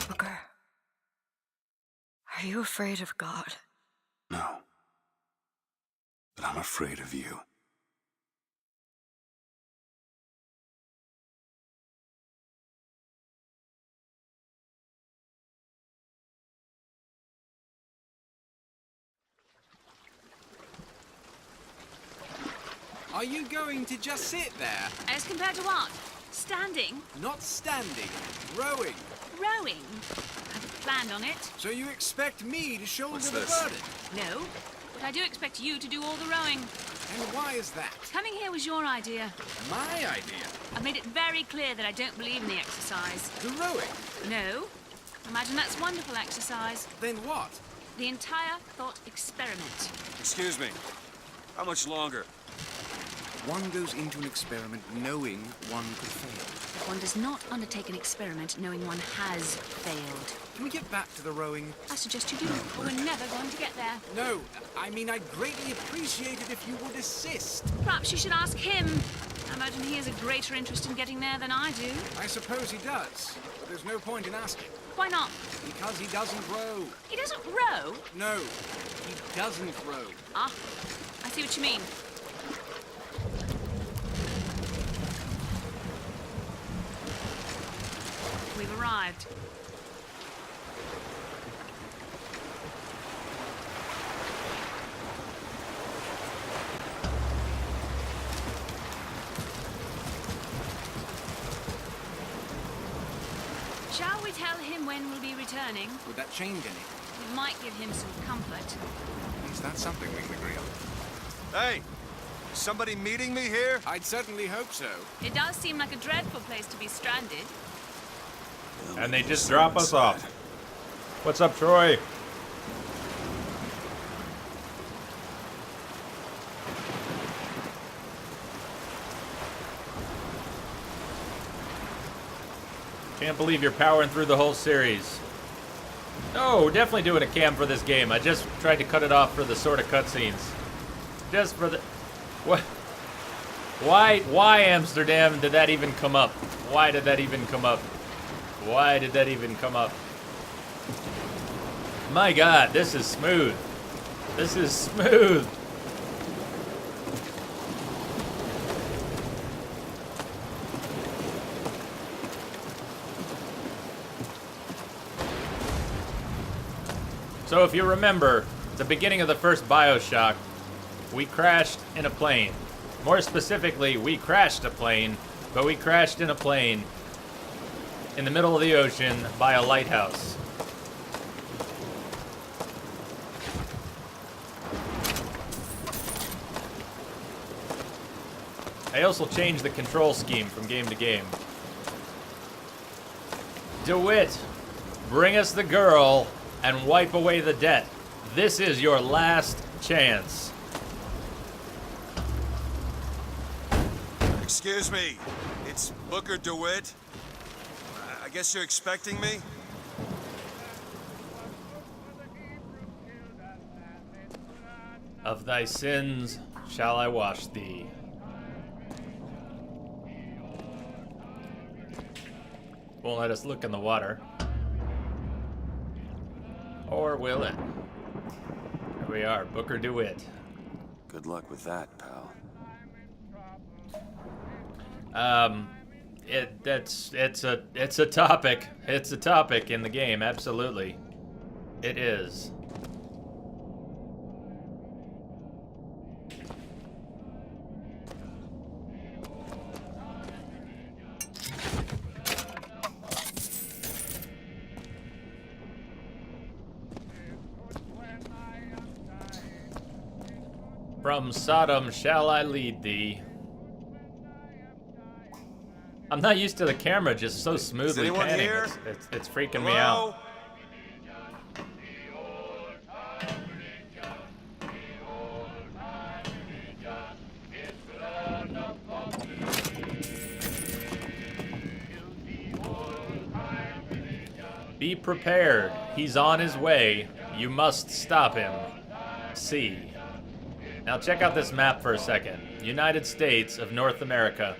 Booker, are you afraid of God? No. But I'm afraid of you. Are you going to just sit there? As compared to what? Standing? Not standing, rowing. Rowing? I haven't planned on it. So you expect me to shoulder What's the this? burden? No, but I do expect you to do all the rowing. And why is that? Coming here was your idea. My idea? I've made it very clear that I don't believe in the exercise. The rowing? No. Imagine that's wonderful exercise. Then what? The entire thought experiment. Excuse me. How much longer? One goes into an experiment knowing one could fail. But one does not undertake an experiment knowing one has failed. Can we get back to the rowing? I suggest you do, or we're never going to get there. No, I mean I'd greatly appreciate it if you would assist. Perhaps you should ask him. I imagine he has a greater interest in getting there than I do. I suppose he does, but there's no point in asking. Why not? Because he doesn't row. He doesn't row? No, he doesn't row. Ah, I see what you mean. We've arrived. Shall we tell him when we'll be returning? Would that change anything? It might give him some comfort. Is that something we can agree on? Hey! Is somebody meeting me here? I'd certainly hope so. It does seem like a dreadful place to be stranded. And they just drop us off. What's up, Troy? Can't believe you're powering through the whole series. No, definitely doing a cam for this game. I just tried to cut it off for the sort of cutscenes. Just for the... What? Why Amsterdam did that even come up? Why did that even come up? Why did that even come up? My God, this is smooth. This is smooth. So if you remember, at the beginning of the first Bioshock, we crashed in a plane. More specifically, we crashed a plane, but we crashed in a plane in the middle of the ocean by a lighthouse. I also changed the control scheme from game to game. DeWitt, bring us the girl and wipe away the debt. This is your last chance. Excuse me. It's Booker DeWitt. I guess you're expecting me? Of thy sins shall I wash thee. Won't let us look in the water. Or will it? Here we are, Booker DeWitt. Good luck with that, pal. It's a topic. It's a topic in the game, absolutely. It is. From Sodom shall I lead thee. I'm not used to the camera just so smoothly panning. Here? It's freaking me out. Be prepared. He's on his way. You must stop him. See. Now check out this map for a second. United States of North America.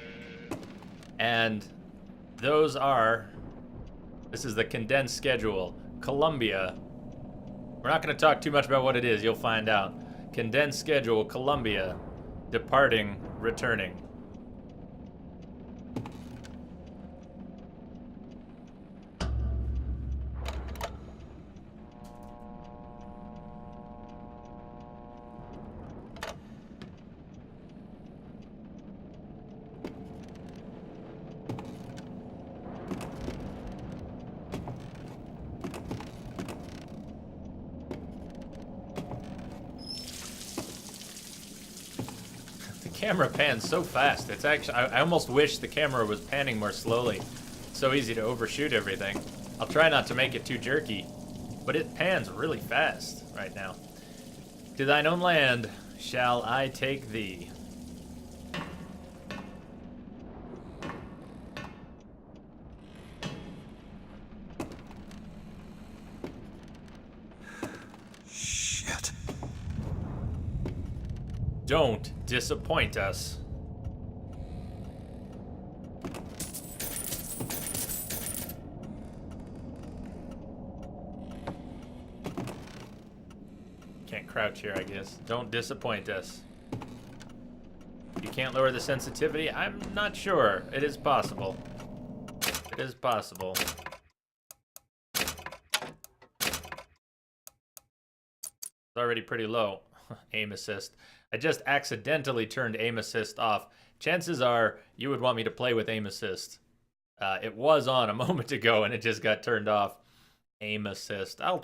And those are, this is the condensed schedule. Columbia. We're not going to talk too much about what it is, you'll find out. Condensed schedule, Columbia. Departing, returning. Camera pans so fast. It's actually, I almost wish the camera was panning more slowly. It's so easy to overshoot everything. I'll try not to make it too jerky, but it pans really fast right now. To thine own land shall I take thee. Shit. Don't disappoint us. Can't crouch here, I guess. Don't disappoint us. You can't lower the sensitivity? I'm not sure. It is possible. It is possible. It's already pretty low. Aim assist. I just accidentally turned aim assist off. Chances are you would want me to play with aim assist. It was on a moment ago and it just got turned off. Aim assist. I'll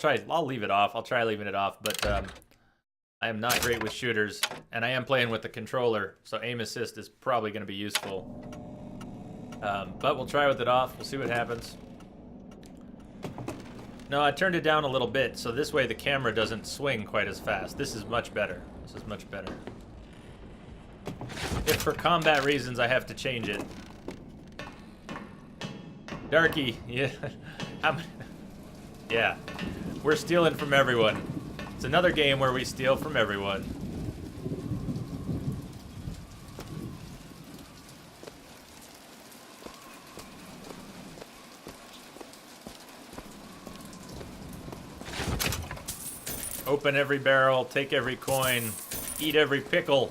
leave it off. I'll try leaving it off, but I am not great with shooters and I am playing with the controller, so aim assist is probably going to be useful. But we'll try with it off. We'll see what happens. No, I turned it down a little bit, so this way the camera doesn't swing quite as fast. This is much better. This is much better. If for combat reasons I have to change it. Darky, yeah. Yeah. We're stealing from everyone. It's another game where we steal from everyone. Open every barrel, take every coin, eat every pickle.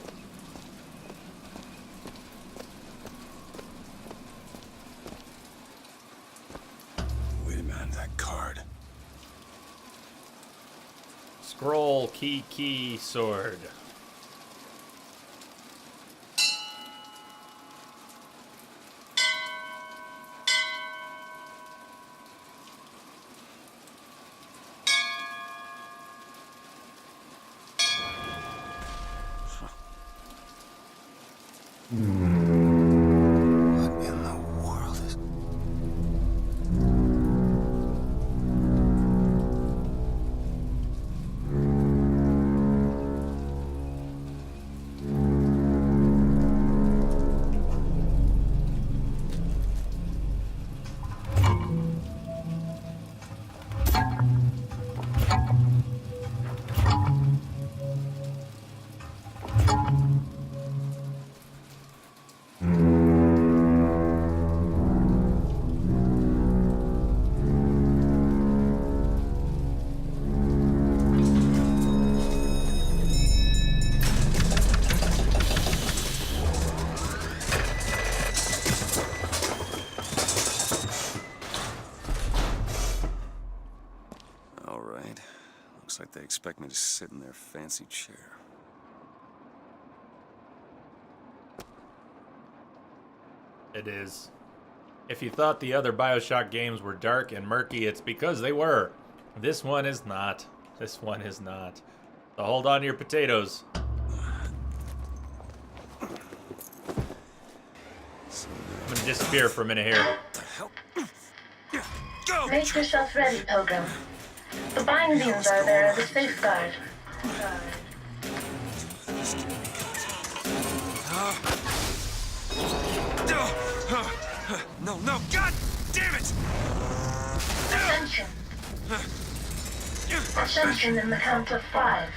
Wait a minute, that card. Scroll, key, sword. What in the world is... All right. Looks like they expect me to sit in their fancy chair. It is. If you thought the other Bioshock games were dark and murky, it's because they were. This one is not. This one is not. So hold on to your potatoes. I'm gonna disappear for a minute here. What the hell? Go! Make yourself ready, Pilgrim. The bindings are there as a safeguard. No, God damn it! Ascension. Ascension in the count of 5.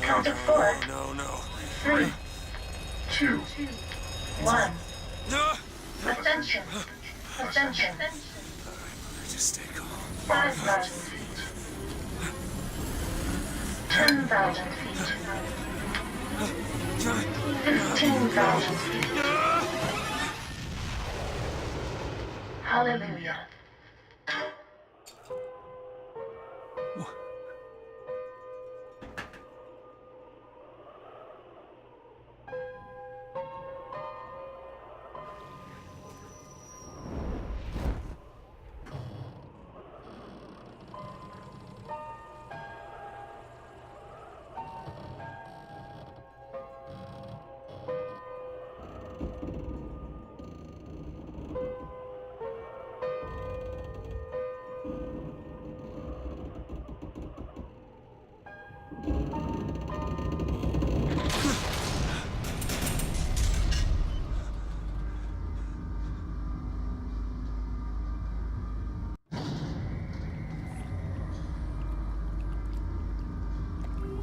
Count of 4. No. 3, 2, 1. Ascension. Ascension. Just stay calm. 5,000 feet. 10,000 feet. 15,000 feet. Hallelujah.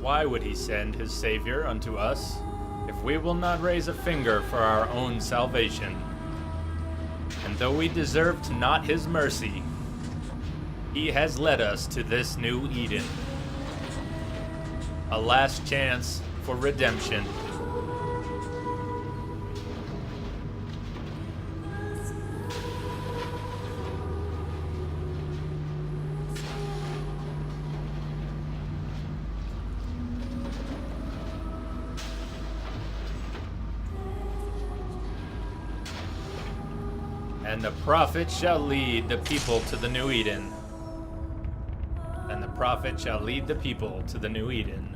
Why would he send his Savior unto us, if we will not raise a finger for our own salvation? And though we deserved not his mercy, he has led us to this new Eden. A last chance for redemption. And the prophet shall lead the people to the new Eden. And the prophet shall lead the people to the new Eden.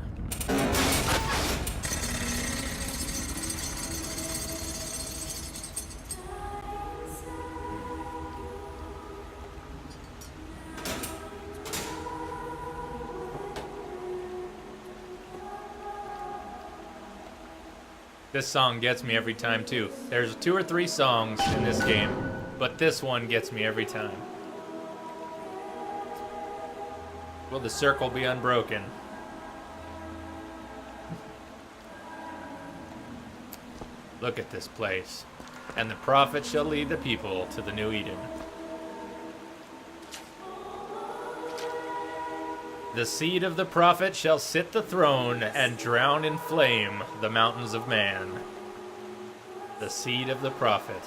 This song gets me every time too. There's 2 or 3 songs in this game, but this one gets me every time. Will the circle be unbroken? Look at this place. And the prophet shall lead the people to the new Eden. The seed of the prophet shall sit the throne and drown in flame the mountains of man. The seed of the prophet.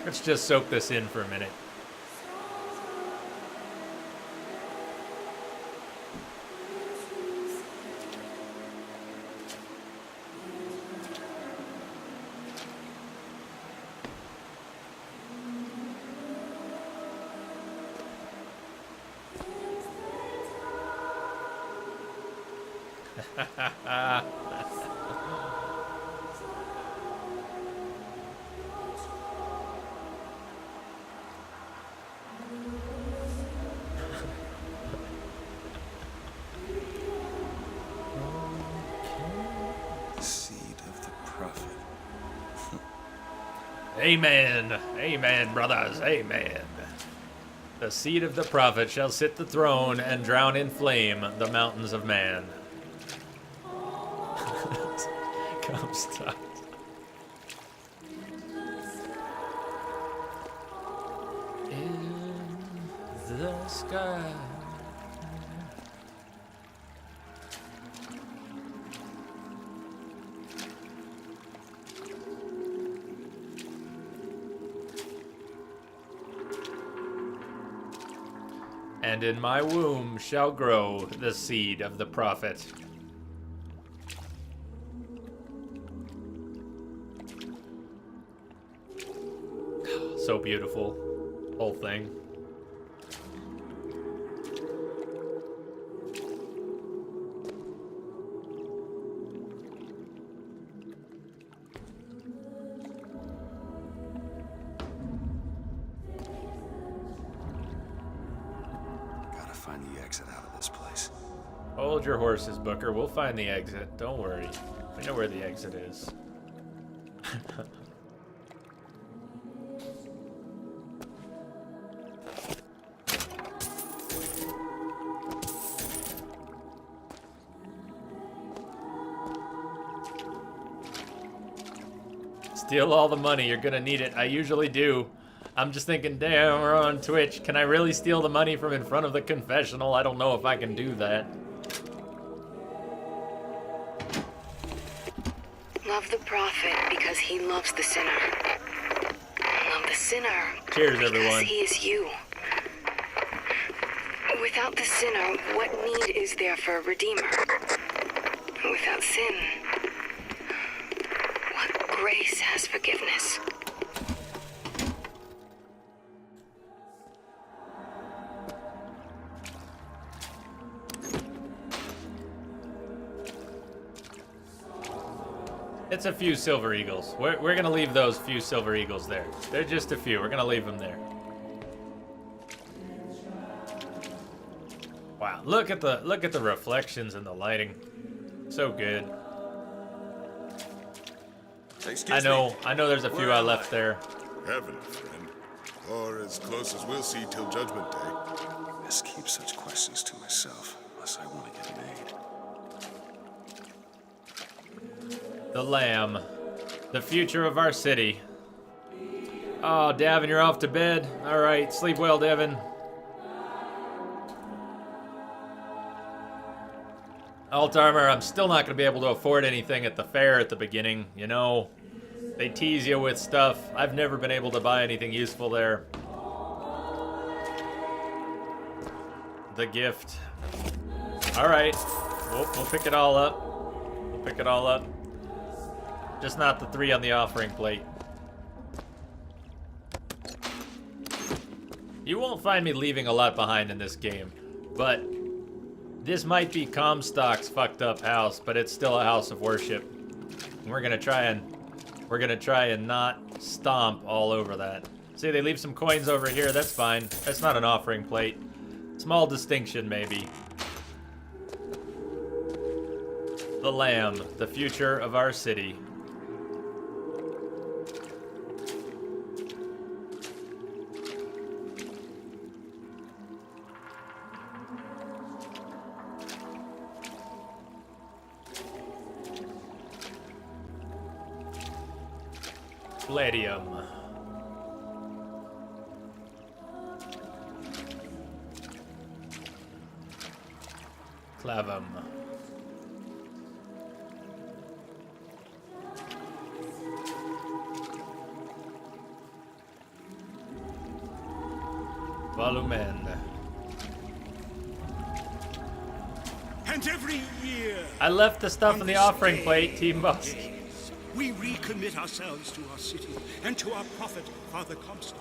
Let's just soak this in for a minute. Seed of the prophet. Amen. Amen, brothers. Amen. The seed of the prophet shall sit the throne and drown in flame the mountains of man. Come, stop. In the sky. And in my womb shall grow the seed of the prophet. So beautiful, whole thing. Gotta find the exit out of this place. Hold your horses, Booker. We'll find the exit. Don't worry. We know where the exit is. Steal all the money. You're gonna need it. I usually do. I'm just thinking, damn, we're on Twitch. Can I really steal the money from in front of the confessional? I don't know if I can do that. Love the prophet because he loves the sinner. Love the sinner. Cheers, because everyone. he is you. Without the sinner, what need is there for a redeemer? Without sin, what grace has forgiveness? It's a few Silver Eagles. We're gonna leave those few Silver Eagles there. They're just a few. We're gonna leave them there. Wow, look at the reflections and the lighting. So good. I know there's a few I left there. Heaven, friend. Or as close as we'll see till Judgment Day. I best keep such questions to myself, unless I want to get made. The Lamb. The future of our city. Oh, Davin, you're off to bed. All right, sleep well, Davin. Alt armor, I'm still not going to be able to afford anything at the fair at the beginning. You know, they tease you with stuff. I've never been able to buy anything useful there. The gift. All right, we'll pick it all up. We'll pick it all up. Just not the 3 on the offering plate. You won't find me leaving a lot behind in this game, but this might be Comstock's fucked up house, but it's still a house of worship. And we're gonna try and not stomp all over that. See, they leave some coins over here. That's fine. That's not an offering plate. Small distinction, maybe. The Lamb, the future of our city. Palladium. Clavum. Volumen. And every year, I left the stuff in the offering plate, Team Boss. we recommit ourselves to our city and to our prophet, Father Comstock.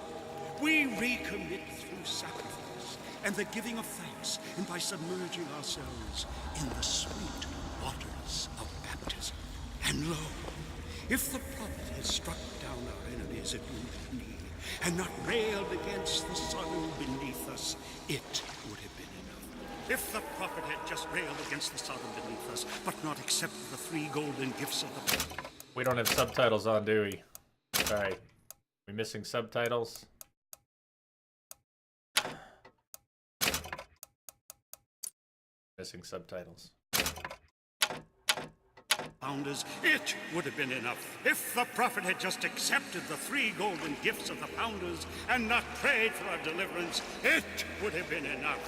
We recommit through sacrifice and the giving of thanks, and by submerging ourselves in the sweet waters of baptism. And lo, if the prophet had struck down our enemies at wounded knee and not railed against the sun beneath us, it would have been enough. If the prophet had just railed against the sun beneath us, but not accepted the 3 golden gifts of the prophet. We don't have subtitles on, do we? Sorry. We missing subtitles? Missing subtitles. Founders, it would have been enough if the prophet had just accepted the 3 golden gifts of the founders and not prayed for our deliverance. It would have been enough.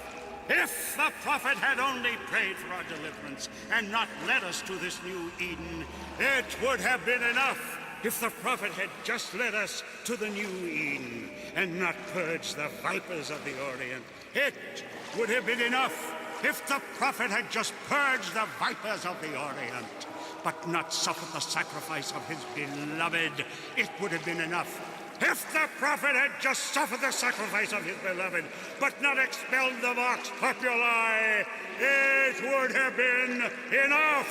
If the prophet had only prayed for our deliverance and not led us to this new Eden, it would have been enough. If the prophet had just led us to the new Eden and not purged the vipers of the Orient, it would have been enough. If the prophet had just purged the vipers of the Orient, but not suffered the sacrifice of his beloved, it would have been enough. If the prophet had just suffered the sacrifice of his beloved, but not expelled the vox populi, it would have been enough.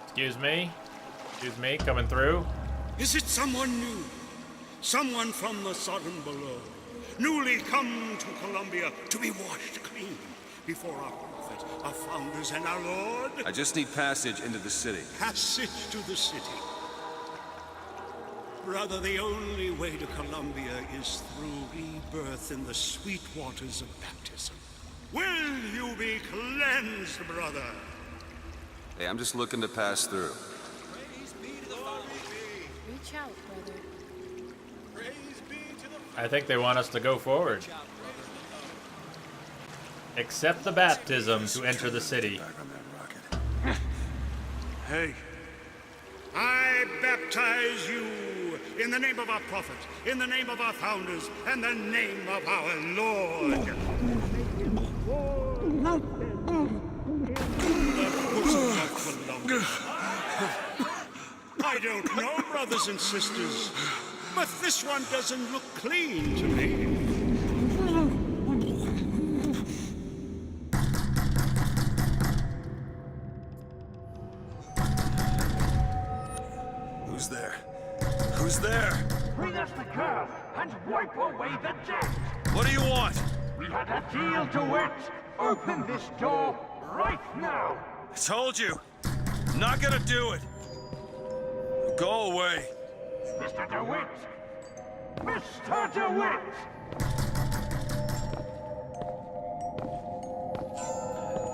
Excuse me? Excuse me, coming through? Is it someone new? Someone from the Sodom below, newly come to Columbia to be washed clean before our prophet, our founders, and our Lord? I just need passage into the city. Passage to the city. Brother, the only way to Columbia is through rebirth in the sweet waters of baptism. Will you be cleansed, brother? Hey, I'm just looking to pass through. Reach out, brother. I think they want us to go forward. Accept the baptism to enter the city. Back on that rocket. Hey, I baptize you in the name of our prophet, in the name of our founders, and the name of our Lord. I don't know, brothers and sisters, but this one doesn't look clean to me. who's there? Who's there? Bring us the girl and wipe away the debt. What do you want? We had a deal, DeWitt. Open this door right now. I told you. I'm not gonna do it. Go away. Mr. DeWitt. Mr. DeWitt.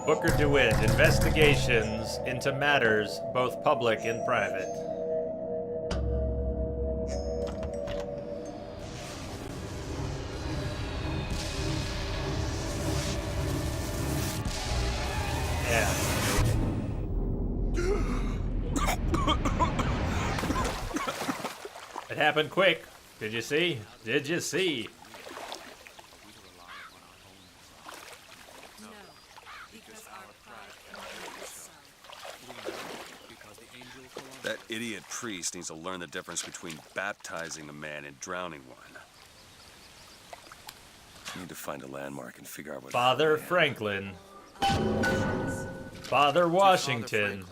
Booker DeWitt, investigations into matters both public and private. Yeah. It happened quick. Did you see? Did you see? That idiot priest needs to learn the difference between baptizing a man and drowning one. I need to find a landmark and figure out what... Father Franklin. Father Washington.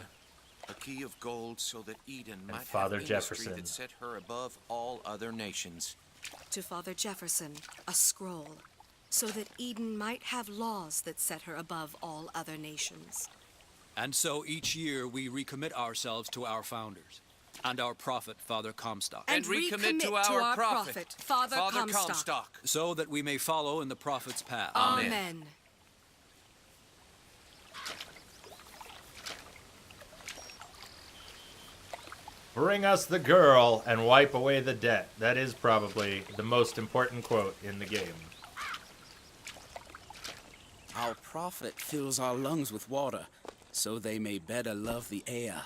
A key of gold so that Eden might Father have industry Jefferson. that set her above all other nations. To Father Jefferson, a scroll, so that Eden might have laws that set her above all other nations. And so each year we recommit ourselves to our founders and our prophet, Father Comstock. And recommit to our prophet, Father Comstock. So that we may follow in the prophet's path. Amen. Bring us the girl and wipe away the debt. That is probably the most important quote in the game. Our prophet fills our lungs with water, so they may better love the air.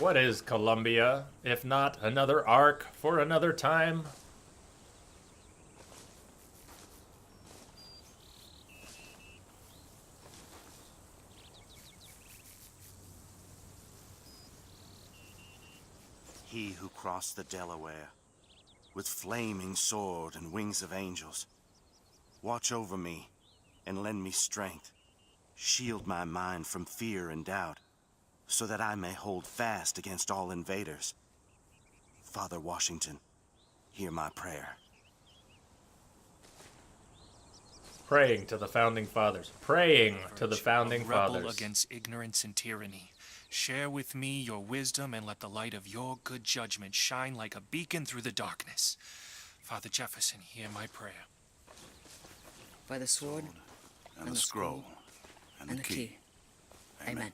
What is Columbia, if not another ark for another time? He who crossed the Delaware, with flaming sword and wings of angels, watch over me and lend me strength. Shield my mind from fear and doubt, so that I may hold fast against all invaders. Father Washington, hear my prayer. Praying to the founding fathers. Praying to the founding rebel fathers. Against ignorance and tyranny. Share with me your wisdom and let the light of your good judgment shine like a beacon through the darkness. Father Jefferson, hear my prayer. By the sword and the scroll and the key. Amen.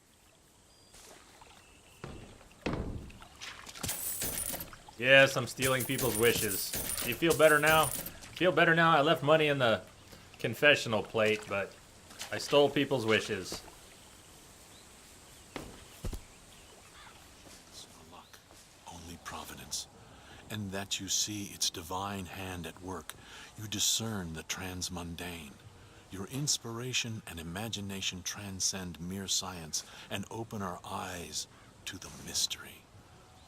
Yes, I'm stealing people's wishes. Do you feel better now? Feel better now? I left money in the confessional plate, but I stole people's wishes. It's no luck, only providence. And that you see its divine hand at work. You discern the transmundane. Your inspiration and imagination transcend mere science and open our eyes to the mystery.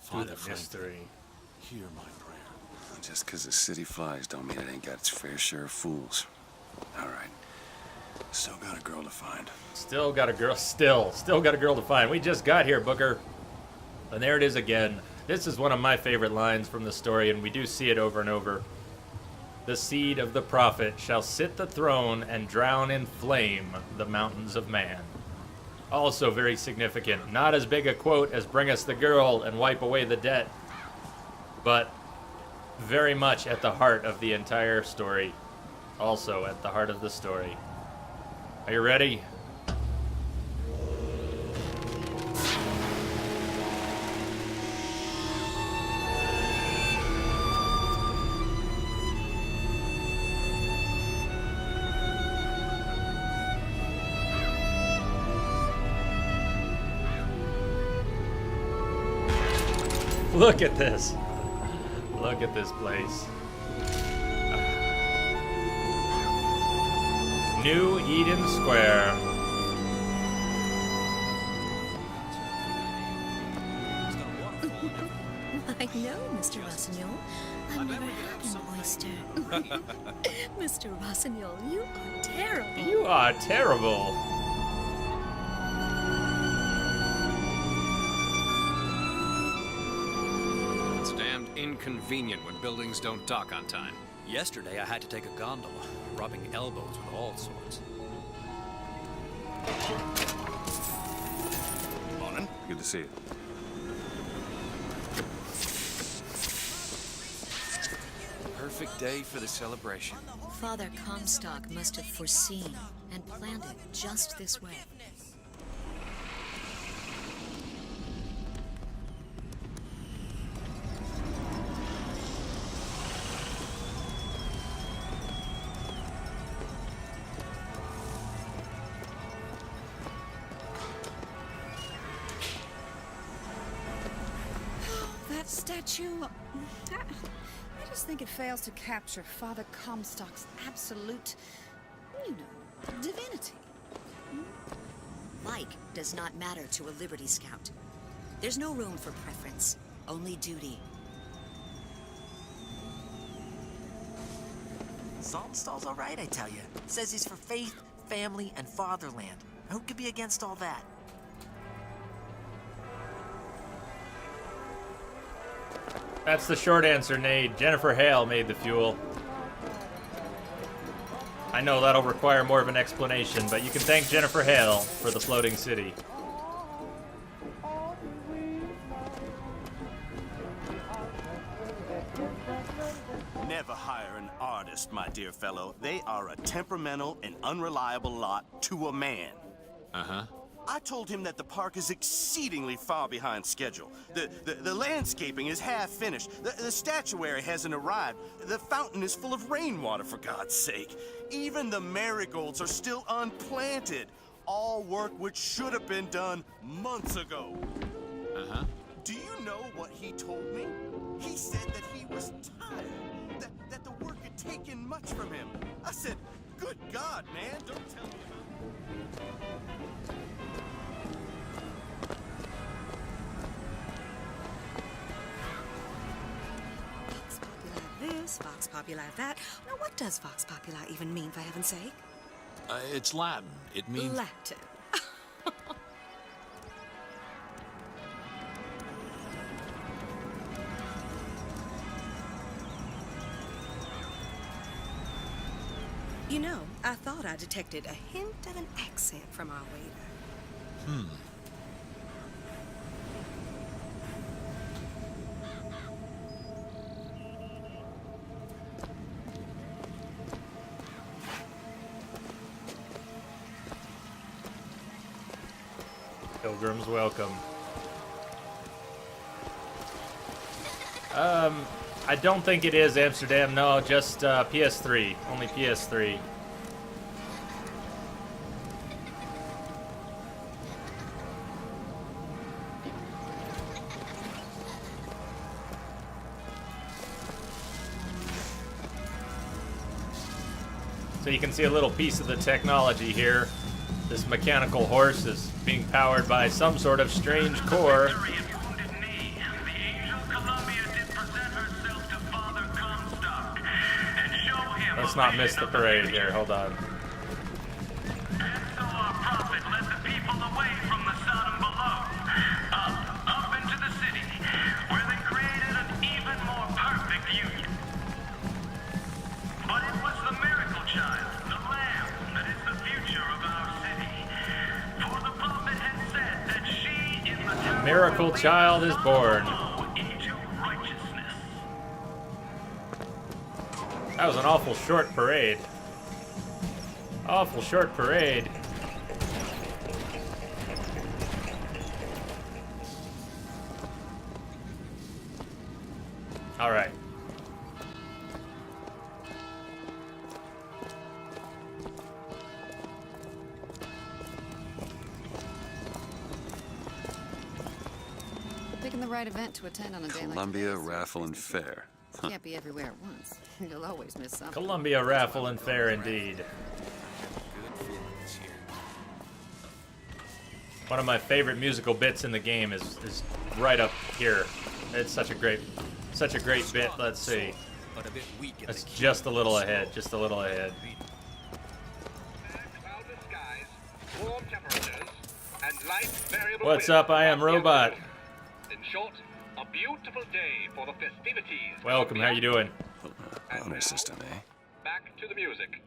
Father mystery. Hear my prayer. Just because the city flies don't mean it ain't got its fair share of fools. All right. Still got a girl to find. Still got a girl. Still got a girl to find. We just got here, Booker. And there it is again. This is one of my favorite lines from the story, and we do see it over and over. The seed of the prophet shall sit the throne and drown in flame the mountains of man. Also very significant. Not as big a quote as bring us the girl and wipe away the debt, but very much at the heart of the entire story. Also at the heart of the story. Are you ready? Look at this. Look at this place. New Eden Square. I know, Mr. Rossignol. I've never had an oyster. Mr. Rossignol, you are terrible. You are terrible. It's damned inconvenient when buildings don't dock on time. Yesterday, I had to take a gondola, rubbing elbows with all sorts. Morning. Good to see you. Perfect day for the celebration. Father Comstock must have foreseen and planned it just this way. That statue... I just think it fails to capture Father Comstock's absolute, divinity. Like does not matter to a Liberty Scout. There's no room for preference, only duty. Saltonstall's all right, I tell you. Says he's for faith, family, and fatherland. Who could be against all that? That's the short answer, Nate. Jennifer Hale made the fuel. I know that'll require more of an explanation, but you can thank Jennifer Hale for the floating city. Never hire an artist, my dear fellow. They are a temperamental and unreliable lot to a man. Uh-huh. I told him that the park is exceedingly far behind schedule. The landscaping is half finished. The statuary hasn't arrived. The fountain is full of rainwater, for God's sake. Even the marigolds are still unplanted. All work which should have been done months ago. Uh-huh. Do you know what he told me? He said that he was tired, that the work had taken much from him. I said, good God, man, don't tell me about... This, Vox Populi that. Now, what does Vox Populi even mean, for heaven's sake? It's Latin. It means... Latin. You know, I thought I detected a hint of an accent from our waiter. Pilgrims welcome. I don't think it is Amsterdam. No, just PS3. Only PS3. So you can see a little piece of the technology here. This mechanical horse is being powered by some sort of strange core. Let's not miss the parade here. Hold on. Miracle child is born. That was an awful short parade. Awful short parade. All right. Picking the right event to attend on a day like Columbia today is Raffle and Fair. You can't be everywhere at once. You'll always miss something. Columbia Raffle and Fair indeed. One of my favorite musical bits in the game is right up here. It's such a great bit. Let's see. It's just a little ahead. Just a little ahead. What's up? I am Robot. In short, a beautiful day for the festivities. Welcome. How you doing? Honor system, eh? Back to the music.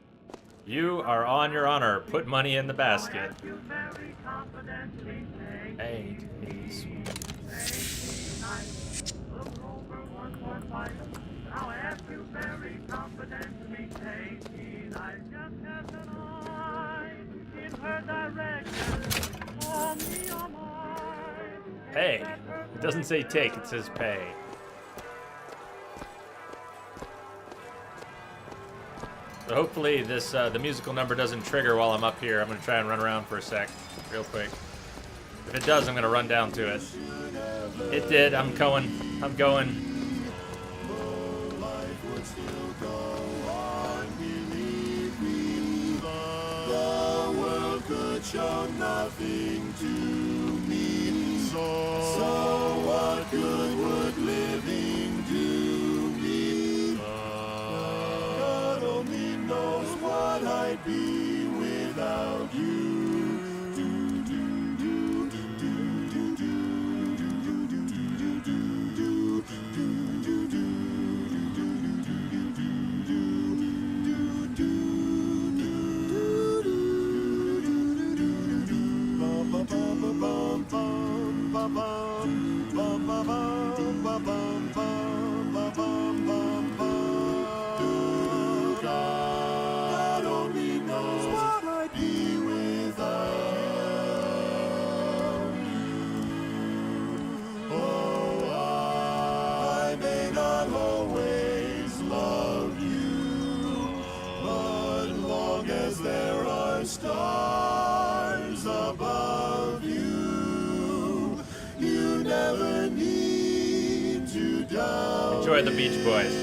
You are on your honor. Put money in the basket. Hey, Pay. It doesn't say take, it says pay. So hopefully this the musical number doesn't trigger while I'm up here. I'm gonna try and run around for a sec, real quick. If it does, I'm gonna run down to it. It did. I'm going. I'm going. The world could show nothing to me. So what good would living do me? God only knows what I'd be without you. God only knows what I'd be without you. Oh, I may not always love you, but long as there are stars above you, you never need to doubt. Enjoy the Beach Boys.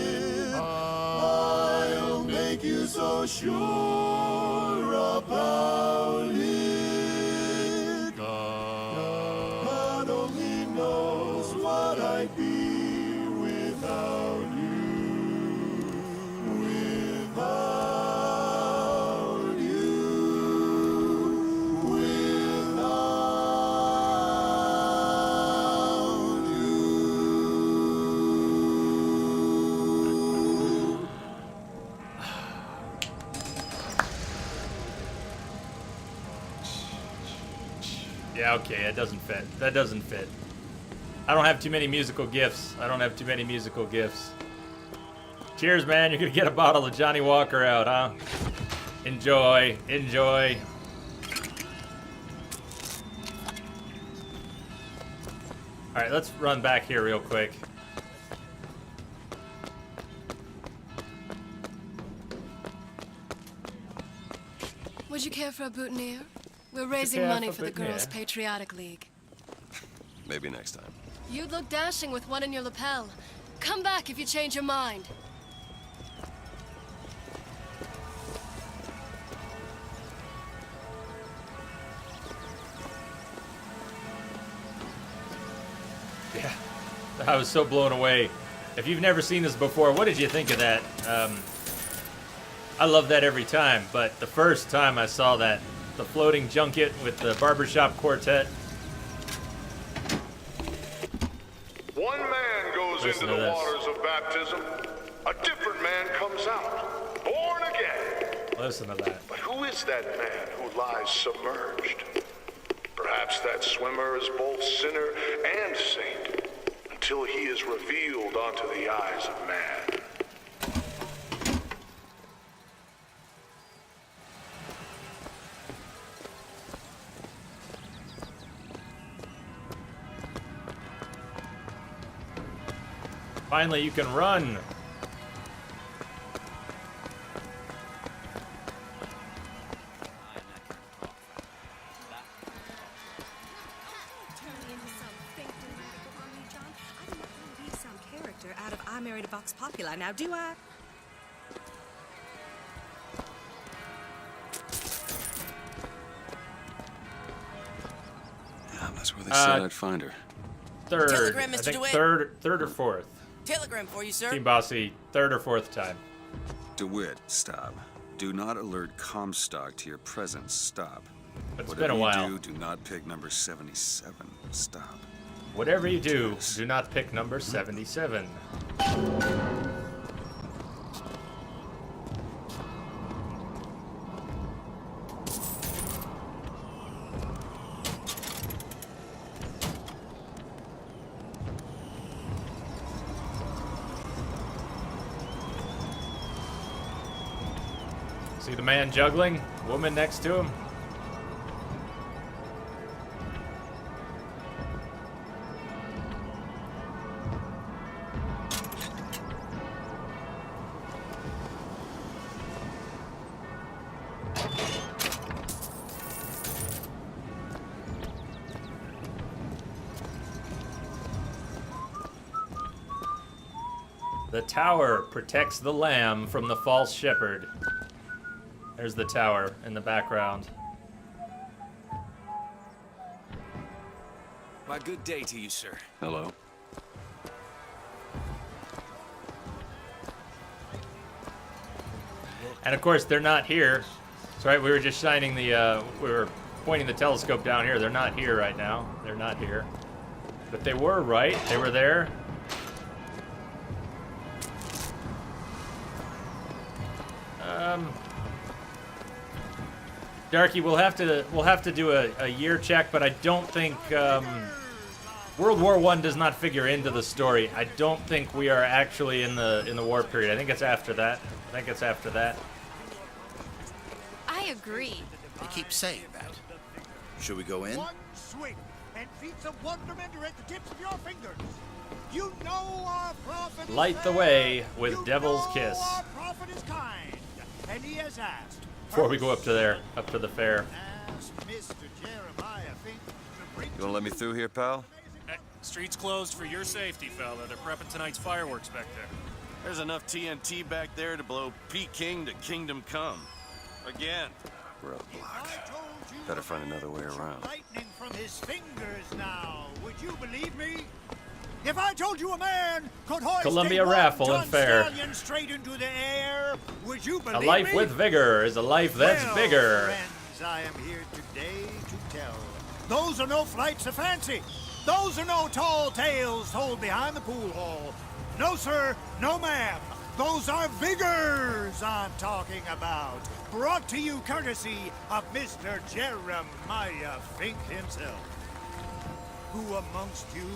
I'll make you so sure about it. God only knows what I'd be without you. Without you. Without Yeah, okay, it doesn't fit. That doesn't fit. I don't have too many musical gifts. I don't have too many musical gifts. Cheers, man. You're gonna get a bottle of Johnny Walker out, huh? Enjoy. Enjoy. Alright, let's run back here real quick. Would you care for a boutonniere? We're raising money for the Girls' Patriotic League. Maybe next time. You'd look dashing with one in your lapel. Come back if you change your mind. Yeah, I was so blown away. If you've never seen this before, what did you think of that? I love that every time, but the first time I saw that, the floating junket with the barbershop quartet. One man goes Listen into to the this. waters of baptism. A different man comes out, born again. Listen to that. But who is that man who lies submerged? Perhaps that swimmer is both sinner and saint, until he is revealed onto the eyes of man. Finally, you can run. Out of I Married a Vox Populi, now do I? Yeah, that's where they said I'd find her. Third, Telegram, I Mr. think DeWitt. third or fourth. Telegram for you, sir. Team Bossy, third or fourth time. DeWitt, stop. Do not alert Comstock to your presence. Stop. It's been a while. Whatever you do not pick number 77. Stop. Whatever you do, do not pick number 77. See the man juggling? Woman next to him? The tower protects the lamb from the false shepherd. There's the tower in the background. Why, good day to you, sir. Hello. And of course, they're not here. That's right, we were just shining the, we were pointing the telescope down here. They're not here right now. They're not here. But they were, right? They were there. Darky, we'll have to do a year check, but I don't think World War I does not figure into the story. I don't think we are actually in the war period. I think it's after that. I agree. They keep saying that. Should we go in? One swing, and feats of wonderment are at the tips of your fingers. You know our prophet is Light the way with Devil's Kiss. Our prophet is kind, and he has asked. Before we go up to there, up to the fair. Mr. Jeremiah Fink to bring You wanna let me through here, pal? Street's closed for your safety, fella. They're prepping tonight's fireworks back there. There's enough TNT back there to blow Peking to Kingdom Come. Again. Roadblock. Better find another way around. lightning from his fingers now. Would you believe me? If I told you a man could hoist Columbia a Raffle one-ton and Fair. stallion straight into the air, would you believe A life me? with vigor is a life that's Well, bigger. Friends, I am here today to tell. Those are no flights of fancy. Those are no tall tales told behind the pool hall. No, sir, no, ma'am. Those are vigors I'm talking about. Brought to you courtesy of Mr. Jeremiah Fink himself. Who amongst you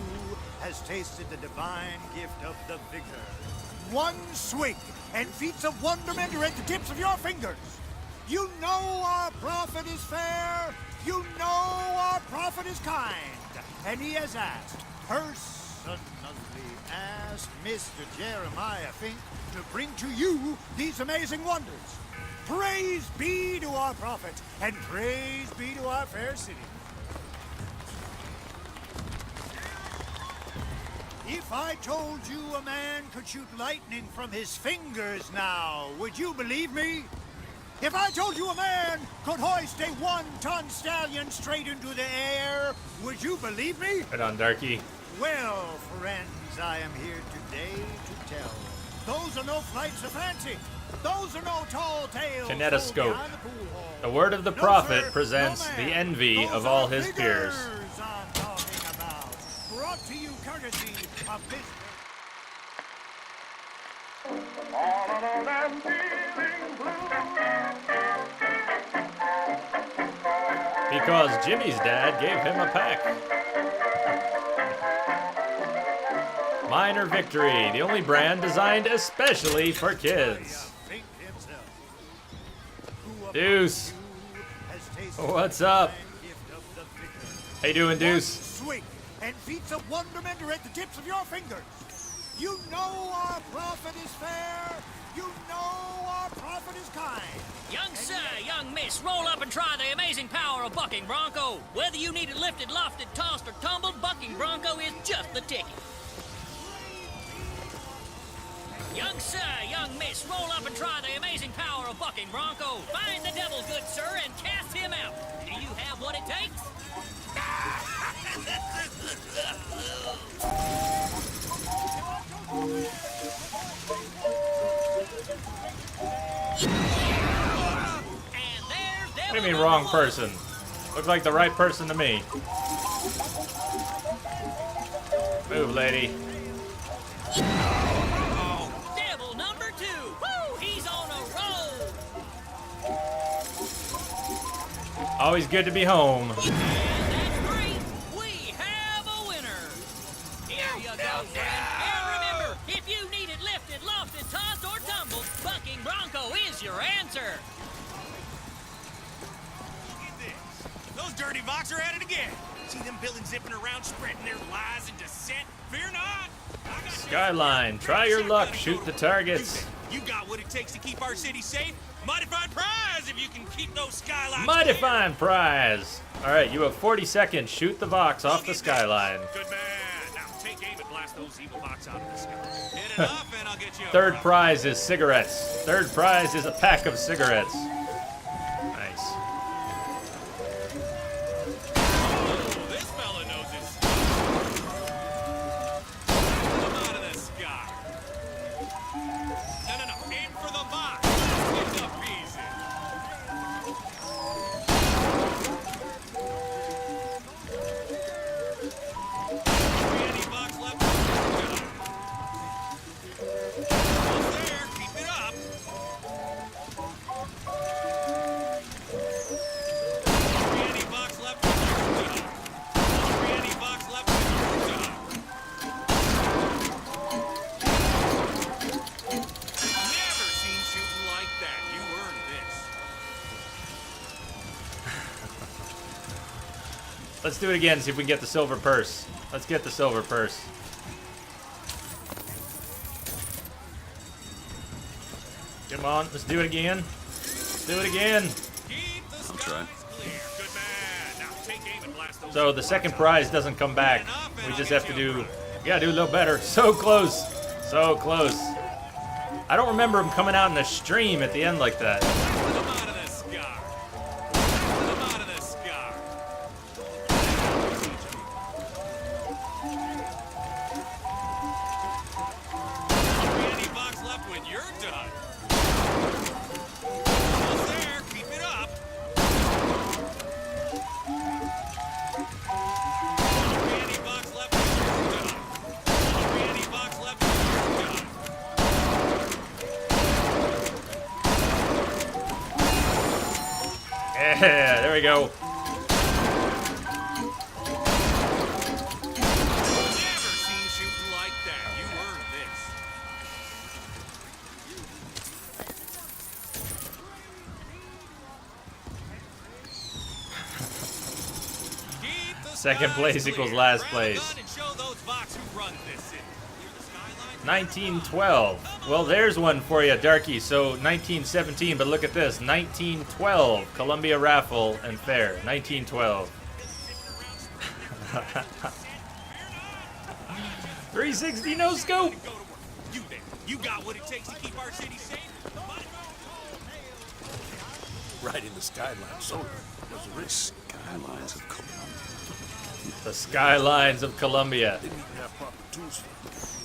has tasted the divine gift of the vigor? One swig, and feats of wonderment are at the tips of your fingers. You know our prophet is fair. You know our prophet is kind. And he has asked, personally asked Mr. Jeremiah Fink to bring to you these amazing wonders. Praise be to our prophet, and praise be to our fair city. If I told you a man could shoot lightning from his fingers now, would you believe me? If I told you a man could hoist a one-ton stallion straight into the air, would you believe me? Right on, Darky. Well, friends, I am here today to tell. Those are no flights of fancy. Those are no tall tales. Kinetoscope. behind the pool hall. The word of the No, prophet sir, presents no, the ma'am. envy Those of all are his peers. vigors I'm talking about. Brought to you courtesy of Mr. Because Jimmy's dad gave him a pack. Minor Victory, the only brand designed especially for kids. Deuce. What's up? How you doing, Deuce? Swing, and feats of wonderment are at the tips of your fingers. You know our prophet is fair. You know our prophet is kind. Young sir, young miss, roll up and try the amazing power of Bucking Bronco. Whether you need it lifted, lofted, tossed, or tumbled, Bucking Bronco is just the ticket. Young sir, young miss, roll up and try the amazing power of Bucking Bronco. Find the devil, good sir, and cast him out. Do you have what it takes? What do you mean wrong person? Looks like the right person to me. Move, lady. Devil number 2. Woo! He's on a roll. Always good to be home. And that's 3. We have a winner. Here you go, friend. And remember, if you need it lifted, lofted, tossed, or tumbled, Bucking Bronco is your answer. Those dirty Vox are at it again. See them villains zipping around, spreading their lies and dissent? Fear not. Skyline, try your luck. Shoot the targets. You got what it takes to keep our city safe. Mighty fine prize if you can keep those skylines. Mighty fine prize. All right, you have 40 seconds. Shoot the Vox off the skyline. Good man. Now take aim and blast those evil Vox out of the sky. Hit it up and I'll get you. Third prize is cigarettes. Third prize is a pack of cigarettes. Nice. Let's do it again, see if we can get the silver purse. Let's get the silver purse. Come on, let's do it again. Let's do it again. I'll try. So the second prize doesn't come back. We just have to do, yeah, do a little better. So close. So close. I don't remember him coming out in a stream at the end like that. Yeah, there we go. Never seen shooting like that. You earned this. Second place equals last place. 1912. Well, there's one for you, Darky. So 1917, but look at this. 1912. Columbia Raffle and Fair. 1912. 360 no scope. You got what it takes to keep our city safe. Right in the skyline. So was a risk. Skylines of Columbia. The skylines of Columbia. Didn't even have proper tools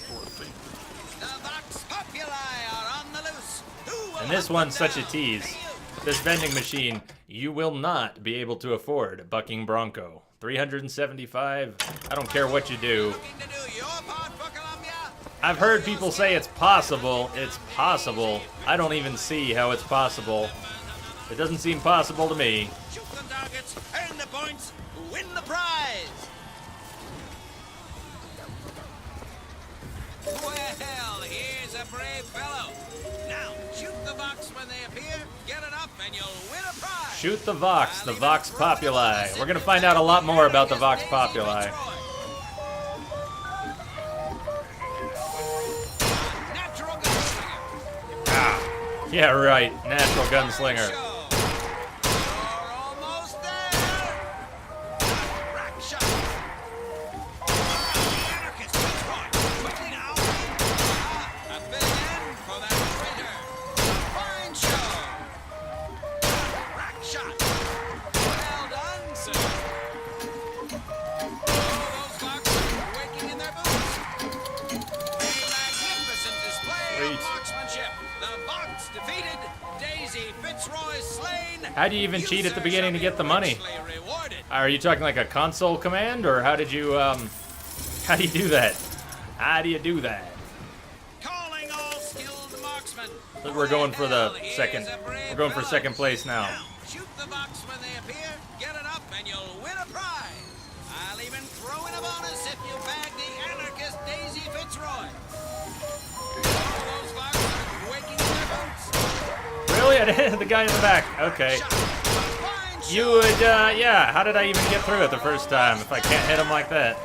for a thing. And this one's such a tease. This vending machine, you will not be able to afford Bucking Bronco. 375. I don't care what you do. I've heard people say it's possible. It's possible. I don't even see how it's possible. It doesn't seem possible to me. Shoot the targets, earn the points, win the prize. Well, here's a brave fellow. Now, shoot the Vox when they appear, get it up, and you'll win a prize. Shoot the Vox Populi. We're going to find out a lot more about the Vox Populi. Yeah, right. Natural gunslinger. How do you even cheat at the beginning to get the money? Are you talking like a console command, or how did you, how do you do that? How do you do that? We're going for the second. We're going for second place now. Shoot the box when they appear, get it up, and you'll win a prize. I'll even throw in a bonus if you bag the anarchist Daisy Fitzroy. All those boxes are waking in their boots. Really? I didn't hit the guy in the back. Okay. You would, yeah. How did I even get through it the first time if I can't hit him like that?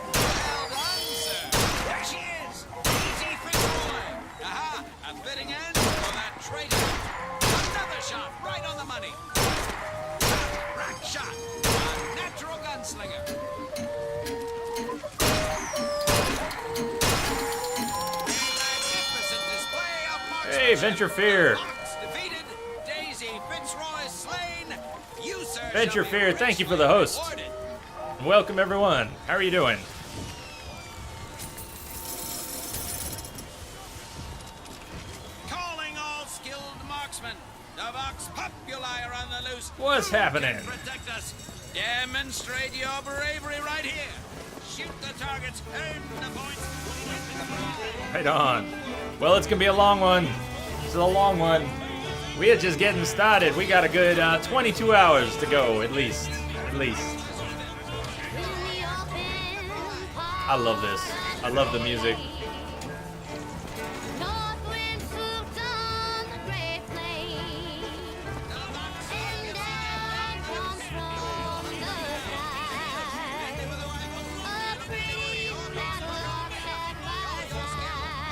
There she is, Daisy Fitzroy. Aha, a fitting end for that traitor. Another shot right on the money. Rack shot, a natural gunslinger. Magnificent display of marksmanship. Hey, Venture Fear. Defeated, Daisy Fitzroy slain. You, sir, Venture shall be Fear, thank you for the host. rewarded. Welcome, everyone. How are you doing? Calling all skilled marksmen. The Vox Populi are on the loose. What's Who happening? can protect us? Demonstrate your bravery right here. Shoot the targets, earn the points. Right on. Well, it's gonna be a long one. This is a long one. We are just getting started. We got a good 22 hours to go, at least. At least. I love this. I love the music.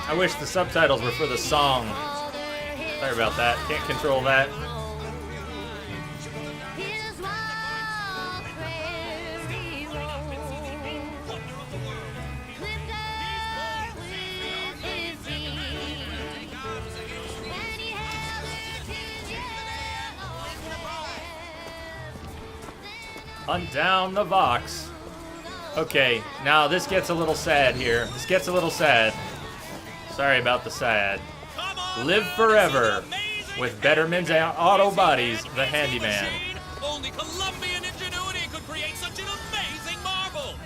I wish the subtitles were for the song. Sorry about that. Can't control that. Hunt down the Vox. Okay, now this gets a little sad here. This gets a little sad. Sorry about the sad. Live forever with Betterman's Auto Bodies, the handyman. Only Colombian ingenuity could create such an amazing marvel.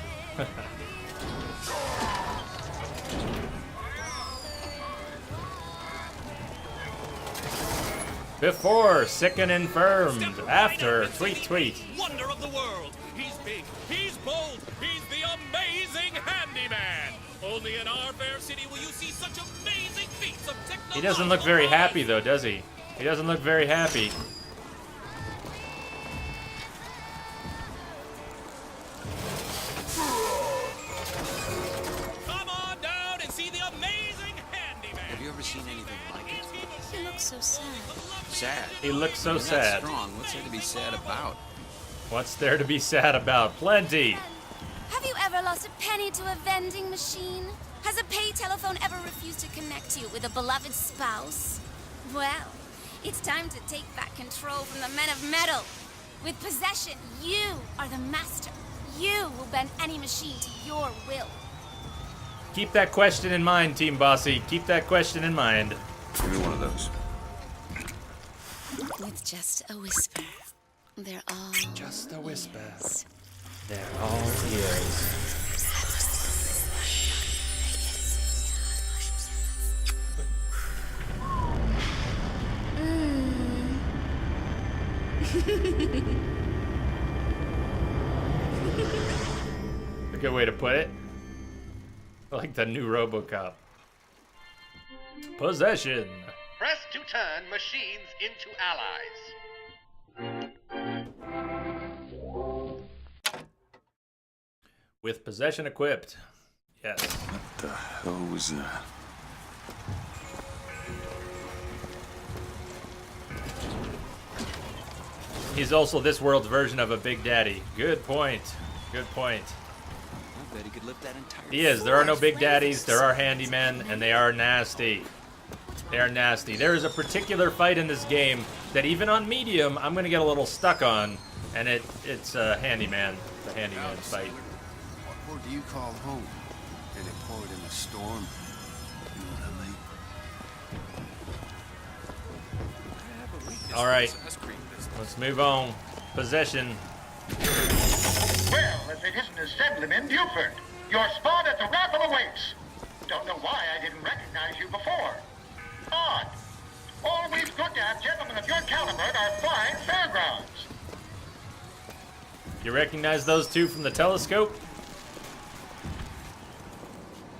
Before sick and infirmed, after tweet tweet. Wonder of the world. He's big. He's bold. He's the amazing handyman. Only in our fair city will you see such amazing feats of technology. He doesn't look very happy though, does he? He doesn't look very happy. Come on down and see the amazing handyman. Have you ever seen anything like it? He looks so sad. Sad. He looks so You're not sad. strong. What's there to be sad about? What's there to be sad about? Plenty. Have you ever lost a penny to a vending machine? Has a pay telephone ever refused to connect you with a beloved spouse? Well, it's time to take back control from the men of metal. With possession, you are the master. You will bend any machine to your will. Keep that question in mind, Team Bossy. Keep that question in mind. Give me one of those. With just a whisper, they're all just a whisper. They're all ears. A good way to put it. Like the new RoboCop. Possession. Press to turn machines into allies. With possession equipped. Yes. What the hell was that? He's also this world's version of a Big Daddy. Good point. Good point. I bet he could lift that entire. He is. There are no Big Daddies. There are handymen, and they are nasty. They are nasty. There is a particular fight in this game that even on medium, I'm gonna get a little stuck on, and it's a handyman. It's a handyman fight. What do you call home? Did it pour it in a storm? You know what I mean? All right, let's move on. Possession. Well, if it isn't Assemblyman Buford, your spot at the raffle awaits. Don't know why I didn't recognize you before. Odd. Always good to have gentlemen of your caliber at our fine fairgrounds. You recognize those two from the telescope?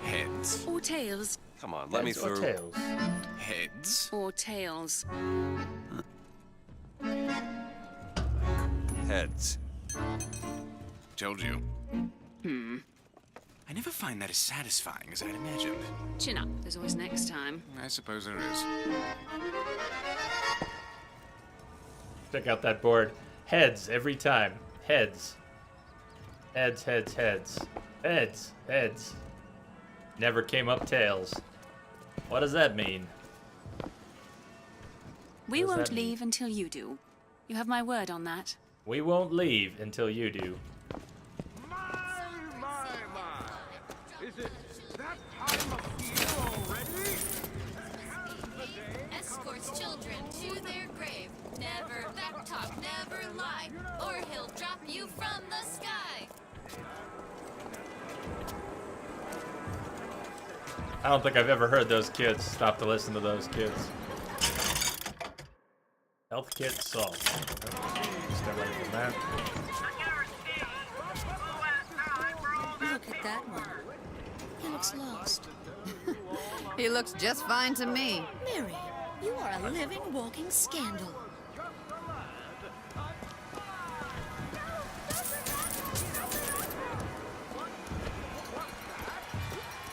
Heads. Or tails. Come on, let me Heads or through. tails? Heads. Or tails. Heads. Told you. I never find that as satisfying as I'd imagined. Chin up. There's always next time. I suppose there is. Check out that board. Heads every time. Heads. Heads, heads, heads. Heads, heads. Never came up tails. What does that mean? We What does won't that mean? leave until you do. You have my word on that. We won't leave until you do. Is it that time of year already? Escorts children to their grave. Never back talk, never lie, or he'll drop you from the sky. I don't think I've ever heard those kids stop to listen to those kids. Health kit salt. Stay away from that. Look at that one. He looks lost. He looks just fine to me. Mary, you are a living, walking scandal.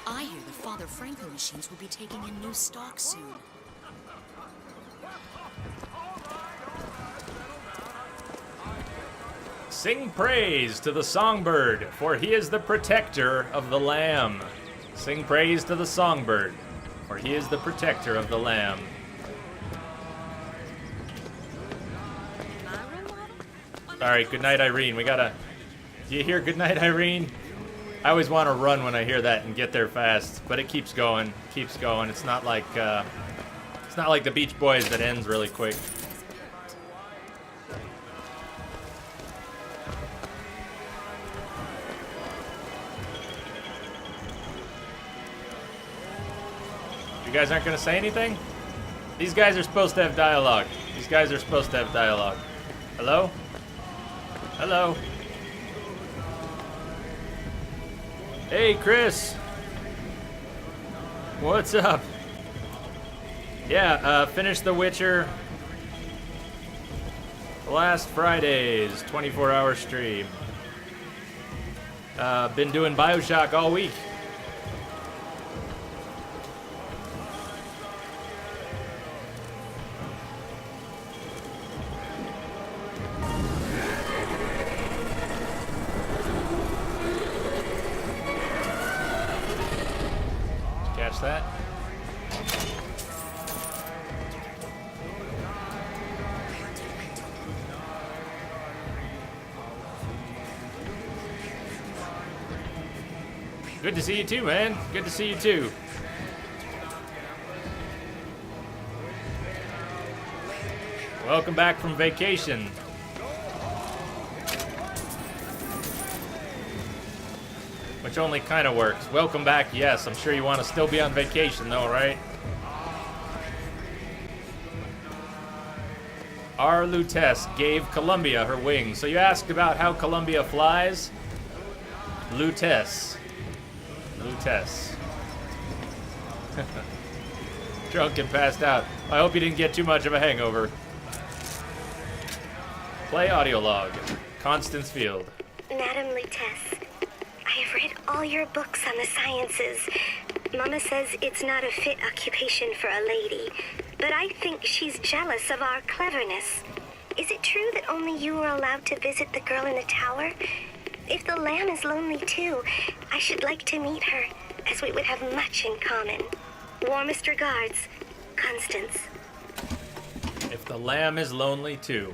I hear the Father Franco machines will be taking in new stock soon. Sing praise to the songbird, for he is the protector of the lamb. Sing praise to the songbird, for he is the protector of the lamb. Alright, good night, Irene. We gotta... Do you hear good night, Irene? I always want to run when I hear that and get there fast, but it keeps going, keeps going. It's not like the Beach Boys that ends really quick. You guys aren't gonna say anything? These guys are supposed to have dialogue. These guys are supposed to have dialogue. Hello? Hello? Hey, Chris. What's up? Yeah, finished The Witcher last Friday's 24-hour stream. Been doing Bioshock all week. Catch that? Good to see you too, man. Good to see you too. Welcome back from vacation. Which only kind of works. Welcome back, yes. I'm sure you want to still be on vacation though, right? Our Lutess gave Columbia her wings. So you asked about how Columbia flies? Lutess. Lutess. Drunk and passed out. I hope you didn't get too much of a hangover. Play audio log. Constance Field. Madam Lutess, I have read all your books on the sciences. Mama says it's not a fit occupation for a lady, but I think she's jealous of our cleverness. Is it true that only you are allowed to visit the girl in the tower? If the lamb is lonely too, I should like to meet her, as we would have much in common. Warmest regards, Constance. If the lamb is lonely too.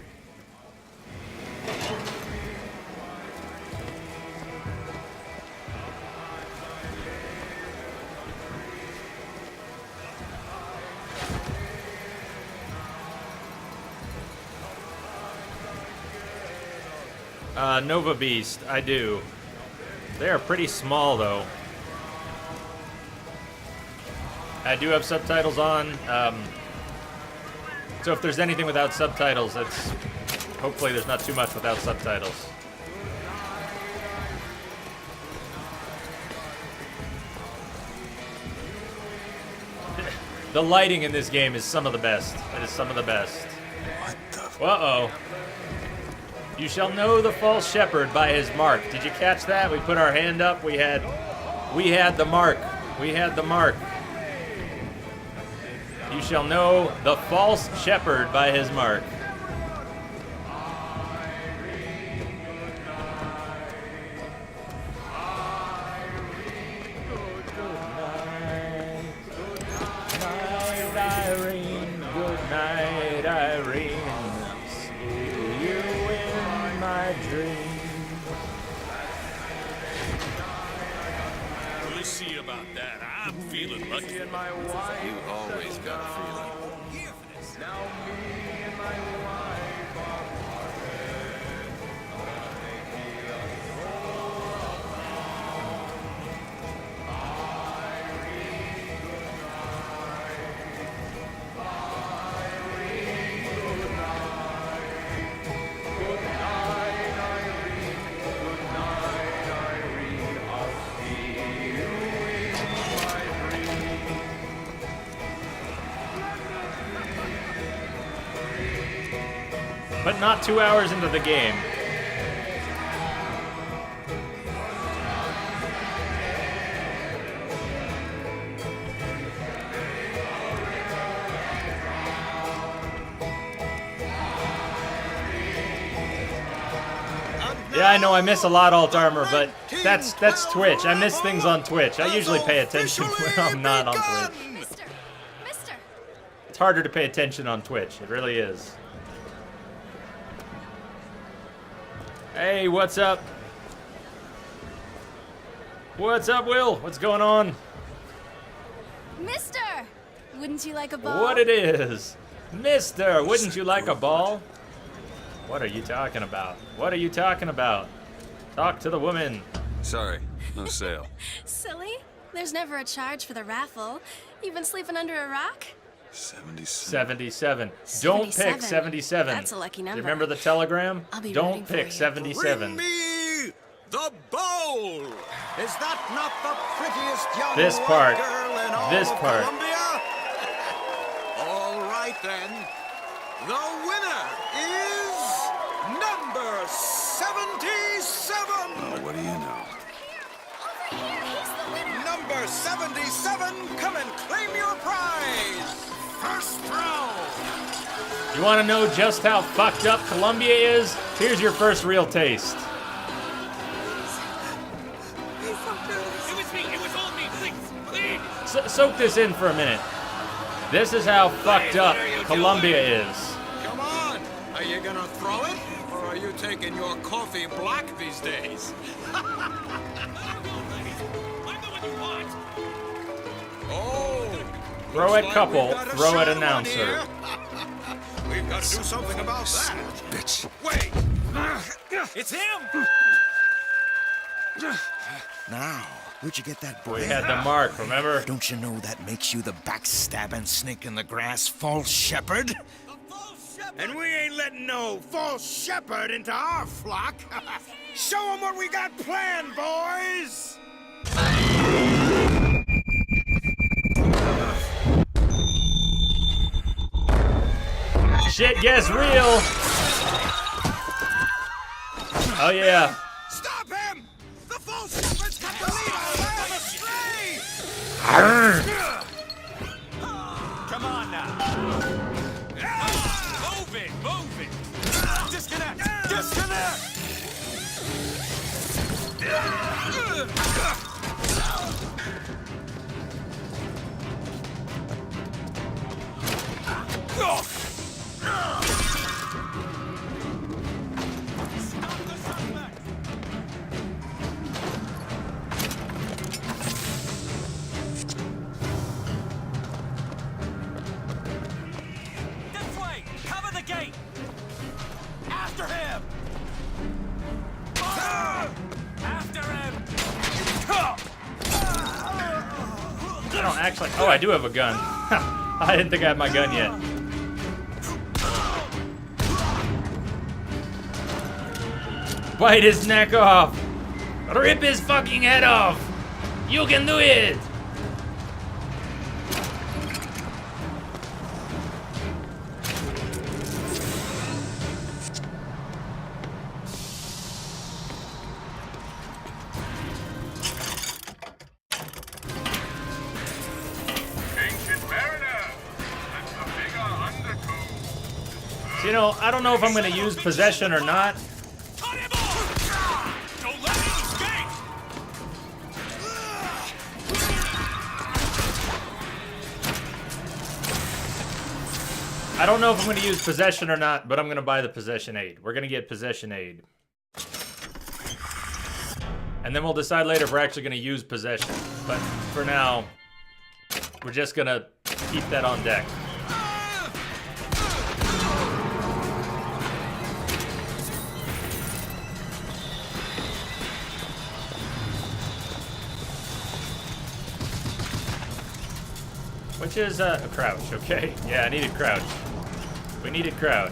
Nova Beast, I do. They are pretty small, though. I do have subtitles on. So if there's anything without subtitles, it's hopefully there's not too much without subtitles. The lighting in this game is some of the best. It is some of the best. What the? Uh-oh. You shall know the false shepherd by his mark. Did you catch that? We put our hand up. We had the mark. We had the mark. You shall know the false shepherd by his mark. Good night, Irene. See you in my dreams. We'll see about that. I'm feeling lucky. You always got a feeling. Now me and my wife But not 2 hours into the game. Yeah, I know I miss a lot Alt Armor, but that's Twitch. I miss things on Twitch. I usually pay attention when I'm not on Twitch. Mister! It's harder to pay attention on Twitch. It really is. Hey, what's up? What's up, Will? What's going on? Mister! Wouldn't you like a ball? What it is? Mister, wouldn't you like a ball? What are you talking about? What are you talking about? Talk to the woman. Sorry, no sale. Silly. There's never a charge for the raffle. You've been sleeping under a rock? 77. Don't pick 77. That's a lucky number. Do you remember the telegram? I'll be Don't rooting for pick you. 77. Bring me the bowl! Is that not the prettiest young This white part. girl in all This of part. Columbia? All right then. The winner is number 77. Oh, what do you know? Number 77, come and claim your prize. First round. You want to know just how fucked up Columbia is? Here's your first real taste. It was me. It was all me. Please. Soak this in for a minute. This is how fucked up Columbia is. Come on. Are you gonna throw it? Or are you taking your coffee black these days? Throw it couple, throw it announcer. We've got to do something about that. Bitch. Wait! It's him! Now, where'd you get that We boy? had the mark, remember? Don't you know that makes you the backstabbing snake in the grass false shepherd? And we ain't letting no false shepherd into our flock. Show them what we got planned, boys! Shit gets real. Oh yeah. Stop him! The false shepherd's got the lead our lamb astray! Come on now. Move it. Move it! Disconnect! Disconnect! This way! Cover the gate! After him! After him! I don't actually. Oh, I do have a gun. I didn't think I had my gun yet. Bite his neck off. Rip his fucking head off. You can do it. So, you know, I don't know if I'm going to use possession or not. Don't let him escape! I don't know if I'm going to use possession or not, but I'm going to buy the possession aid. We're going to get possession aid. And then we'll decide later if we're actually going to use possession. But for now, we're just going to keep that on deck. Which is a crouch, okay? Yeah, I needed crouch. We needed crouch.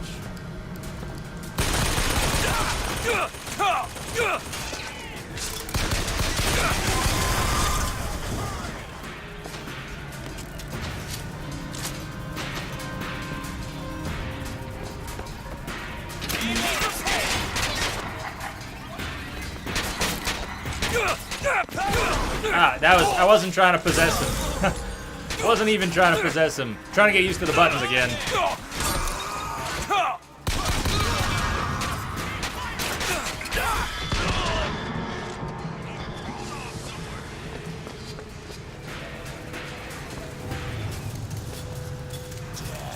I wasn't trying to possess him. Wasn't even trying to possess him. Trying to get used to the buttons again.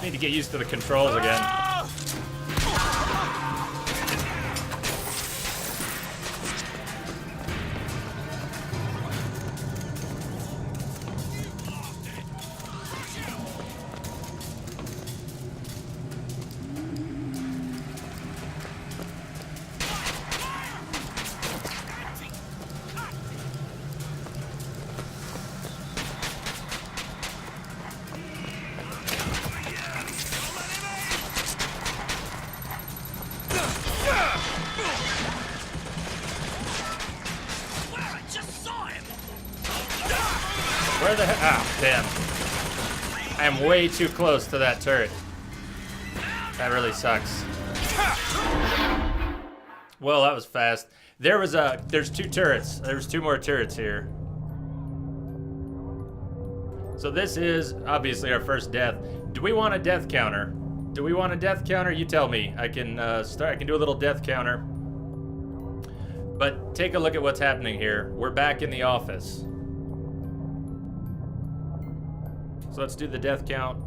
Need to get used to the controls again. Where the heck? Ah, damn. I am way too close to that turret. That really sucks. Well, that was fast. There's two turrets. There's two more turrets here. So this is obviously our first death. Do we want a death counter? Do we want a death counter? You tell me. I can I can do a little death counter. But take a look at what's happening here. We're back in the office. So let's do the death count.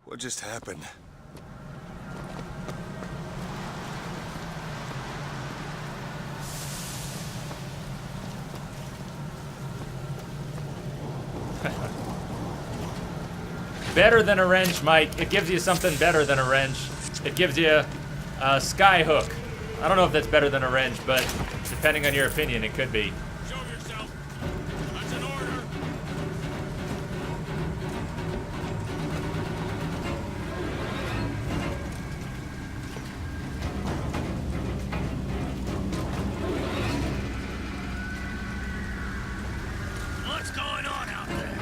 What just happened? Better than a wrench, Mike. It gives you something better than a wrench. It gives you a sky hook. I don't know if that's better than a wrench, but depending on your opinion, it could be. Show yourself. That's an order. What's going on out there?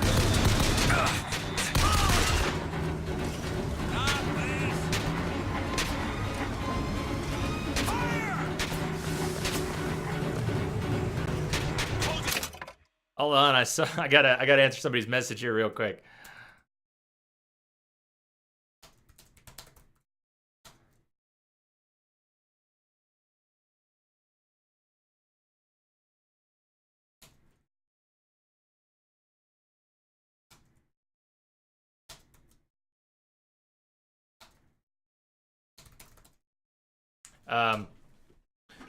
Hold on, I gotta answer somebody's message here real quick.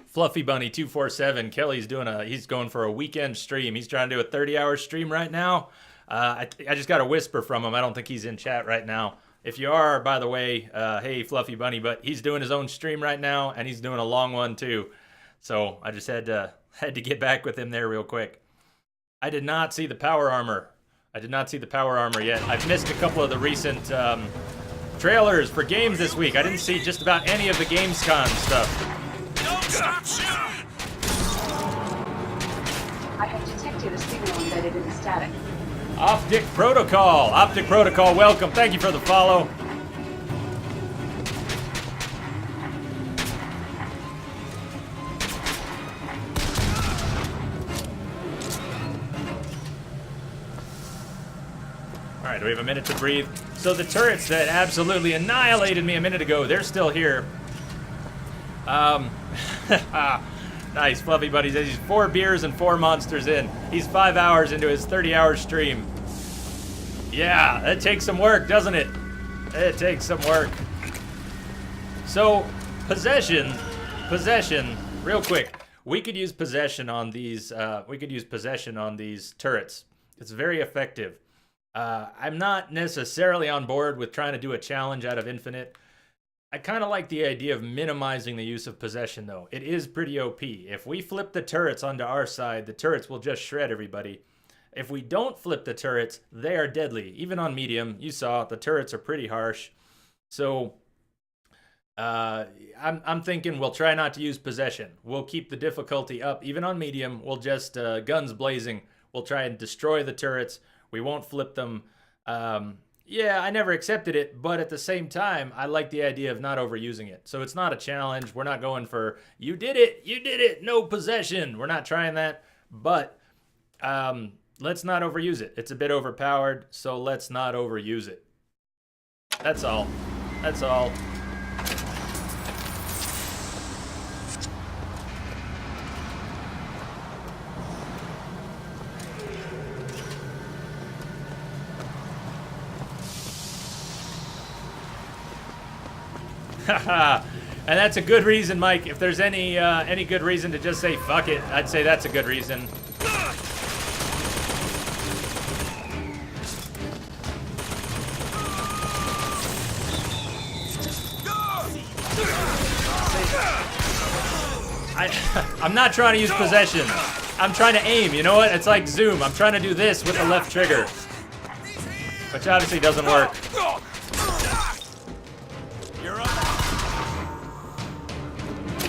Fluffy Bunny 247. Kelly's he's going for a weekend stream. He's trying to do a 30-hour stream right now. I just got a whisper from him. I don't think he's in chat right now. If you are, by the way, hey Fluffy Bunny, but he's doing his own stream right now, and he's doing a long one too. So I just had to get back with him there real quick. I did not see the power armor. I did not see the power armor yet. I've missed a couple of the recent trailers for games this week. I didn't see just about any of the Gamescom stuff. Don't stop shooting! I have detected a signal embedded in the static. Optic Protocol. Optic Protocol, welcome. Thank you for the follow. All right, do we have a minute to breathe? So the turrets that absolutely annihilated me a minute ago, they're still here. Nice, Fluffy Buddy says he's 4 beers and 4 monsters in. He's 5 hours into his 30-hour stream. Yeah, that takes some work, doesn't it? It takes some work. So, possession, real quick. We could use possession on these. Turrets. It's very effective. I'm not necessarily on board with trying to do a challenge out of Infinite. I kind of like the idea of minimizing the use of possession, though. It is pretty OP. If we flip the turrets onto our side, the turrets will just shred everybody. If we don't flip the turrets, they are deadly. Even on medium, you saw the turrets are pretty harsh. So I'm thinking we'll try not to use possession. We'll keep the difficulty up. Even on medium, we'll just guns blazing. We'll try and destroy the turrets. We won't flip them. Yeah, I never accepted it, but at the same time, I like the idea of not overusing it. So it's not a challenge. We're not going for, you did it, no possession. We're not trying that, but let's not overuse it. It's a bit overpowered, so let's not overuse it. That's all. That's all. And that's a good reason, Mike. If there's any good reason to just say fuck it, I'd say that's a good reason. I'm not trying to use possession. I'm trying to aim, you know what? It's like Zoom. I'm trying to do this with the left trigger, which obviously doesn't work.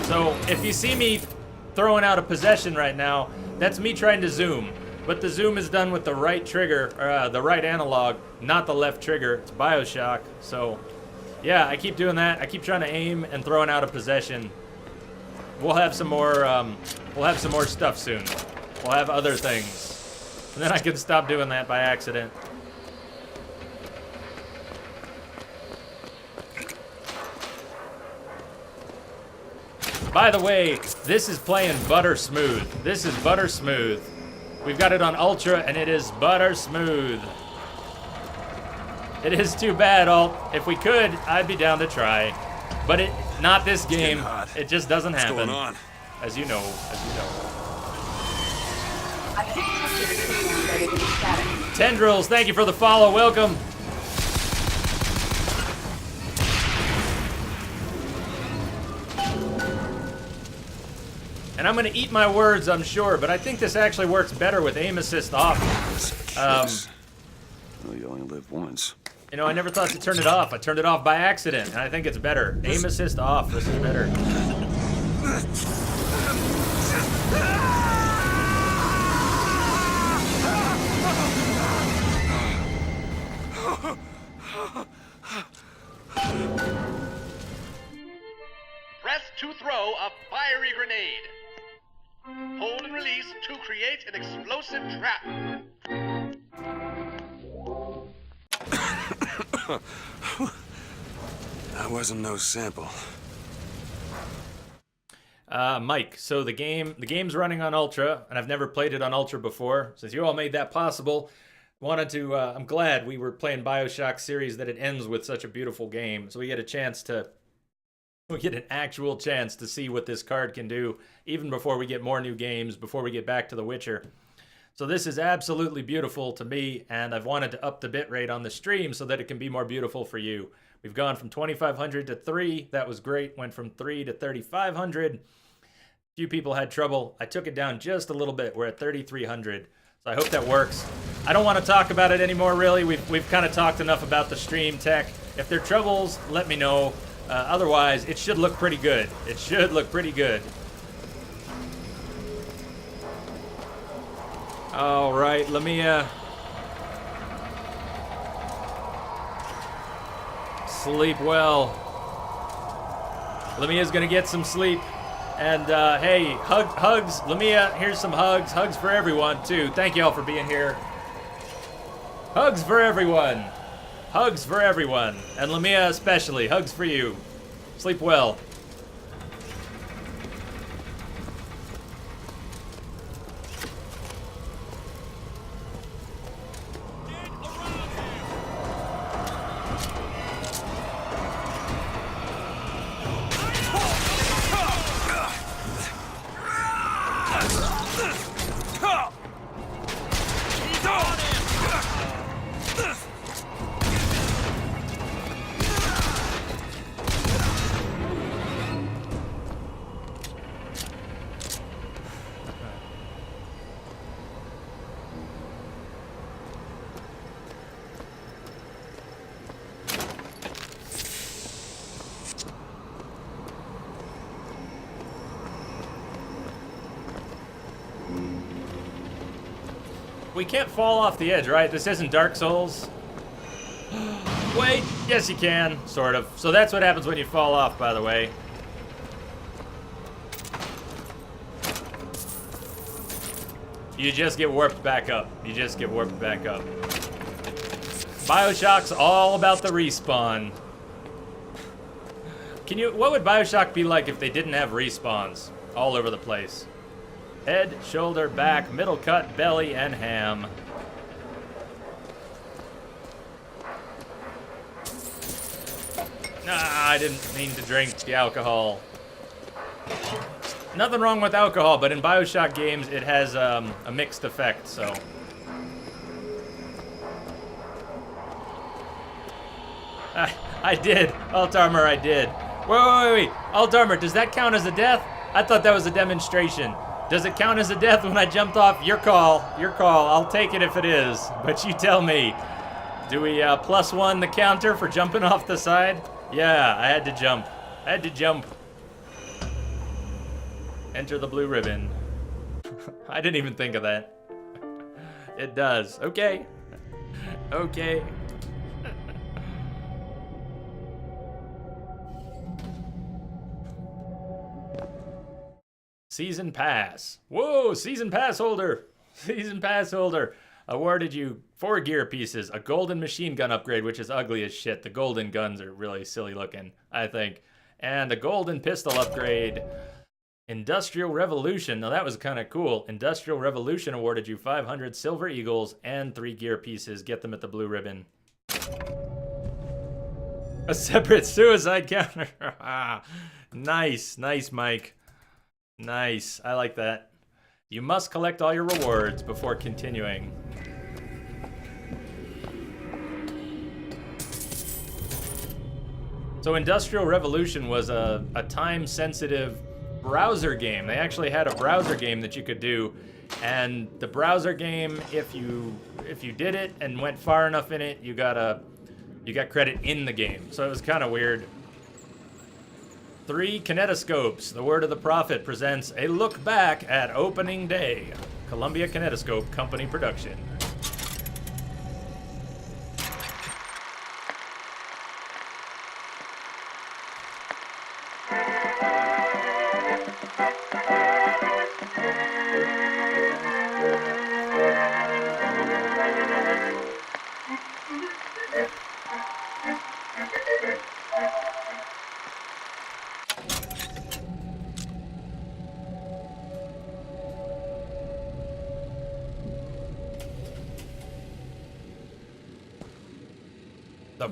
So if you see me throwing out a possession right now, that's me trying to zoom. But the zoom is done with the right trigger, or the right analog, not the left trigger. It's Bioshock. So yeah, I keep doing that. I keep trying to aim and throwing out a possession. We'll have some more stuff soon. We'll have other things. And then I can stop doing that by accident. By the way, this is playing butter smooth. This is butter smooth. We've got it on Ultra, and it is butter smooth. It is too bad, Alt. If we could, I'd be down to try. But not this game. It just doesn't happen. What's going on? As you know, I have detected a signal embedded in the static. Tendrils, thank you for the follow. Welcome. And I'm going to eat my words, I'm sure, but I think this actually works better with aim assist off. Well, you only live once. You know, I never thought to turn it off. I turned it off by accident, and I think it's better. Aim assist off. This is better. Press to throw a fiery grenade. Hold and release to create an explosive trap. That wasn't no sample. Mike, so the game's running on Ultra, and I've never played it on Ultra before. Since you all made that possible, I'm glad we were playing Bioshock series that it ends with such a beautiful game. So we get an actual chance to see what this card can do, even before we get more new games, before we get back to The Witcher. So this is absolutely beautiful to me, and I've wanted to up the bitrate on the stream so that it can be more beautiful for you. We've gone from 2500 to 3. That was great. Went from 3 to 3500. Few people had trouble. I took it down just a little bit. We're at 3300. So I hope that works. I don't want to talk about it anymore, really. We've kind of talked enough about the stream tech. If there are troubles, let me know. Otherwise, it should look pretty good. It should look pretty good. All right, let me sleep well. Lamia's gonna get some sleep. And hey, hugs. Lamia, here's some hugs. Hugs for everyone, too. Thank you all for being here. Hugs for everyone. Hugs for everyone. And Lamia especially. Hugs for you. Sleep well. We can't fall off the edge, right? This isn't Dark Souls. Wait, yes you can, sort of. So that's what happens when you fall off, by the way. You just get warped back up. You just get warped back up. Bioshock's all about the respawn. What would Bioshock be like if they didn't have respawns all over the place? Head, shoulder, back, middle cut, belly, and ham. Nah, I didn't mean to drink the alcohol. Nothing wrong with alcohol, but in Bioshock games, it has a mixed effect, so. I did. Alt armor, I did. Wait. Alt armor, does that count as a death? I thought that was a demonstration. Does it count as a death when I jumped off? Your call. Your call. I'll take it if it is. But you tell me. Do we +1 the counter for jumping off the side? Yeah, I had to jump. I had to jump. Enter the blue ribbon. I didn't even think of that. It does. Okay. Okay. Season pass. Whoa, season pass holder. Season pass holder. Awarded you 4 gear pieces, a golden machine gun upgrade, which is ugly as shit. The golden guns are really silly looking, I think. And a golden pistol upgrade. Industrial Revolution. Now that was kind of cool. Industrial Revolution awarded you 500 silver eagles and 3 gear pieces. Get them at the blue ribbon. A separate suicide counter. Nice, nice, Mike. Nice, I like that. You must collect all your rewards before continuing. So Industrial Revolution was a time-sensitive browser game. They actually had a browser game that you could do, and the browser game, if you did it and went far enough in it, you got credit in the game. So it was kind of weird. 3 kinetoscopes. The Word of the Prophet presents a look back at opening day. Columbia Kinetoscope Company production.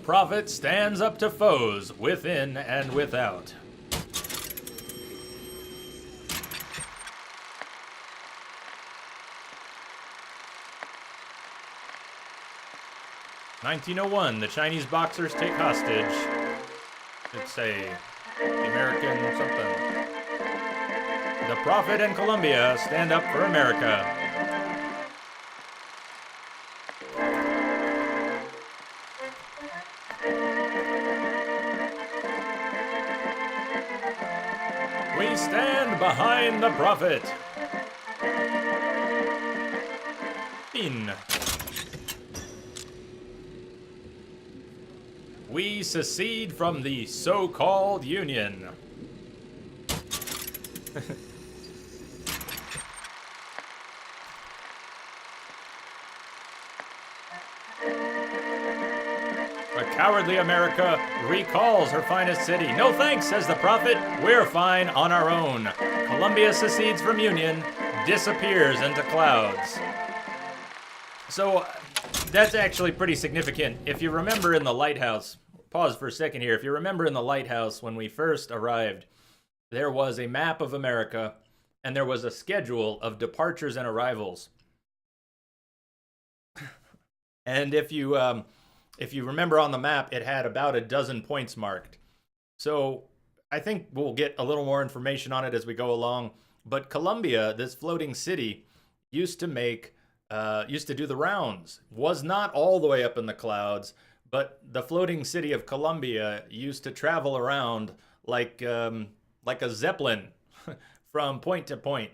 Prophet stands up to foes within and without. "1901, the Chinese boxers take hostage." Let's say the American something. "The Prophet and Colombia stand up for America." "We stand behind the Prophet." In. "We secede from the so-called Union." "A cowardly America recalls her finest city. No thanks, says the Prophet. We're fine on our own. Colombia secedes from Union, disappears into clouds." So that's actually pretty significant. If you remember in the lighthouse, pause for a second here. If you remember in the lighthouse when we first arrived, there was a map of America and there was a schedule of departures and arrivals. And if you remember on the map, it had about a dozen points marked. So I think we'll get a little more information on it as we go along. But Colombia, this floating city, used to do the rounds. Was not all the way up in the clouds, but the floating city of Colombia used to travel around like a zeppelin from point to point.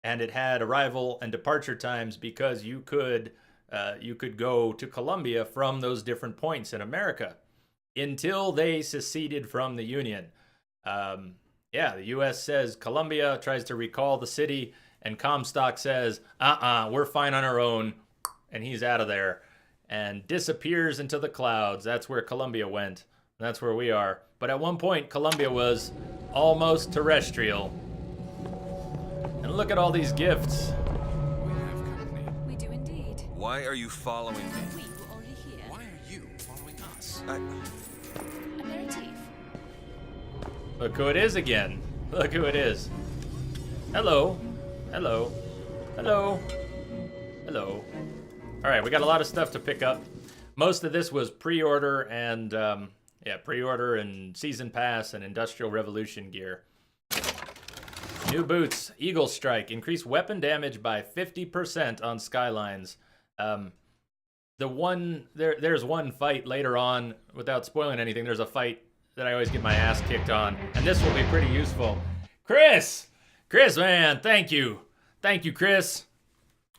And it had arrival and departure times because you could go to Colombia from those different points in America until they seceded from the Union. The U.S. says Colombia, tries to recall the city, and Comstock says, we're fine on our own, and he's out of there, and disappears into the clouds. That's where Colombia went. That's where we are. But at one point, Colombia was almost terrestrial. And look at all these gifts. We do indeed. Why are you following me? We were already here. Why are you following us? Aperitif. Look who it is again. Look who it is. Hello. Hello. Hello. Hello. All right, we got a lot of stuff to pick up. Most of this was pre-order and pre-order and season pass and Industrial Revolution gear. New boots, Eagle Strike, increase weapon damage by 50% on skylines. There's one fight later on, without spoiling anything, there's a fight that I always get my ass kicked on, and this will be pretty useful. Chris, man, thank you. Thank you, Chris.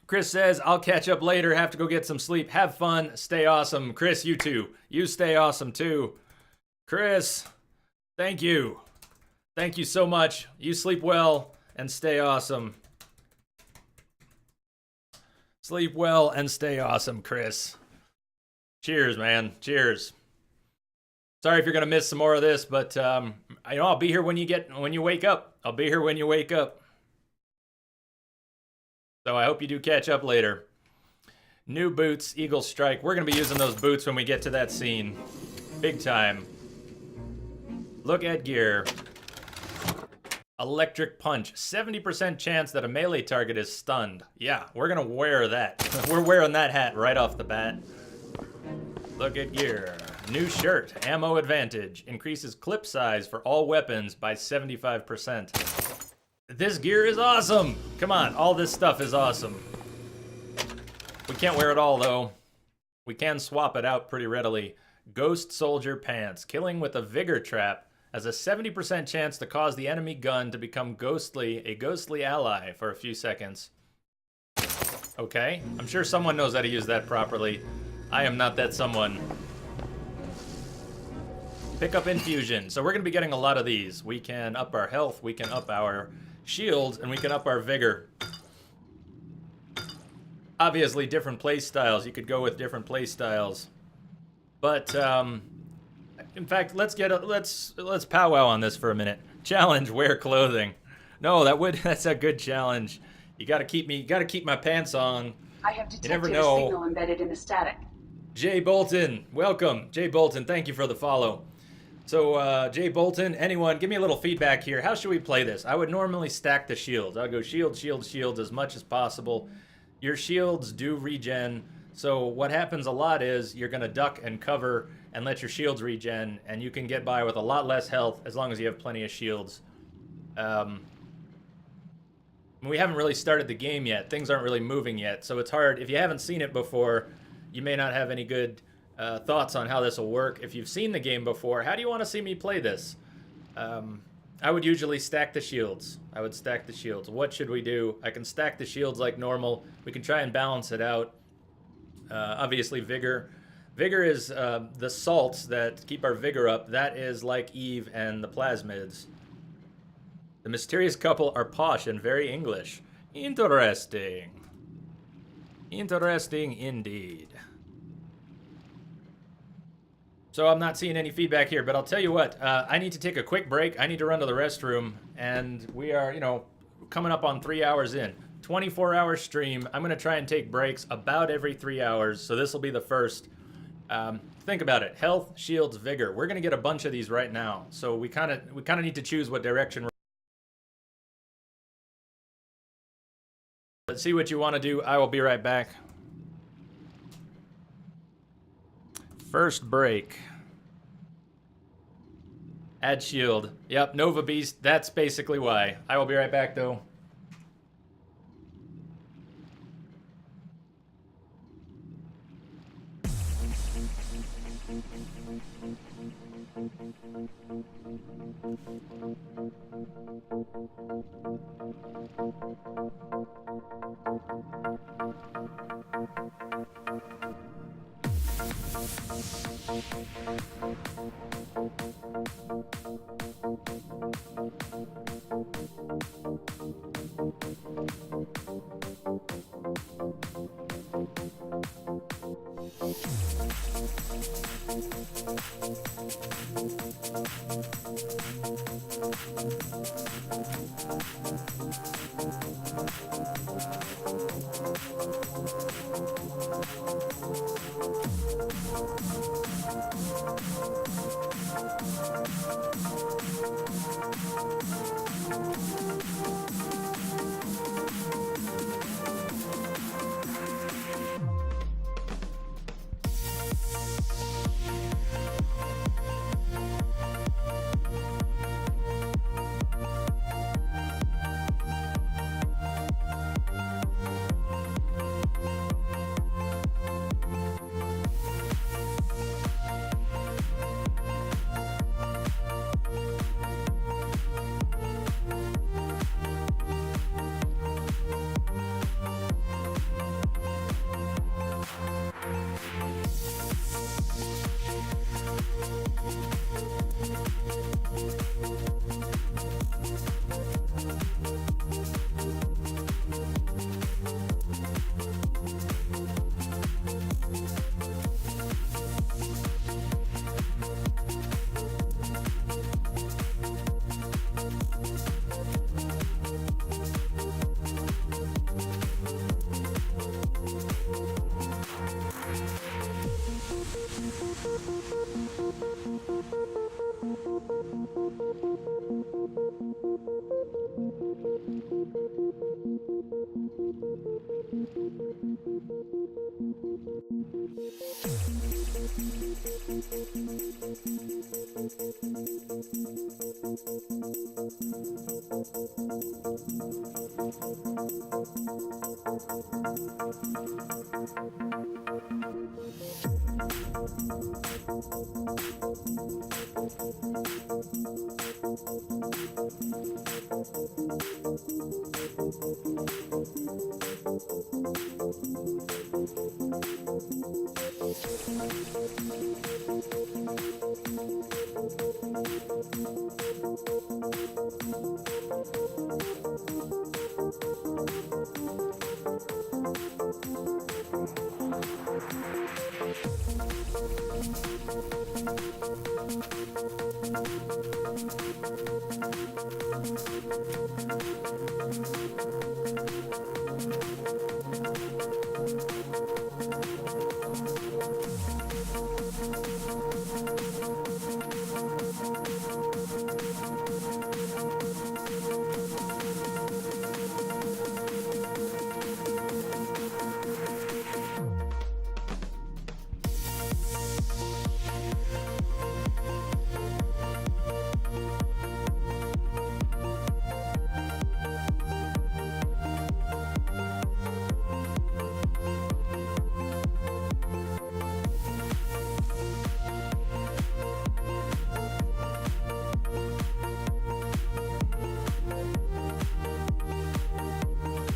Chris says, I'll catch up later, have to go get some sleep. Have fun, stay awesome. Chris, you too. You stay awesome too. Chris, thank you. Thank you so much. You sleep well and stay awesome. Sleep well and stay awesome, Chris. Cheers, man. Cheers. Sorry if you're gonna miss some more of this, but I'll be here when you wake up. I'll be here when you wake up. So I hope you do catch up later. New boots, Eagle Strike. We're gonna be using those boots when we get to that scene. Big time. Look at gear. Electric Punch. 70% chance that a melee target is stunned. Yeah, we're gonna wear that. We're wearing that hat right off the bat. Look at gear. New shirt. Ammo Advantage. Increases clip size for all weapons by 75%. This gear is awesome. Come on, all this stuff is awesome. We can't wear it all, though. We can swap it out pretty readily. Ghost Soldier Pants. Killing with a Vigor Trap has a 70% chance to cause the enemy gun to become a ghostly ally for a few seconds. Okay, I'm sure someone knows how to use that properly. I am not that someone. Pick up Infusion. So we're going to be getting a lot of these. We can up our health, we can up our shields, and we can up our vigor. Obviously, different play styles. You could go with different play styles. But, in fact, let's powwow on this for a minute. Challenge, wear clothing. No, that's a good challenge. You gotta keep my pants on. I have You never detected a know. signal embedded in the static. Jay Bolton, welcome. Jay Bolton, thank you for the follow. So, Jay Bolton, anyone, give me a little feedback here. How should we play this? I would normally stack the shields. I'll go shield, shield, shields as much as possible. Your shields do regen, so what happens a lot is you're going to duck and cover and let your shields regen, and you can get by with a lot less health as long as you have plenty of shields. We haven't really started the game yet. Things aren't really moving yet, so it's hard. If you haven't seen it before, you may not have any good thoughts on how this will work. If you've seen the game before, how do you want to see me play this? I would usually stack the shields. I would stack the shields. What should we do? I can stack the shields like normal. We can try and balance it out. Obviously, vigor. Vigor is the salts that keep our vigor up. That is like Eve and the plasmids. The mysterious couple are posh and very English. Interesting. Interesting indeed. So I'm not seeing any feedback here, but I'll tell you what, I need to take a quick break. I need to run to the restroom, and we are, you know, coming up on 3 hours in. 24-hour stream. I'm going to try and take breaks about every 3 hours, so this will be the first. Think about it. Health, shields, vigor. We're going to get a bunch of these right now, so we kind of need to choose what direction we're... Let's see what you want to do. I will be right back. First break. Add shield. Yep, Nova Beast. That's basically why. I will be right back, though.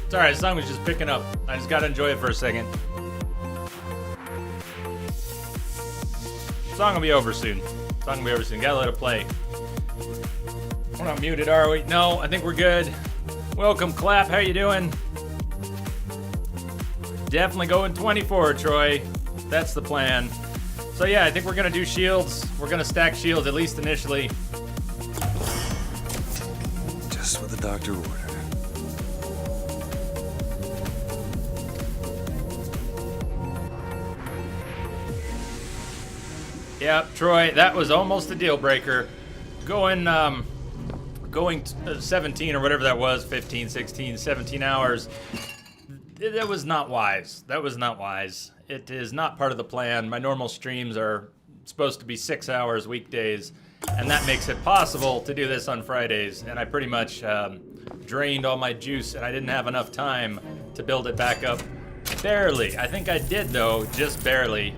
It's alright, the song was just picking up. I just gotta enjoy it for a second. Song will be over soon. Song will be over soon. Gotta let it play. We're not muted, are we? No, I think we're good. Welcome, Clap. How you doing? Definitely going 24, Troy. That's the plan. So yeah, I think we're gonna do shields. We're gonna stack shields, at least initially. Just what the doctor ordered. Yep, Troy, that was almost a deal breaker. Going 17 or whatever that was, 15, 16, 17 hours. That was not wise. That was not wise. It is not part of the plan. My normal streams are supposed to be 6 hours weekdays, and that makes it possible to do this on Fridays. And I pretty much drained all my juice, and I didn't have enough time to build it back up. Barely. I think I did, though, just barely.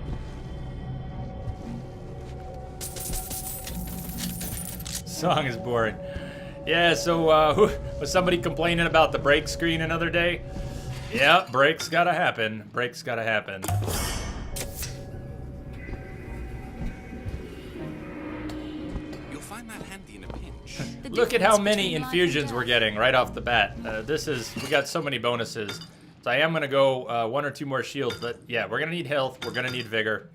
Song is boring. Yeah, so was somebody complaining about the break screen another day? Yeah, breaks gotta happen. Breaks gotta happen. You'll find that handy in a pinch. Look at how many infusions we're getting right off the bat. We got so many bonuses. So I am gonna go 1 or 2 more shields, but yeah, we're gonna need health. We're gonna need vigor.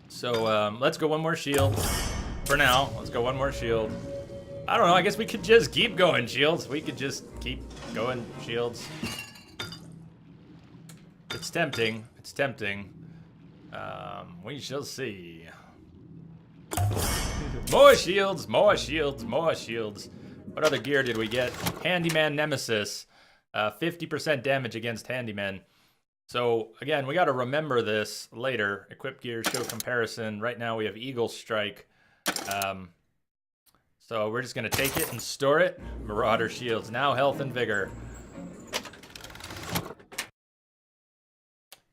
So let's go 1 more shield. For now, let's go 1 more shield. I don't know, I guess we could just keep going shields. We could just keep going shields. It's tempting. It's tempting. We shall see. More shields, more shields, more shields. What other gear did we get? Handyman Nemesis. 50% damage against Handyman. So, again, we got to remember this later. Equip gear, show comparison. Right now we have Eagle Strike. So we're just gonna take it and store it. Marauder shields, now health and vigor.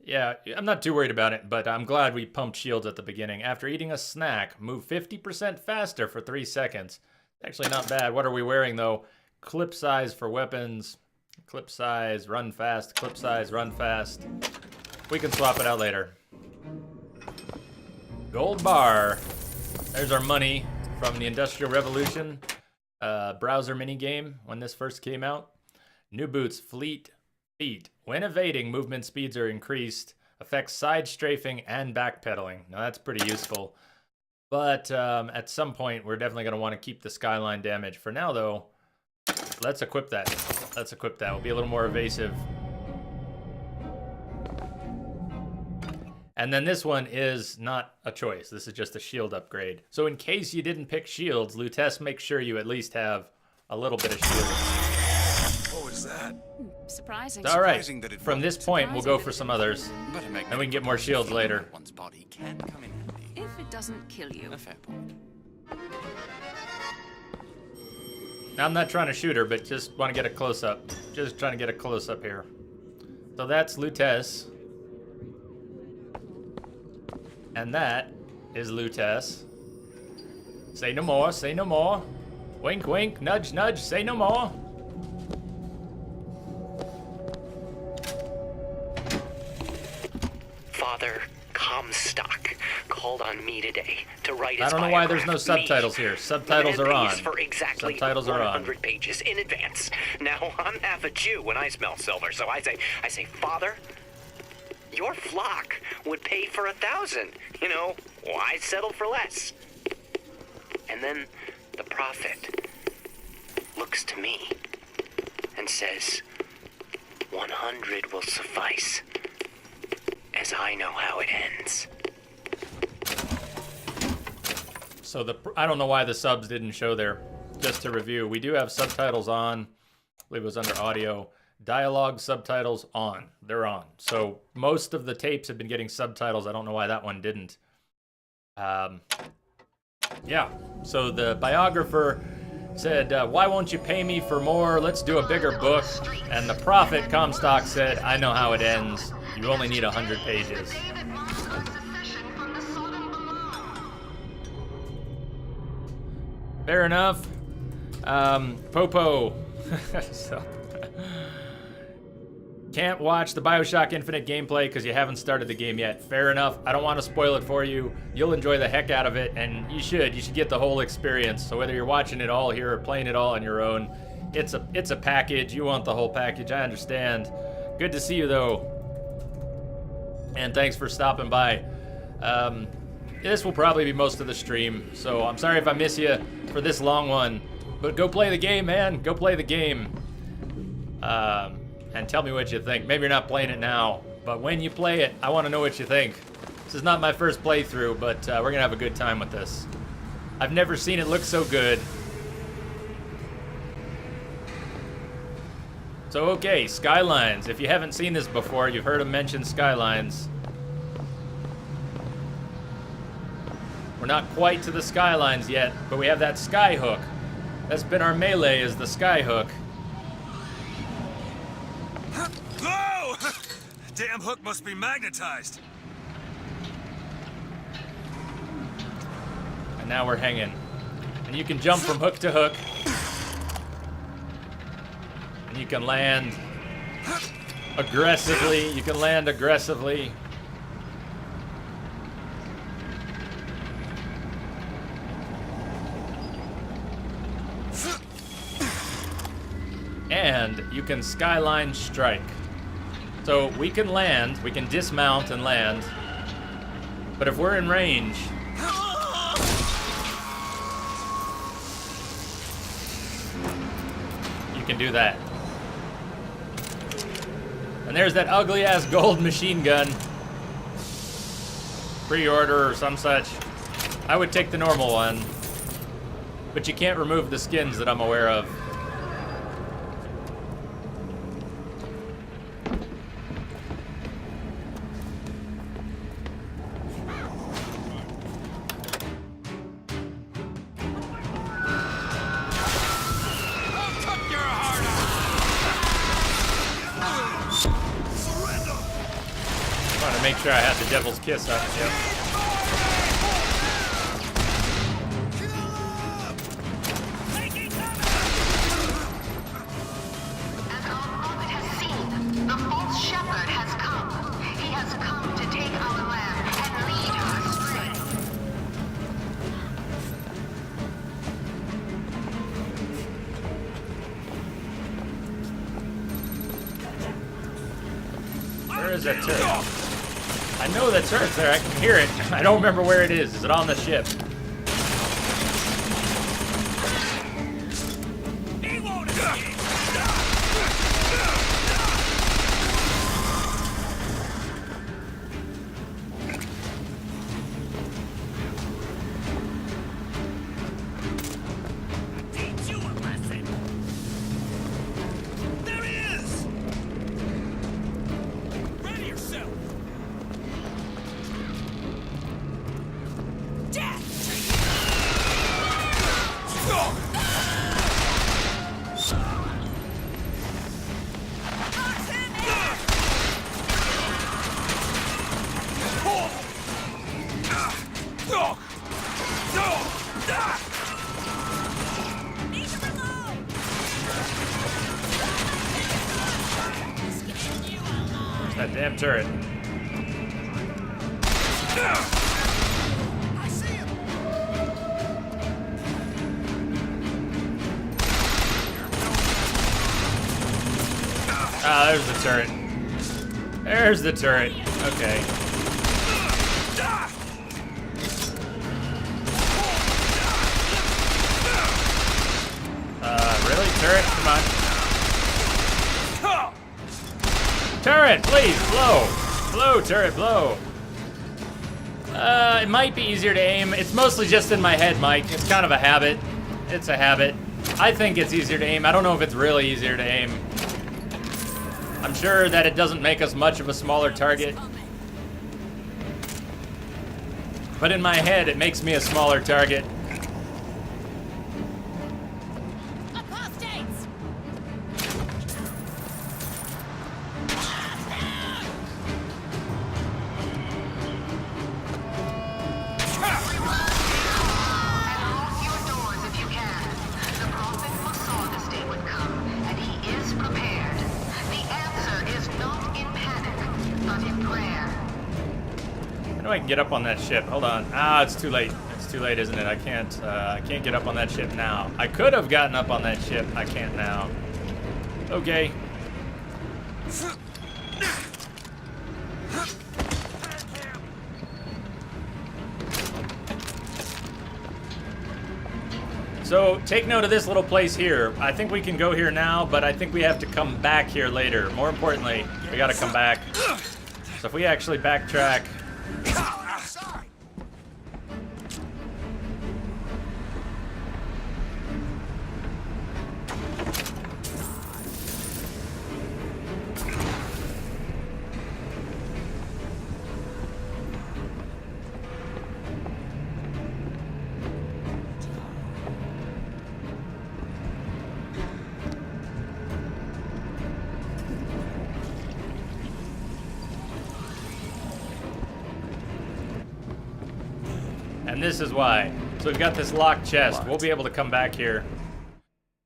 Yeah, I'm not too worried about it, but I'm glad we pumped shields at the beginning. After eating a snack, move 50% faster for 3 seconds. Actually not bad. What are we wearing though? Clip size for weapons. Clip size, run fast, clip size, run fast. We can swap it out later. Gold bar. There's our money from the Industrial Revolution browser minigame when this first came out. New boots, fleet feet. When evading, movement speeds are increased. Affects side strafing and backpedaling. Now that's pretty useful. But at some point, we're definitely going to want to keep the skyline damage. For now, though, let's equip that. Let's equip that. We'll be a little more evasive. And then this one is not a choice. This is just a shield upgrade. So in case you didn't pick shields, Lutece, make sure you at least have a little bit of shields. What was that? Surprising. All right. From this point, we'll go for some others. But Then we can get more shields later. One's body can come in handy. If it doesn't kill you. A fair point. Now, I'm not trying to shoot her, but just want to get a close-up. Just trying to get a close-up here. So that's Lutece. And that is Lutece. Say no more, say no more. Wink, wink, nudge, nudge, say no more. Father Comstock called on me today to write his I don't know why there's no biograph. subtitles here. Subtitles are on. For exactly Subtitles are on. 100 pages in advance. Now, I'm half a Jew when I smell silver, so I say, Father, your flock would pay for 1,000. You know, why settle for less? And then the prophet looks to me and says, 100 will suffice. As because I know how it ends. So I don't know why the subs didn't show there. Just to review, we do have subtitles on. I believe it was under audio. Dialogue subtitles on. They're on. So most of the tapes have been getting subtitles. I don't know why that one didn't. Yeah. So the biographer said, why won't you pay me for more? Let's do a bigger book. And the prophet Comstock said, I know how it ends. You only need 100 pages. Fair enough. Popo. So, can't watch the Bioshock Infinite gameplay because you haven't started the game yet. Fair enough. I don't want to spoil it for you. You'll enjoy the heck out of it, and you should. You should get the whole experience. So whether you're watching it all here or playing it all on your own, it's a package. You want the whole package. I understand. Good to see you though, and thanks for stopping by. This will probably be most of the stream, so I'm sorry if I miss you for this long one. But go play the game, man. Go play the game. And tell me what you think. Maybe you're not playing it now, but when you play it, I want to know what you think. This is not my first playthrough, but we're going to have a good time with this. I've never seen it look so good. So, okay, Skylines. If you haven't seen this before, you've heard him mention Skylines. We're not quite to the Skylines yet, but we have that skyhook. That's been our melee, is the skyhook. Whoa! Damn hook must be magnetized. And now we're hanging. And you can jump from hook to hook. And you can land aggressively. You can land aggressively. And you can skyline strike. So we can land, we can dismount and land, but if we're in range, you can do that. And there's that ugly ass gold machine gun. Pre-order or some such. I would take the normal one, but you can't remove the skins that I'm aware of. Make sure I had the devil's kiss up. Yep. As our prophet has seen, the false shepherd has come. He has come to take our lamb and lead her astray. Where is that turret? I know that turret's there. I can hear it. I don't remember where it is. Is it on the ship? That damn turret. Ah, there's the turret. There's the turret. Okay. Really? Turret? Come on. Turret, please, blow. Blow, turret, blow. It might be easier to aim. It's mostly just in my head, Mike. It's kind of a habit. It's a habit. I think it's easier to aim. I don't know if it's really easier to aim. I'm sure that it doesn't make us much of a smaller target. But in my head, it makes me a smaller target. I can get up on that ship. Hold on. Ah, it's too late. It's too late, isn't it? I can't get up on that ship now. I could have gotten up on that ship. I can't now. Okay. So, take note of this little place here. I think we can go here now, but I think we have to come back here later. More importantly, we gotta come back. So if we actually backtrack... And this is why. So we've got this locked chest. We'll be able to come back here.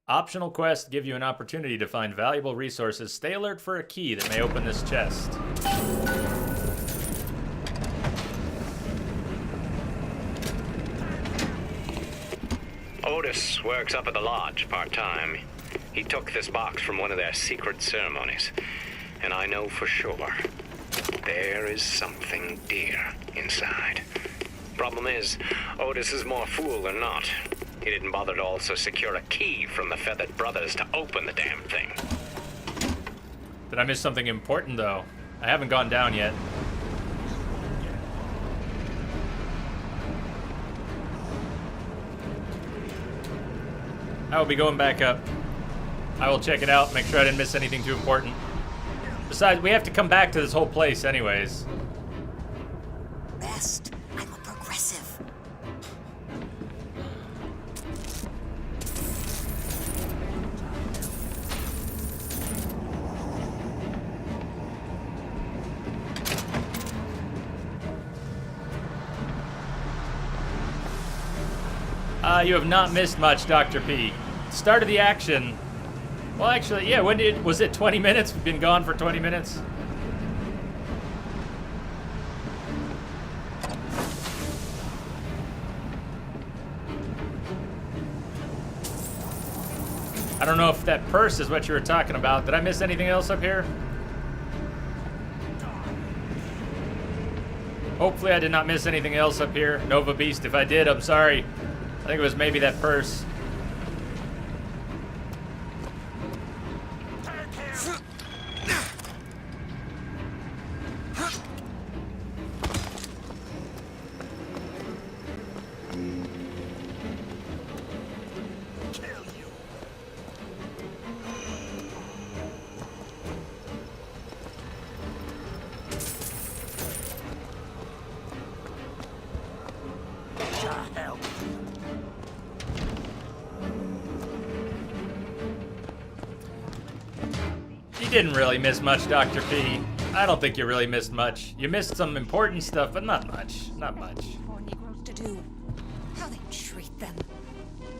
Optional quests give you an opportunity to find valuable resources. Stay alert for a key that may open this chest. Otis works up at the lodge part-time. He took this box from one of their secret ceremonies. And I know for sure there is something dear inside. Problem is, Otis is more fool than not. He didn't bother to also secure a key from the Feathered Brothers to open the damn thing. Did I miss something important, though? I haven't gone down yet. I will be going back up. I will check it out, make sure I didn't miss anything too important. Besides, we have to come back to this whole place anyways. Best. I'm a progressive. You have not missed much, Dr. P. Start of the action. Well, actually, yeah, was it 20 minutes? We've been gone for 20 minutes. I don't know if that purse is what you were talking about. Did I miss anything else up here? Hopefully I did not miss anything else up here. Nova Beast, if I did, I'm sorry. I think it was maybe that purse. You didn't really miss much, Dr. P. I don't think you really missed much. You missed some important stuff, but not much. Not much. For Negroes to do. How they treat them.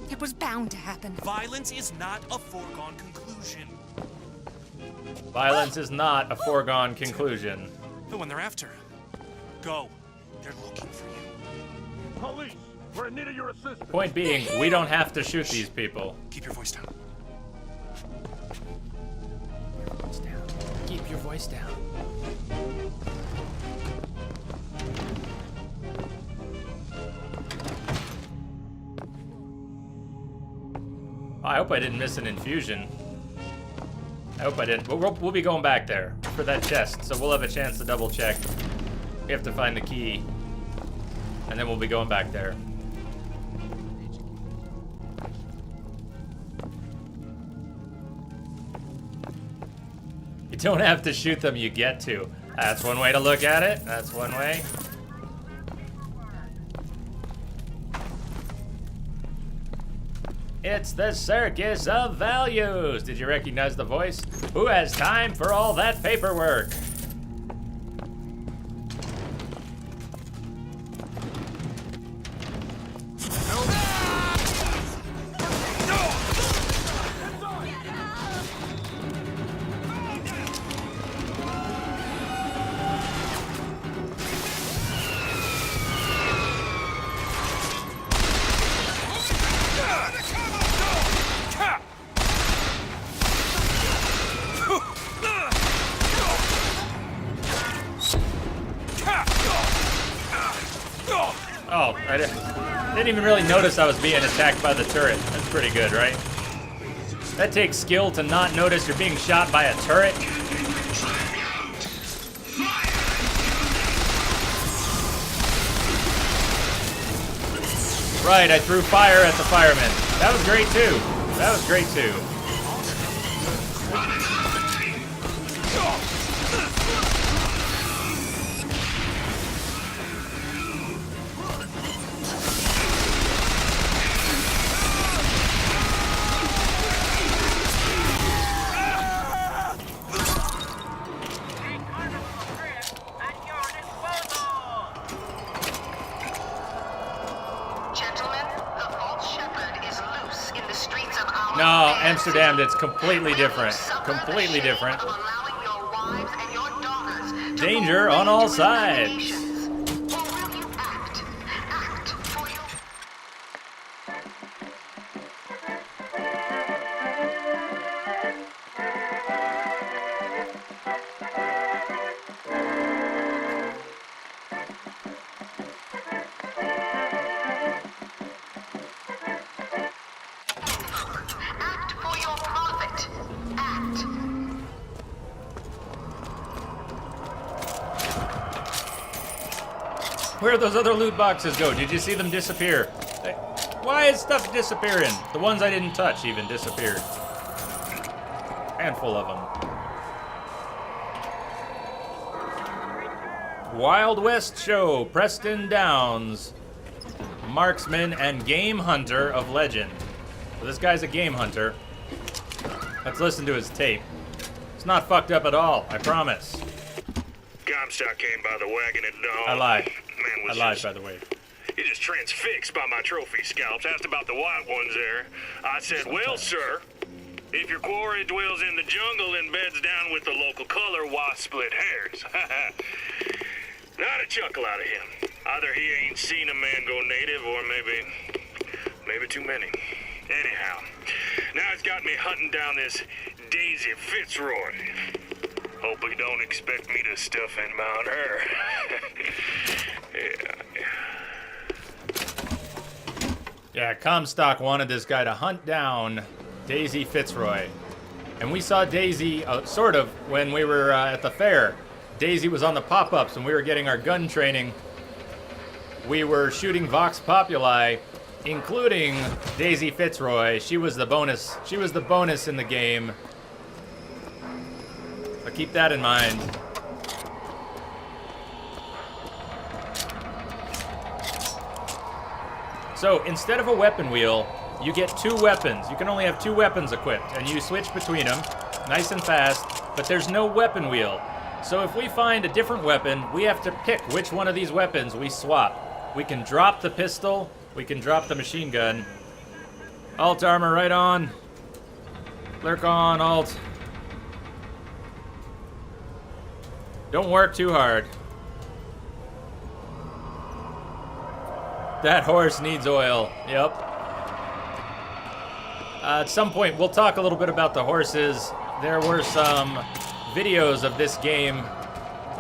It was bound to happen. Violence is not a foregone conclusion. Violence is not a foregone conclusion. The one they're after. Go. They're looking for you. Police, we're in need of your assistance. Point being, we don't have to shoot these people. Keep your voice down. Keep your voice down. I hope I didn't miss an infusion. I hope I didn't. We'll be going back there. for that chest, so we'll have a chance to double check. We have to find the key, and then we'll be going back there. You don't have to shoot them, you get to. That's one way to look at it. That's one way. It's the Circus of Values. Did you recognize the voice? Who has time for all that paperwork? Oh, I didn't even really notice I was being attacked by the turret. That's pretty good, right? That takes skill to not notice you're being shot by a turret. Right, I threw fire at the firemen. That was great too. That was great too. No, Amsterdam, that's completely different. Completely different. Danger on all sides. Where those other loot boxes go? Did you see them disappear? Why is stuff disappearing? The ones I didn't touch even disappeared. Handful of them. Wild West Show, Preston Downs, marksman and game hunter of legend. So this guy's a game hunter. Let's listen to his tape. It's not fucked up at all, I promise. Comstock came by the wagon at dawn. I lied. Man was I lied, by the way. He just transfixed by my trophy scalps. Asked about the white ones there. I said, well, sir, if your quarry dwells in the jungle and beds down with the local color, why split hairs? Not a chuckle out of him. Either he ain't seen a man go native, or maybe too many. Anyhow, now it's got me hunting down this Daisy Fitzroy. Hope he don't expect me to stuff and mount her. Yeah, Comstock wanted this guy to hunt down Daisy Fitzroy. And we saw Daisy, sort of, when we were at the fair. Daisy was on the pop-ups when we were getting our gun training. We were shooting Vox Populi, including Daisy Fitzroy. She was the bonus. She was the bonus in the game. But keep that in mind. So instead of a weapon wheel, you get 2 weapons. You can only have 2 weapons equipped, and you switch between them nice and fast, but there's no weapon wheel. So if we find a different weapon, we have to pick which one of these weapons we swap. We can drop the pistol, we can drop the machine gun. Alt armor right on. Lurk on, alt. Don't work too hard. That horse needs oil. Yep. At some point, we'll talk a little bit about the horses. There were some videos of this game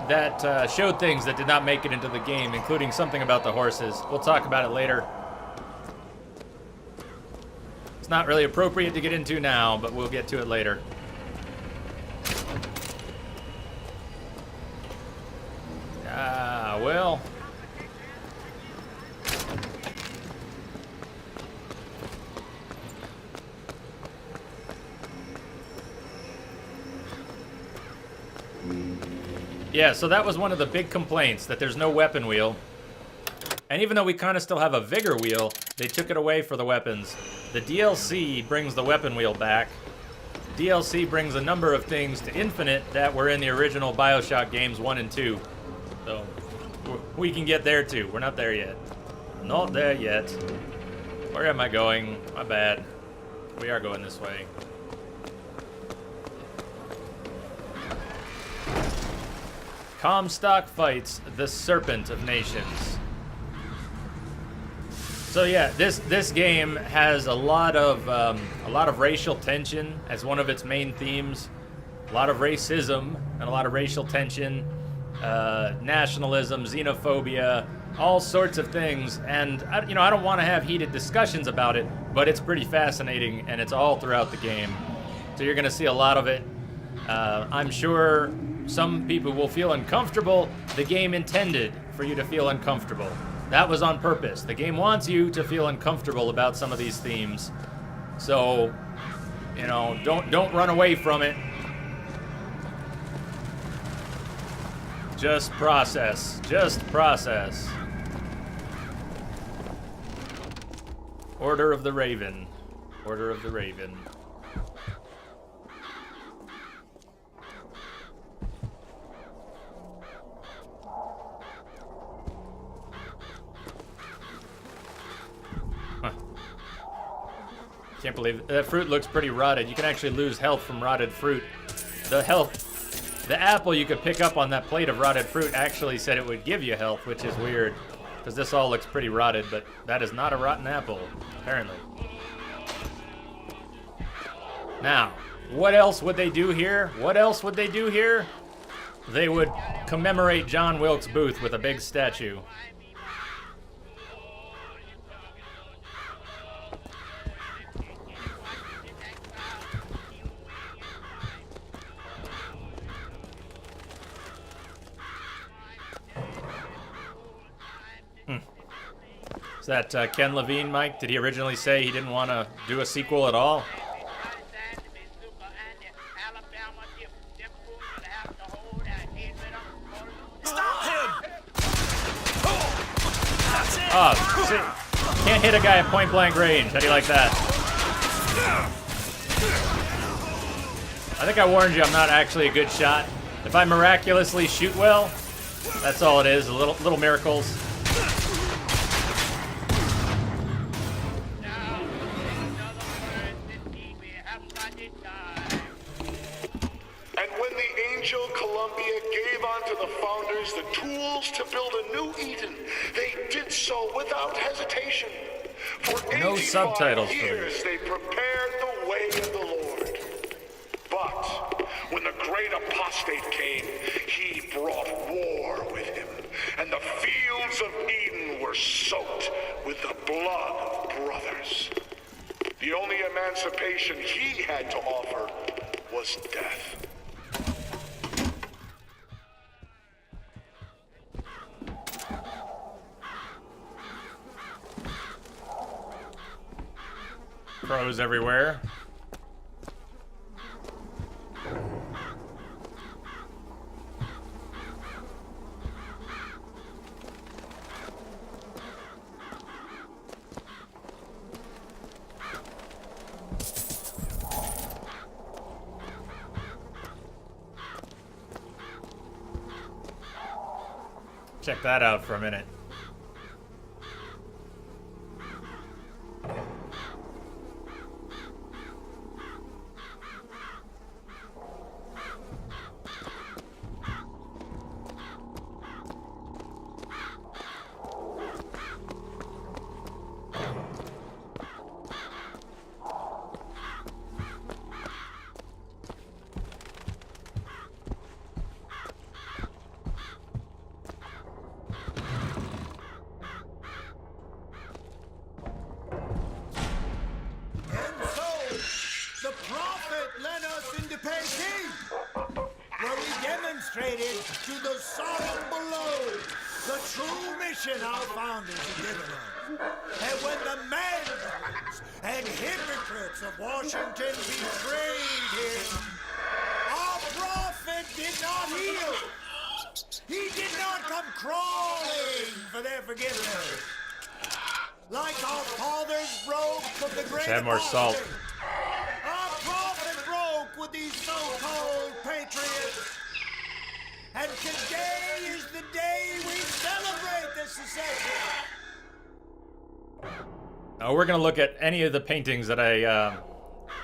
that showed things that did not make it into the game, including something about the horses. We'll talk about it later. It's not really appropriate to get into now, but we'll get to it later. Well. Yeah, so that was one of the big complaints, that there's no weapon wheel. And even though we kind of still have a vigor wheel, they took it away for the weapons. The DLC brings the weapon wheel back. DLC brings a number of things to Infinite that were in the original Bioshock games 1 and 2. So, we can get there too. We're not there yet. Not there yet. Where am I going? My bad. We are going this way. Comstock fights the Serpent of Nations. So yeah, this game has a lot of racial tension as one of its main themes. A lot of racism and a lot of racial tension, nationalism, xenophobia, all sorts of things. And I don't want to have heated discussions about it, but it's pretty fascinating, and it's all throughout the game. So you're going to see a lot of it. I'm sure some people will feel uncomfortable. The game intended for you to feel uncomfortable. That was on purpose. The game wants you to feel uncomfortable about some of these themes. So, don't run away from it. Just process. Just process. Order of the Raven. Order of the Raven. Can't believe it. That fruit looks pretty rotted. You can actually lose health from rotted fruit. The apple you could pick up on that plate of rotted fruit actually said it would give you health, which is weird, because this all looks pretty rotted, but that is not a rotten apple, apparently. Now, what else would they do here? What else would they do here? They would commemorate John Wilkes Booth with a big statue. Is that Ken Levine, Mike? Did he originally say he didn't want to do a sequel at all? Stop him! Oh, see, can't hit a guy at point blank range. How do you like that? I think I warned you I'm not actually a good shot. If I miraculously shoot well, that's all it is, little miracles. The tools to build a new Eden. They did so without hesitation. For no subtitles for years, this. They prepared the way of the Lord. But when the great apostate came, he brought war with him, and the fields of Eden were soaked with the blood of brothers. The only emancipation he had to offer was death. Crows everywhere. Check that out for a minute. demonstrated to the solemn below the true mission our founders have given us. And when the madmen and hypocrites of Washington betrayed him, our prophet did not heal. He did not come crawling for their forgiveness. Like our fathers broke from the great Add more salt. apostate, our prophet broke with these so-called patriots. And today is the day we celebrate the secession. We're gonna look at any of the paintings that I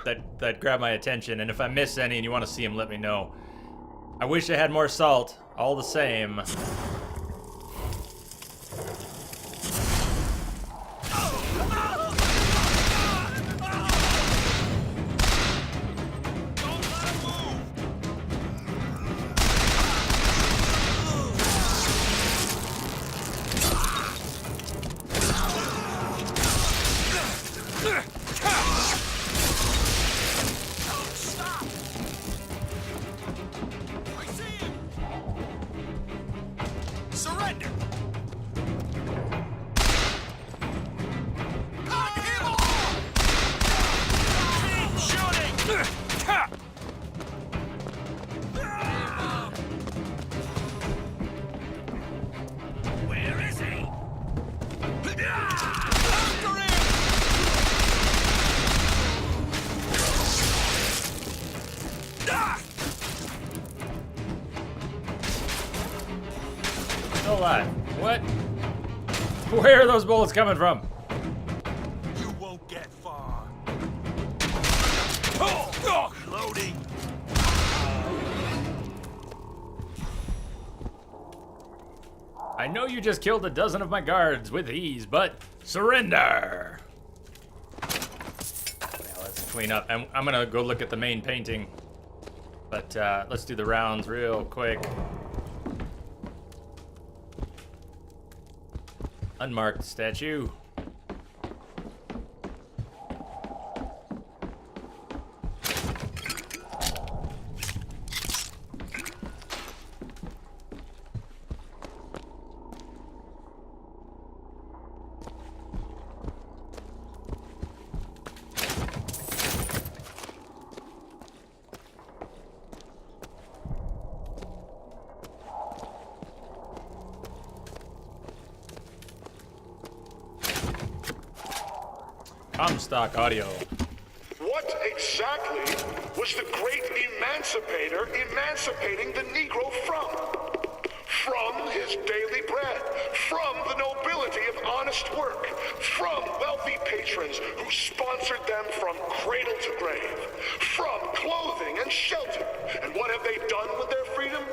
that grab my attention, and if I miss any and you want to see them, let me know. I wish I had more salt. All the same. Surrender! Keep shooting! Where is he? After him! Still alive. What? Where are those bullets coming from? You won't get far. Loading. I know you just killed a dozen of my guards with ease, but surrender! Yeah, let's clean up. I'm gonna go look at the main painting. But let's do the rounds real quick. Unmarked statue. Comstock audio. What exactly was the great emancipator emancipating the Negro from? From his daily bread, from the nobility of honest work, from wealthy patrons who sponsored them from cradle to grave, from clothing and shelter. And what have they done with their freedom?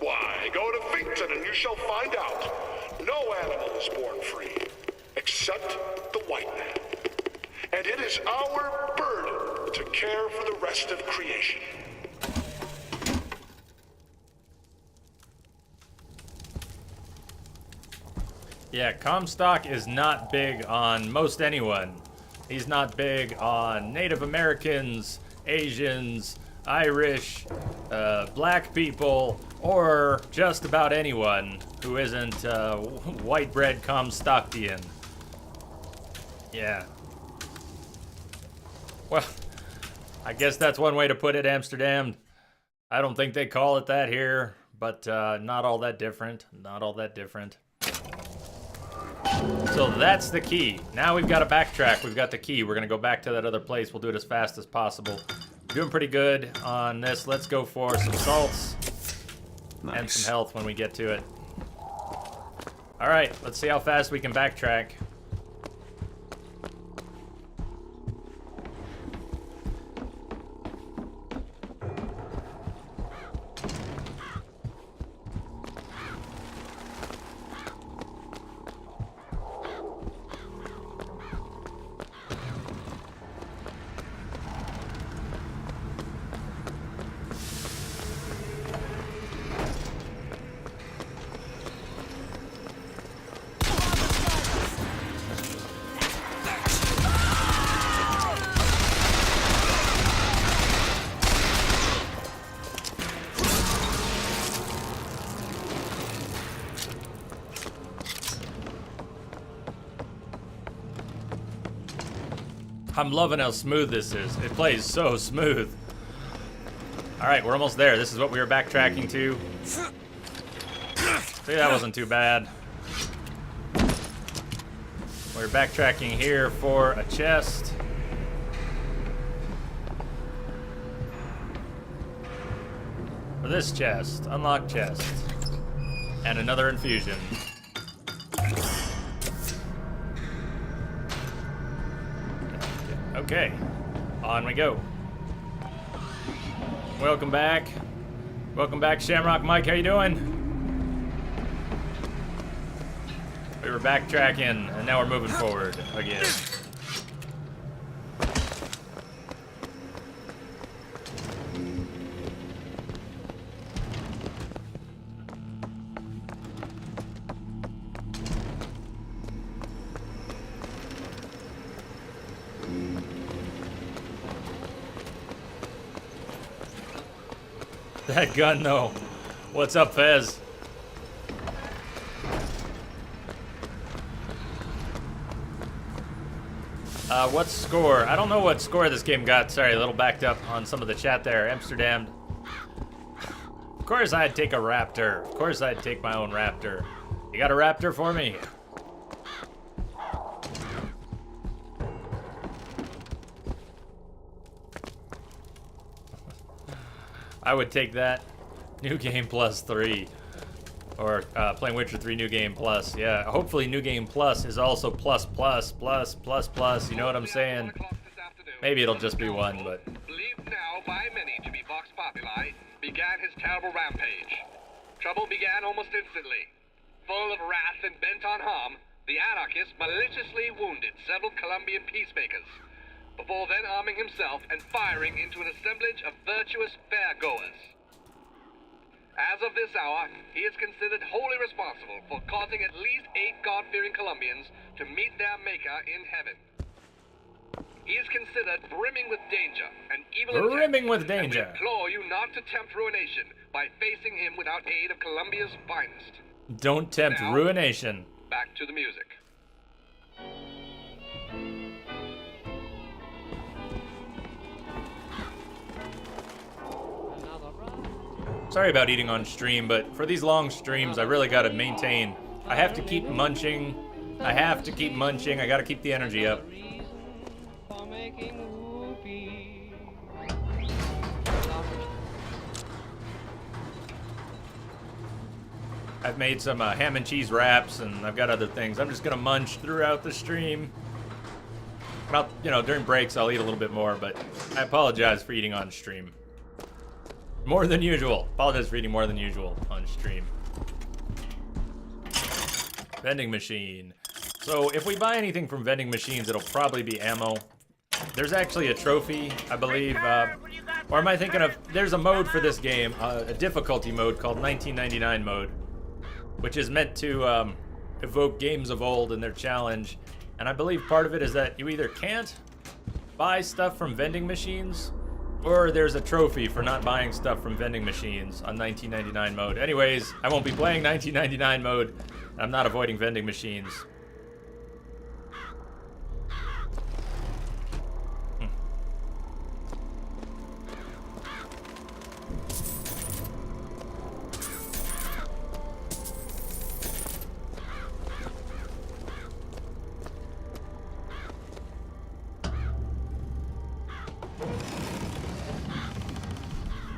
Why, go to Finkton and you shall find out. No animal is born free, except the white man. And it is our burden to care for the rest of creation. Yeah, Comstock is not big on most anyone. He's not big on Native Americans, Asians, Irish, black people, or just about anyone who isn't white bread Comstockian. Yeah. Well, I guess that's one way to put it, Amsterdam. I don't think they call it that here, but not all that different. Not all that different. So that's the key. Now we've got to backtrack. We've got the key. We're going to go back to that other place. We'll do it as fast as possible. Doing pretty good on this. Let's go for some salts and some health when we get to it. All right, let's see how fast we can backtrack. I'm loving how smooth this is. It plays so smooth. All right, we're almost there. This is what we were backtracking to. See, that wasn't too bad. We're backtracking here for a chest. For this chest, unlock chest. And another infusion. Okay, on we go. Welcome back. Welcome back, Shamrock Mike, how you doing? We were backtracking, and now we're moving forward again. That gun, though. What's up, Fez? What score? I don't know what score this game got. Sorry, a little backed up on some of the chat there. Amsterdam. Of course I'd take a Raptor. Of course I'd take my own Raptor. You got a Raptor for me? I would take that. New Game Plus 3. Or playing Witcher 3 New Game Plus. Yeah, hopefully New Game Plus is also plus, plus, plus, plus, plus. You know what I'm saying? Maybe it'll just be one, but... Believed now by many to be Vox Populi, began his terrible rampage. Trouble began almost instantly. Full of wrath and bent on harm, the anarchist maliciously wounded several Colombian peacemakers, before then arming himself and firing into an assemblage of virtuous fairgoers. As of this hour, he is considered wholly responsible for causing at least 8 God-fearing Colombians to meet their maker in heaven. He is considered brimming with danger and evil intent. Brimming with danger. And we implore you not to tempt ruination by facing him without aid of Colombia's finest. Don't tempt Now, ruination. Back to the music. Sorry about eating on stream, but for these long streams, I really gotta maintain. I have to keep munching. I have to keep munching. I gotta keep the energy up. I've made some ham and cheese wraps, and I've got other things. I'm just gonna munch throughout the stream. Well, you know, during breaks, I'll eat a little bit more, but I apologize for eating on stream. More than usual. Apologize for eating more than usual on stream. Vending machine. So if we buy anything from vending machines, it'll probably be ammo. There's actually a trophy, I believe. Or am I thinking of... There's a mode for this game, a difficulty mode called 1999 mode, which is meant to evoke games of old and their challenge. And I believe part of it is that you either can't buy stuff from vending machines, or there's a trophy for not buying stuff from vending machines on 1999 mode. Anyways, I won't be playing 1999 mode. I'm not avoiding vending machines.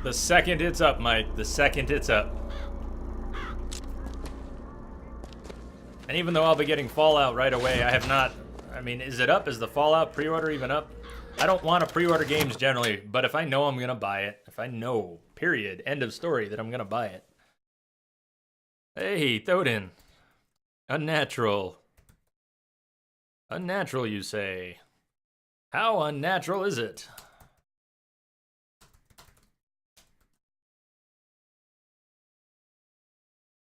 The second it's up, Mike. The second it's up. And even though I'll be getting Fallout right away, I have not... I mean, is it up? Is the Fallout pre-order even up? I don't want to pre-order games generally, but if I know I'm going to buy it, if I know, period, end of story, that I'm going to buy it. Hey, Thodin. Unnatural. Unnatural, you say? How unnatural is it?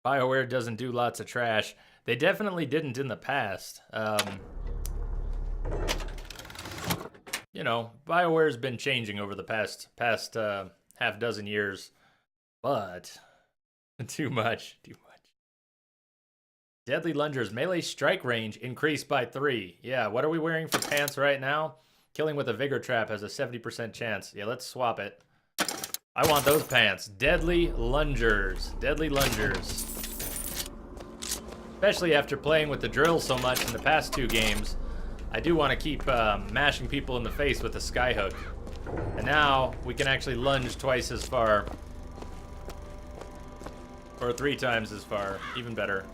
BioWare doesn't do lots of trash. They definitely didn't in the past. You know, BioWare's been changing over the past half dozen years, but too much. Deadly Lunger's melee strike range increased by 3. Yeah, what are we wearing for pants right now? Killing with a Vigor Trap has a 70% chance. Yeah, let's swap it. I want those pants. Deadly Lungers. Deadly Lungers. Especially after playing with the drill so much in the past 2 games, I do want to keep mashing people in the face with the Skyhook. And now we can actually lunge twice as far. Or 3 times as far. Even better.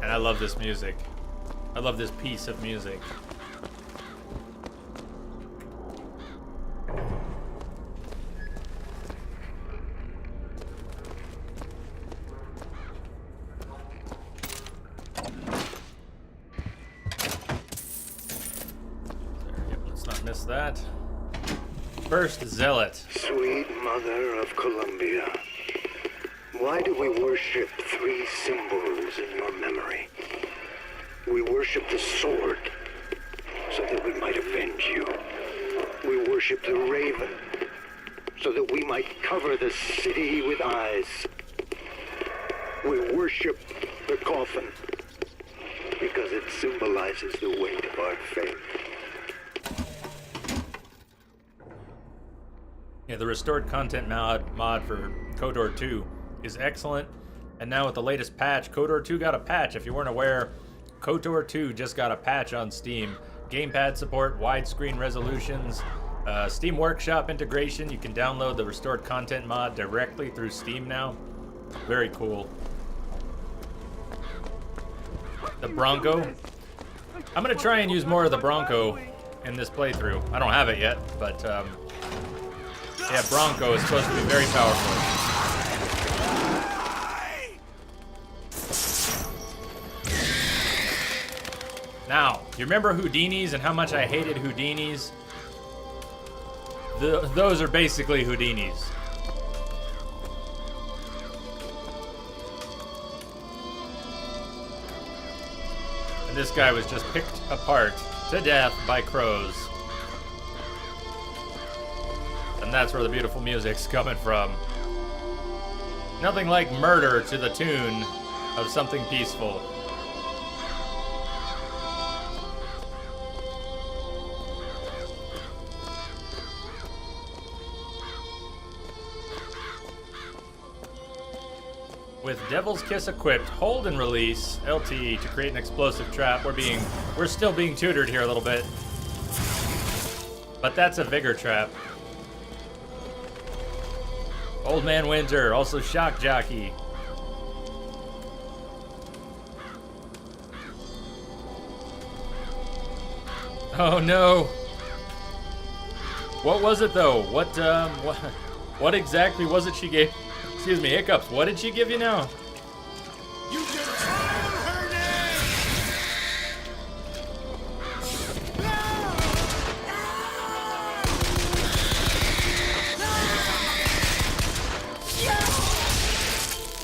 And I love this music. I love this piece of music. Let's not miss that. First Zealot. Sweet Mother of Columbia, why do we worship 3 symbols in your memory? We worship the sword, so that we might avenge you. We worship the raven, so that we might cover the city with eyes. We worship the coffin, because it symbolizes the weight of our faith. Yeah, the restored content mod for KOTOR 2 is excellent. And now with the latest patch, KOTOR 2 got a patch. If you weren't aware, KOTOR 2 just got a patch on Steam. Gamepad support, widescreen resolutions, Steam Workshop integration. You can download the restored content mod directly through Steam now. Very cool. The Bronco. I'm gonna try and use more of the Bronco in this playthrough. I don't have it yet, but yeah, Bronco is supposed to be very powerful. Now, you remember Houdinis and how much I hated Houdinis? Those are basically Houdinis. And this guy was just picked apart to death by crows. And that's where the beautiful music's coming from. Nothing like murder to the tune of something peaceful. With Devil's Kiss equipped, hold and release LT to create an explosive trap. We're still being tutored here a little bit. But that's a Vigor Trap. Old Man Winter, also Shock Jockey. Oh no. What was it though? What exactly was it she gave? Excuse me, Hiccups. What did she give you now? You just call her name!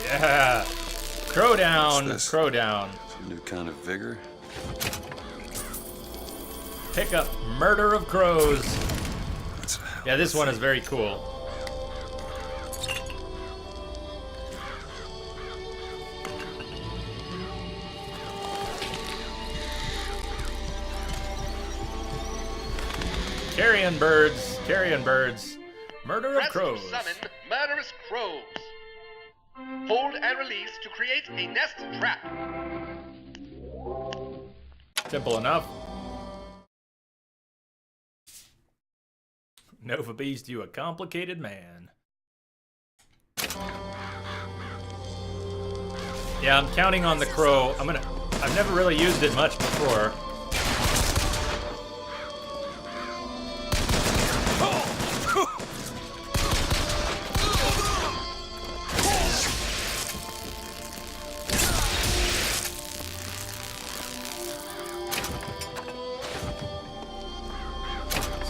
Yeah. Crow down, crow down. Some new kind of vigor. Pick up Murder of Crows. Yeah, this one is very cool. Carrion birds, carrion birds. Murder of crows. Summon murderous crows. Hold and release to create a nest trap. Simple enough. Nova Beast, you a complicated man. Yeah, I'm counting on the crow. I've never really used it much before.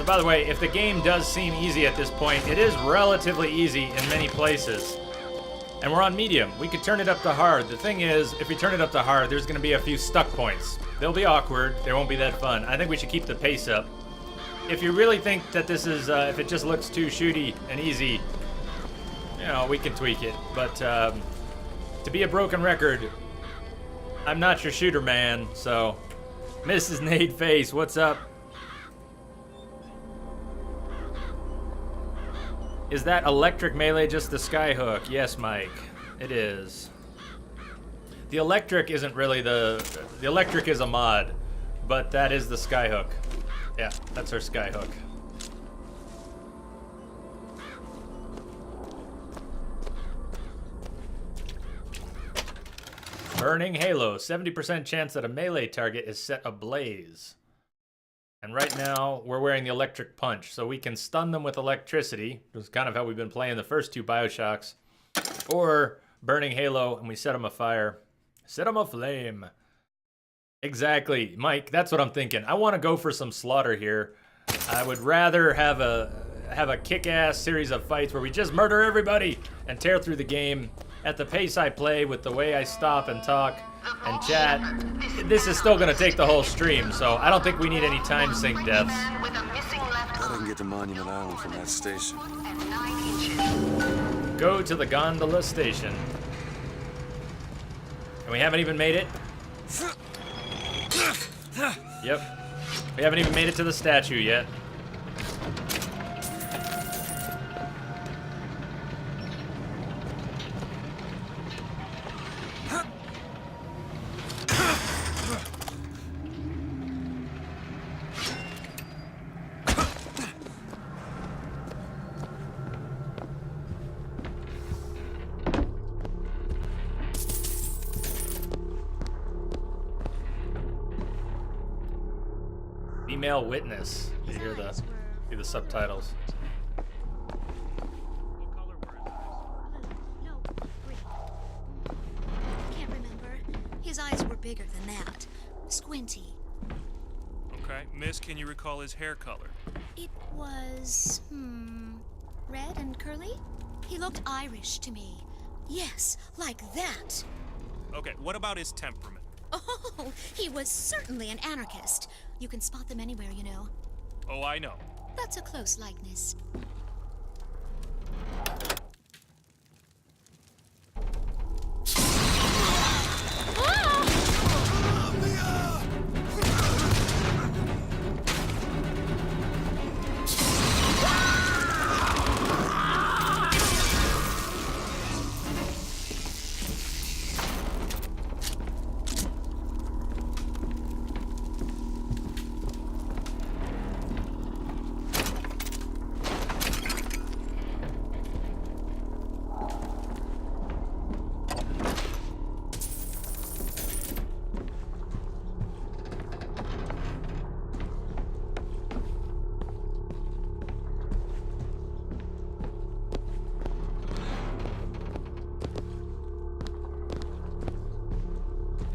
By the way, if the game does seem easy at this point, it is relatively easy in many places. And we're on medium. We could turn it up to hard. The thing is, if we turn it up to hard, there's going to be a few stuck points. They'll be awkward. They won't be that fun. I think we should keep the pace up. if you really think that this is, if it just looks too shooty and easy, you know, we can tweak it. But to be a broken record, I'm not your shooter man, so. Mrs. Nade Face, what's up? Is that electric melee just the skyhook? Yes, Mike, it is. The electric isn't really the electric is a mod, but that is the skyhook. Yeah, that's our skyhook. Burning Halo, 70% chance that a melee target is set ablaze. And right now, we're wearing the electric punch, so we can stun them with electricity, which is kind of how we've been playing the first 2 Bioshocks. Or Burning Halo, and we set them afire. Set them aflame. Exactly, Mike, that's what I'm thinking. I want to go for some slaughter here. I would rather have a kick-ass series of fights where we just murder everybody and tear through the game. At the pace I play, with the way I stop and talk and chat, this is still going to take the whole stream, so I don't think we need any time sync deaths. I can get to Monument Island from that station. Go to the gondola station. And we haven't even made it. Yep. We haven't even made it to the statue yet. Female witness. You hear the subtitles. Can't remember. His eyes were bigger than that. Squinty. Okay, Miss, can you recall his hair color? It was, red and curly? He looked Irish to me. Yes, like that. Okay, what about his temperament? Oh, he was certainly an anarchist. You can spot them anywhere, you know. Oh, I know. That's a close likeness.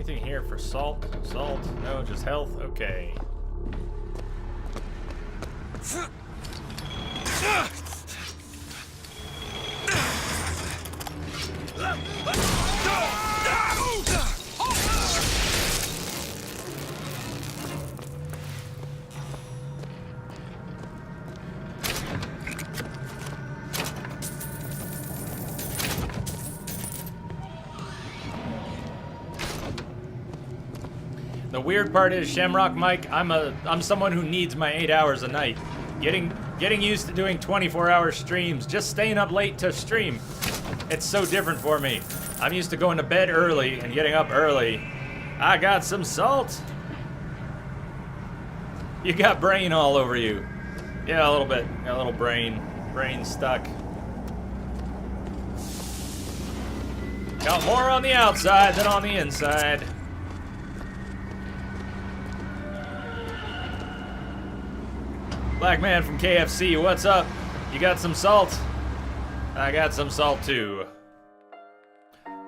Anything here for salt? Salt? No, just health? Okay. The weird part is, Shamrock Mike, I'm someone who needs my 8 hours a night. Getting used to doing 24-hour streams, just staying up late to stream. It's so different for me. I'm used to going to bed early and getting up early. I got some salt. You got brain all over you. Yeah, a little bit. Got a little brain stuck. Got more on the outside than on the inside. Black man from KFC, what's up? You got some salt? I got some salt too.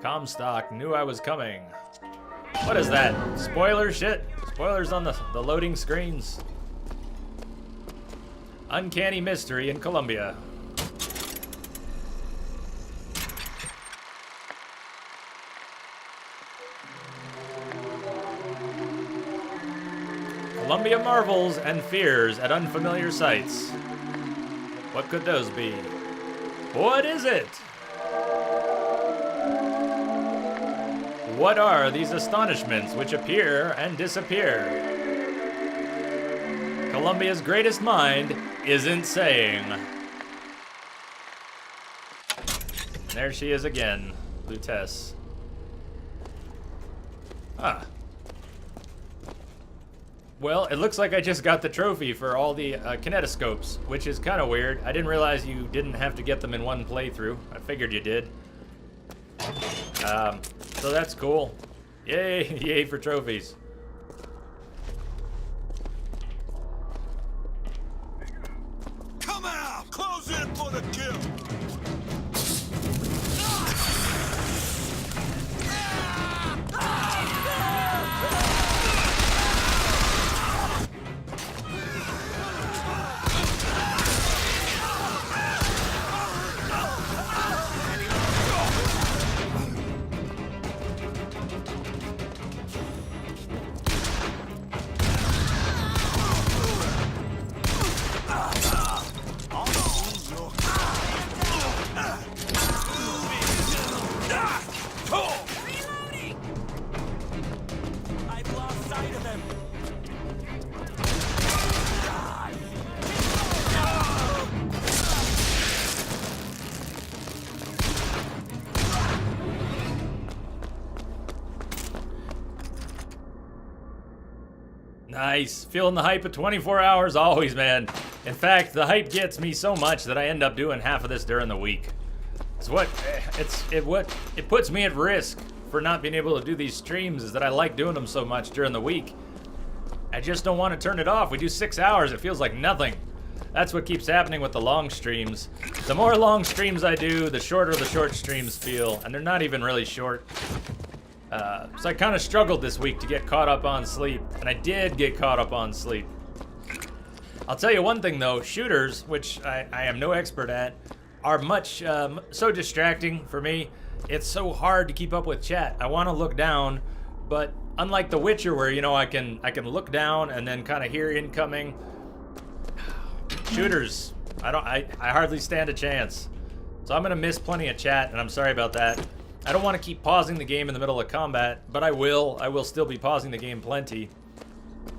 Comstock knew I was coming. What is that? Spoiler shit? Spoilers on the loading screens. Uncanny mystery in Colombia. Columbia marvels and fears at unfamiliar sights. What could those be? What is it? What are these astonishments which appear and disappear? Columbia's greatest mind isn't saying. There she is again, Lutess. Ah. Well, it looks like I just got the trophy for all the kinetoscopes, which is kind of weird. I didn't realize you didn't have to get them in one playthrough. I figured you did. So that's cool. Yay, yay for trophies. Come out! Close in for the kill! Nice. Feeling the hype of 24 hours always, man. In fact, the hype gets me so much that I end up doing half of this during the week. It puts me at risk for not being able to do these streams is that I like doing them so much during the week. I just don't want to turn it off. We do 6 hours, it feels like nothing. That's what keeps happening with the long streams. The more long streams I do, the shorter the short streams feel, and they're not even really short. So I kind of struggled this week to get caught up on sleep, and I did get caught up on sleep. I'll tell you one thing though, shooters, which I am no expert at, are much, so distracting for me. It's so hard to keep up with chat. I want to look down, but unlike The Witcher where, you know, I can look down and then kind of hear incoming, shooters, I hardly stand a chance. So I'm gonna miss plenty of chat, and I'm sorry about that. I don't want to keep pausing the game in the middle of combat, but I will still be pausing the game plenty.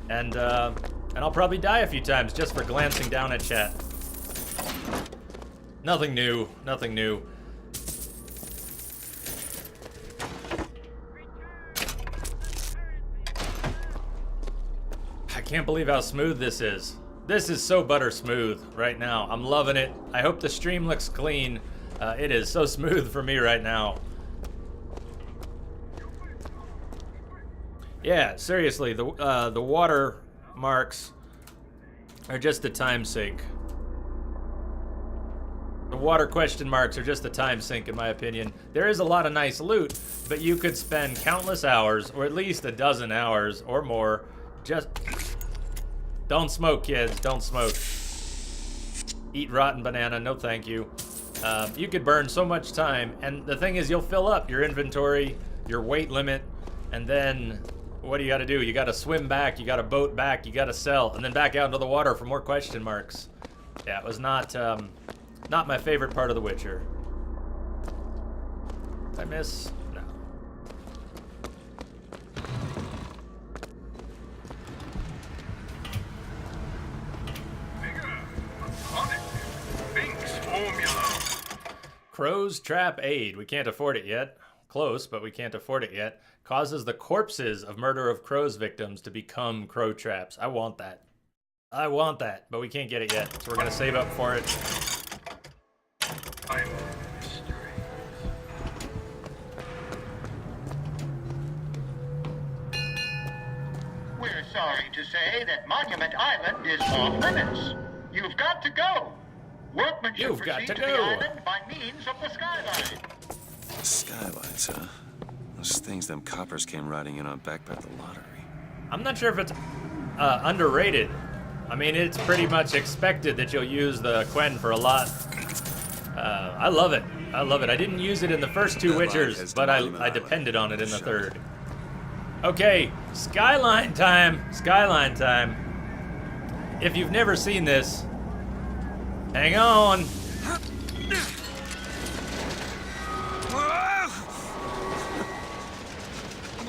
And I'll probably die a few times just for glancing down at chat. Nothing new, nothing new. I can't believe how smooth this is. This is so butter smooth right now. I'm loving it. I hope the stream looks clean. It is so smooth for me right now. Yeah, seriously, the water marks are just a time sink. The water question marks are just a time sink, in my opinion. There is a lot of nice loot, but you could spend countless hours, or at least a dozen hours or more, just... Don't smoke, kids, don't smoke. Eat rotten banana, no thank you. You could burn so much time, and the thing is, you'll fill up your inventory, your weight limit, and then... What do you gotta do? You gotta swim back, you gotta boat back, you gotta sell, and then back out into the water for more question marks. Yeah, it was not my favorite part of The Witcher. Did I miss? No. Crow's Trap Aid. We can't afford it yet. Close, but we can't afford it yet. Causes the corpses of murder of crows victims to become crow traps. I want that. I want that, but we can't get it yet, so we're gonna save up for it. We're sorry to say that Monument Island is off limits. You've got to go. Workmanship You've got proceed to the go. island by means of the skyline. Skylines, huh? Those things them coppers came riding in on back by the lottery. I'm not sure if it's underrated. I mean, it's pretty much expected that you'll use the Quen for a lot. I love it. I love it. I didn't use it in the first two Witchers, but I depended on it in the third. Okay, Skyline time. Skyline time. if you've never seen this, hang on.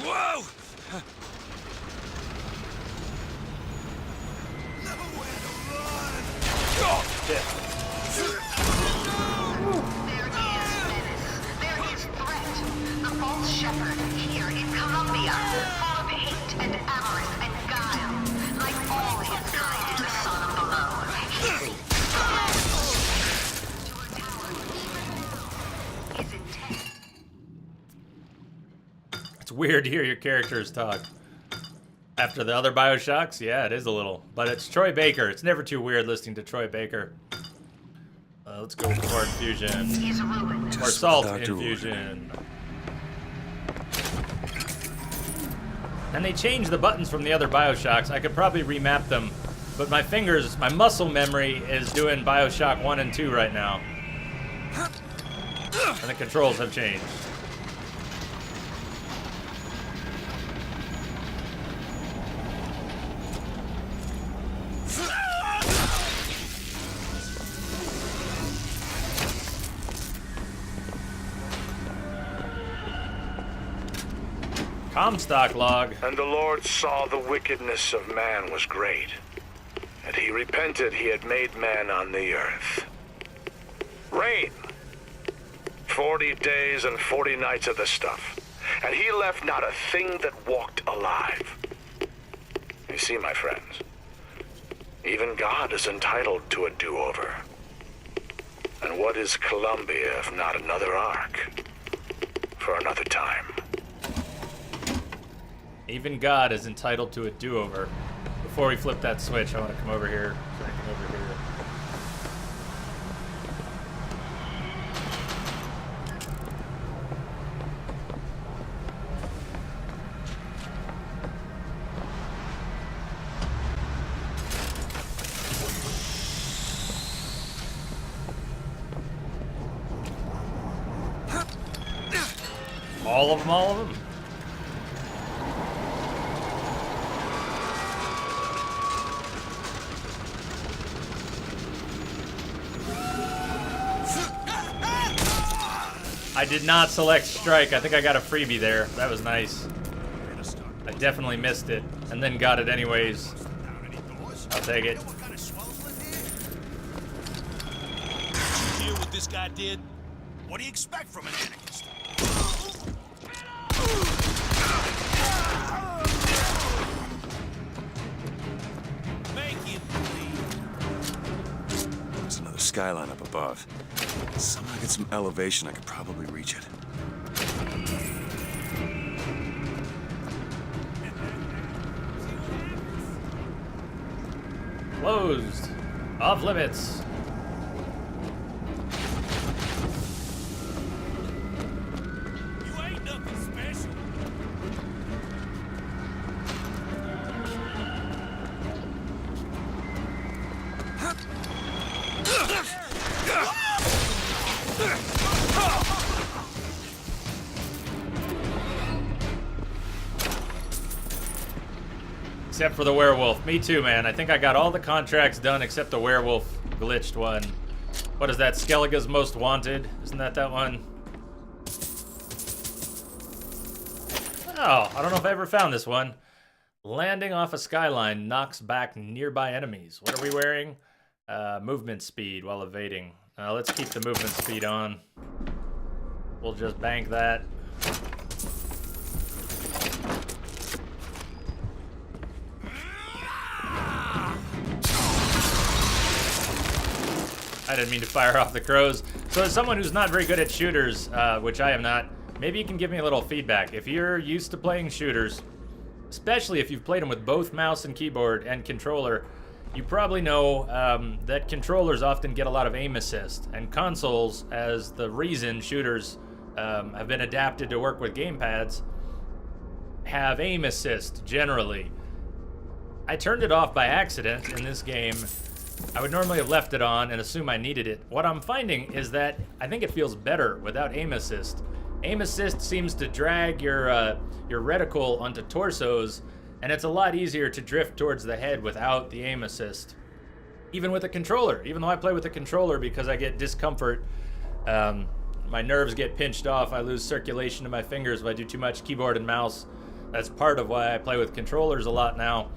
Whoa! Shit. There is threat. The false shepherd here in Columbia, full of hate and avarice and guile, like all his kind in the sun below. He seeks his intent. It's weird to hear your characters talk. After the other Bioshocks, yeah, it is a little. But it's Troy Baker. It's never too weird listening to Troy Baker. Let's go for infusion. Or salt infusion. And they changed the buttons from the other Bioshocks. I could probably remap them. But my fingers, my muscle memory is doing Bioshock 1 and 2 right now. And the controls have changed. Comstock log. And the Lord saw the wickedness of man was great, and he repented he had made man on the earth. Rain. 40 days and 40 nights of the stuff, and he left not a thing that walked alive. You see, my friends, even God is entitled to a do-over. And what is Columbia if not another ark for another time? Even God is entitled to a do-over. Before we flip that switch, I want to come over here. So I can come over here. All of them, all of them. I did not select strike. I think I got a freebie there. That was nice. I definitely missed it, and then got it anyways. I'll take it. Did you hear what this guy did? What do you expect from an anarchist? Make it bleed. There's another skyline up above. Somehow get some elevation, I could probably reach it. Closed. Off limits. You ain't nothing special. Except for the werewolf. Me too, man. I think I got all the contracts done except the werewolf glitched one. What is that? Skellige's Most Wanted? Isn't that one? Oh, I don't know if I ever found this one. Landing off a skyline knocks back nearby enemies. What are we wearing? Movement speed while evading. Let's keep the movement speed on. We'll just bank that. I didn't mean to fire off the crows. So as someone who's not very good at shooters, which I am not, maybe you can give me a little feedback. If you're used to playing shooters, especially if you've played them with both mouse and keyboard and controller, you probably know that controllers often get a lot of aim assist, and consoles, as the reason shooters have been adapted to work with gamepads, have aim assist generally. I turned it off by accident in this game. I would normally have left it on and assume I needed it. What I'm finding is that I think it feels better without aim assist. Aim assist seems to drag your reticle onto torsos And it's a lot easier to drift towards the head without the aim assist. Even with a controller. Even though I play with a controller because I get discomfort. My nerves get pinched off. I lose circulation to my fingers if I do too much keyboard and mouse. That's part of why I play with controllers a lot now.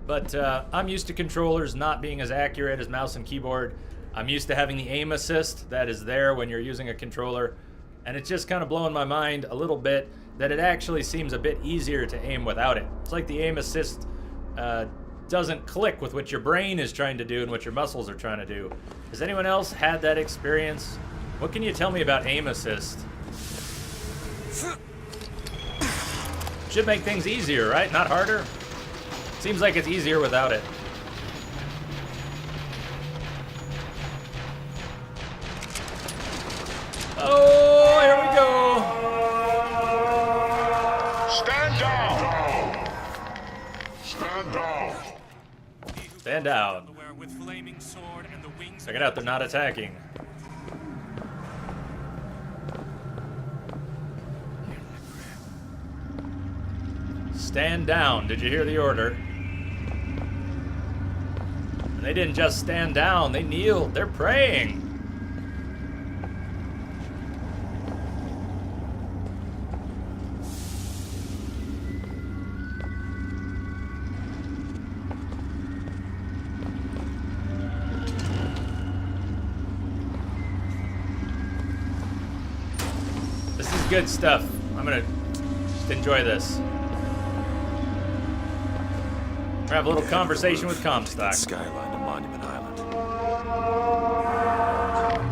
But I'm used to controllers not being as accurate as mouse and keyboard. I'm used to having the aim assist that is there when you're using a controller. And it's just kind of blowing my mind a little bit that it actually seems a bit easier to aim without it. It's like the aim assist doesn't click with what your brain is trying to do and what your muscles are trying to do. Has anyone else had that experience? What can you tell me about aim assist? Should make things easier, right? Not harder? Seems like it's easier without it. Oh, here we go. Stand down. Stand down. Stand down. Check it out, they're not attacking. Stand down. Did you hear the order? And they didn't just stand down, they kneeled. They're praying. This is good stuff. I'm gonna just enjoy this. Have a little conversation with Comstock. Skyline to Monument Island.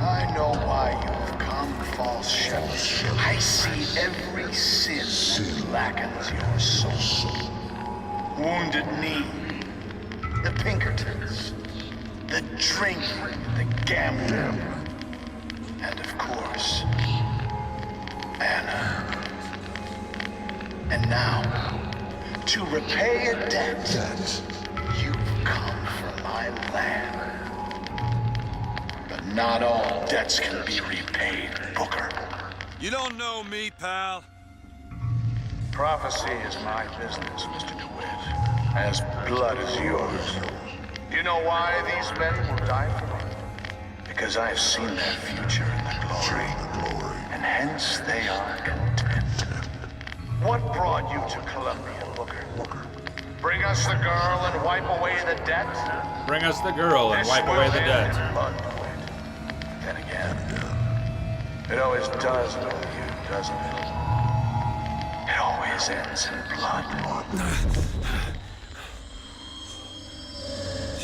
I know why you've come, false shepherd. I see every sin that blackens your soul. Wounded knee, the Pinkertons, the drinking, the gambling, and of course, Anna. And now, to repay a debt, you've come from my land. But not all debts can be repaid, Booker. You don't know me, pal. Prophecy is my business, Mr. DeWitt. As blood as yours. You know why these men will die for me? Because I have seen their future in the glory. And hence they are content. What brought you to Columbia, Booker? Bring us the girl and wipe away the debt? Bring us the girl and wipe away the debt. Then again, it always does with you, doesn't it? It always ends in blood.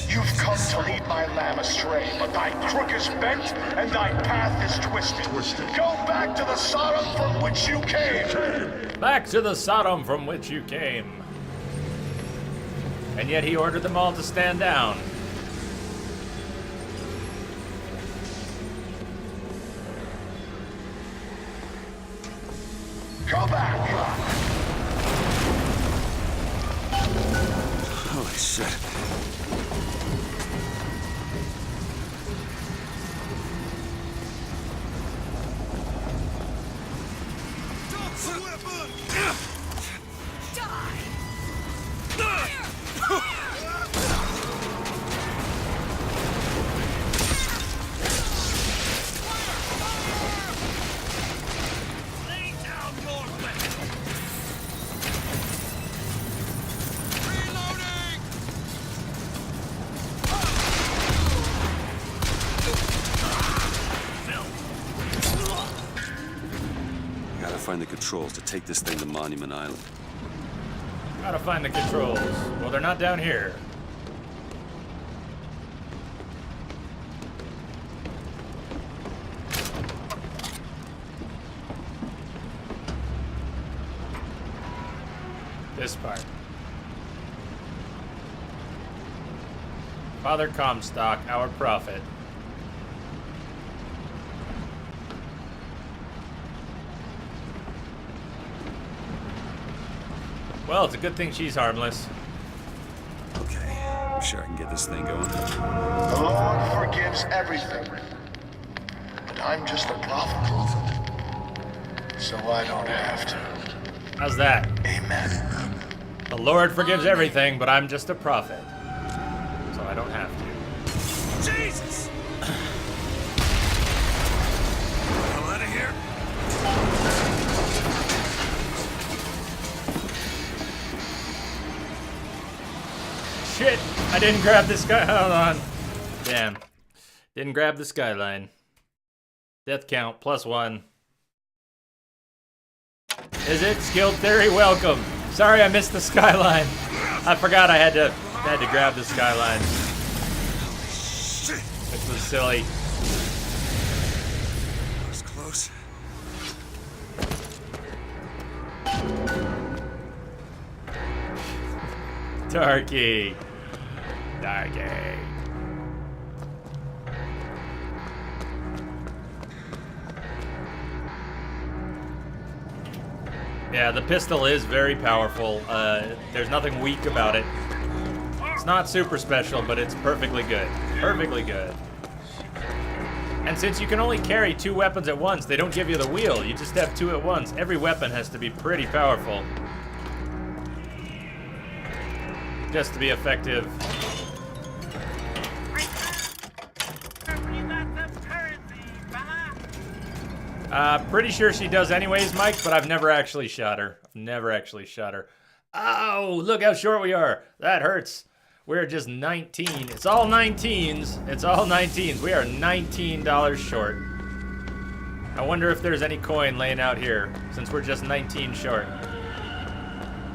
You've come to lead my lamb astray, but thy crook is bent and thy path is twisted. Go back to the Sodom from which you came. Back to the Sodom from which you came. And yet he ordered them all to stand down. Go back! Holy shit. Find the controls to take this thing to Monument Island. Gotta find the controls. Well, they're not down here. This part. Father Comstock, our prophet. Well, it's a good thing she's harmless. Okay, I'm sure I can get this thing going. The Lord forgives everything. But I'm just a prophet. So I don't have to. How's that? Amen. The Lord forgives everything, but I'm just a prophet. So I don't have to. Jesus! Hell out of here. Shit! I didn't grab this guy. Hold on. Damn. Didn't grab the skyline. Death count, +1. Is it? Skilled theory, welcome. Sorry I missed the skyline. I forgot I had to grab the skyline. Which was silly. That was close. Darky. Darky. Yeah, the pistol is very powerful. There's nothing weak about it. It's not super special, but it's perfectly good. Perfectly good. And since you can only carry 2 weapons at once, they don't give you the wheel. You just have 2 at once. Every weapon has to be pretty powerful just to be effective. Pretty sure she does anyways, Mike, but I've never actually shot her. Oh, look how short we are. That hurts. We're just 19. It's all 19s. It's all 19s. We are $19 short. I wonder if there's any coin laying out here, since we're just 19 short.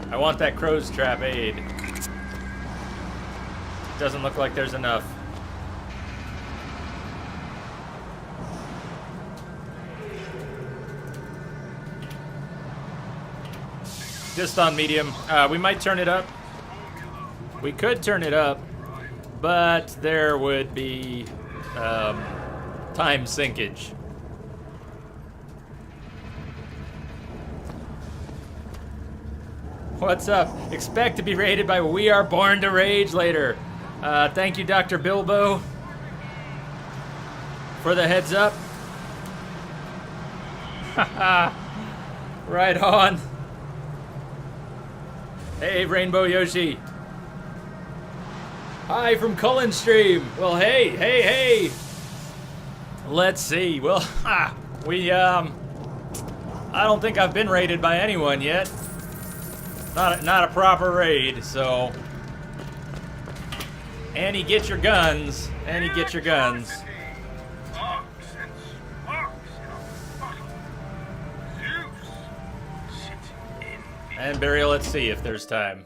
I want that crow's trap aid. Doesn't look like there's enough. Just on medium. We might turn it up. We could turn it up, but there would be time sinkage. What's up? Expect to be rated by We Are Born to Rage later. Thank you, Dr. Bilbo, for the heads up. Haha. Right on. Hey, Rainbow Yoshi. Hi from Cullen Stream. Well, hey. Let's see. Well, I don't think I've been raided by anyone yet. Not a proper raid, so. Annie, get your guns. Annie, get your guns. And Burial, let's see if there's time.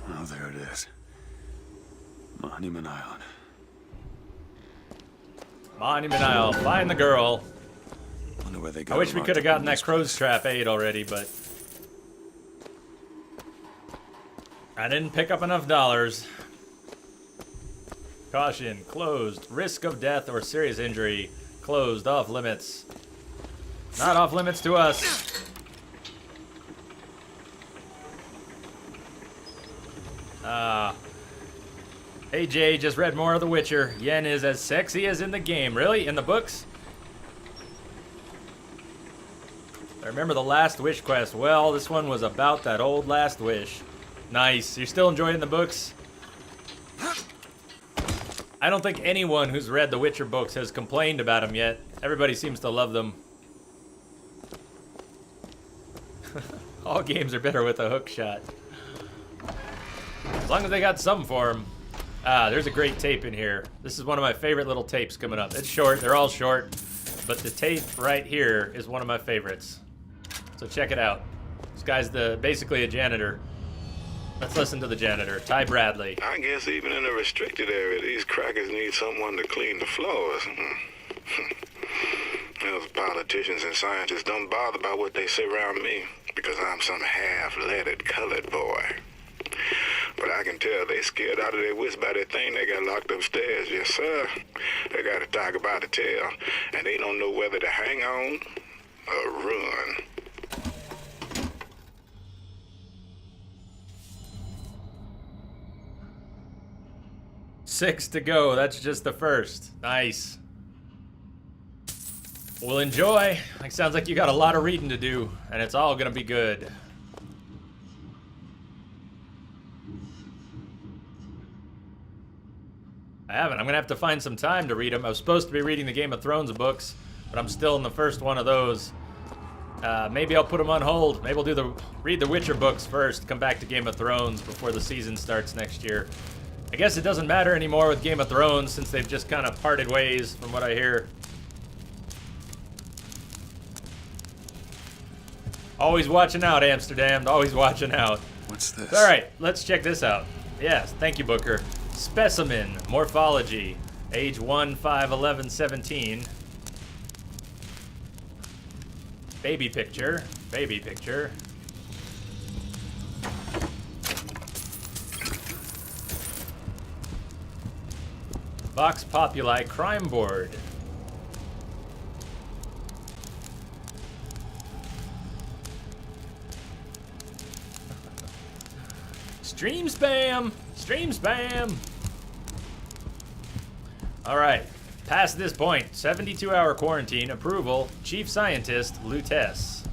Oh, there it is. Monument Island. Monument Isle. Find the girl. Wonder where they got I wish we locked could have up gotten in that this crow's trap aid already, but I didn't pick up enough dollars. Caution, closed. Risk of death or serious injury. Closed, off limits. Not off limits to us. Hey Jay, just read more of The Witcher. Yen is as sexy as in the game. Really? In the books? I remember the Last Wish quest. Well, this one was about that old Last Wish. Nice. You're still enjoying the books? I don't think anyone who's read the Witcher books has complained about them yet. Everybody seems to love them. All games are better with a hook shot. As long as they got some for them. There's a great tape in here. This is one of my favorite little tapes coming up. It's short, they're all short, but the tape right here is one of my favorites. So check it out. This guy's basically a janitor. Let's listen to the janitor, Ty Bradley. I guess even in a restricted area, these crackers need someone to clean the floors. Those politicians and scientists don't bother about what they say around me because I'm some half-leaded colored boy. But I can tell they scared out of their wits by that thing they got locked upstairs. Yes, sir. They got a tiger by the tail, and they don't know whether to hang on or run. Six to go. That's just the first. Nice. Well, enjoy. Like, sounds like you got a lot of reading to do, and it's all gonna be good. I haven't. I'm gonna have to find some time to read them. I was supposed to be reading the Game of Thrones books, but I'm still in the first one of those. Maybe I'll put them on hold. Maybe we'll read the Witcher books first, come back to Game of Thrones before the season starts next year. I guess it doesn't matter anymore with Game of Thrones since they've just kind of parted ways from what I hear. Always watching out, Amsterdam. Always watching out. What's this? All right, let's check this out. Yes, thank you, Booker. Specimen, morphology, age 1, 5, 11, 17. Baby picture, baby picture. Vox Populi crime board. Stream spam! Stream spam! Alright, past this point, 72-hour quarantine, approval, Chief Scientist, Lutess.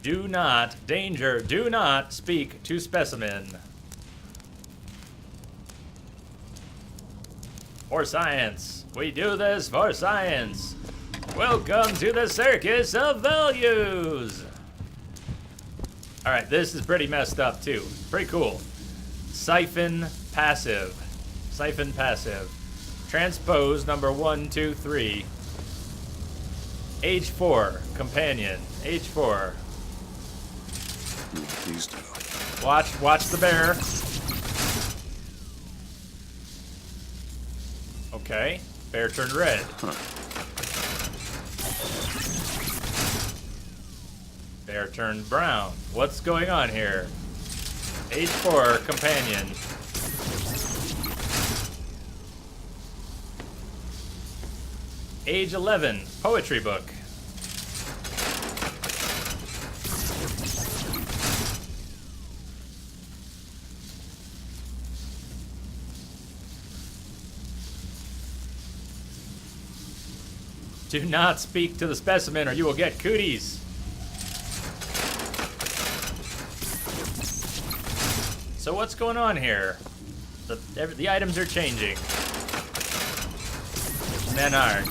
Do not, danger, do not speak to specimen. For science. We do this for science. Welcome to the circus of values. All right, this is pretty messed up too. Pretty cool. Siphon passive. Siphon passive. Transpose number 1, 2, 3. Age 4. Companion. Age 4. Please do. Watch the bear. Okay. Bear turned red. Huh. Bear turned brown. What's going on here? Age 4, companion. Age 11, poetry book. Do not speak to the specimen or you will get cooties. So what's going on here? The items are changing. Menard.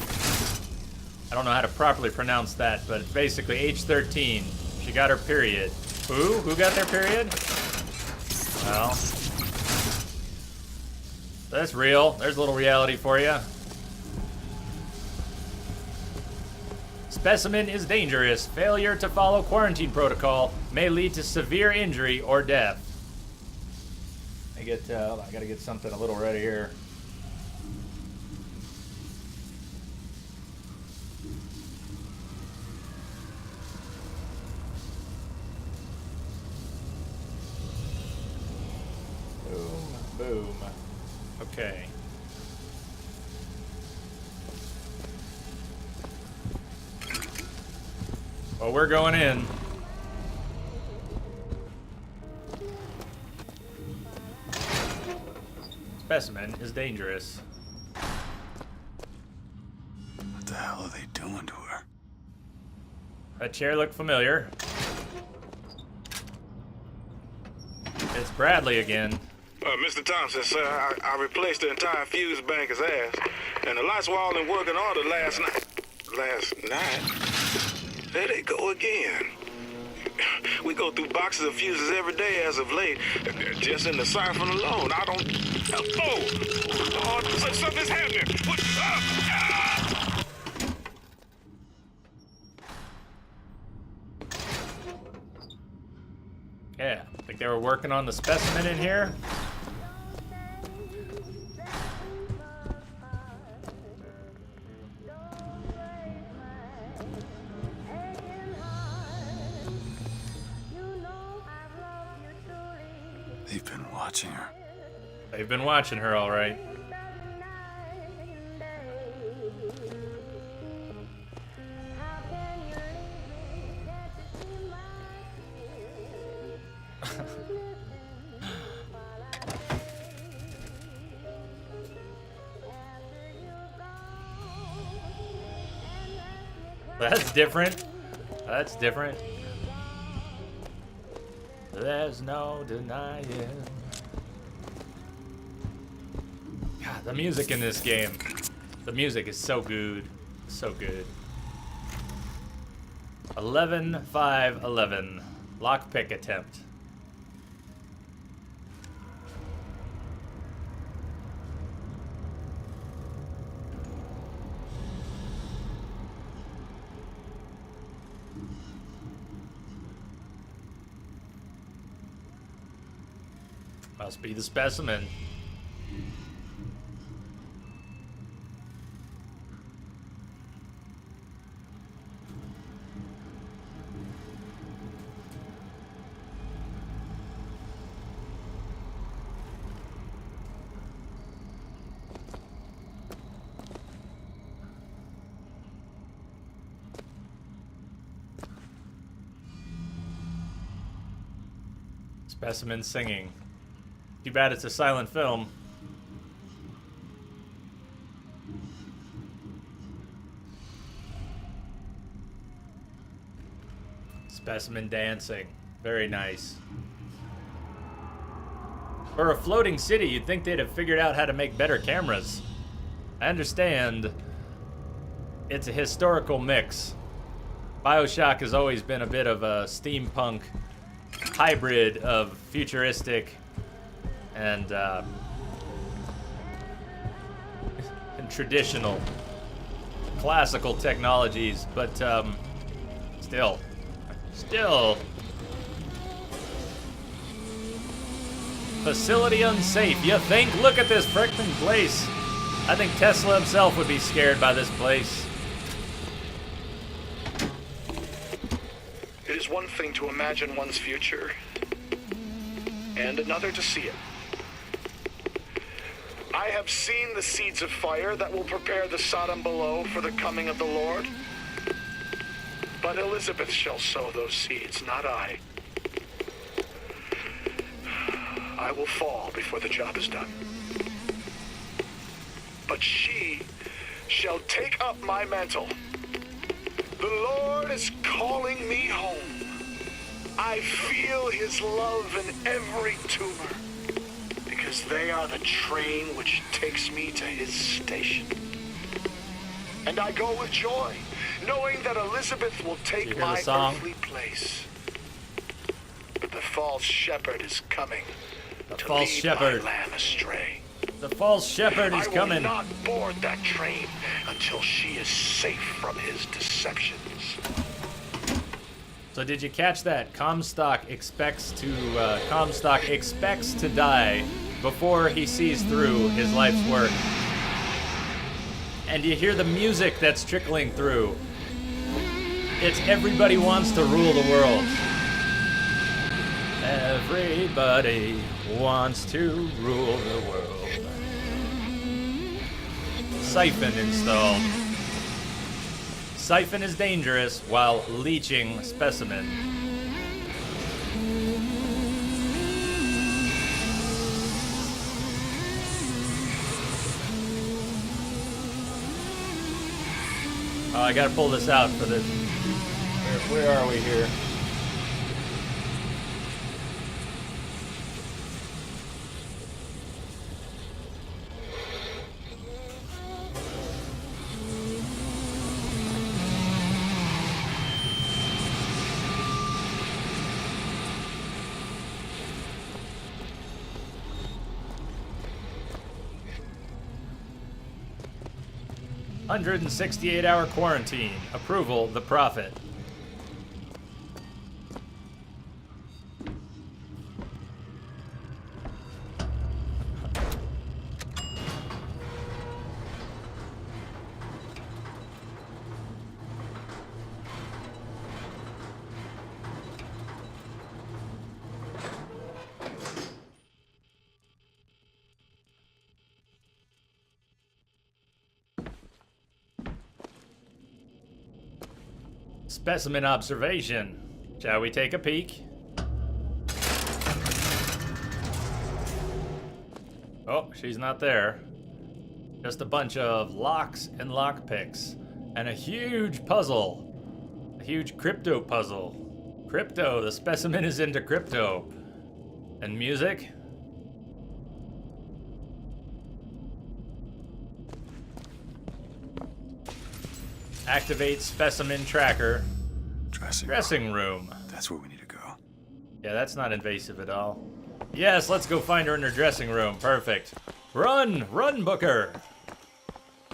I don't know how to properly pronounce that, but basically age 13. She got her period. Who? Who got their period? Well, that's real. There's a little reality for you. Specimen is dangerous. Failure to follow quarantine protocol may lead to severe injury or death. I gotta get something a little ready here. Boom, boom. Okay. Well, we're going in. Specimen is dangerous. What the hell are they doing to her? That chair looked familiar. It's Bradley again. Mr. Thompson, sir, I replaced the entire fuse banker's ass, and the lights were all in working order last night. Last night? There they go again. We go through boxes of fuses every day as of late. Just in the siphon alone, I don't... Oh, something's happening. What? Yeah, think they were working on the specimen in here. They've been watching her. They've been watching her, all right. That's different. That's different. There's no denying. God, the music in this game. The music is so good. So good. 11-5-11. Lockpick attempt. Must be the specimen. Specimen singing. Too bad it's a silent film. Specimen dancing. Very nice. For a floating city, you'd think they'd have figured out how to make better cameras. I understand it's a historical mix. Bioshock has always been a bit of a steampunk hybrid of futuristic and traditional, classical technologies, but still, facility unsafe. You think? Look at this frickin' place. I think Tesla himself would be scared by this place. It is one thing to imagine one's future, and another to see it. I have seen the seeds of fire that will prepare the Sodom below for the coming of the Lord. But Elizabeth shall sow those seeds, not I. I will fall before the job is done. But she shall take up my mantle. The Lord is calling me home. I feel his love in every tumor, because they are the train which takes me to his station. And I go with joy, knowing that Elizabeth will take my earthly place. But the false shepherd is coming to lead my lamb astray. The false shepherd is coming. I will not board that train until she is safe from his deceptions. So did you catch that? Comstock expects to die before he sees through his life's work. And you hear the music that's trickling through. It's Everybody Wants to Rule the World. Everybody wants to rule the world. Siphon installed. Siphon is dangerous while leaching specimen. Oh, I gotta pull this out for this. Where are we here? $168-hour quarantine. Approval, the Prophet. Specimen observation. Shall we take a peek? Oh, she's not there. Just a bunch of locks and lockpicks. And a huge puzzle. huge crypto puzzle. Crypto, the specimen is into crypto. And music? Activate specimen tracker. Dressing room. That's where we need to go. Yeah, that's not invasive at all. Yes, let's go find her in her dressing room. Perfect. Run! Run, Booker!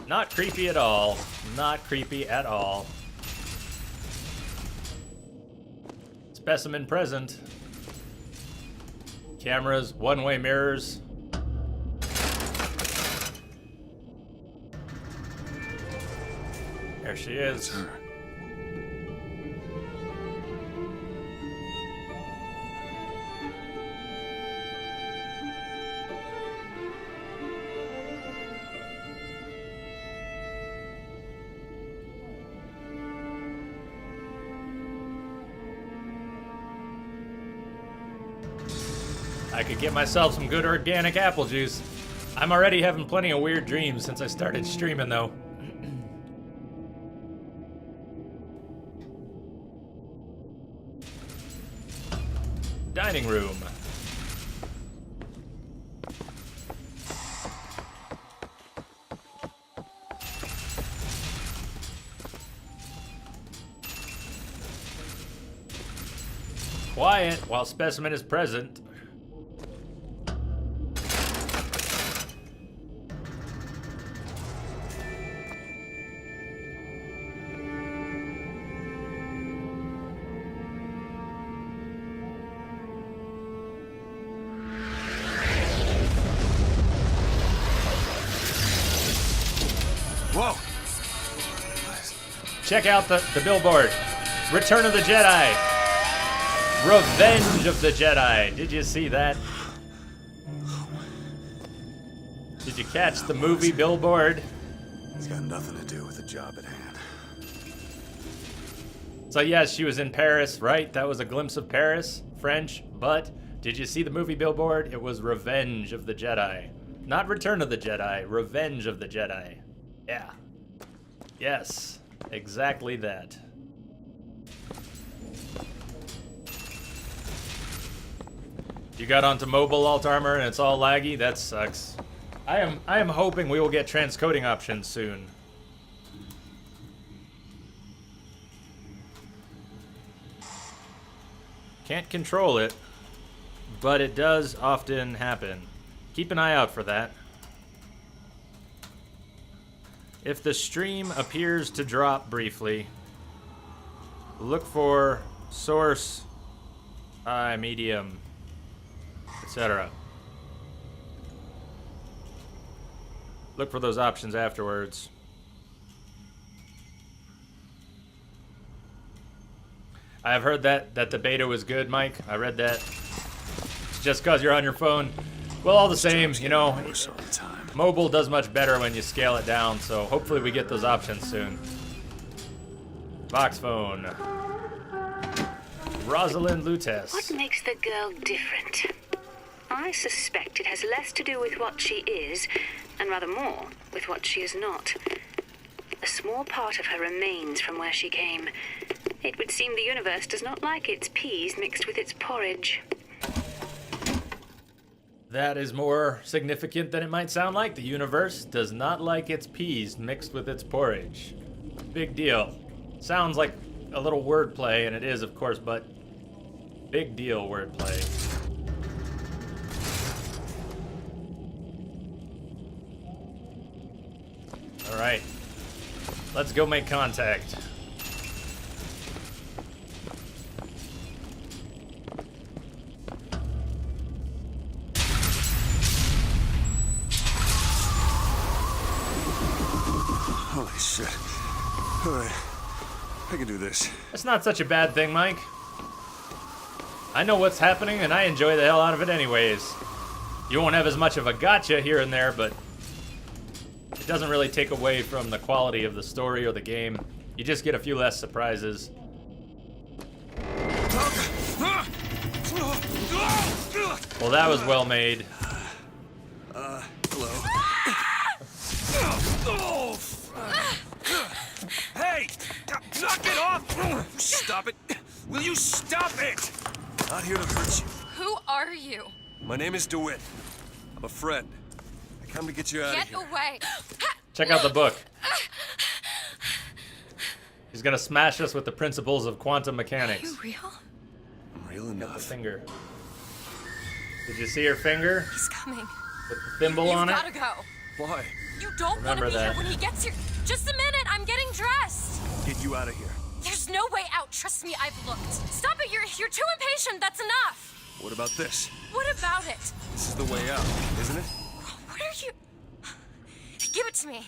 Not creepy at all. Not creepy at all. Specimen present. Cameras, one-way mirrors. There she is. That's her. I could get myself some good organic apple juice. I'm already having plenty of weird dreams since I started streaming, though. Dining room. Quiet while specimen is present. Whoa! Check out the billboard. Return of the Jedi. Revenge of the Jedi. Did you see that? Did you catch the movie billboard? It's got nothing to do with the job at hand. So yes, she was in Paris, right? That was a glimpse of Paris, French. But did you see the movie billboard? It was Revenge of the Jedi. Not Return of the Jedi, Revenge of the Jedi. Yeah. Yes, exactly that. You got onto mobile alt armor and it's all laggy? That sucks. I am hoping we will get transcoding options soon. Can't control it, but it does often happen. Keep an eye out for that. If the stream appears to drop briefly, look for source, medium, etc. Look for those options afterwards. I have heard that the beta was good, Mike. I read that. It's just because you're on your phone. Well, all the same, you know, mobile does much better when you scale it down, so hopefully we get those options soon. Vox phone. Rosalind Lutes. What makes the girl different? I suspect it has less to do with what she is, and rather more with what she is not. A small part of her remains from where she came. It would seem the universe does not like its peas mixed with its porridge. That is more significant than it might sound like. The universe does not like its peas mixed with its porridge. Big deal. Sounds like a little wordplay, and it is, of course, but big deal wordplay. All right. Let's go make contact. Holy shit. Alright. I can do this. That's not such a bad thing, Mike. I know what's happening, and I enjoy the hell out of it anyways. You won't have as much of a gotcha here and there, but it doesn't really take away from the quality of the story or the game. You just get a few less surprises. Well, that was well made. Hello. Hey! Knock it off! stop it? Will you stop it? Not here to hurt you. Who are you? My name is DeWitt. I'm a friend. I come to get you out of Get here. away! Check out the book. He's gonna smash us with the principles of quantum mechanics. Are you real? I'm real Got the enough. finger. Did you see her finger? He's coming. With the thimble on it? You gotta go. Why? You don't want to Remember be here that. when he gets here. Just a minute, I'm getting dressed. Get you out of here. There's no way out. Trust me, I've looked. Stop it. You're too impatient. That's enough. What about this? What about it? This is the way out, isn't it? What are you? Give it to me.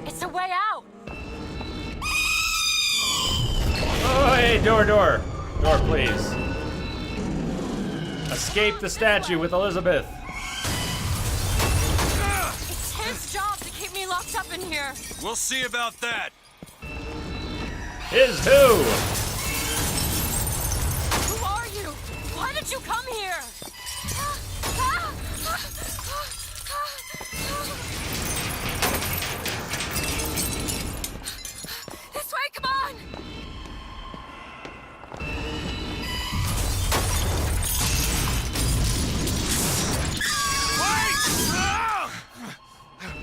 It's a way out. Oh, hey, door, please. Escape the statue with Elizabeth. It's his job to keep me locked up in here. We'll see about that. His who? Who are you? Why did you come here? This way, come on!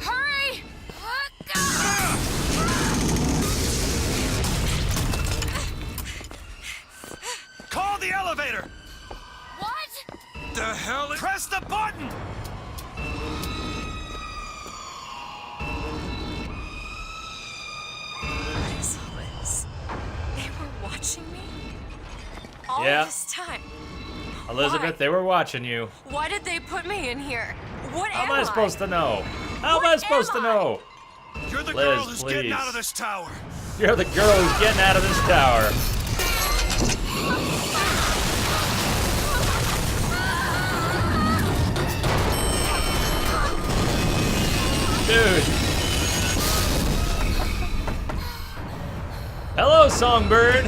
Hurry! Call the elevator! What? The hell? Press the button! What is all this? They were watching me? All Yeah. this time. Elizabeth, they were watching you. Why did they put me in here? What How am am I supposed to know? How am I supposed to know? You're the Liz, girl who's please. getting out of this tower. You're the girl who's getting out of this tower. Dude. Hello, Songbird.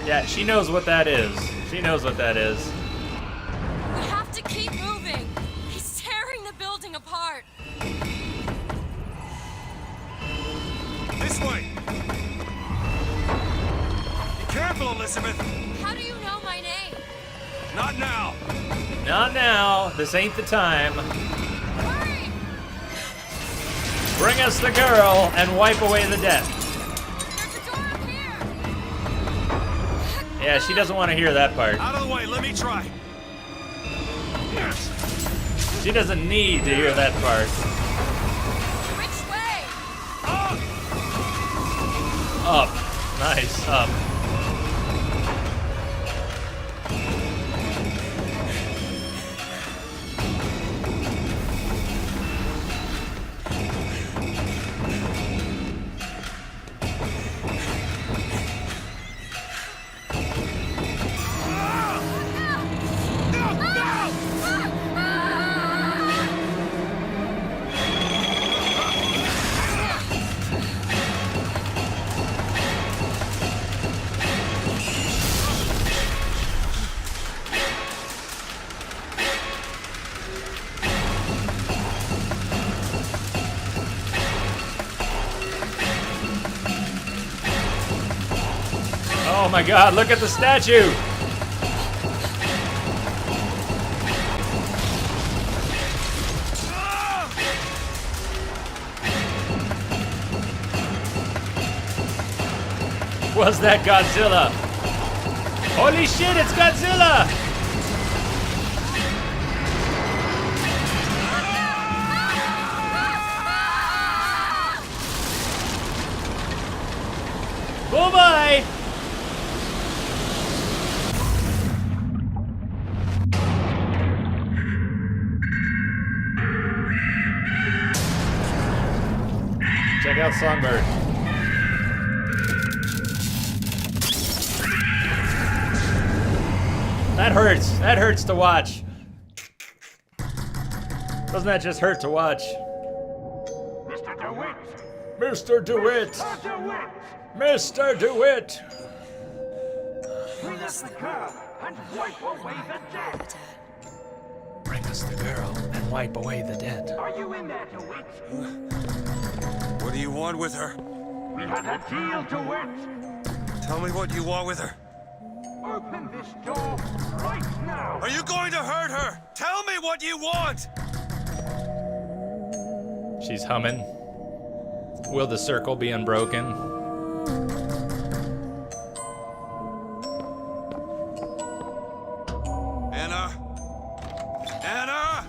Yeah, she knows what that is. She knows what that is. We have to keep moving. He's tearing the building apart. This way. Be careful, Elizabeth. How do you know my name? Not now. Not now. This ain't the time. Hurry! Bring us the girl and wipe away the debt. There's a door up here. Yeah, she doesn't want to hear that part. Out of the way, let me try. She doesn't need to hear that part. Which way? Up. Nice. Up. Oh my god, look at the statue! Was that Godzilla? Holy shit, it's Godzilla! Bye-bye! Check out Songbird. That hurts. That hurts to watch. Doesn't that just hurt to watch? Mr. DeWitt! Mr. DeWitt! Mr. DeWitt! Bring us the girl and wipe away the dead. Bring us the girl and wipe away the dead. Are you in there, DeWitt? What do you want with her? We had a deal, DeWitt. Tell me what you want with her. Open this door right now. Are you going to hurt her? Tell me what you want! She's humming. Will the circle be unbroken? Anna? Anna?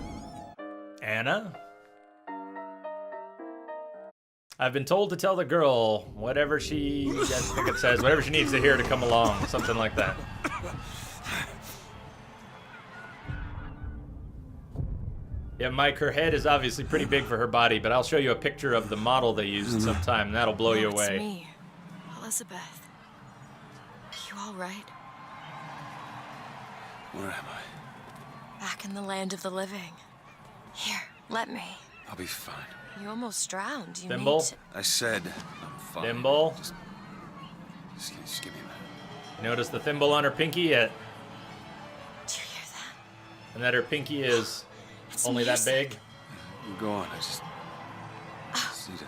Anna? I've been told to tell the girl whatever she, I think it says, whatever she needs to hear to come along. Something like that. Yeah, Mike, her head is obviously pretty big for her body, but I'll show you a picture of the model they used sometime, and that'll blow you It's away. me, Elizabeth. You all right? Where am I? Back in the land of the living. Here, let me. I'll be fine. You almost drowned. You Thimble? need to... I said I'm fine. Thimble? Just give me a minute. Notice the thimble on her pinky yet? Do you hear that? And that her pinky is It's only that music. big? Go on, I just need to...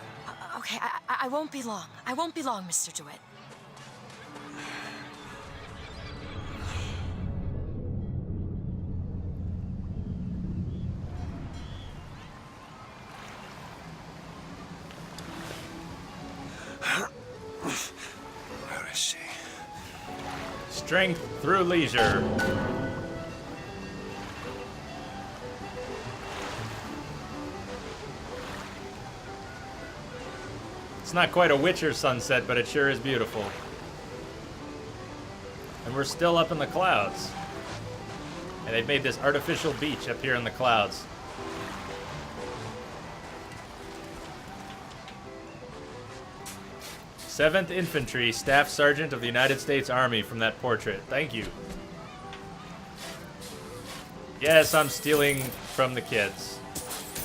Okay, I won't be long. I won't be long, Mr. DeWitt. Where is she? Strength through leisure. It's not quite a Witcher sunset, but it sure is beautiful. And we're still up in the clouds. And they've made this artificial beach up here in the clouds. Seventh Infantry, Staff Sergeant of the United States Army from that portrait. Thank you. Yes, I'm stealing from the kids.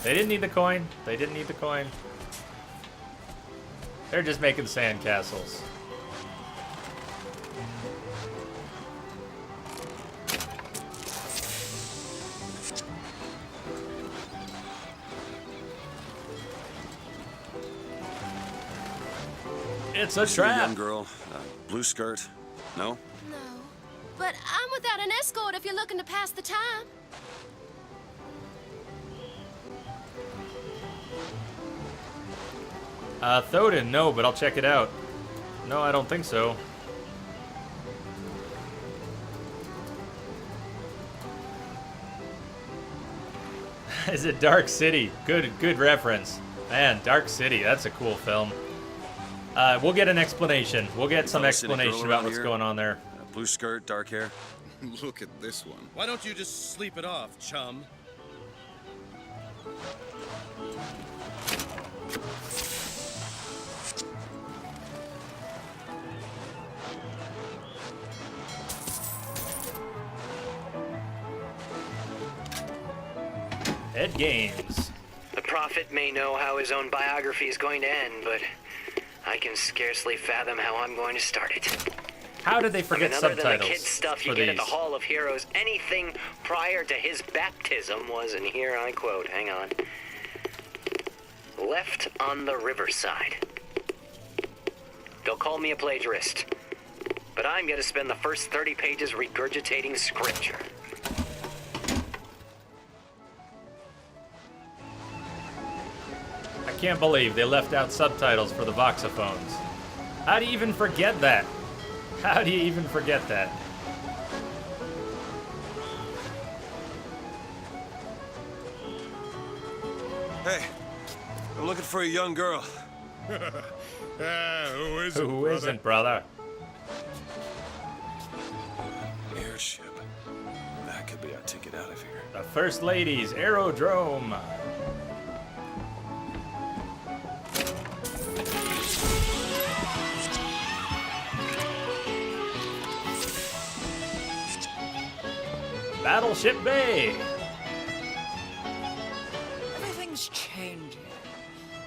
They didn't need the coin. They didn't need the coin. They're just making sand castles. It's a I see young trap. girl, blue skirt. No? No. But I'm without an escort if you're looking to pass the time. Thoden, no, but I'll check it out. No, I don't think so. Is it Dark City? Good reference. Man, Dark City, that's a cool film. We'll get an explanation. We'll get some explanation about what's going on there. Blue skirt, dark hair. Look at this one. Why don't you just sleep it off, chum? Ed Games. The prophet may know how his own biography is going to end, but I can scarcely fathom how I'm going to start it. How did they forget other than the subtitles kid stuff you for get at the these? Hall of Heroes, anything prior to his baptism was, and here I quote, hang on, left on the riverside. They'll call me a plagiarist, but I'm going to spend the first 30 pages regurgitating scripture. I can't believe they left out subtitles for the voxophones. How do you even forget that? How do you even forget that? Hey, I'm looking for a young girl. Who is Who isn't, brother? Airship. That could be our ticket out of here. The First Lady's Aerodrome. Battleship Bay. Everything's changing.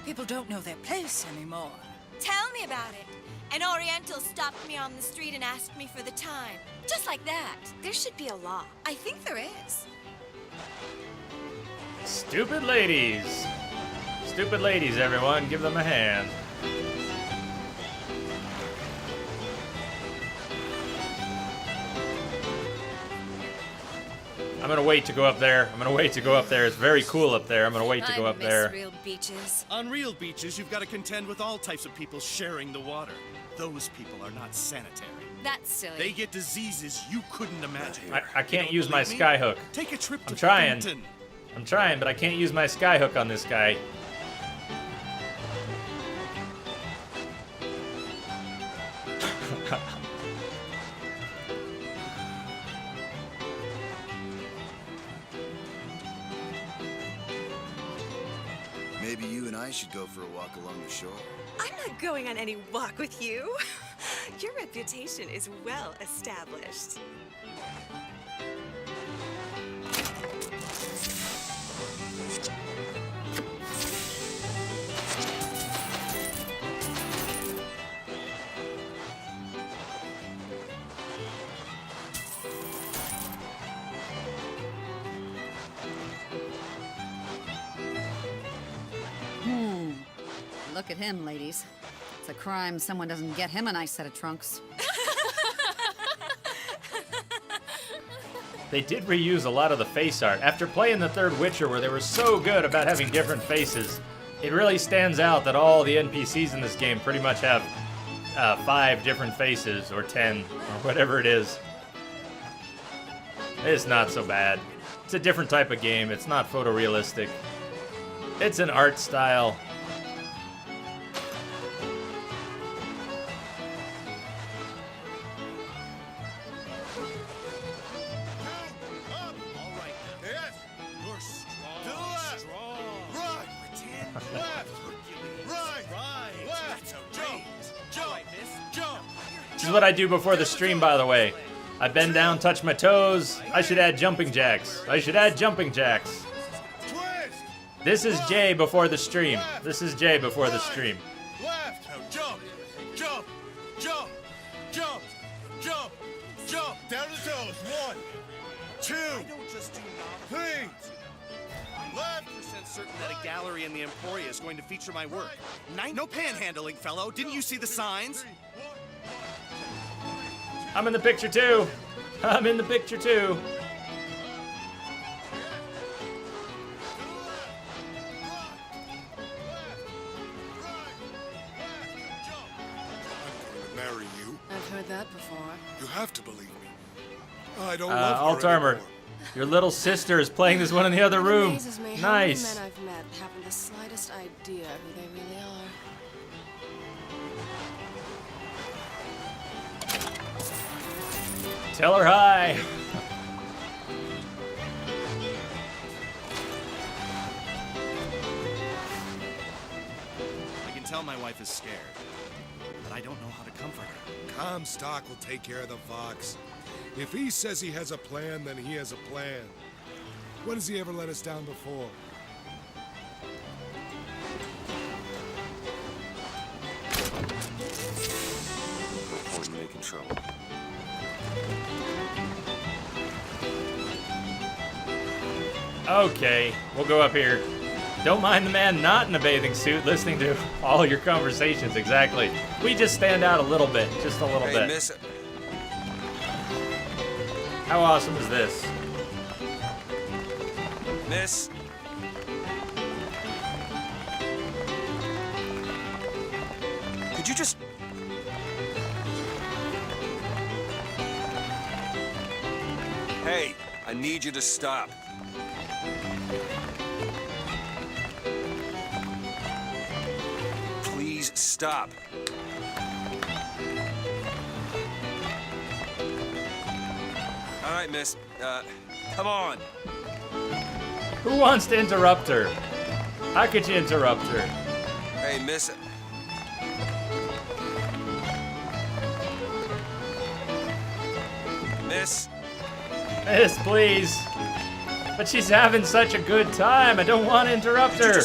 People don't know their place anymore. Tell me about it. An Oriental stopped me on the street and asked me for the time. Just like that. There should be a law. I think there is. Stupid ladies. Stupid ladies, everyone. Give them a hand. I'm gonna wait to go up there. I'm gonna wait to go up there. It's very cool up there. I'm gonna wait to go up there. Real beaches. On real beaches, you've got to contend with all types of people sharing the water. Those people are not sanitary. That's silly. They get diseases you couldn't imagine. I can't use my skyhook. Take a trip to I'm trying. Benton. I'm trying, but I can't use my skyhook on this guy. Maybe you and I should go for a walk along the shore. I'm not going on any walk with you. Your reputation is well established. Look at him, ladies. It's a crime someone doesn't get him a nice set of trunks. They did reuse a lot of the face art. After playing the third Witcher, where they were so good about having different faces, it really stands out that all the NPCs in this game pretty much have 5 different faces, or 10, or whatever it is. It's not so bad. It's a different type of game. It's not photorealistic. It's an art style. This is what I do before the stream, by the way. I bend down, touch my toes. I should add jumping jacks. I should add jumping jacks. This is Jay before the stream. This is Jay before the stream. Left. Now jump, jump, jump, jump, jump, jump. Down the toes. 1, 2, 3. Left. % certain that a gallery in the Emporia is going to feature my work. No panhandling, fellow. Didn't you see the signs? I'm in the picture too. I'm in the picture too. Marry you. I've heard that before. You have to believe me. I don't love her Alt Armor, anymore. your little sister is playing this one in the other room. It amazes me Nice. how many men I've met haven't the slightest idea who they really are. Tell her hi. I can tell my wife is scared, but I don't know how to comfort her. Comstock will take care of the Fox. If he says he has a plan, then he has a plan. When has he ever let us down before? No point in making trouble. Okay, we'll go up here. Don't mind the man not in a bathing suit listening to all your conversations, exactly. We just stand out a little bit, just a little Hey, bit. miss. How awesome is this? Miss. Could you just... Hey, I need you to stop. Please stop. All right, miss. Come on. Who wants to interrupt her? How could you interrupt her? Hey, miss. Miss. Miss, please. But she's having such a good time. I don't want to interrupt her.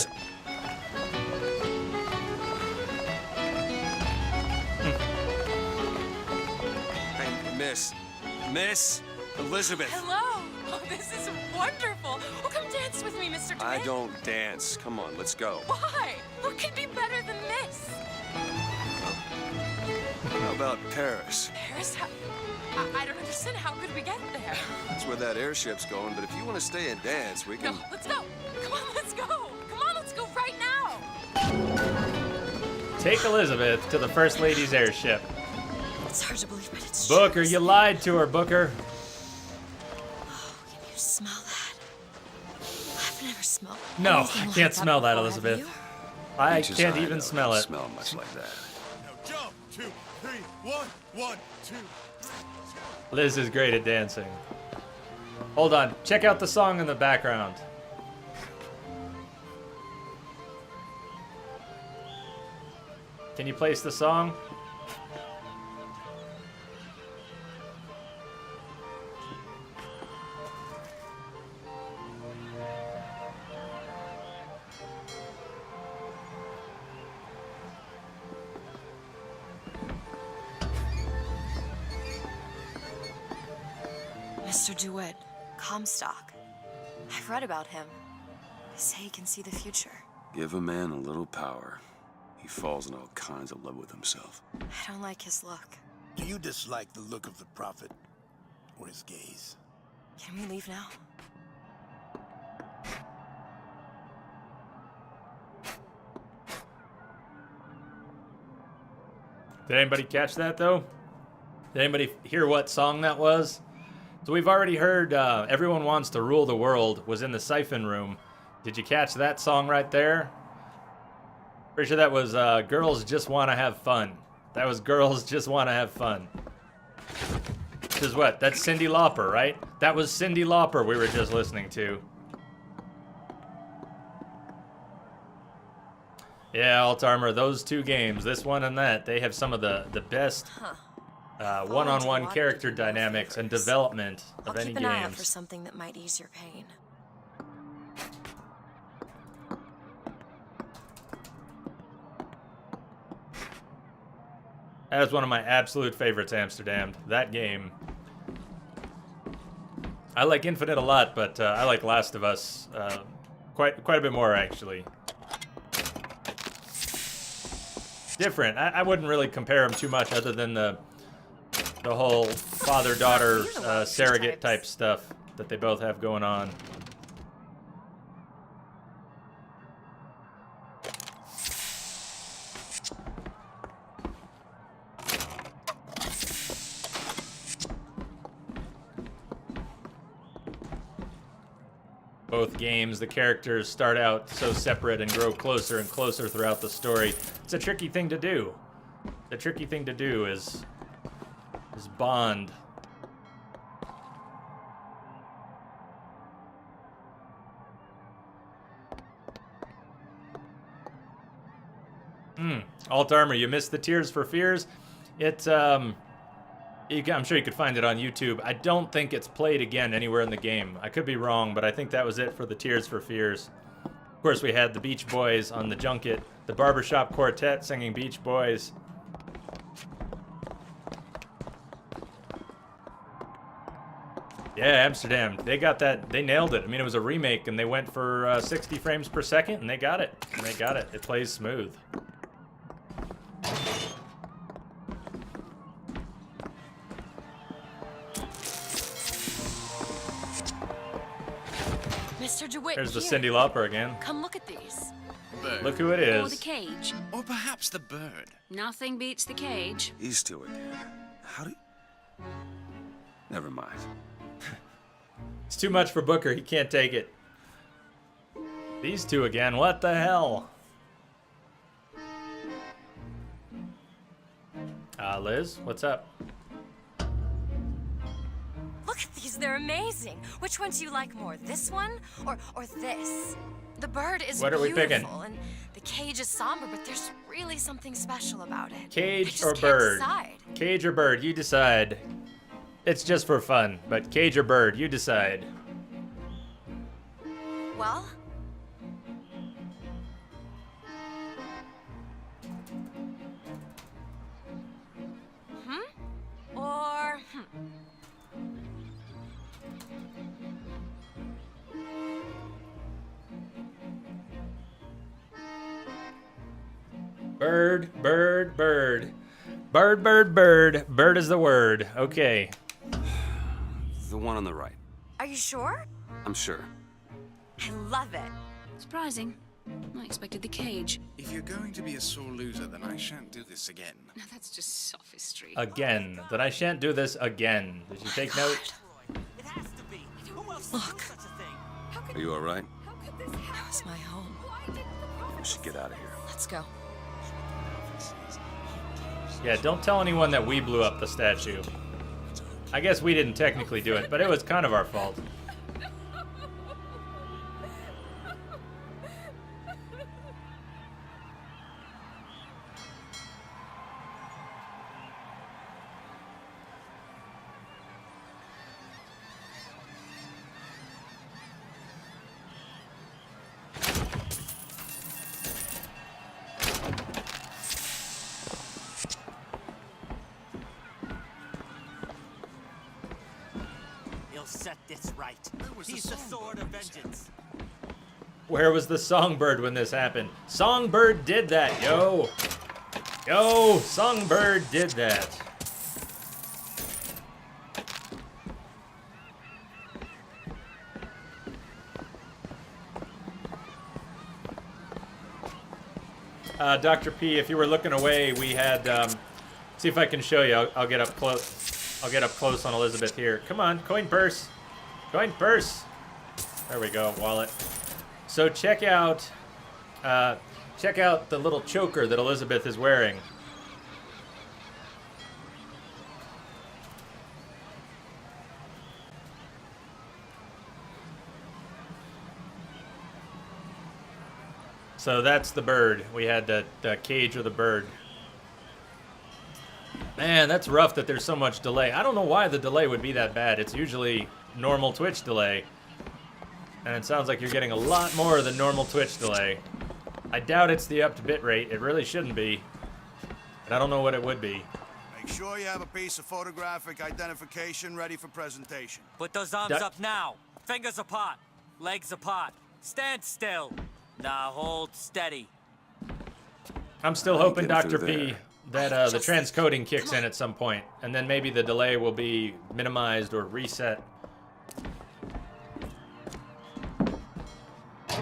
Miss Elizabeth. Hello. Oh, this is wonderful. Oh, come dance with me, Mr. I DeWitt. don't dance. Come on, let's go. Why? What could be better than this? How about Paris? Paris? I don't understand. How could we get there? That's where that airship's going, but if you want to stay and dance, we can... No, let's go. Come on, let's go. Come on, let's go right now. Take Elizabeth to the First Lady's airship. It's hard to believe, but it's Booker, true. you lied to her, Booker. Can you smell that? I've never smelled No, anything I like can't smell that, before, have Elizabeth. you? I Peaches, can't I even don't smell it. smell much like that. Jump, 2, 3, 1, 1, 2. Liz is great at dancing. Hold on, check out the song in the background. Can you place the song? Mr. DeWitt, Comstock. I've read about him. They say he can see the future. Give a man a little power. He falls in all kinds of love with himself. I don't like his look. Do you dislike the look of the prophet or his gaze? Can we leave now? Did anybody catch that, though? Did anybody hear what song that was? So we've already heard Everyone Wants to Rule the World was in the Siphon Room. Did you catch that song right there? Pretty sure that was Girls Just Want to Have Fun. That was Girls Just Want to Have Fun. Which is what? That's Cyndi Lauper, right? That was Cyndi Lauper we were just listening to. Yeah, Alt Armor, those two games, this one and that, they have some of the best one-on-one character dynamics and development of any I'll keep an eye out for games. something that might ease your pain. That is one of my absolute favorites, Amsterdam. That game. I like Infinite a lot, but I like Last of Us quite a bit more, actually. Different. I wouldn't really compare them too much, other than the whole father-daughter surrogate type stuff that they both have going on. Both games, the characters start out so separate and grow closer and closer throughout the story. It's a tricky thing to do. The tricky thing to do is bond. Alt Armor, you missed the Tears for Fears. It's I'm sure you could find it on YouTube. I don't think it's played again anywhere in the game. I could be wrong, but I think that was it for the Tears for Fears. Of course, we had the Beach Boys on the junket, the Barbershop Quartet singing Beach Boys. Yeah, Amsterdam. They got that. They nailed it. I mean, it was a remake, and they went for 60 frames per second, and they got it. And they got it. It plays smooth. Mr. DeWitt, There's the here. Cyndi Lauper again. Come look at these. Look who it Or the is. cage. Or perhaps the bird. Nothing beats the cage. These two again. How do you... Never mind. It's too much for Booker. He can't take it. These two again. What the hell? Liz, what's up? Look at these, they're amazing. Which one do you like more, this one or this? The bird is What are we beautiful, picking? and the cage is somber, but there's really something special about it. I Cage just or can't bird? decide. Cage or bird? You decide. It's just for fun, but cage or bird? You decide. Well, or Bird, bird, bird. Bird, bird, bird. Bird is the word. Okay. The one on the right. Are you sure? I'm sure. I love it. Surprising. I expected the cage. If you're going to be a sore loser, then I shan't do this again. Now that's just sophistry. Again. Then I shan't do this again. Did you take note? Look. Are you all right? That was my home. We should get out of here. Let's go. Yeah, don't tell anyone that we blew up the statue. I guess we didn't technically do it, but it was kind of our fault. Set this right. He's the sword of vengeance. Where was the songbird when this happened? Songbird did that, yo! Yo, Songbird did that. Dr. P, if you were looking away, we had, see if I can show you. I'll get up close. I'll get up close on Elizabeth here. Come on, coin purse. Coin purse. There we go, wallet. So check out the little choker that Elizabeth is wearing. So that's the bird. We had the cage of the bird. Man, that's rough that there's so much delay. I don't know why the delay would be that bad. It's usually normal Twitch delay. And it sounds like you're getting a lot more than normal Twitch delay. I doubt it's the upped bitrate. It really shouldn't be. But I don't know what it would be. Make sure you have a piece of photographic identification ready for presentation. Put those arms up now. Fingers apart. Legs apart. Stand still. Now hold steady. I'm still hoping, Dr. P, that the transcoding kicks in at some point, and then maybe the delay will be minimized or reset. I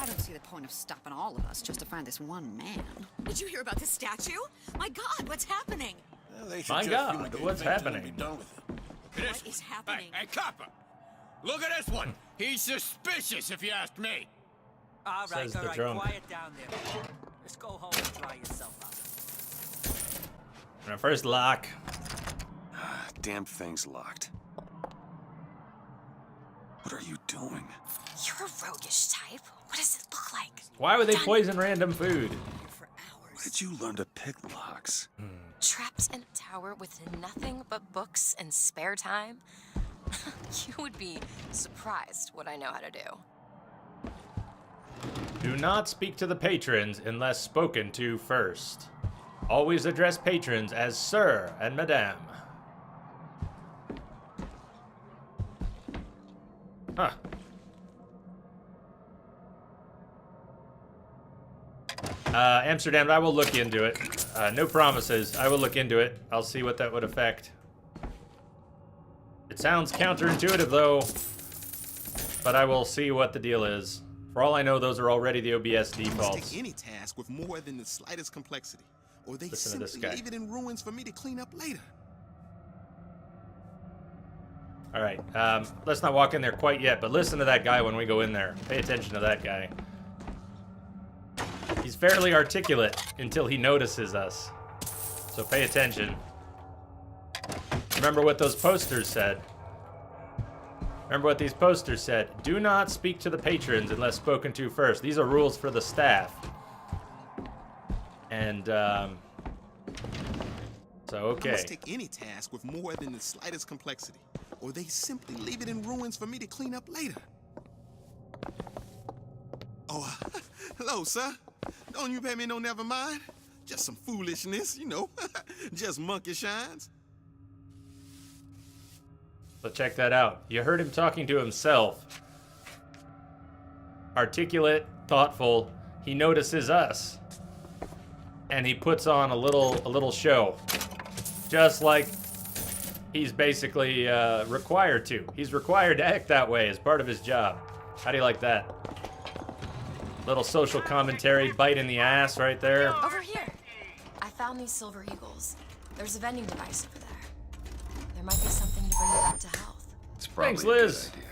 don't see the point of stopping all of us just to find this one man. Did you hear about the statue? My God, what's happening? My God, what's happening? What is happening? Hey, Copper! Look at this one! He's suspicious, if you ask me! All right, Says the all right, drunk. quiet down there. Just go home and dry yourself out. Our first lock. Damn thing's locked. What are you doing? You're a roguish type. What does it look like? Why would they poison random food? Where did you learn to pick locks? Trapped in a tower with nothing but books and spare time? You would be surprised what I know how to do. Do not speak to the patrons unless spoken to first. Always address patrons as Sir and Madame. Huh. Amsterdam, I will look into it. No promises. I will look into it. I'll see what that would affect. It sounds counterintuitive, though. But I will see what the deal is. For all I know, those are already the OBS defaults. Take any task with more than the slightest complexity, or they Listen to this simply guy. leave it in ruins for me to clean up later. All right, let's not walk in there quite yet, but listen to that guy when we go in there. Pay attention to that guy. He's fairly articulate until he notices us. So pay attention. Remember what those posters said. Remember what these posters said. Do not speak to the patrons unless spoken to first. These are rules for the staff. And, so, okay. I must take any task with more than the slightest complexity, or they simply leave it in ruins for me to clean up later. Oh, hello, sir. Don't you pay me no never mind? Just some foolishness, you know. Just monkey shines. So check that out. You heard him talking to himself. Articulate, thoughtful. he notices us, and he puts on a little show, just like he's basically required to. He's required to act that way as part of his job. How do you like that? Little social commentary, bite in the ass right there. Over here. I found these silver eagles. There's a vending device over there. There might be something to bring you back to health. It's probably Thanks, Liz. a good idea.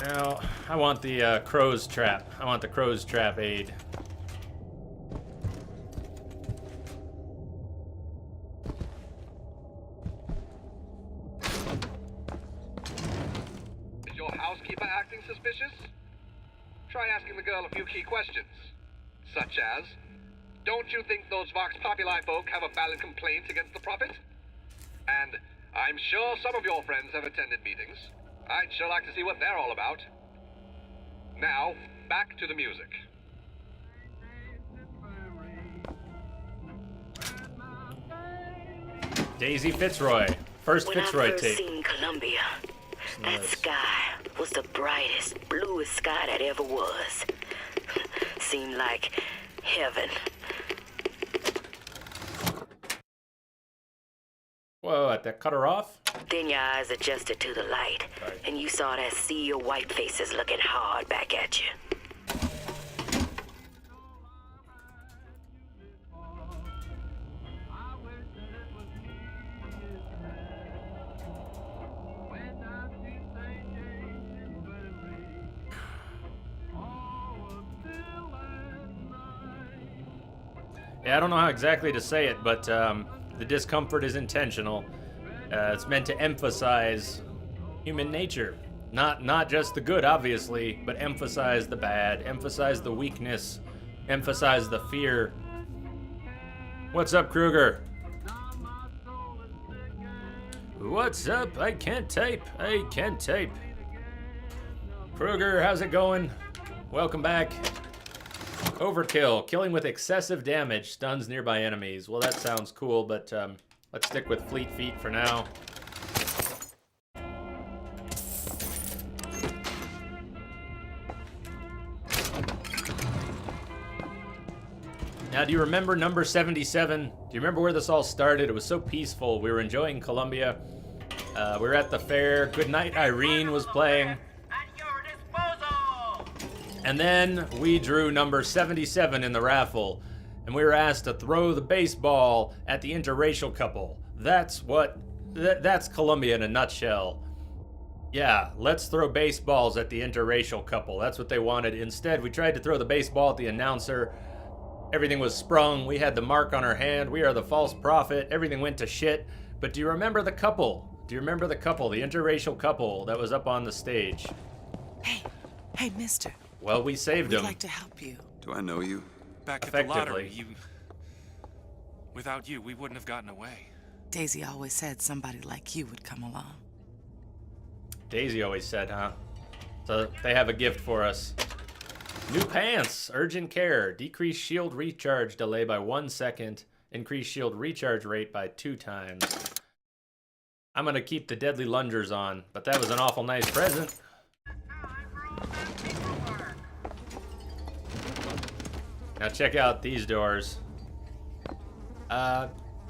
Now, I want the crow's trap. I want the crow's trap aid. Is your housekeeper acting suspicious? Try asking the girl a few key questions, such as, don't you think those Vox Populi folk have a valid complaint against the Prophet? And I'm sure some of your friends have attended meetings. I'd sure like to see what they're all about. Now, back to the music. Daisy Fitzroy. First Fitzroy When I first tape. seen Columbia, that sky was the brightest, bluest sky that ever was. Seemed like heaven. Whoa, that cut her off? Then your eyes adjusted to the light, and you saw that sea of white faces looking hard back at you. Yeah, I don't know how exactly to say it, but the discomfort is intentional. It's meant to emphasize human nature. Not just the good, obviously, but emphasize the bad, emphasize the weakness, emphasize the fear. What's up, Kruger? What's up? I can't type. I can't type. Kruger, how's it going? Welcome back. Overkill. Killing with excessive damage stuns nearby enemies. Well, that sounds cool, but let's stick with Fleet Feet for now. Now, do you remember number 77? Do you remember where this all started? It was so peaceful. We were enjoying Columbia. We were at the fair. Goodnight Irene was playing. And then we drew number 77 in the raffle, and we were asked to throw the baseball at the interracial couple. That's Columbia in a nutshell. Yeah, let's throw baseballs at the interracial couple. That's what they wanted. Instead, we tried to throw the baseball at the announcer. Everything was sprung. We had the mark on our hand. We are the false prophet. Everything went to shit. But do you remember the couple? Do you remember the couple, the interracial couple that was up on the stage? Hey, mister. Well, we saved We'd him. like to help you. Do I know you? Back at the lottery, without you, we wouldn't have gotten away. Daisy always said somebody like you would come along. Daisy always said, huh? So they have a gift for us. New pants, urgent care, decrease shield recharge delay by 1 second, increase shield recharge rate by 2 times. I'm gonna keep the deadly lungers on, but that was an awful nice present. Now check out these doors.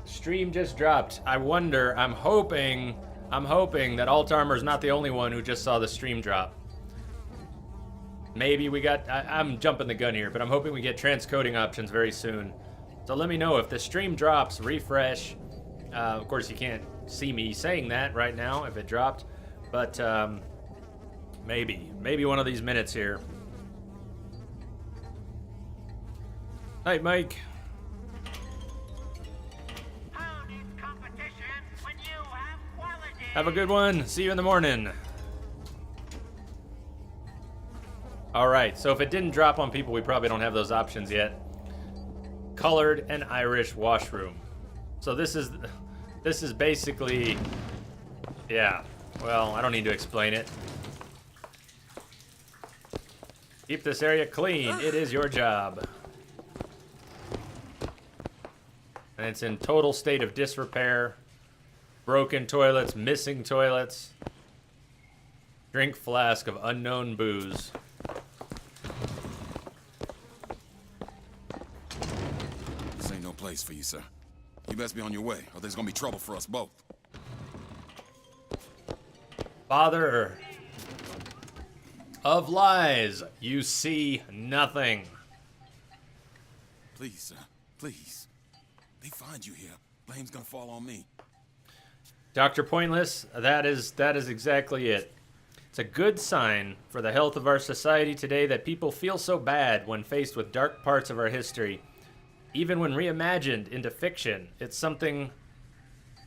Stream just dropped. I wonder, I'm hoping that Alt Armor's not the only one who just saw the stream drop. Maybe we got, I'm jumping the gun here, but I'm hoping we get transcoding options very soon. So let me know if the stream drops, refresh. Of course, you can't see me saying that right now if it dropped, but maybe one of these minutes here. Night, Mike. Have a good one. See you in the morning. All right, so if it didn't drop on people, we probably don't have those options yet. Colored and Irish washroom. So this is basically, yeah, well, I don't need to explain it. Keep this area clean. It is your job. And it's in total state of disrepair. Broken toilets, missing toilets. Drink flask of unknown booze. This ain't no place for you, sir. You best be on your way, or there's gonna be trouble for us both. Father of lies, you see nothing. Please, sir. Please. They find you here. Blame's gonna fall on me. Dr. Pointless, that is exactly it. It's a good sign for the health of our society today that people feel so bad when faced with dark parts of our history. Even when reimagined into fiction, it's something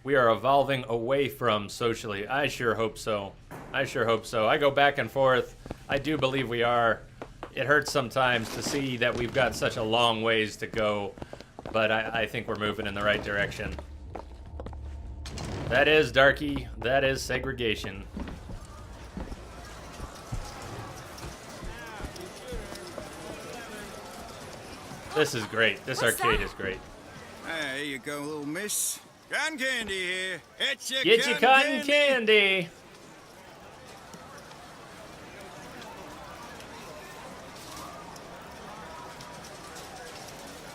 we are evolving away from socially. I sure hope so. I sure hope so. I go back and forth. I do believe we are. It hurts sometimes to see that we've got such a long ways to go, but I think we're moving in the right direction. That is, Darky, that is segregation. This is great. This arcade is great. There you go, little miss. Cotton candy here. Get your cotton candy.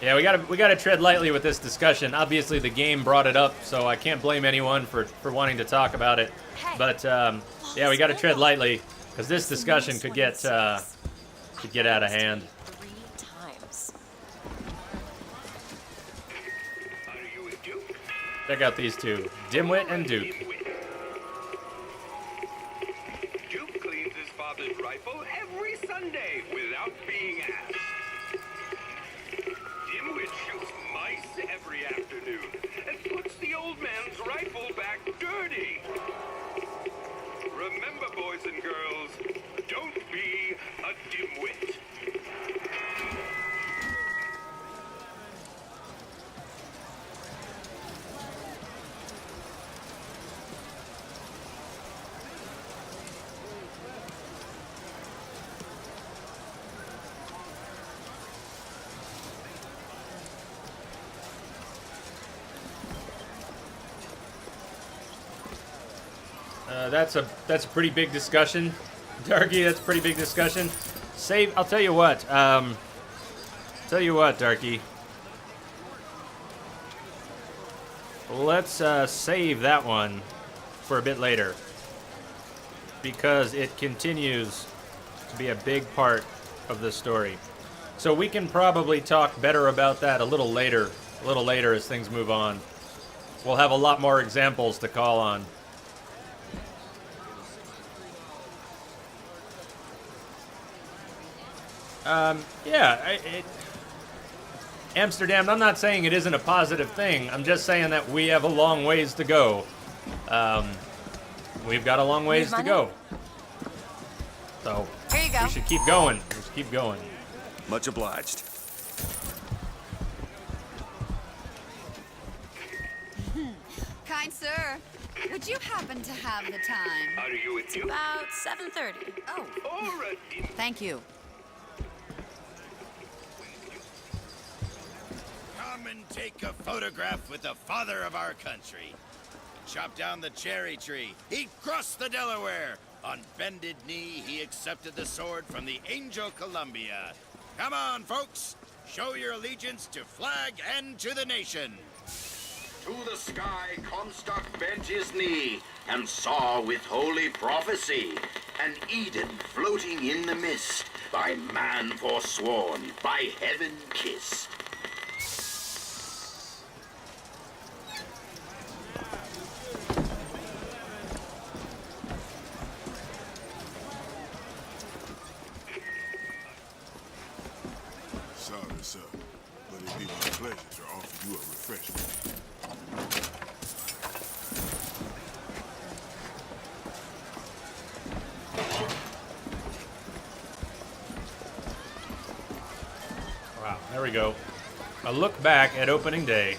Yeah, we gotta tread lightly with this discussion. Obviously, the game brought it up, so I can't blame anyone for wanting to talk about it. But yeah, we gotta tread lightly because this discussion could get out of hand. 3 times. Check out these two, Dimwit and Duke. Duke cleans his father's rifle every Sunday without being asked. Dimwit shoots mice every afternoon and puts the old man's rifle back dirty. Remember, boys and girls, don't be a dimwit. That's a pretty big discussion, Darky. That's a pretty big discussion. I'll tell you what. Darky. Let's save that one for a bit later because it continues to be a big part of the story. So we can probably talk better about that a little later as things move on. We'll have a lot more examples to call on. Amsterdam, I'm not saying it isn't a positive thing. I'm just saying that we have a long ways to go. We've got a long ways to go. So, here you go. We should keep going. We should keep going. Much obliged. Kind sir, would you happen to have the time? Are you with you? About 7:30. Oh. Thank you. Come and take a photograph with the father of our country. Chopped down the cherry tree. He crossed the Delaware. On bended knee, he accepted the sword from the Angel Columbia. Come on, folks. Show your allegiance to flag and to the nation. To the sky Comstock bent his knee and saw with holy prophecy an Eden floating in the mist, by man forsworn, by heaven kissed. Sorry, sir, but it'd be my pleasure to offer you a refreshment. Wow, there we go. A look back at opening day.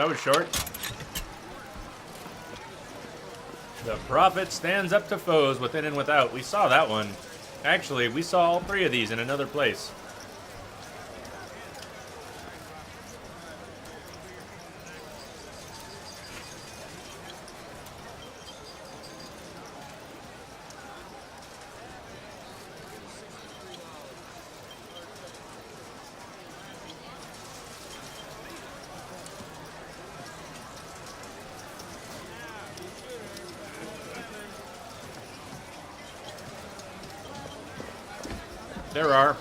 that was short. The prophet stands up to foes within and without. We saw that one. Actually, we saw all three of these in another place. There are.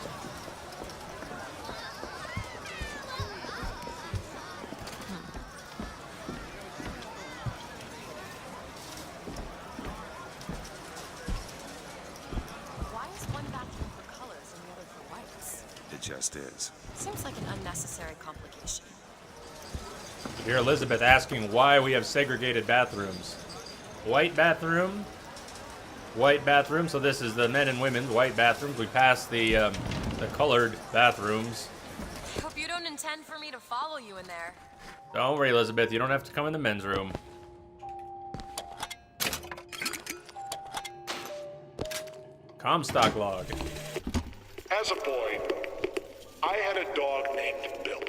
Why is one bathroom for colors and the other for whites? It just is. Seems like an unnecessary complication. You hear Elizabeth asking why we have segregated bathrooms. White bathroom, white bathroom. So this is the men and women's white bathrooms. We passed the colored bathrooms. I hope you don't intend for me to follow you in there. Don't worry, Elizabeth. You don't have to come in the men's room. Comstock log. As a boy, I had a dog named Bill.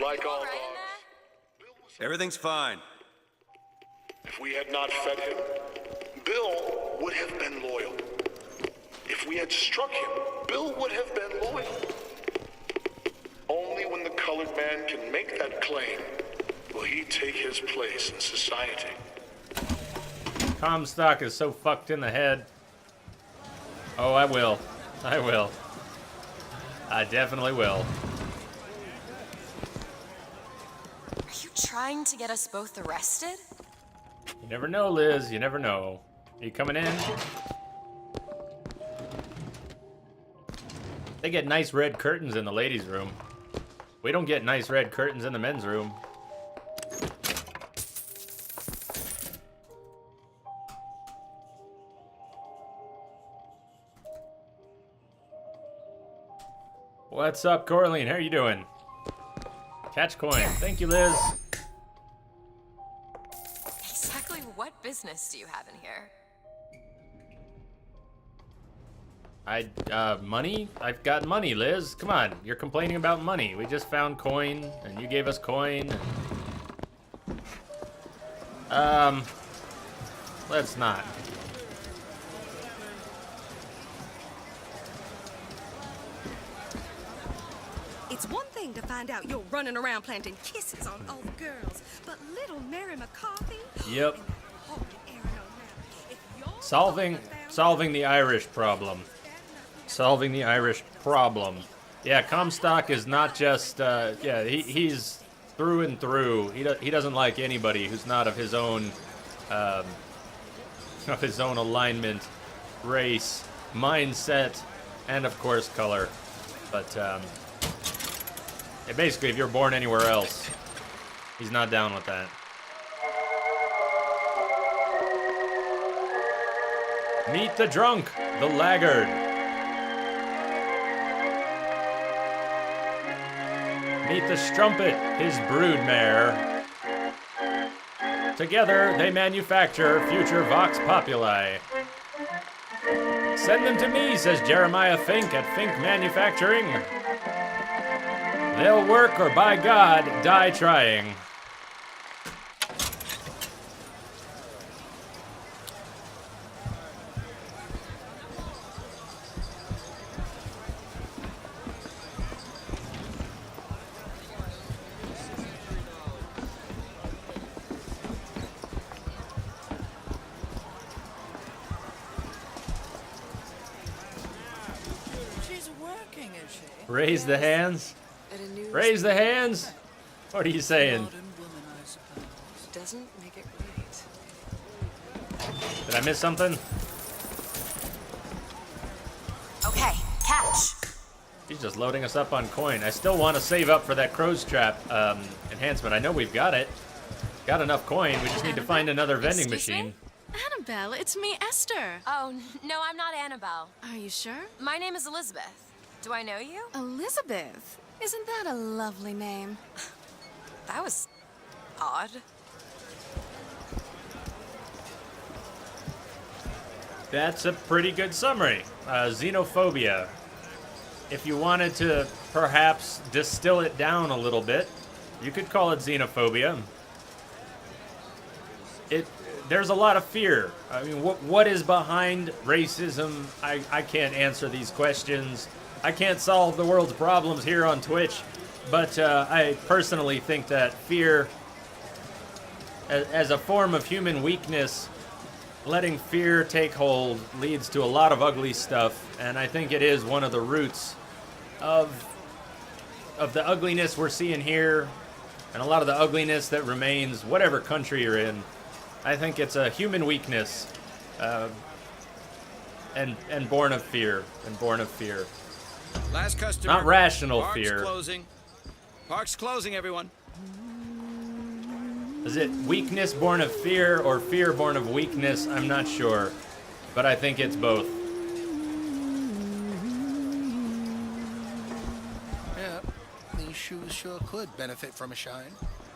Like all dogs, Everything's fine. if we had not fed him, Bill would have been loyal. If we had struck him, Bill would have been loyal. Only when the colored man can make that claim will he take his place in society. Comstock is so fucked in the head. Oh, I will. I will. I definitely will. Are you trying to get us both arrested? You never know, Liz. You never know. Are you coming in? They get nice red curtains in the ladies' room. We don't get nice red curtains in the men's room. What's up, Corleen? How are you doing? Catch coin. Thank you, Liz. Exactly what business do you have in here? Money? I've got money, Liz. Come on, you're complaining about money. We just found coin, and you gave us coin. Let's not. It's one thing to find out you're running around planting kisses on all the girls, but little Mary McCarthy? Yep. Solving the Irish problem. Solving the Irish problem. Yeah, Comstock is not just, yeah, he's through and through. He doesn't like anybody who's not of his own alignment, race, mindset, and of course color. But yeah, basically, if you're born anywhere else, he's not down with that. Meet the drunk, the laggard. Meet the strumpet, his broodmare. Together, they manufacture future Vox Populi. Send them to me, says Jeremiah Fink at Fink Manufacturing. They'll work or, by God, die trying. She's working, is she? Raise the hands. Raise the hands. What are you saying? Doesn't make it right. Did I miss something? Okay, catch. He's just loading us up on coin. I still want to save up for that crow's trap enhancement. I know we've got it. Got enough coin. We just need to find another vending machine. Annabelle, it's me, Esther. Oh, no, I'm not Annabelle. Are you sure? My name is Elizabeth. Do I know you? Elizabeth? Isn't that a lovely name? That was odd. That's a pretty good summary. Xenophobia. If you wanted to perhaps distill it down a little bit, you could call it xenophobia. There's a lot of fear. I mean, what is behind racism? I can't answer these questions. I can't solve the world's problems here on Twitch, but I personally think that fear, as a form of human weakness, letting fear take hold leads to a lot of ugly stuff, and I think it is one of the roots of the ugliness we're seeing here, and a lot of the ugliness that remains whatever country you're in. I think it's a human weakness, and born of fear, Last customer. Not rational Park's fear. Closing. Park's closing, everyone. Is it weakness born of fear or fear born of weakness? I'm not sure, but I think it's both. Yeah, these shoes sure could benefit from a shine.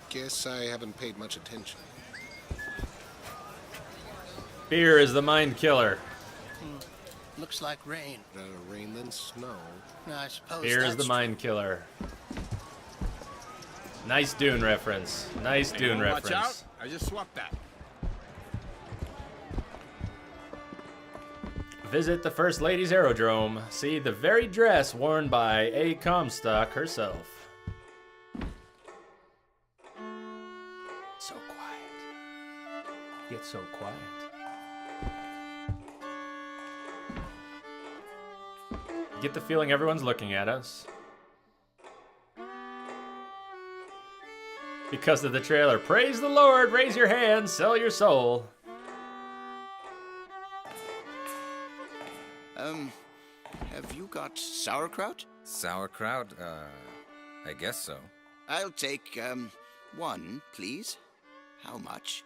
Guess I haven't paid much attention. Fear is the mind killer. Looks like rain. Rather rain than snow. I suppose Fear is that's the mind killer. Nice Dune reference. Nice Dune reference. Watch out. I just swapped that. Visit the First Lady's aerodrome. See the very dress worn by a Comstock herself. So quiet. Get so quiet. Get the feeling everyone's looking at us. Because of the trailer. Praise the Lord, raise your hands, sell your soul. Have you got sauerkraut? Sauerkraut? I guess so. I'll take, one, please. How much?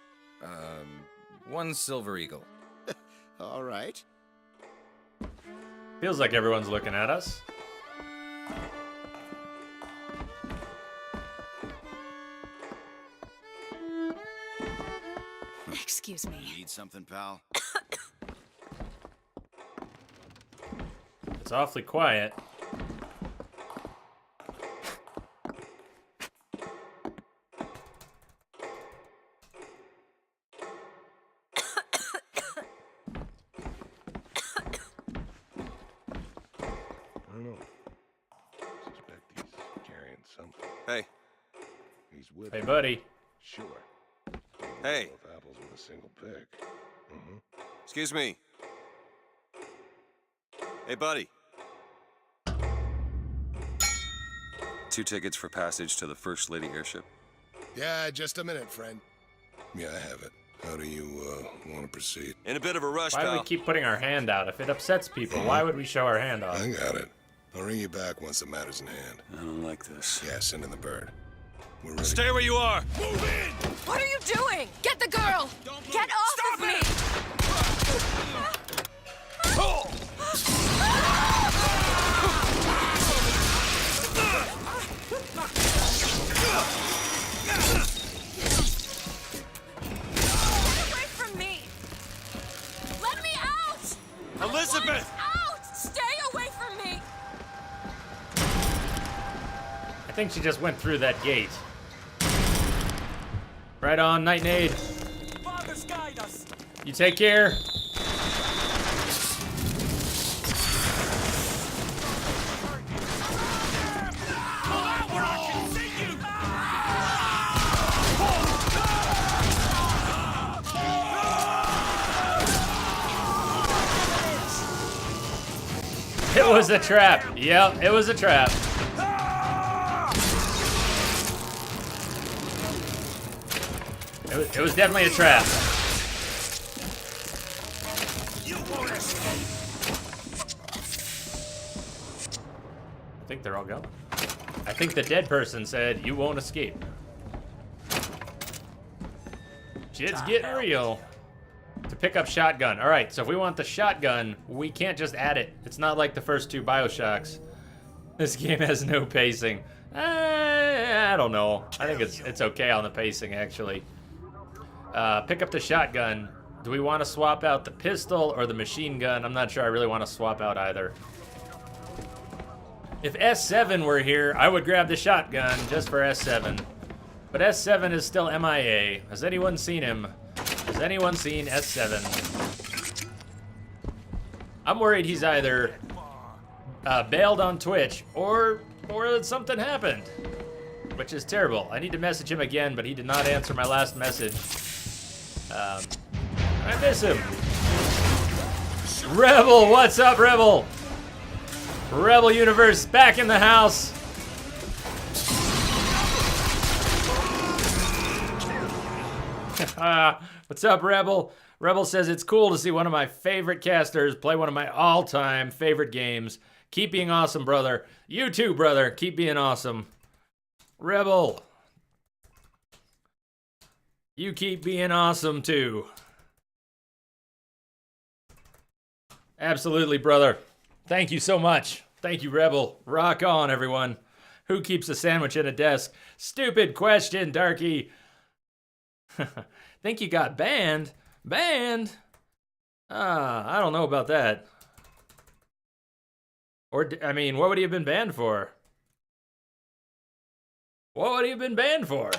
1 silver eagle. All right. Feels like everyone's looking at us. Excuse me. Need something, pal? It's awfully quiet. I don't know. Suspect he's carrying something. Hey. He's with Hey, me. buddy. Sure. Hey. Both apples with a single pick. Excuse me. Hey, buddy. 2 tickets for passage to the First Lady airship. Yeah, just a minute, friend. Yeah, I have it. How do you want to proceed? In a bit of a rush, Why do we keep putting our hand out? If it upsets people, why would we show our hand off? I got it. I'll ring you back once the matter's in hand. I don't like this. Yeah, send in the bird. We're ready. Stay where you are! Move in! What are you doing? Get the girl! Get off of me! Get away from me! Let me out! Elizabeth! Out! Stay away from me! I think she just went through that gate. Right on, Night Nade. Fathers, guide us. You take care. It was a trap. Yep, it was a trap. It was definitely a trap. I think they're all going. I think the dead person said, "You won't escape." Shit's getting real. To pick up shotgun. All right, so if we want the shotgun, we can't just add it. It's not like the first 2 Bioshocks. This game has no pacing. I don't know. I think it's okay on the pacing, actually. Pick up the shotgun. Do we want to swap out the pistol or the machine gun? I'm not sure I really want to swap out either. If S7 were here, I would grab the shotgun just for S7. But S7 is still MIA. Has anyone seen him? Has anyone seen S7? I'm worried he's either bailed on Twitch or that something happened, which is terrible. I need to message him again, but he did not answer my last message. I miss him. Rebel, what's up, Rebel? Rebel Universe back in the house. What's up, Rebel? Rebel says it's cool to see one of my favorite casters play one of my all-time favorite games. Keep being awesome, brother. You too, brother. Keep being awesome. Rebel. You keep being awesome, too. Absolutely, brother. Thank you so much. Thank you, Rebel. Rock on, everyone. Who keeps a sandwich at a desk? Stupid question, Darky. Think you got banned? Banned? I don't know about that. Or, I mean, what would he have been banned for? What would he have been banned for?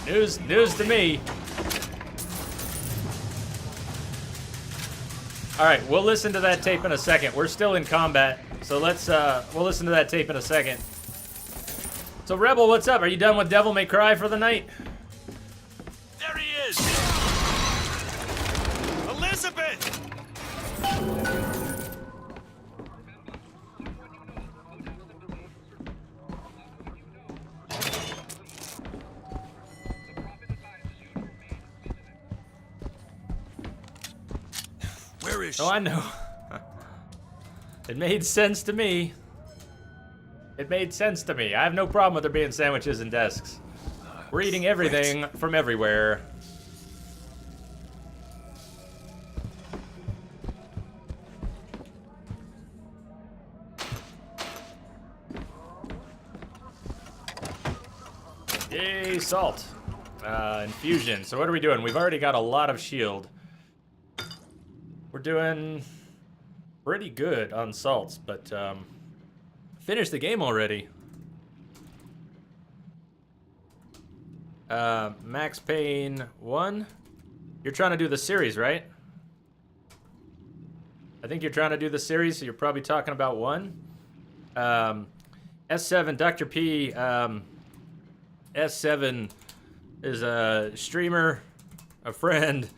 News to me. All right, we'll listen to that tape in a second. We're still in combat, so we'll listen to that tape in a second. So, Rebel, what's up? Are you done with Devil May Cry for the night? There he is! Elizabeth! Where is she? Oh, I know. It made sense to me. It made sense to me. I have no problem with there being sandwiches and desks. We're eating everything from everywhere. Yay, salt. Infusion. So what are we doing? We've already got a lot of shield. We're doing pretty good on salts, but finished the game already. Max Payne 1. You're trying to do the series, right? I think you're trying to do the series, so you're probably talking about 1. S7, Dr. P. S7 is a streamer, a friend,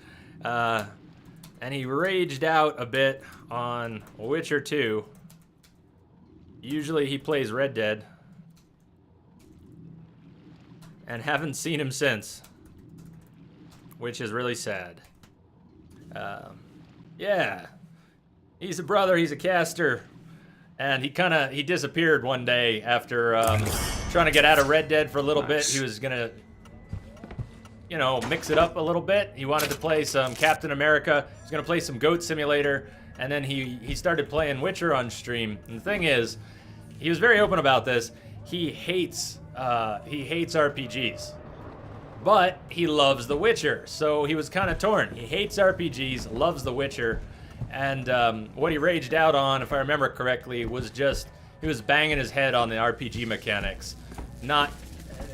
and he raged out a bit on Witcher 2. Usually he plays Red Dead. And haven't seen him since. Which is really sad. Yeah. He's a brother, he's a caster. And he disappeared one day after trying to get out of Red Dead for a little bit. He was gonna, you know, mix it up a little bit. He wanted to play some Captain America. He was gonna play some Goat Simulator. And then he started playing Witcher on stream. And the thing is, he was very open about this. He hates RPGs, but he loves The Witcher. So he was kind of torn. He hates RPGs, loves The Witcher, and what he raged out on, if I remember correctly, was just he was banging his head on the RPG mechanics, not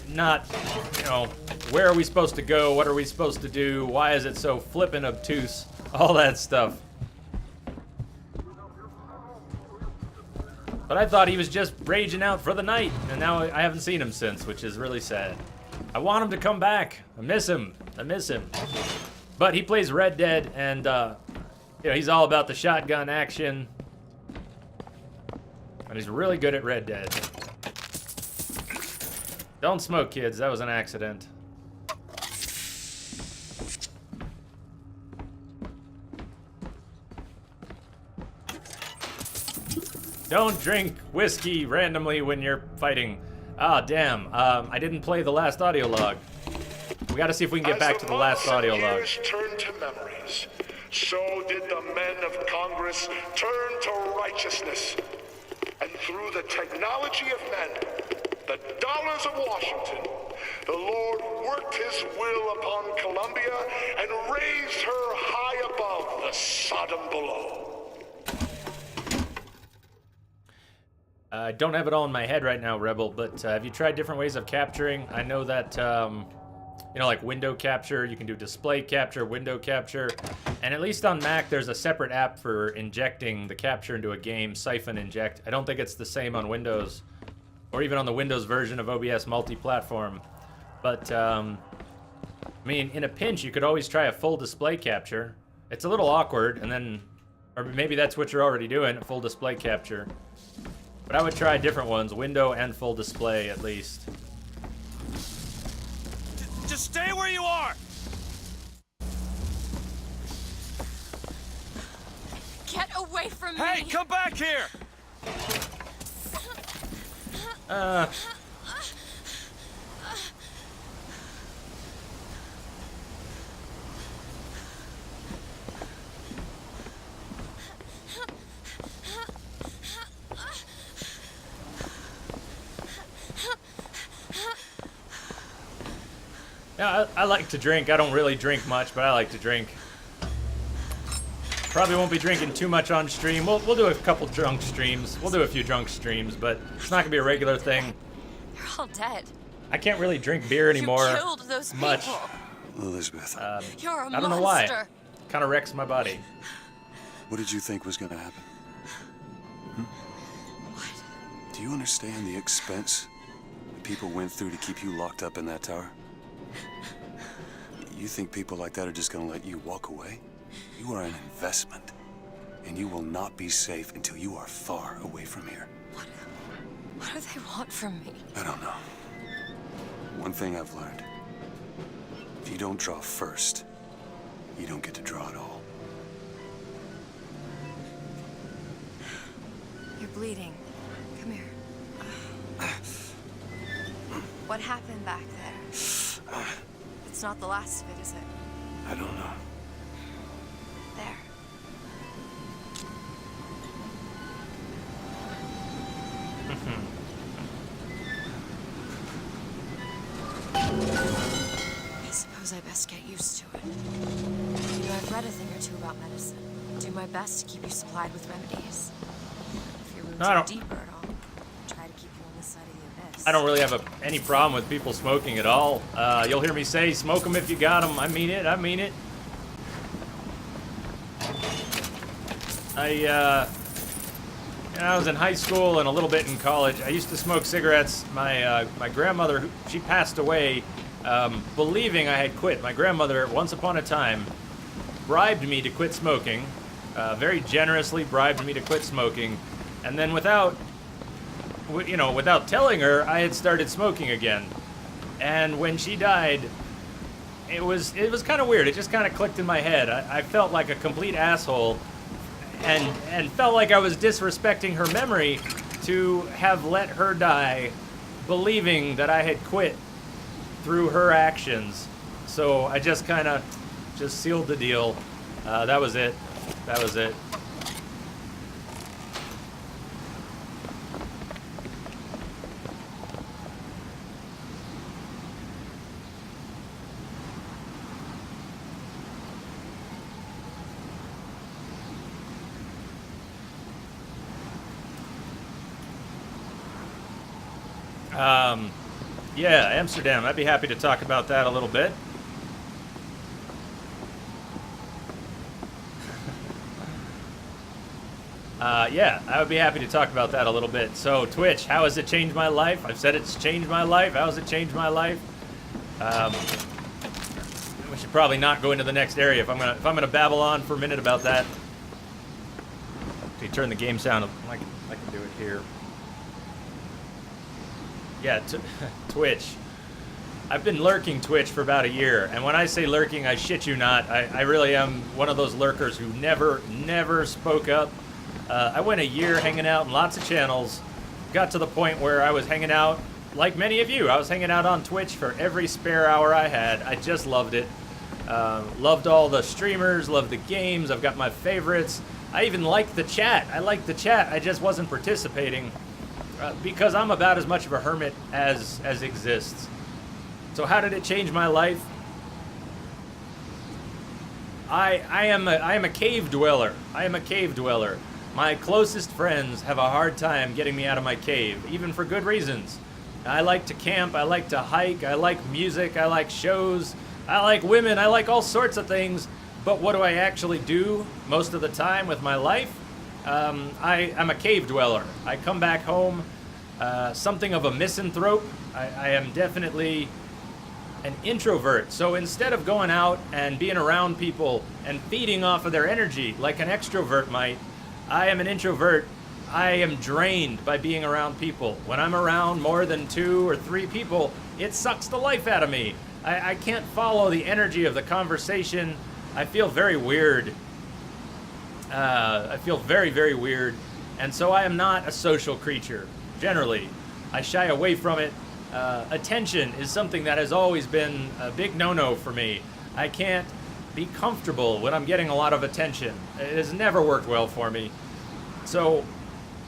you know, where are we supposed to go? What are we supposed to do? Why is it so flippin' obtuse? All that stuff. But I thought he was just raging out for the night, and now I haven't seen him since, which is really sad. I want him to come back. I miss him. I miss him. But he plays Red Dead, and you know, he's all about the shotgun action. And he's really good at Red Dead. Don't smoke, kids. That was an accident. Don't drink whiskey randomly when you're fighting. Ah, damn. I didn't play the last audio log. We gotta see if we can get back to the last audio log. As turned to memories, so did the men of Congress turn to righteousness. and through the technology of men, the dollars of Washington, the Lord worked his will upon Columbia and raised her high above the Sodom below. I don't have it all in my head right now, Rebel, but have you tried different ways of capturing? I know that, you know, like window capture, you can do display capture, window capture, and at least on Mac, there's a separate app for injecting the capture into a game, Siphon Inject. I don't think it's the same on Windows, or even on the Windows version of OBS multi-platform. But, I mean, in a pinch, you could always try a full display capture. It's a little awkward, and then, or maybe that's what you're already doing, a full display capture. But I would try different ones, window and full display at least. Just stay where you are! Get away from me! Hey, come back here! Yeah, I like to drink. I don't really drink much, but I like to drink. Probably won't be drinking too much on stream. We'll do a couple drunk streams. We'll do a few drunk streams, but it's not gonna be a regular thing. They're all dead. I can't really drink beer anymore. You killed those much. people. Elizabeth, You're a I don't know why. Kind of wrecks my body. what did you think was gonna happen? What? Do you understand the expense that people went through to keep you locked up in that tower? You think people like that are just gonna let you walk away? You are an investment, and you will not be safe until you are far away from here. What do they want from me? I don't know. One thing I've learned. If you don't draw first, you don't get to draw at all. You're bleeding. Come here. What happened back there? It's not the last of it, is it? I don't know. There. I suppose I best get used to it. You know, I've read a thing or two about medicine. Do my best to keep you supplied with remedies. If your wounds are deeper at all, try to keep you on this side of the abyss. I don't really have any problem with people smoking at all. You'll hear me say, smoke them if you got them. I mean it. I mean it. When I was in high school and a little bit in college, I used to smoke cigarettes. My grandmother, she passed away believing I had quit. My grandmother, once upon a time, bribed me to quit smoking, very generously bribed me to quit smoking, and then without telling her, I had started smoking again. And when she died, it was kind of weird. It just kind of clicked in my head. I felt like a complete asshole. And felt like I was disrespecting her memory to have let her die believing that I had quit through her actions. So I just kind of just sealed the deal. That was it. That was it. Yeah, Amsterdam. I'd be happy to talk about that a little bit. Yeah, I would be happy to talk about that a little bit. So, Twitch, how has it changed my life? I've said it's changed my life. How has it changed my life? We should probably not go into the next area if I'm gonna babble on for a minute about that. Okay, turn the game sound. I can do it here. Yeah, Twitch. I've been lurking Twitch for about a year, and when I say lurking, I shit you not. I really am one of those lurkers who never spoke up. I went a year hanging out in lots of channels, got to the point where I was hanging out, like many of you, I was hanging out on Twitch for every spare hour I had. I just loved it. Loved all the streamers, loved the games, I've got my favorites. I even liked the chat. I liked the chat. I just wasn't participating because I'm about as much of a hermit as exists. So how did it change my life? I am a cave dweller. I am a cave dweller. My closest friends have a hard time getting me out of my cave, even for good reasons. I like to camp, I like to hike, I like music, I like shows, I like women, I like all sorts of things, but what do I actually do most of the time with my life? I'm a cave dweller. I come back home, something of a misanthrope. I am definitely an introvert. So instead of going out and being around people and feeding off of their energy like an extrovert might, I am an introvert. I am drained by being around people. When I'm around more than 2 or 3 people, it sucks the life out of me. I can't follow the energy of the conversation. I feel very weird. I feel very, very weird. And so I am not a social creature, generally. I shy away from it. Attention is something that has always been a big no-no for me. I can't be comfortable when I'm getting a lot of attention. It has never worked well for me. So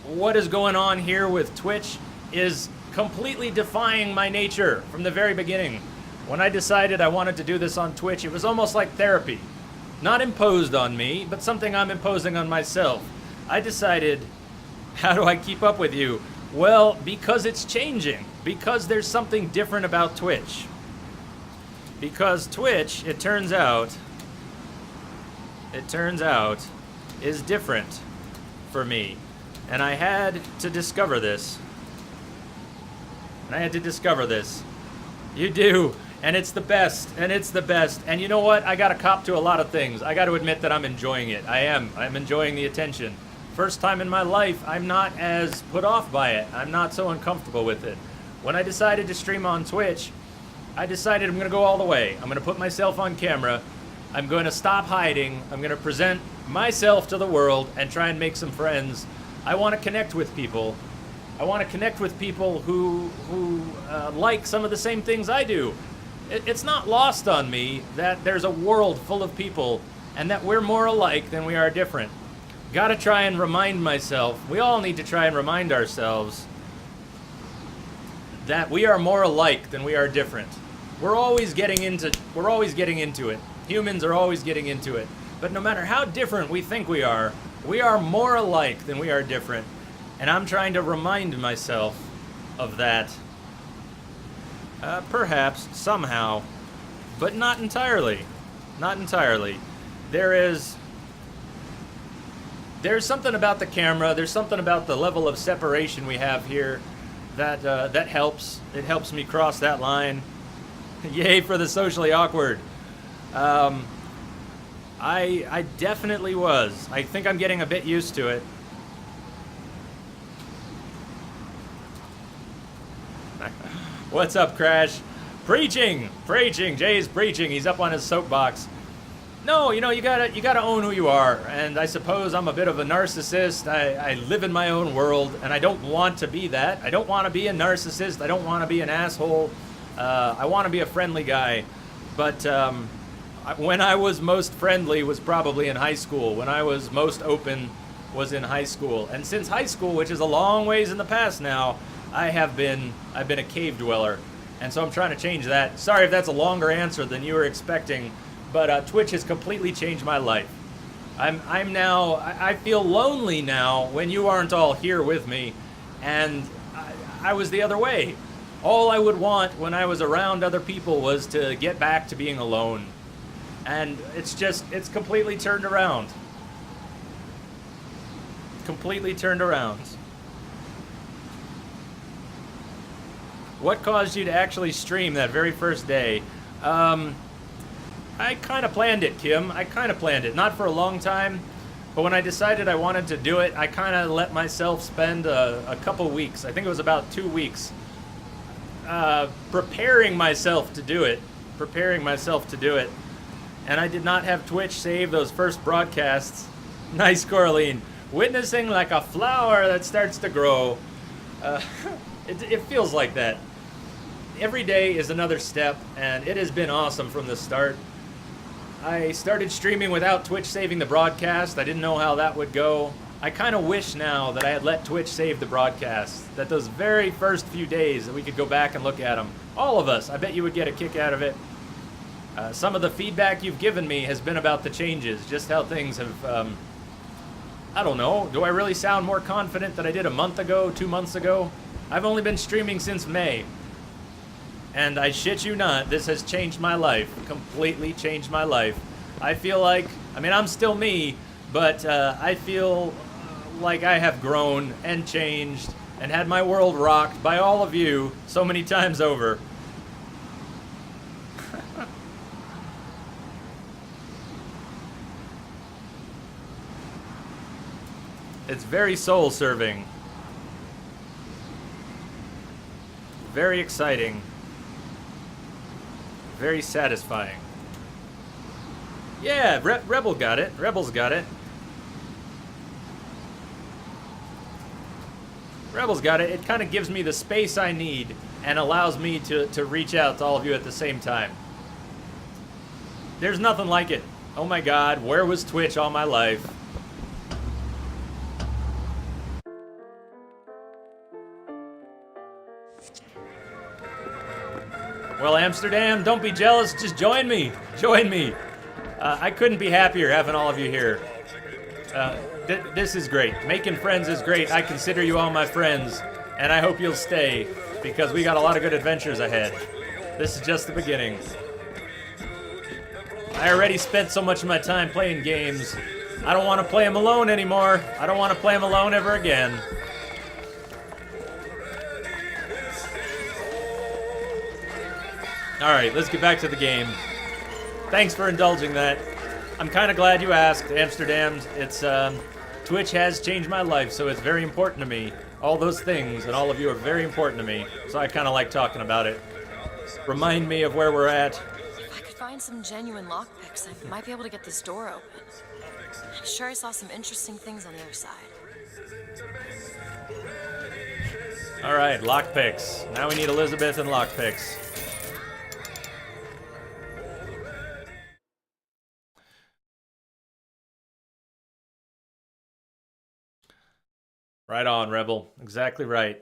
what is going on here with Twitch is completely defying my nature from the very beginning. When I decided I wanted to do this on Twitch, it was almost like therapy. Not imposed on me, but something I'm imposing on myself. I decided, how do I keep up with you? Well, because it's changing. Because there's something different about Twitch. Because Twitch, it turns out, is different for me. And I had to discover this. You do. And it's the best. And you know what? I gotta cop to a lot of things. I gotta admit that I'm enjoying it. I'm enjoying the attention. First time in my life, I'm not as put off by it. I'm not so uncomfortable with it. When I decided to stream on Twitch, I decided I'm gonna go all the way. I'm gonna put myself on camera. I'm gonna stop hiding. I'm gonna present myself to the world and try and make some friends. I want to connect with people. I want to connect with people who like some of the same things I do. It's not lost on me that there's a world full of people and that we're more alike than we are different. Gotta try and remind myself, we all need to try and remind ourselves that we are more alike than we are different. We're always getting into it. Humans are always getting into it. But no matter how different we think we are more alike than we are different. And I'm trying to remind myself of that. Perhaps, somehow, but not entirely. Not entirely. There's something about the camera, there's something about the level of separation we have here that helps. It helps me cross that line. Yay for the socially awkward. I definitely was. I think I'm getting a bit used to it. What's up, Crash? Preaching! Jay's preaching. He's up on his soapbox. No, you gotta own who you are. And I suppose I'm a bit of a narcissist. I live in my own world, and I don't want to be that. I don't want to be a narcissist. I don't want to be an asshole. I want to be a friendly guy. But when I was most friendly was probably in high school. When I was most open was in high school. And since high school, which is a long ways in the past now, I've been a cave dweller. And so I'm trying to change that. Sorry if that's a longer answer than you were expecting, but Twitch has completely changed my life. I feel lonely now when you aren't all here with me, and I was the other way. All I would want when I was around other people was to get back to being alone. And it's completely turned around. Completely turned around. What caused you to actually stream that very first day? I kind of planned it, Kim. I kind of planned it. Not for a long time, but when I decided I wanted to do it, I kind of let myself spend a couple weeks. I think it was about 2 weeks. Preparing myself to do it. And I did not have Twitch save those first broadcasts. Nice, Coraline. Witnessing like a flower that starts to grow. It feels like that. Every day is another step, and it has been awesome from the start. I started streaming without Twitch saving the broadcast. I didn't know how that would go. I kind of wish now that I had let Twitch save the broadcast. That those very first few days that we could go back and look at them. All of us, I bet you would get a kick out of it. Some of the feedback you've given me has been about the changes, just how things have, I don't know, do I really sound more confident than I did a month ago, 2 months ago? I've only been streaming since May. And I shit you not, this has changed my life, completely changed my life. I feel like, I mean, I'm still me, but I feel like I have grown and changed and had my world rocked by all of you so many times over. It's very soul-serving. Very exciting. Very satisfying. Yeah, Rebel got it. Rebel's got it. Rebel's got it. It kind of gives me the space I need and allows me to reach out to all of you at the same time. There's nothing like it. Oh my God, where was Twitch all my life? Well, Amsterdam, don't be jealous. Just join me. Join me. I couldn't be happier having all of you here. This is great. Making friends is great. I consider you all my friends, and I hope you'll stay because we got a lot of good adventures ahead. This is just the beginning. I already spent so much of my time playing games. I don't want to play them alone anymore. I don't want to play them alone ever again. Alright, let's get back to the game. Thanks for indulging that. I'm kind of glad you asked, Amsterdam. It's, Twitch has changed my life, so it's very important to me. All those things, and all of you are very important to me, so I kind of like talking about it. Remind me of where we're at. If I could find some genuine lockpicks, I might be able to get this door open. I'm sure I saw some interesting things on the other side. Alright, lockpicks. Now we need Elizabeth and lockpicks. Right on, Rebel. Exactly right.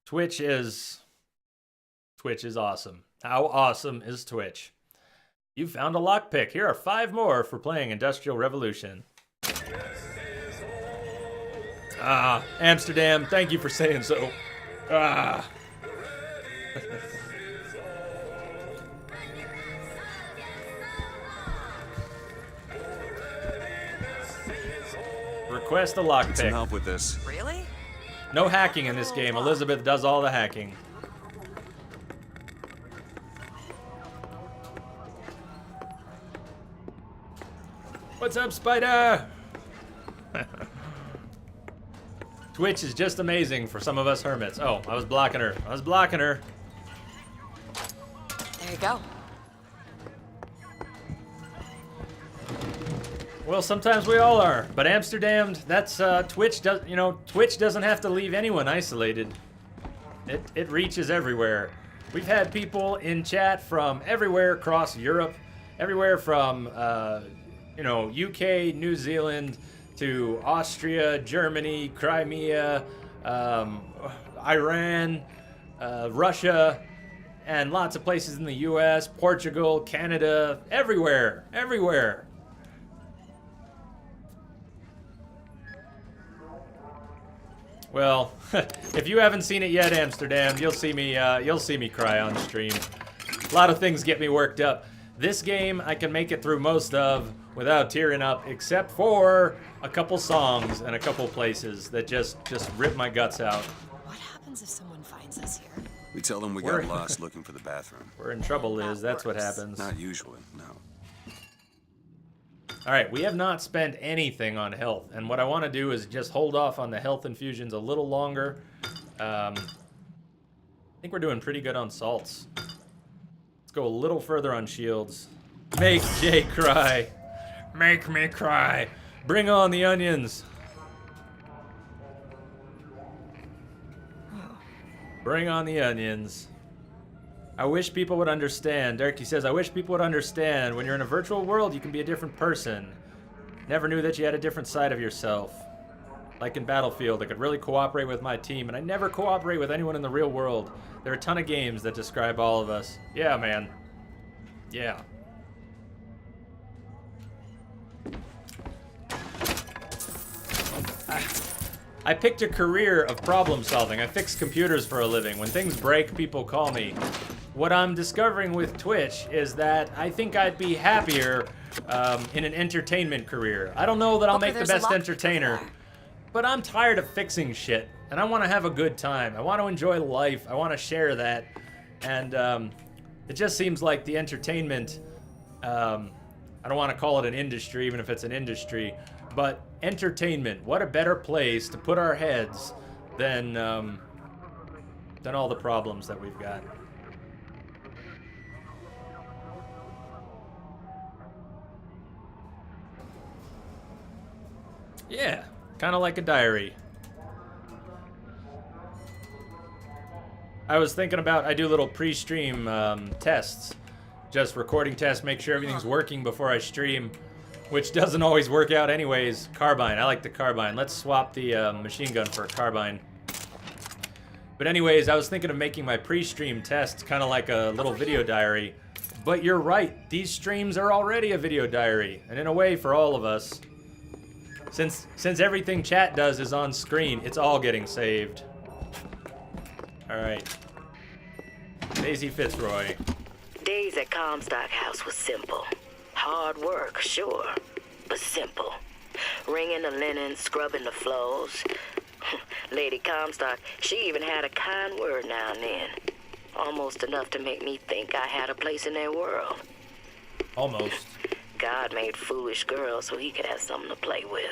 Twitch is awesome. How awesome is Twitch? You found a lockpick. Here are 5 more for playing Industrial Revolution. Ah, Amsterdam, thank you for saying so. Ah. Request a lockpick. Need some help with this. Really? No hacking in this game. Elizabeth does all the hacking. What's up, Spider? Twitch is just amazing for some of us hermits. Oh, I was blocking her. I was blocking her. There you go. Well, sometimes we all are, but Amsterdam, that's Twitch does, you know, Twitch doesn't have to leave anyone isolated. It reaches everywhere. We've had people in chat from everywhere across Europe, everywhere from you know, UK, New Zealand to Austria, Germany, Crimea, Iran, Russia, and lots of places in the US, Portugal, Canada, everywhere, everywhere. Well, if you haven't seen it yet, Amsterdam, you'll see me cry on stream. A lot of things get me worked up. This game I can make it through most of without tearing up, except for a couple songs and a couple places that just rip my guts out. What happens if someone finds us here? We tell them we got lost looking for the bathroom. We're in trouble, Liz. That's what happens. Not usually, no. All right, we have not spent anything on health, and what I want to do is just hold off on the health infusions a little longer. I think we're doing pretty good on salts. Let's go a little further on shields. Make Jay cry. Make me cry. Bring on the onions. Bring on the onions. I wish people would understand. Dirky says, I wish people would understand. When you're in a virtual world, you can be a different person. Never knew that you had a different side of yourself. Like in Battlefield, I could really cooperate with my team, and I never cooperate with anyone in the real world. There are a ton of games that describe all of us. Yeah, man. Yeah. I picked a career of problem solving. I fix computers for a living. When things break, people call me. What I'm discovering with Twitch is that I think I'd be happier in an entertainment career. I don't know that I'll make the best entertainer, but I'm tired of fixing shit, and I want to have a good time. I want to enjoy life. I want to share that, and it just seems like the entertainment, I don't want to call it an industry, even if it's an industry, but entertainment, what a better place to put our heads than all the problems that we've got. Yeah, kind of like a diary. I was thinking about, I do little pre-stream tests, just recording tests, make sure everything's working before I stream, which doesn't always work out anyways. Carbine, I like the carbine. Let's swap the machine gun for a carbine. But anyways, I was thinking of making my pre-stream tests kind of like a little video diary. But you're right, these streams are already a video diary, and in a way for all of us. Since everything chat does is on screen, it's all getting saved. Alright. Daisy Fitzroy. Days at Comstock House was simple. Hard work, sure, but simple. Wringing the linen, scrubbing the floors. Lady Comstock, she even had a kind word now and then. Almost enough to make me think I had a place in their world. Almost. God made foolish girls so he could have something to play with.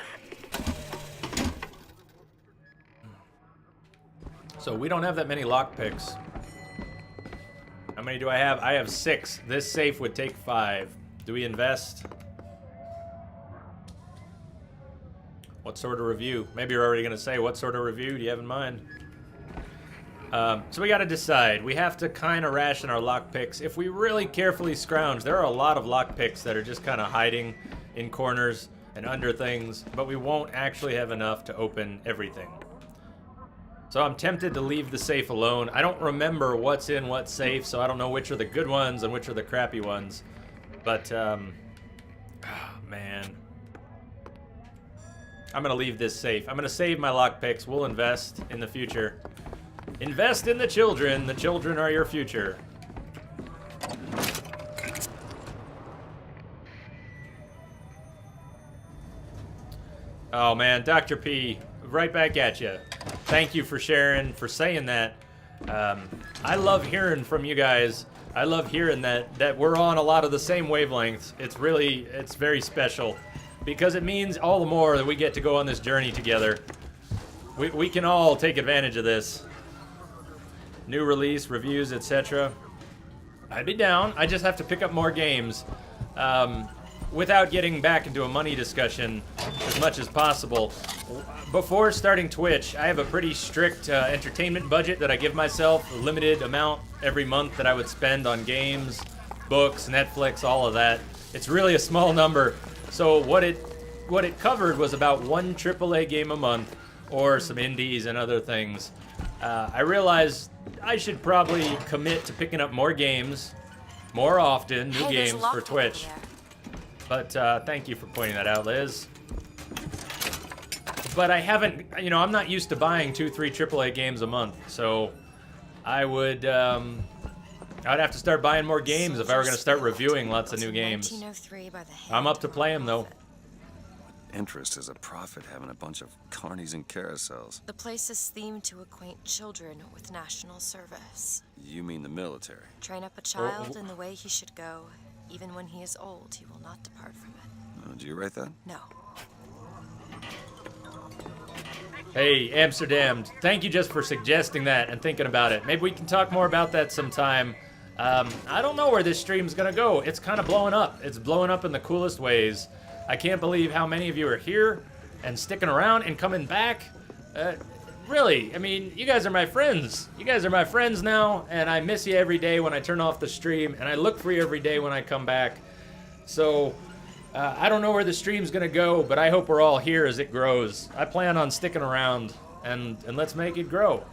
So we don't have that many lockpicks. How many do I have? I have 6. This safe would take 5. Do we invest? What sort of review? Maybe you're already going to say, what sort of review do you have in mind? So we got to decide. We have to kind of ration our lockpicks. If we really carefully scrounge, there are a lot of lockpicks that are just kind of hiding in corners and under things, but we won't actually have enough to open everything. So I'm tempted to leave the safe alone. I don't remember what's in what safe, so I don't know which are the good ones and which are the crappy ones. But, man. I'm gonna leave this safe. I'm gonna save my lockpicks. We'll invest in the future. Invest in the children. The children are your future. Oh man, Dr. P, right back at you. Thank you for sharing, for saying that. I love hearing from you guys. I love hearing that we're on a lot of the same wavelengths. It's very special because it means all the more that we get to go on this journey together. We can all take advantage of this. New release, reviews, etc. I'd be down. I just have to pick up more games without getting back into a money discussion as much as possible. Before starting Twitch, I have a pretty strict entertainment budget that I give myself, a limited amount every month that I would spend on games, books, Netflix, all of that. It's really a small number. So what it covered was about 1 AAA game a month or some indies and other things. I realized I should probably commit to picking up more games, more often, new games for Twitch. But thank you for pointing that out, Liz. But I haven't, I'm not used to buying 2-3 AAA games a month, so I would, I'd have to start buying more games if I were going to start reviewing lots of new games. I'm up to play them, though. Interest is a profit having a bunch of carnies and carousels. The place is themed to acquaint children with national service. You mean the military? Train up a child in the way he should go. Even when he is old, he will not depart from it. Oh, did you write that? No. Hey, Amsterdam, thank you just for suggesting that and thinking about it. Maybe we can talk more about that sometime. I don't know where this stream's gonna go. It's kind of blowing up. It's blowing up in the coolest ways. I can't believe how many of you are here and sticking around and coming back. really, I mean, you guys are my friends. You guys are my friends now, and I miss you every day when I turn off the stream, and I look for you every day when I come back. So, I don't know where the stream's gonna go, but I hope we're all here as it grows. I plan on sticking around, and let's make it grow.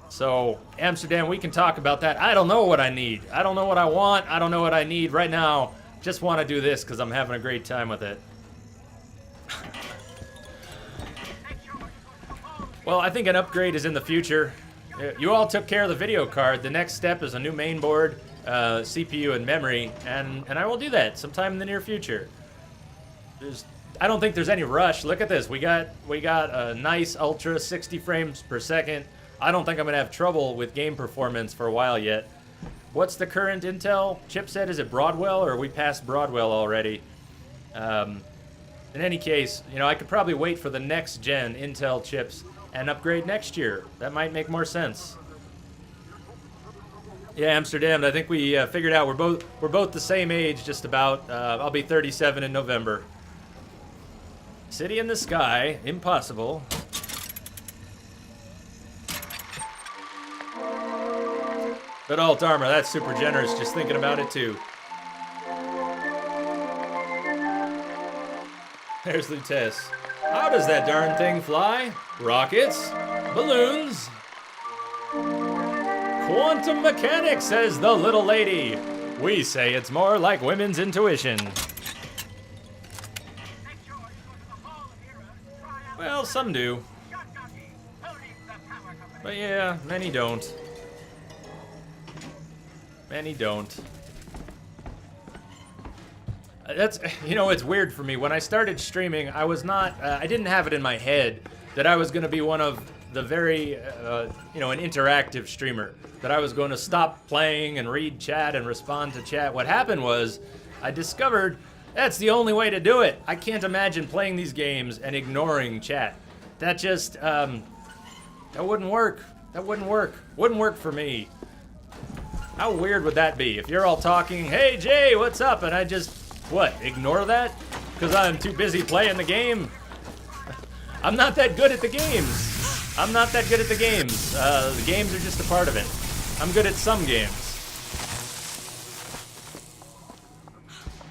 So, Amsterdam, we can talk about that. I don't know what I need. I don't know what I want. I don't know what I need right now. Just want to do this because I'm having a great time with it. Well, I think an upgrade is in the future. You all took care of the video card. The next step is a new main board, CPU, and memory, and I will do that sometime in the near future. I don't think there's any rush. Look at this. We got a nice ultra 60 frames per second. I don't think I'm gonna have trouble with game performance for a while yet. What's the current Intel chipset? Is it Broadwell, or are we past Broadwell already? In any case, you know, I could probably wait for the next gen Intel chips and upgrade next year. That might make more sense. Yeah, Amsterdam. I think we figured out we're both the same age, just about. I'll be 37 in November. City in the sky, impossible. But alt armor, that's super generous. Just thinking about it too. There's Lutess. How does that darn thing fly? Rockets? Balloons? Quantum mechanics, says the little lady. We say it's more like women's intuition. Well, some do. But yeah, many don't. Many don't. That's, you know, it's weird for me. When I started streaming, I was not, I didn't have it in my head that I was going to be one of the very, you know, an interactive streamer. That I was going to stop playing and read chat and respond to chat. What happened was, I discovered that's the only way to do it. I can't imagine playing these games and ignoring chat. That just, that wouldn't work. That wouldn't work. Wouldn't work for me. How weird would that be? If you're all talking, hey Jay, what's up? And I just, what, ignore that? Because I'm too busy playing the game? I'm not that good at the games. I'm not that good at the games. The games are just a part of it. I'm good at some games.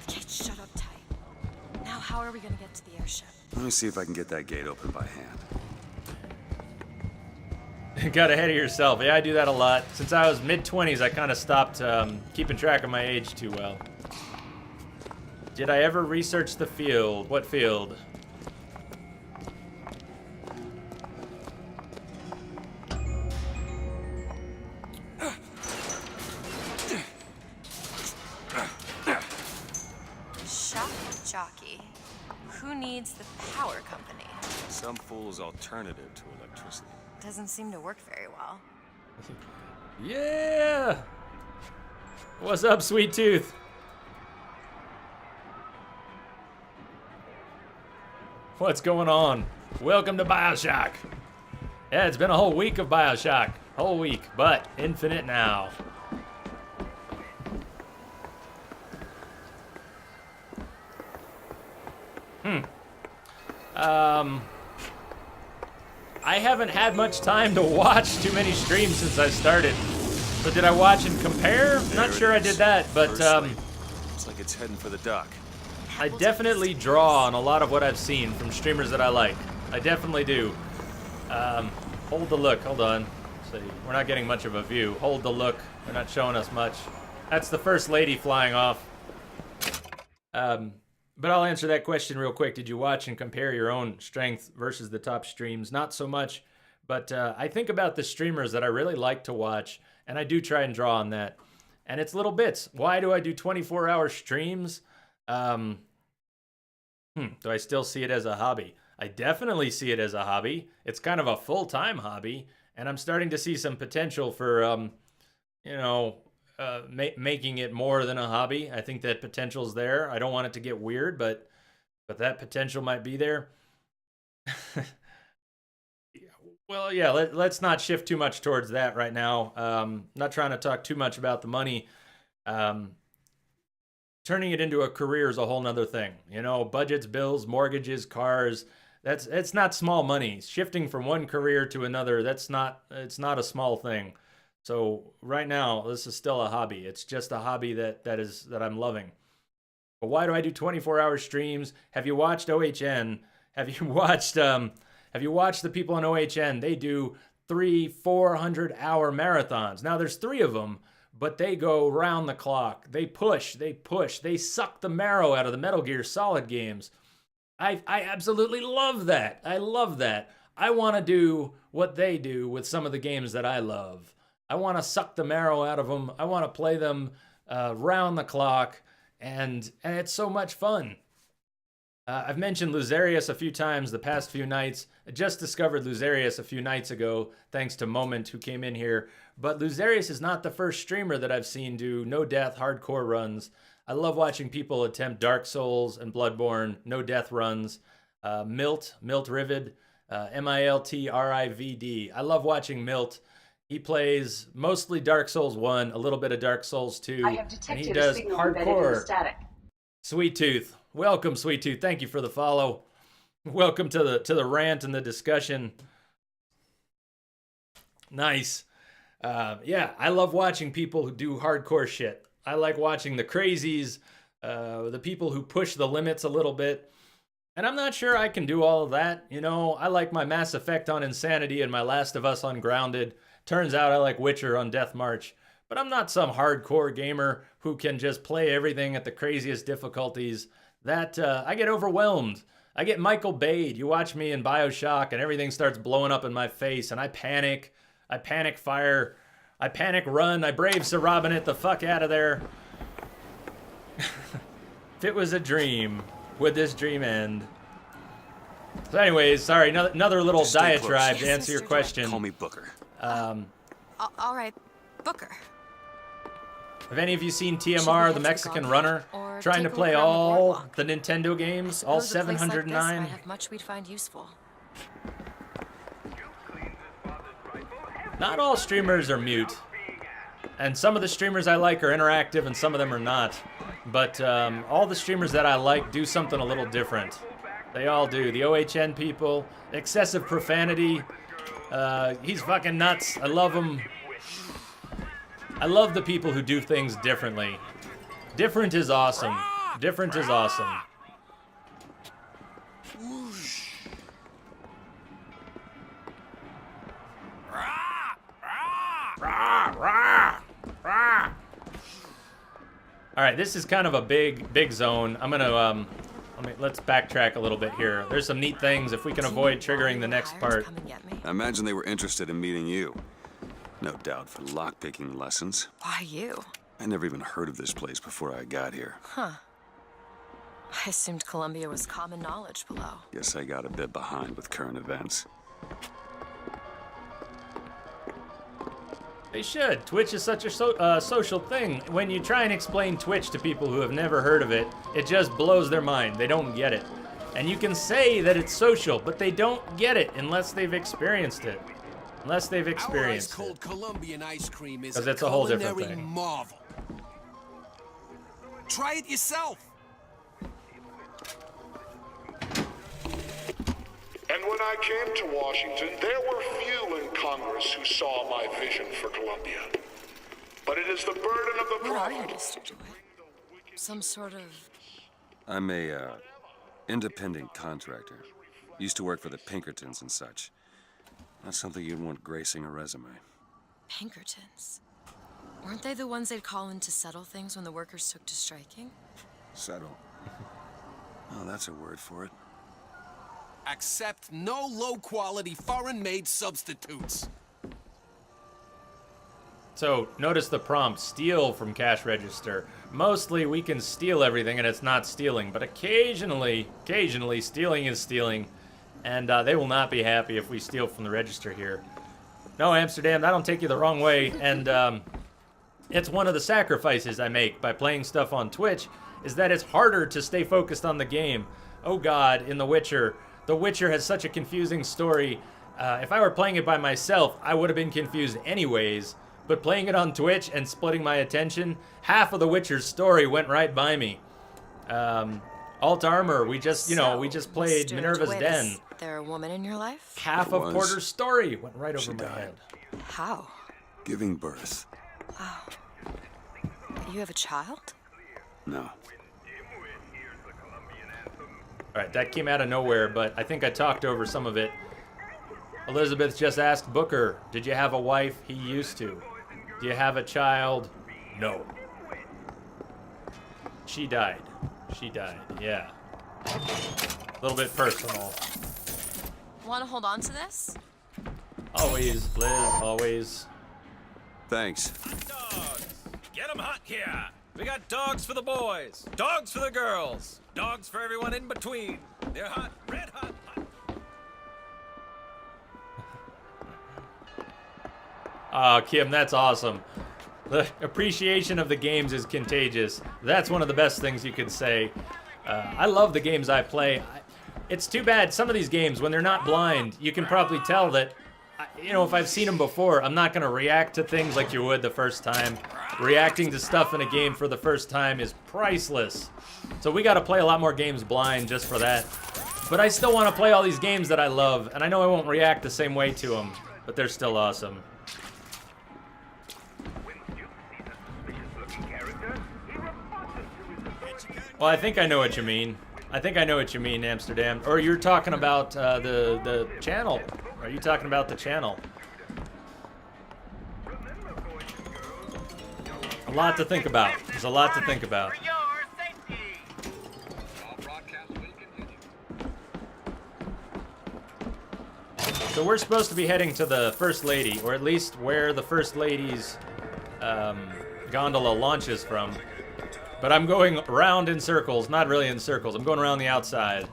Okay, shut up tight. Now how are we gonna get to the airship? Let me see if I can get that gate open by hand. Got ahead of yourself. Yeah, I do that a lot. Since I was mid-20s, I kind of stopped keeping track of my age too well. Did I ever research the field? What field? Shock jockey. Who needs the power company? Some fool's alternative to electricity. Doesn't seem to work very well. Yeah! What's up, Sweet Tooth? What's going on? Welcome to Bioshock. Yeah, it's been a whole week of Bioshock. Whole week, but infinite now. I haven't had much time to watch too many streams since I started. So did I watch and compare? Not sure I did that, but looks like it's heading for the dock. I definitely draw on a lot of what I've seen from streamers that I like. I definitely do. Hold the look. Hold on. See, we're not getting much of a view. Hold the look. They're not showing us much. That's the first lady flying off. But I'll answer that question real quick. Did you watch and compare your own strength versus the top streams? Not so much, but I think about the streamers that I really like to watch, and I do try and draw on that. And it's little bits. Why do I do 24-hour streams? Do I still see it as a hobby? I definitely see it as a hobby. It's kind of a full-time hobby, and I'm starting to see some potential for, you know, making it more than a hobby. I think that potential's there. I don't want it to get weird, but that potential might be there. Well, yeah, let's not shift too much towards that right now. Not trying to talk too much about the money. Turning it into a career is a whole nother thing. You know, budgets, bills, mortgages, cars. it's not small money. Shifting from one career to another, it's not a small thing. So right now, this is still a hobby. It's just a hobby that I'm loving. But why do I do 24-hour streams? Have you watched OHN? Have you watched the people on OHN? They do 300-400-hour marathons. Now there's 3 of them, but they go round the clock. They push. They suck the marrow out of the Metal Gear Solid games. I absolutely love that. I love that. I want to do what they do with some of the games that I love. I want to suck the marrow out of them. I want to play them round the clock, and it's so much fun. I've mentioned Luzarius a few times the past few nights. I just discovered Luzarius a few nights ago, thanks to Moment, who came in here. But Luzarius is not the first streamer that I've seen do no-death hardcore runs. I love watching people attempt Dark Souls and Bloodborne no-death runs. Milt Rivid, Miltrivd. I love watching Milt. He plays mostly Dark Souls 1, a little bit of Dark Souls 2, and he does hardcore. Sweet Tooth. Welcome, Sweet Tooth. Thank you for the follow. Welcome to the rant and the discussion. Nice. Yeah, I love watching people who do hardcore shit. I like watching the crazies, the people who push the limits a little bit. And I'm not sure I can do all of that. You know, I like my Mass Effect on Insanity and my Last of Us on Grounded. Turns out I like Witcher on Death March. But I'm not some hardcore gamer who can just play everything at the craziest difficulties. That I get overwhelmed. I get Michael Bayed. You watch me in Bioshock and everything starts blowing up in my face and I panic. I panic fire. I panic run. I brave Sir Robinette the fuck out of there. If it was a dream, would this dream end? So anyways, sorry, another little diatribe to answer your question. Call me Booker. All right, Booker. Have any of you seen TMR, the Mexican runner, trying to play all the Nintendo games, all 709? Might have much we'd find useful. Not all streamers are mute. And some of the streamers I like are interactive and some of them are not. But all the streamers that I like do something a little different. They all do. The OHN people, excessive profanity. He's fucking nuts. I love him. I love the people who do things differently. Different is awesome. Different is awesome. All right, this is kind of a big zone. I'm gonna let's backtrack a little bit here. There's some neat things if we can avoid triggering the next part. I imagine they were interested in meeting you. No doubt for lockpicking lessons. Why you? I never even heard of this place before I got here. Huh. I assumed Columbia was common knowledge below. Guess I got a bit behind with current events. They should. Twitch is such a social thing. When you try and explain Twitch to people who have never heard of it, it just blows their mind. They don't get it. And you can say that it's social, but they don't get it unless they've experienced it. Unless they've experienced Our ice-cold Colombian ice cream is 'Cause a it's a whole different culinary thing. marvel. Try it yourself. And when I came to Washington, there were few in Congress who saw my vision for Columbia. But it is the burden of the What are you, prophet. Mr. Dewitt? Some sort of... I'm a independent contractor. Used to work for the Pinkertons and such. Not something you'd want gracing a resume. Pinkertons? Weren't they the ones they'd call in to settle things when the workers took to striking? Settle. Oh, that's a word for it. Accept no low-quality foreign-made substitutes. So, notice the prompt, steal from cash register. Mostly we can steal everything and it's not stealing, but occasionally stealing is stealing. And they will not be happy if we steal from the register here. No, Amsterdam, I don't take you the wrong way. And it's one of the sacrifices I make by playing stuff on Twitch, is that it's harder to stay focused on the game. Oh God, in The Witcher has such a confusing story. If I were playing it by myself, I would have been confused anyways. But playing it on Twitch and splitting my attention, half of The Witcher's story went right by me. Alt Armor. We just, you know, we just played Mr. Minerva's Duevis, Den. There a woman in your life? Half of Porter's story went right over my head. How? Giving birth. Oh. You have a child? No. Alright, that came out of nowhere, but I think I talked over some of it. Elizabeth just asked Booker, did you have a wife? He used to. Do you have a child? No. She died. She died, yeah. A little bit personal. Want to hold on to this? Always, Liz, always. Thanks. Dogs! Get 'em hot here! We got dogs for the boys, dogs for the girls, dogs for everyone in between. They're hot, red hot, hot. Kim, that's awesome. The appreciation of the games is contagious. That's one of the best things you could say. I love the games I play. It's too bad some of these games, when they're not blind, you can probably tell that, you know, if I've seen them before, I'm not going to react to things like you would the first time. Reacting to stuff in a game for the first time is priceless. So we got to play a lot more games blind just for that. But I still want to play all these games that I love, and I know I won't react the same way to them, but they're still awesome. Well, I think I know what you mean. I think I know what you mean, Amsterdam. Or you're talking about the channel. Are you talking about the channel? A lot to think about. There's a lot to think about. So we're supposed to be heading to the First Lady, or at least where the First Lady's gondola launches from. But I'm going around in circles, not really in circles. I'm going around the outside,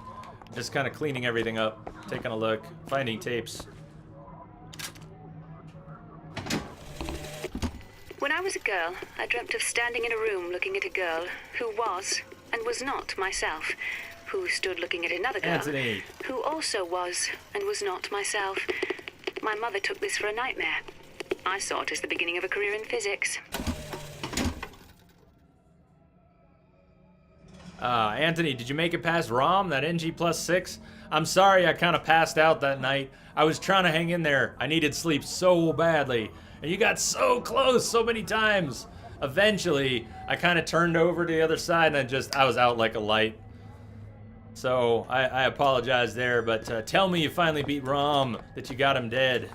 just kind of cleaning everything up, taking a look, finding tapes. When I was a girl, I dreamt of standing in a room looking at a girl who was and was not myself, who stood looking at another girl Anthony, who also was and was not myself. My mother took this for a nightmare. I saw it as the beginning of a career in physics. Anthony, did you make it past ROM, that NG plus 6? I'm sorry I kind of passed out that night. I was trying to hang in there. I needed sleep so badly. And you got so close so many times. Eventually, I kind of turned over to the other side and I was out like a light. So, I apologize there, but tell me you finally beat ROM, that you got him dead.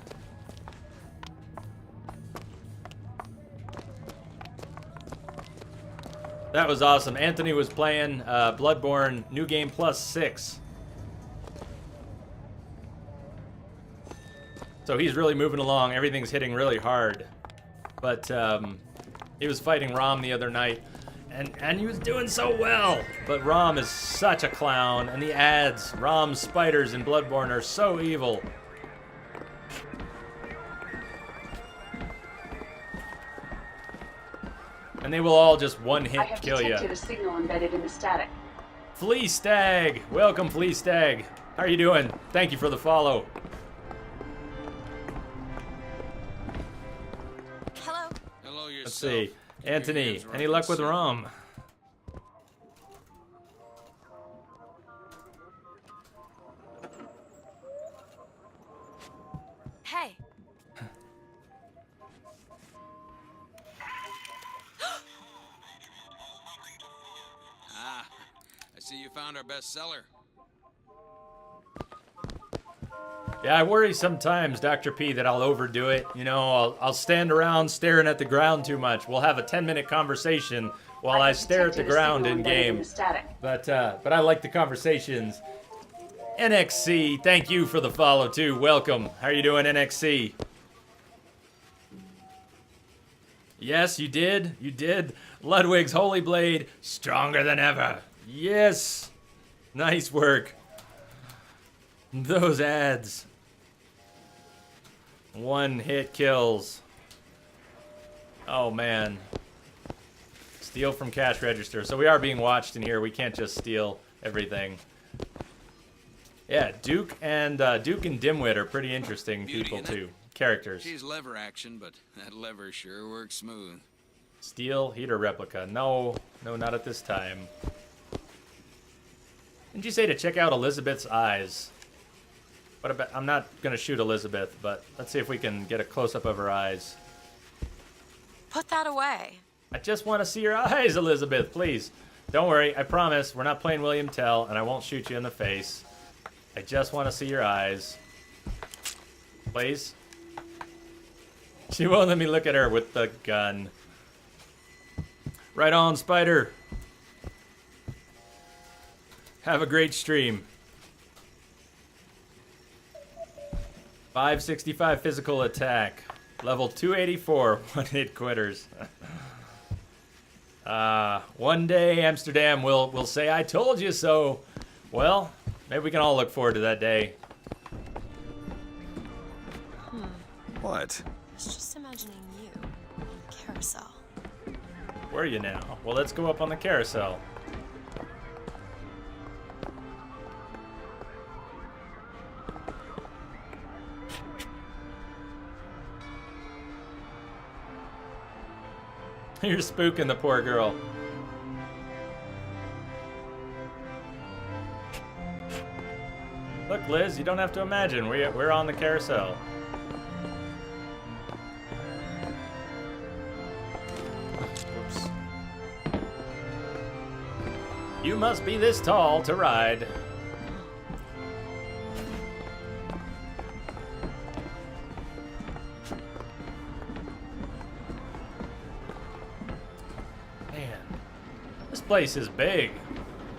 That was awesome. Anthony was playing Bloodborne New Game Plus 6. So he's really moving along. Everything's hitting really hard. But he was fighting Rom the other night. And he was doing so well. But Rom is such a clown. And the ads, Rom's spiders in Bloodborne are so evil. And they will all just one-hit kill you. I have detected a signal embedded in the static. Flea Stag! Welcome, Flea Stag. How are you doing? Thank you for the follow. Hello. Hello yourself. Let's see. Anthony, any luck with Rom? Hey. I see you found our bestseller. Yeah, I worry sometimes, Dr. P, that I'll overdo it. You know, I'll stand around staring at the ground too much. We'll have a 10-minute conversation while I stare at the ground in game. But I like the conversations. NXC, thank you for the follow too. Welcome. How are you doing, NXC? Yes, you did. You did. Ludwig's Holy Blade, stronger than ever. Yes. Nice work. Those ads. One-hit kills. Oh, man. Steal from cash register. So we are being watched in here. We can't just steal everything. Yeah, Duke and Dimwit are pretty interesting people, too. Characters. She's lever action, but that lever sure works smooth. Steel, heater replica. No, not at this time. Didn't you say to check out Elizabeth's eyes? What about... I'm not going to shoot Elizabeth, but let's see if we can get a close-up of her eyes. Put that away. I just want to see your eyes, Elizabeth, please. Don't worry, I promise, we're not playing William Tell, and I won't shoot you in the face. I just want to see your eyes. Please? She won't let me look at her with the gun. Right on, Spider. Have a great stream. 565 physical attack. Level 284, one-hit quitters. One day Amsterdam will say, I told you so. Well, maybe we can all look forward to that day. What? I was just imagining you on the carousel. Where are you now? Well, let's go up on the carousel. You're spooking the poor girl. Look, Liz, you don't have to imagine. We're on the carousel. Oops. You must be this tall to ride. Man, this place is big.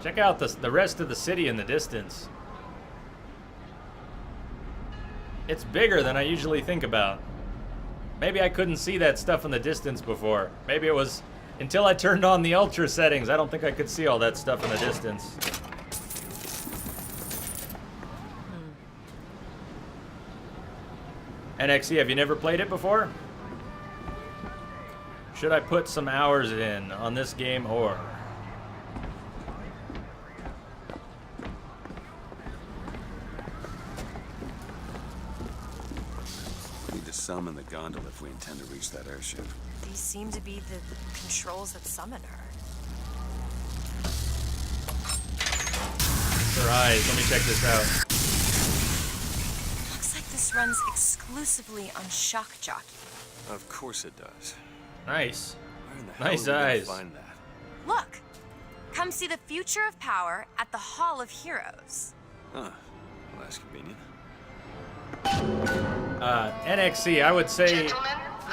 Check out the rest of the city in the distance. It's bigger than I usually think about. Maybe I couldn't see that stuff in the distance before. Maybe it was until I turned on the ultra settings. I don't think I could see all that stuff in the distance. NXE, have you never played it before? Should I put some hours in on this game or? Summon the gondola if we intend to reach that airship. These seem to be the controls that summon her. Her eyes. Let me check this out. Looks like this runs exclusively on Shock Jockey. Of course it does. Nice. Where in the hell Nice are we gonna eyes. find that? Look! Come see the future of power at the Hall of Heroes. Huh. Well, that's convenient. NXE, I would say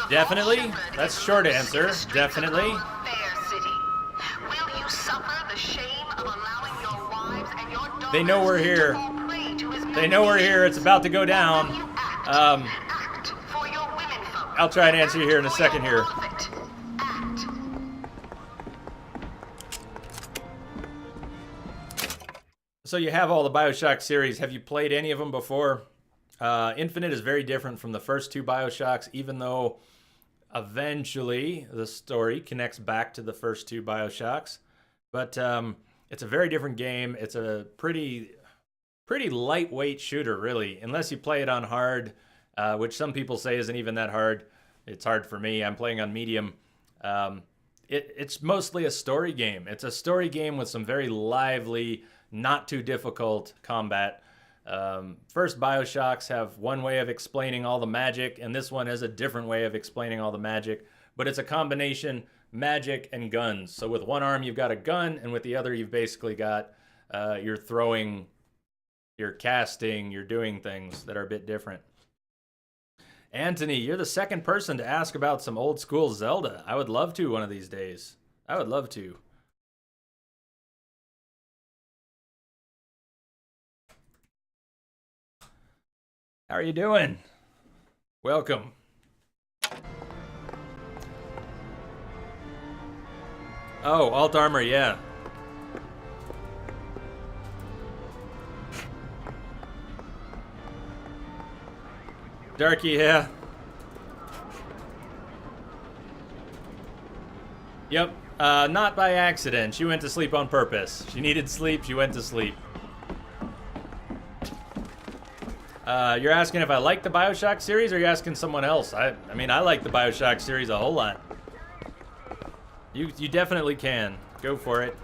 definitely. That's short answer. Definitely. They know we're here. They know we're here. It's about to go down. I'll try and answer you here in a second here. So you have all the Bioshock series. Have you played any of them before? Infinite is very different from the first two Bioshocks, even though eventually the story connects back to the first two Bioshocks. But it's a very different game. It's a pretty lightweight shooter, really, unless you play it on hard, which some people say isn't even that hard. It's hard for me. I'm playing on medium. It's mostly a story game. It's a story game with some very lively, not too difficult combat. First Bioshocks have one way of explaining all the magic, and this one has a different way of explaining all the magic, but it's a combination magic and guns. So with one arm you've got a gun, and with the other you've basically got you're throwing, you're casting, you're doing things that are a bit different. Anthony, you're the second person to ask about some old school Zelda. I would love to one of these days. I would love to. How are you doing? Welcome. Oh, alt armor, yeah. Darky, yeah. Yep, not by accident. She went to sleep on purpose. She needed sleep, she went to sleep. You're asking if I like the Bioshock series, or are you asking someone else? I mean, I like the Bioshock series a whole lot. You definitely can. Go for it.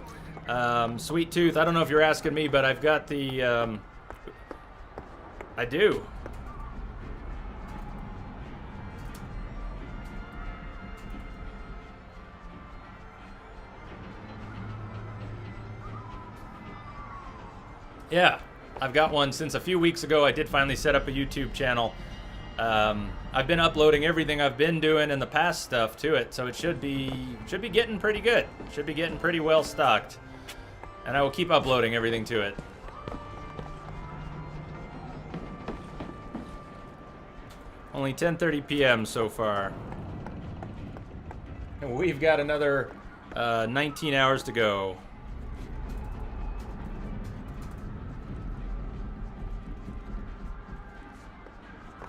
Sweet Tooth, I don't know if you're asking me, but I've got the, I do. Yeah, I've got one since a few weeks ago. I did finally set up a YouTube channel. I've been uploading everything I've been doing and the past stuff to it, so it should be getting pretty good. Should be getting pretty well stocked. And I will keep uploading everything to it. Only 10:30 p.m. so far. And we've got another 19 hours to go.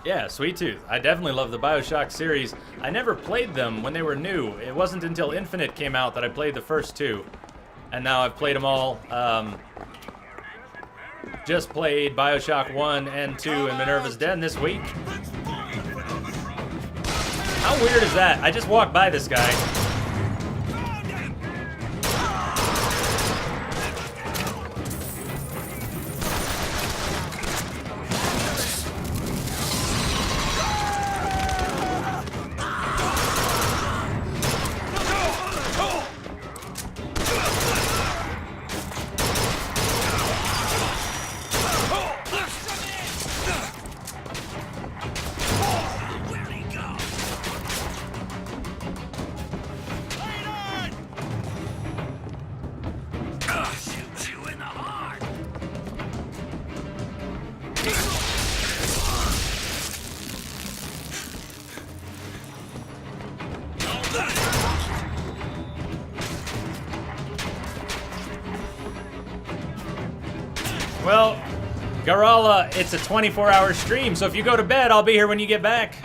Yeah, Sweet Tooth. I definitely love the Bioshock series. I never played them when they were new. It wasn't until Infinite came out that I played the first two. And now I've played them all. Just played Bioshock 1 and 2 and Minerva's Den this week. How weird is that? I just walked by this guy. Well, Garala, it's a 24-hour stream, so if you go to bed, I'll be here when you get back.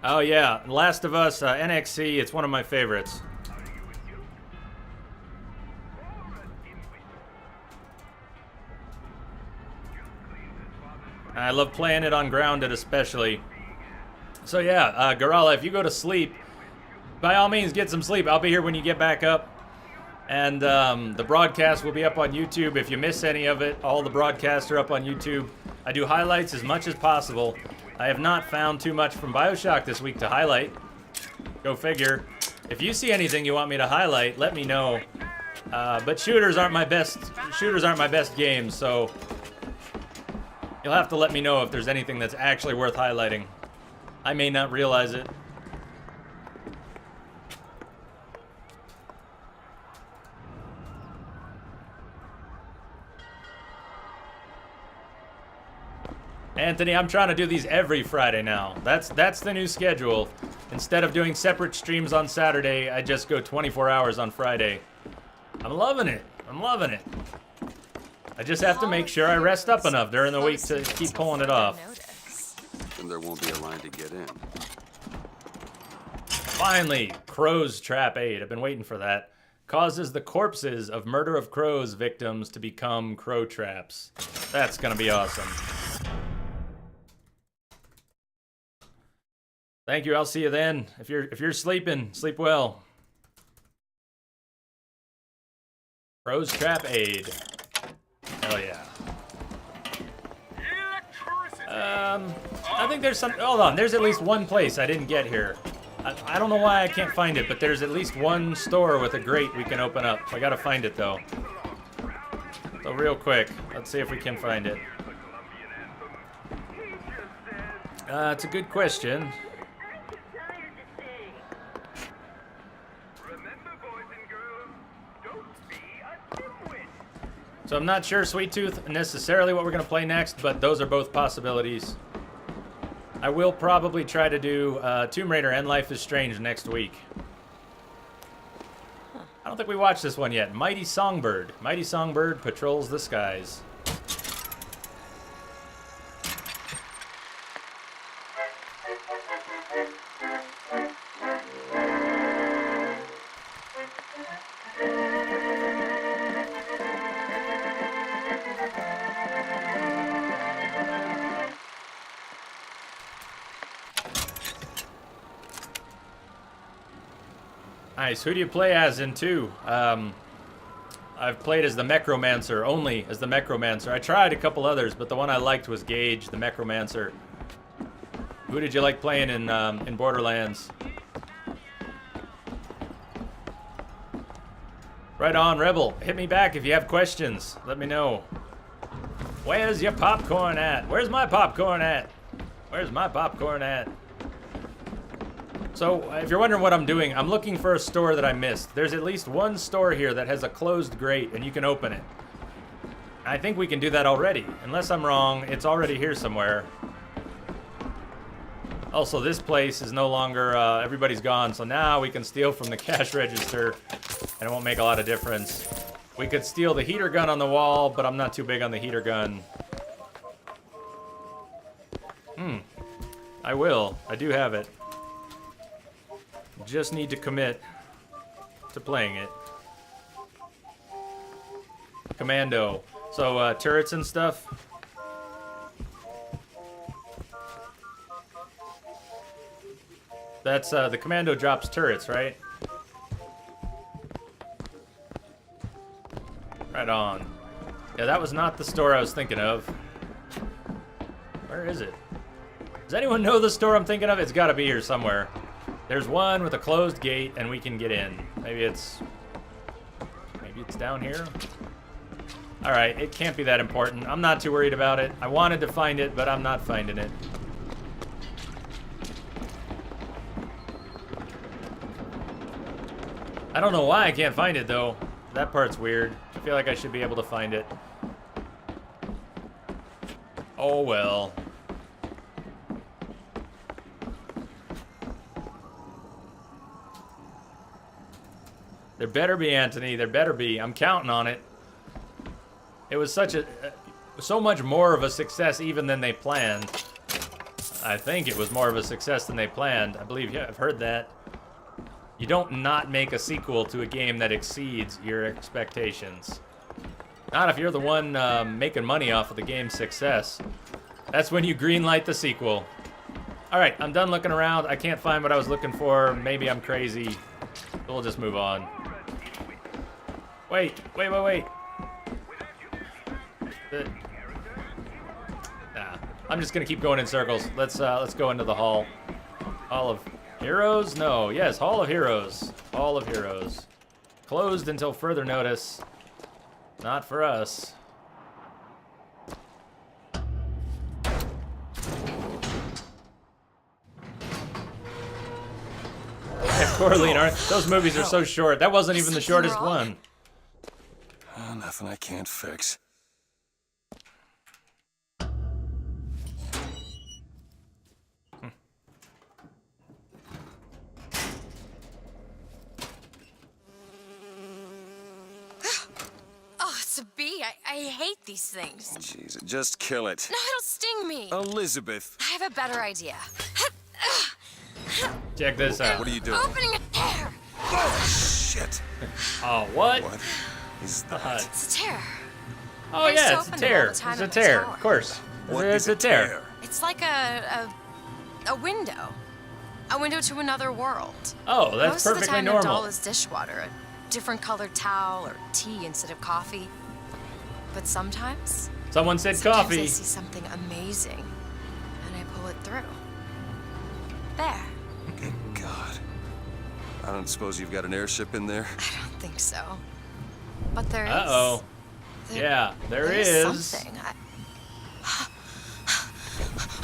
Oh yeah, Last of Us, NXC, it's one of my favorites. I love playing it on Grounded especially. So yeah, Garala, if you go to sleep, by all means get some sleep. I'll be here when you get back up. And the broadcast will be up on YouTube. If you miss any of it, all the broadcasts are up on YouTube. I do highlights as much as possible. I have not found too much from Bioshock this week to highlight. Go figure. If you see anything you want me to highlight, let me know. But shooters aren't my best games, so you'll have to let me know if there's anything that's actually worth highlighting. I may not realize it. Anthony, I'm trying to do these every Friday now. That's the new schedule. Instead of doing separate streams on Saturday, I just go 24 hours on Friday. I'm loving it. I'm loving it. I just have to make sure I rest up enough during the week to keep pulling it off. Then there won't be a line to get in. Finally, Crow's Trap Aid. I've been waiting for that. Causes the corpses of murder of crows victims to become crow traps. That's gonna be awesome. Thank you. I'll see you then. If you're sleeping, sleep well. Crow's Trap Aid. Hell yeah. I think there's some. Hold on. There's at least one place I didn't get here. I don't know why I can't find it, but there's at least one store with a grate we can open up. I gotta find it though. So real quick, let's see if we can find it. It's a good question. So I'm not sure, Sweet Tooth, necessarily what we're gonna play next, but those are both possibilities. I will probably try to do Tomb Raider and Life is Strange next week. I don't think we watched this one yet. Mighty Songbird. Mighty Songbird patrols the skies. Nice. Who do you play as in 2? I've played as the Mechromancer, only as the Mechromancer. I tried a couple others, but the one I liked was Gage, the Mechromancer. Who did you like playing in Borderlands? Right on, Rebel. Hit me back if you have questions. Let me know. Where's your popcorn at? Where's my popcorn at? Where's my popcorn at? So, if you're wondering what I'm doing, I'm looking for a store that I missed. There's at least one store here that has a closed grate, and you can open it. I think we can do that already. Unless I'm wrong, it's already here somewhere. Also, this place is no longer, everybody's gone, so now we can steal from the cash register, and it won't make a lot of difference. We could steal the heater gun on the wall, but I'm not too big on the heater gun. I will. I do have it. Just need to commit to playing it. Commando. So, turrets and stuff. That's, the commando drops turrets, right? Right on. Yeah, that was not the store I was thinking of. Where is it? Does anyone know the store I'm thinking of? It's gotta be here somewhere. There's one with a closed gate, and we can get in. Maybe it's down here? Alright, it can't be that important. I'm not too worried about it. I wanted to find it, but I'm not finding it. I don't know why I can't find it, though. That part's weird. I feel like I should be able to find it. Oh, well. There better be, Anthony. There better be. I'm counting on it. It was so much more of a success even than they planned. I think it was more of a success than they planned. I believe, yeah, I've heard that. You don't not make a sequel to a game that exceeds your expectations. Not if you're the one making money off of the game's success. That's when you greenlight the sequel. Alright, I'm done looking around. I can't find what I was looking for. Maybe I'm crazy. We'll just move on. Wait. Nah, I'm just gonna keep going in circles. Let's go into the hall. Hall of Heroes? No, yes, Hall of Heroes. Hall of Heroes. Closed until further notice. Not for us. Coraline, those movies are so short. That wasn't even the shortest one. Nothing I can't fix. Oh, it's a bee. I hate these things. Jeez, just kill it. No, it'll sting me. Elizabeth. I have a better idea. Check this out. What are you doing? Opening a tear. Oh, shit. Oh, what? What is that? It's a tear. Oh, yeah, it's a tear. It's a tear, of course. It's a tear. It's like a window. A window to another world. Oh, that's perfectly normal. Most of the time, a doll is dishwater, a different colored towel, or tea instead of coffee. But sometimes... Someone said coffee. I see something amazing, and I pull it through. There. Good God. I don't suppose you've got an airship in there? I don't think so. But there is. Uh-oh. Yeah, there is. Something.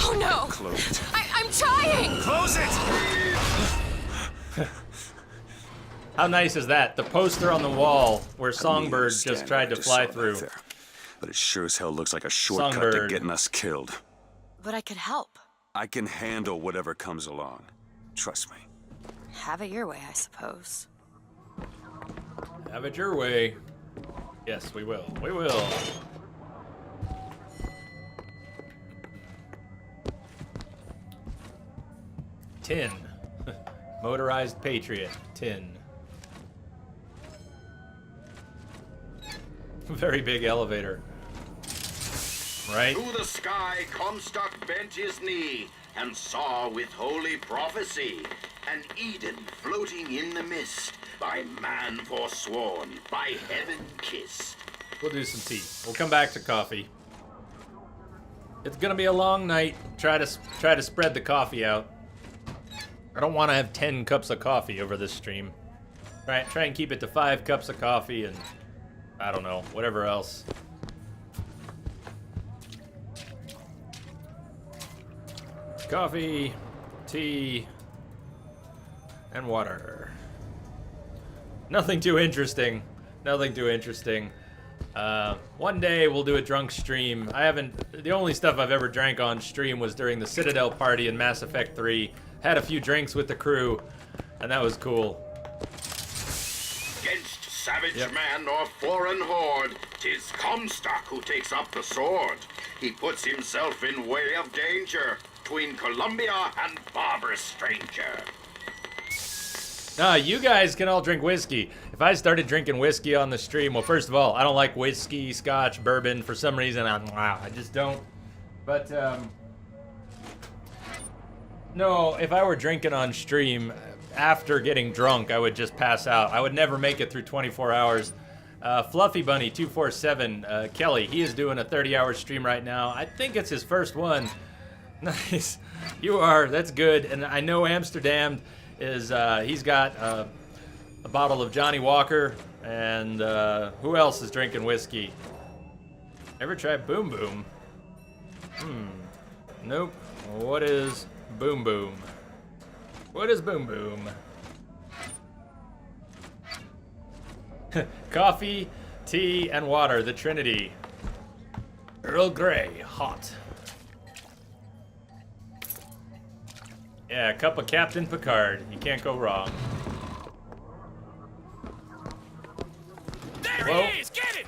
Oh no! Close it. I'm trying! Close it! How nice is that? The poster on the wall where Songbird just tried to fly through. There. But it sure as hell looks like a shortcut to getting us killed. But I could help. I can handle whatever comes along. Trust me. Have it your way, I suppose. Have it your way. Yes, we will. We will. Tin. Motorized Patriot. Tin. Very big elevator. Right? To the sky Comstock bent his knee and saw with holy prophecy An Eden floating in the mist, by man forsworn, by heaven kissed. We'll do some tea. We'll come back to coffee. It's gonna be a long night. Try to spread the coffee out. I don't want to have 10 cups of coffee over this stream. Try and keep it to 5 cups of coffee and I don't know, whatever else. Coffee, tea, and water. Nothing too interesting. Nothing too interesting. One day we'll do a drunk stream. The only stuff I've ever drank on stream was during the Citadel party in Mass Effect 3. Had a few drinks with the crew, and that was cool. Against savage man or foreign horde, 'tis Comstock who takes up the sword. He puts himself in way of danger, 'tween Columbia and barbarous stranger. You guys can all drink whiskey. If I started drinking whiskey on the stream, well, first of all, I don't like whiskey, scotch, bourbon. For some reason, I just don't. But, no, if I were drinking on stream, after getting drunk, I would just pass out. I would never make it through 24 hours. Fluffy Bunny 247, Kelly, he is doing a 30-hour stream right now. I think it's his first one. Nice. That's good. And I know Amsterdam is, he's got a bottle of Johnny Walker, and who else is drinking whiskey? Ever tried Boom Boom? Nope. What is Boom Boom? What is Boom Boom? Coffee, tea, and water, the Trinity. Earl Grey, hot. Yeah, a cup of Captain Picard. You can't go wrong. There Whoa. he is! Get it!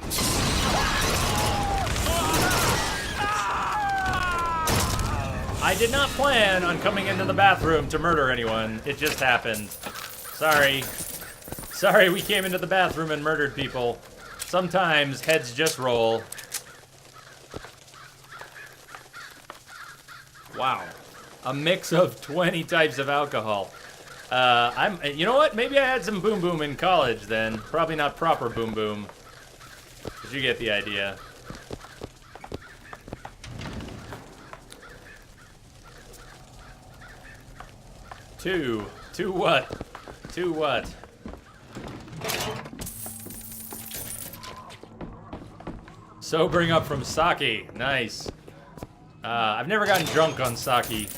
I did not plan on coming into the bathroom to murder anyone. It just happened. Sorry. Sorry we came into the bathroom and murdered people. Sometimes heads just roll. Wow. A mix of 20 types of alcohol. You know what? Maybe I had some Boom Boom in college then. Probably not proper Boom Boom. But you get the idea. Two what? Two what? Sobering up from sake. Nice. I've never gotten drunk on sake.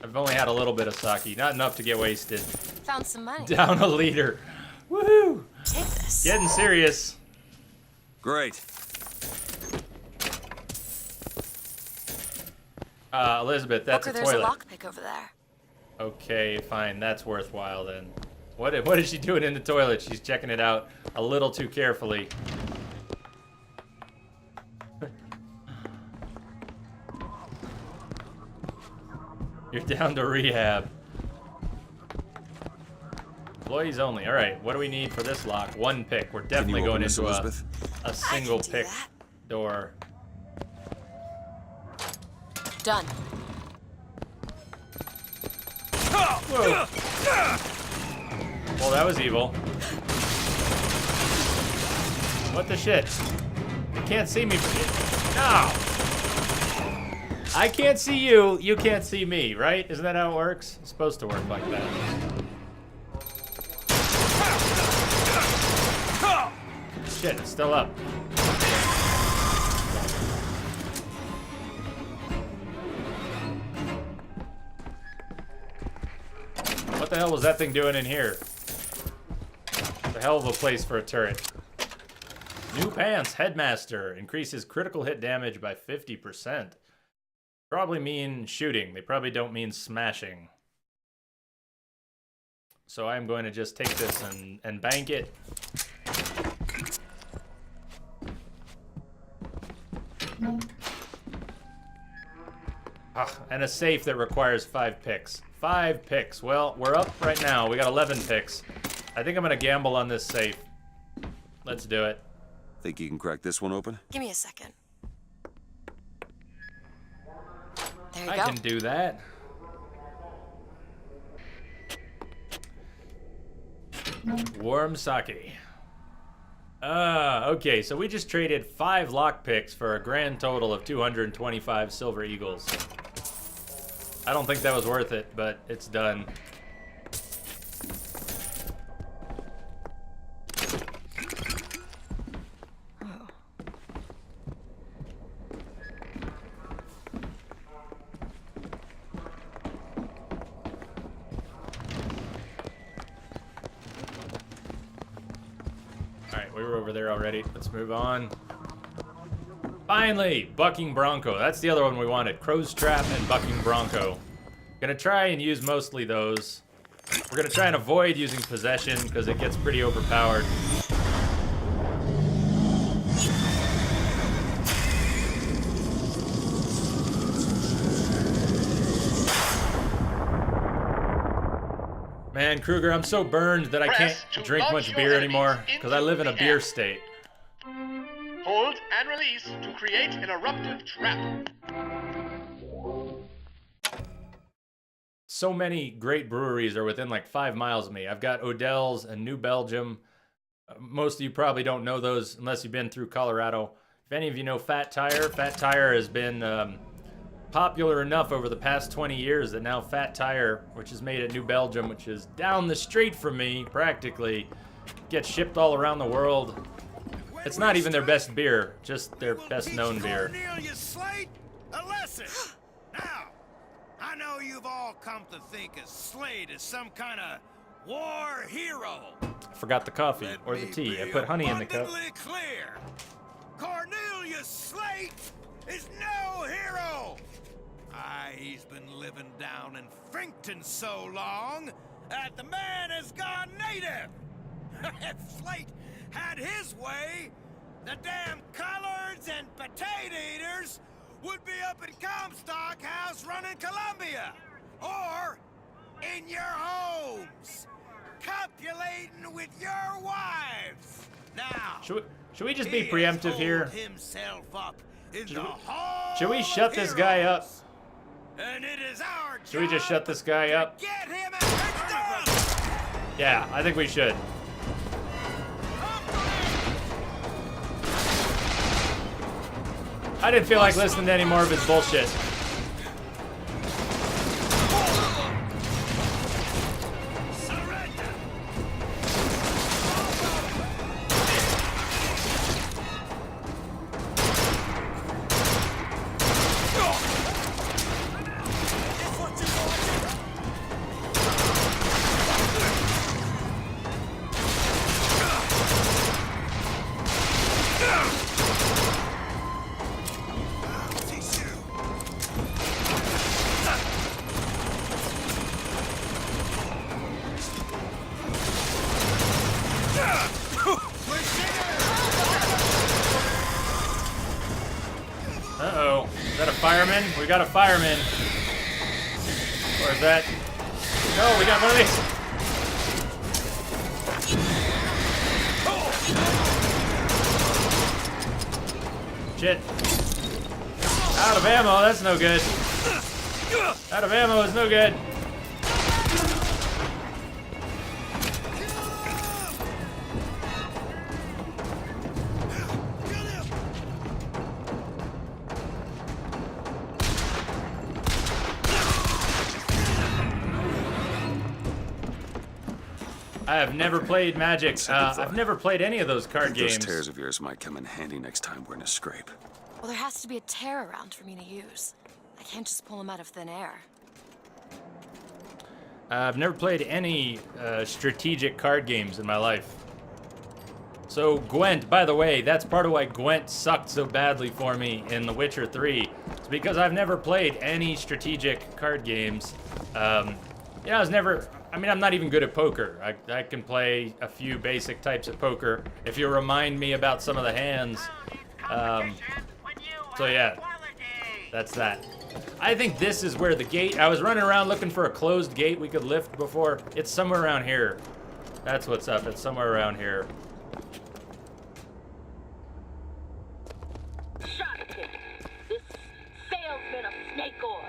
I've only had a little bit of sake. Not enough to get wasted. Found some money. Down a liter. Woohoo! Take this. Getting serious. Great. Booker, Elizabeth, that's a there's a toilet. lockpick over there. Okay, fine. That's worthwhile then. What is she doing in the toilet? She's checking it out a little too carefully. You're down to rehab. Employees only. All right, what do we need for this lock? One pick. We're definitely going into a single pick door. Done. Whoa. Well, that was evil. What the shit? You can't see me. No! I can't see you, you can't see me, right? Isn't that how it works? It's supposed to work like that. Shit, it's still up. What the hell was that thing doing in here? It's a hell of a place for a turret. New pants, Headmaster. Increases critical hit damage by 50%. Probably mean shooting. They probably don't mean smashing. So I'm going to just take this and bank it. And a safe that requires 5 picks. 5 picks. Well, we're up right now. We got 11 picks. I think I'm going to gamble on this safe. Let's do it. Think you can crack this one open? Give me a second. There you I go. can do that. Warm sake. Okay, so we just traded 5 lockpicks for a grand total of 225 silver eagles. I don't think that was worth it, but it's done. Alright, we were over there already. Let's move on. Finally, Bucking Bronco. That's the other one we wanted. Crow's Trap and Bucking Bronco. Gonna try and use mostly those. We're gonna try and avoid using Possession because it gets pretty overpowered. Man, Kruger, I'm so burned that I can't drink much beer anymore because I live in a beer state. Hold and release to create an eruptive trap. So many great breweries are within like 5 miles of me. I've got Odell's and New Belgium. Most of you probably don't know those unless you've been through Colorado. If any of you know Fat Tire has been popular enough over the past 20 years that now Fat Tire, which is made at New Belgium, which is down the street from me practically, gets shipped all around the world. It's not even their best beer, just their best known beer. Cornelius Slate a lesson. Now, I know you've all come to think of Slate as some kind of war hero. I forgot the coffee or the tea. I put honey in the cup. Abundantly clear. Cornelius Slate is no hero. He's been living down in Frankton so long that the man has gone native. If Slate had his way, the damn collards and potato eaters would be up at Comstock House running Columbia. Or in your homes, copulating with your wives. Now, should we just be preemptive here? Himself up in the hall Should we shut this guy up? And it is our Should we just shut this guy up? get him at Yeah, I think we should. I didn't feel like listening to any more of his bullshit. Uh-oh. Is that a fireman? We got a fireman. Or is that... No, we got one of these. Shit. Out of ammo, that's no good. Out of ammo is no good. I have never played Magic. I've never played any of those card games. Those tears of yours might come in handy next time we're in a scrape. Well, there has to be a tear around for me to use. I can't just pull them out of thin air. I've never played any strategic card games in my life. So Gwent, by the way, that's part of why Gwent sucked so badly for me in The Witcher 3. It's because I've never played any strategic card games. Yeah, I'm not even good at poker. I can play a few basic types of poker if you remind me about some of the hands. So yeah, that's that. I think this is where the gate, I was running around looking for a closed gate we could lift before. It's somewhere around here. That's what's up, it's somewhere around here. Shotgun, this salesman of snake oil.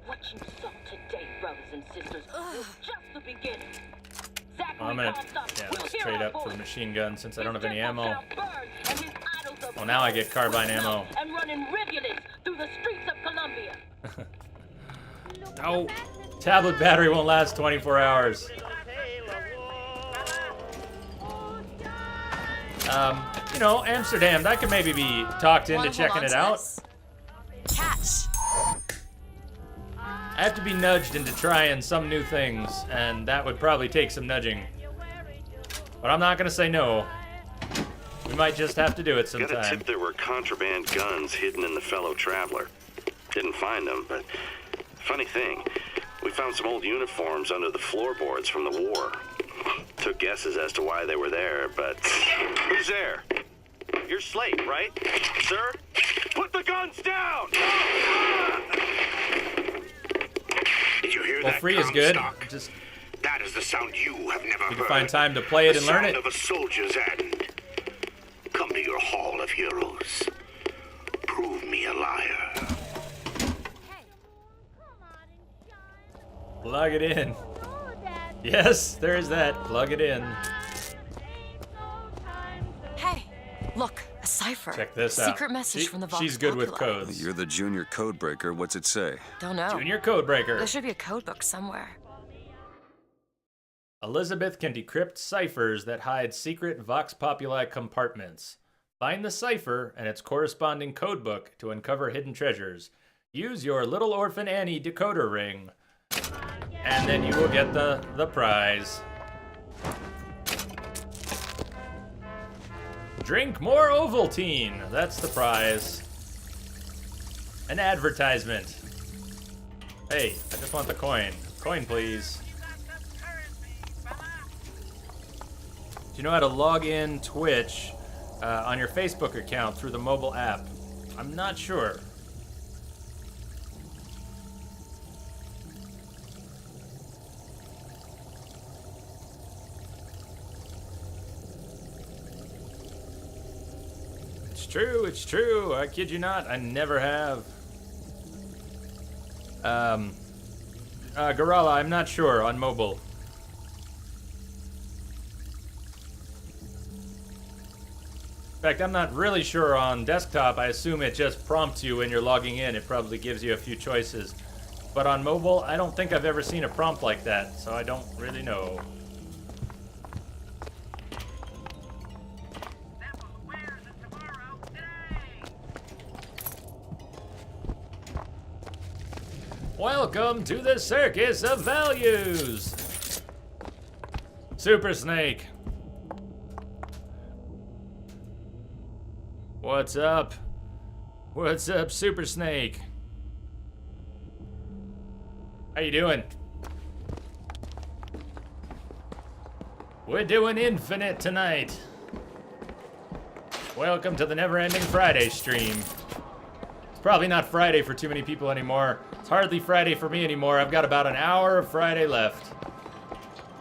What you saw today, brothers and sisters, was just the beginning. Well, I'm gonna let's trade up for the machine gun since I don't have any ammo. Oh, now I get carbine ammo. And running rivulets through the streets of Columbia. No, tablet battery won't last 24 hours. You know, Amsterdam, I could maybe be talked into checking it out. Catch. I have to be nudged into trying some new things, and that would probably take some nudging. But I'm not gonna say no. We might just have to do it sometime. Got a tip there were contraband guns hidden in the fellow traveler. Didn't find them, but funny thing, we found some old uniforms under the floorboards from the war. Took guesses as to why they were there, but who's there? You're Slate, right? Sir? Put the guns down! Did you hear Well, that? free is good. Comstock? Just That is the sound you have never you heard. can find time to play it and learn it. The sound of a soldier's end. Come to your hall of heroes. Prove me a liar. Plug it in. Yes, there is that. Plug it in. Hey, look, a cipher. Check this out. Secret message from the Vox She's good with Populi. codes. You're the junior code breaker. What's it say? Don't know. Junior code breaker. There should be a code book somewhere. Elizabeth can decrypt ciphers that hide secret Vox Populi compartments. Find the cipher and its corresponding codebook to uncover hidden treasures. Use your Little Orphan Annie decoder ring, and then you will get the prize. Drink more Ovaltine. That's the prize. An advertisement. Hey, I just want the coin. Coin, please. Do you know how to log in Twitch on your Facebook account through the mobile app? I'm not sure. It's true. I kid you not. I never have. Garala, I'm not sure on mobile. In fact, I'm not really sure on desktop. I assume it just prompts you when you're logging in. It probably gives you a few choices. But on mobile, I don't think I've ever seen a prompt like that, so I don't really know. Welcome to the Circus of Values! Super Snake. What's up? What's up, Super Snake? How you doing? We're doing Infinite tonight. Welcome to the Never Ending Friday stream. It's probably not Friday for too many people anymore. It's hardly Friday for me anymore. I've got about an hour of Friday left.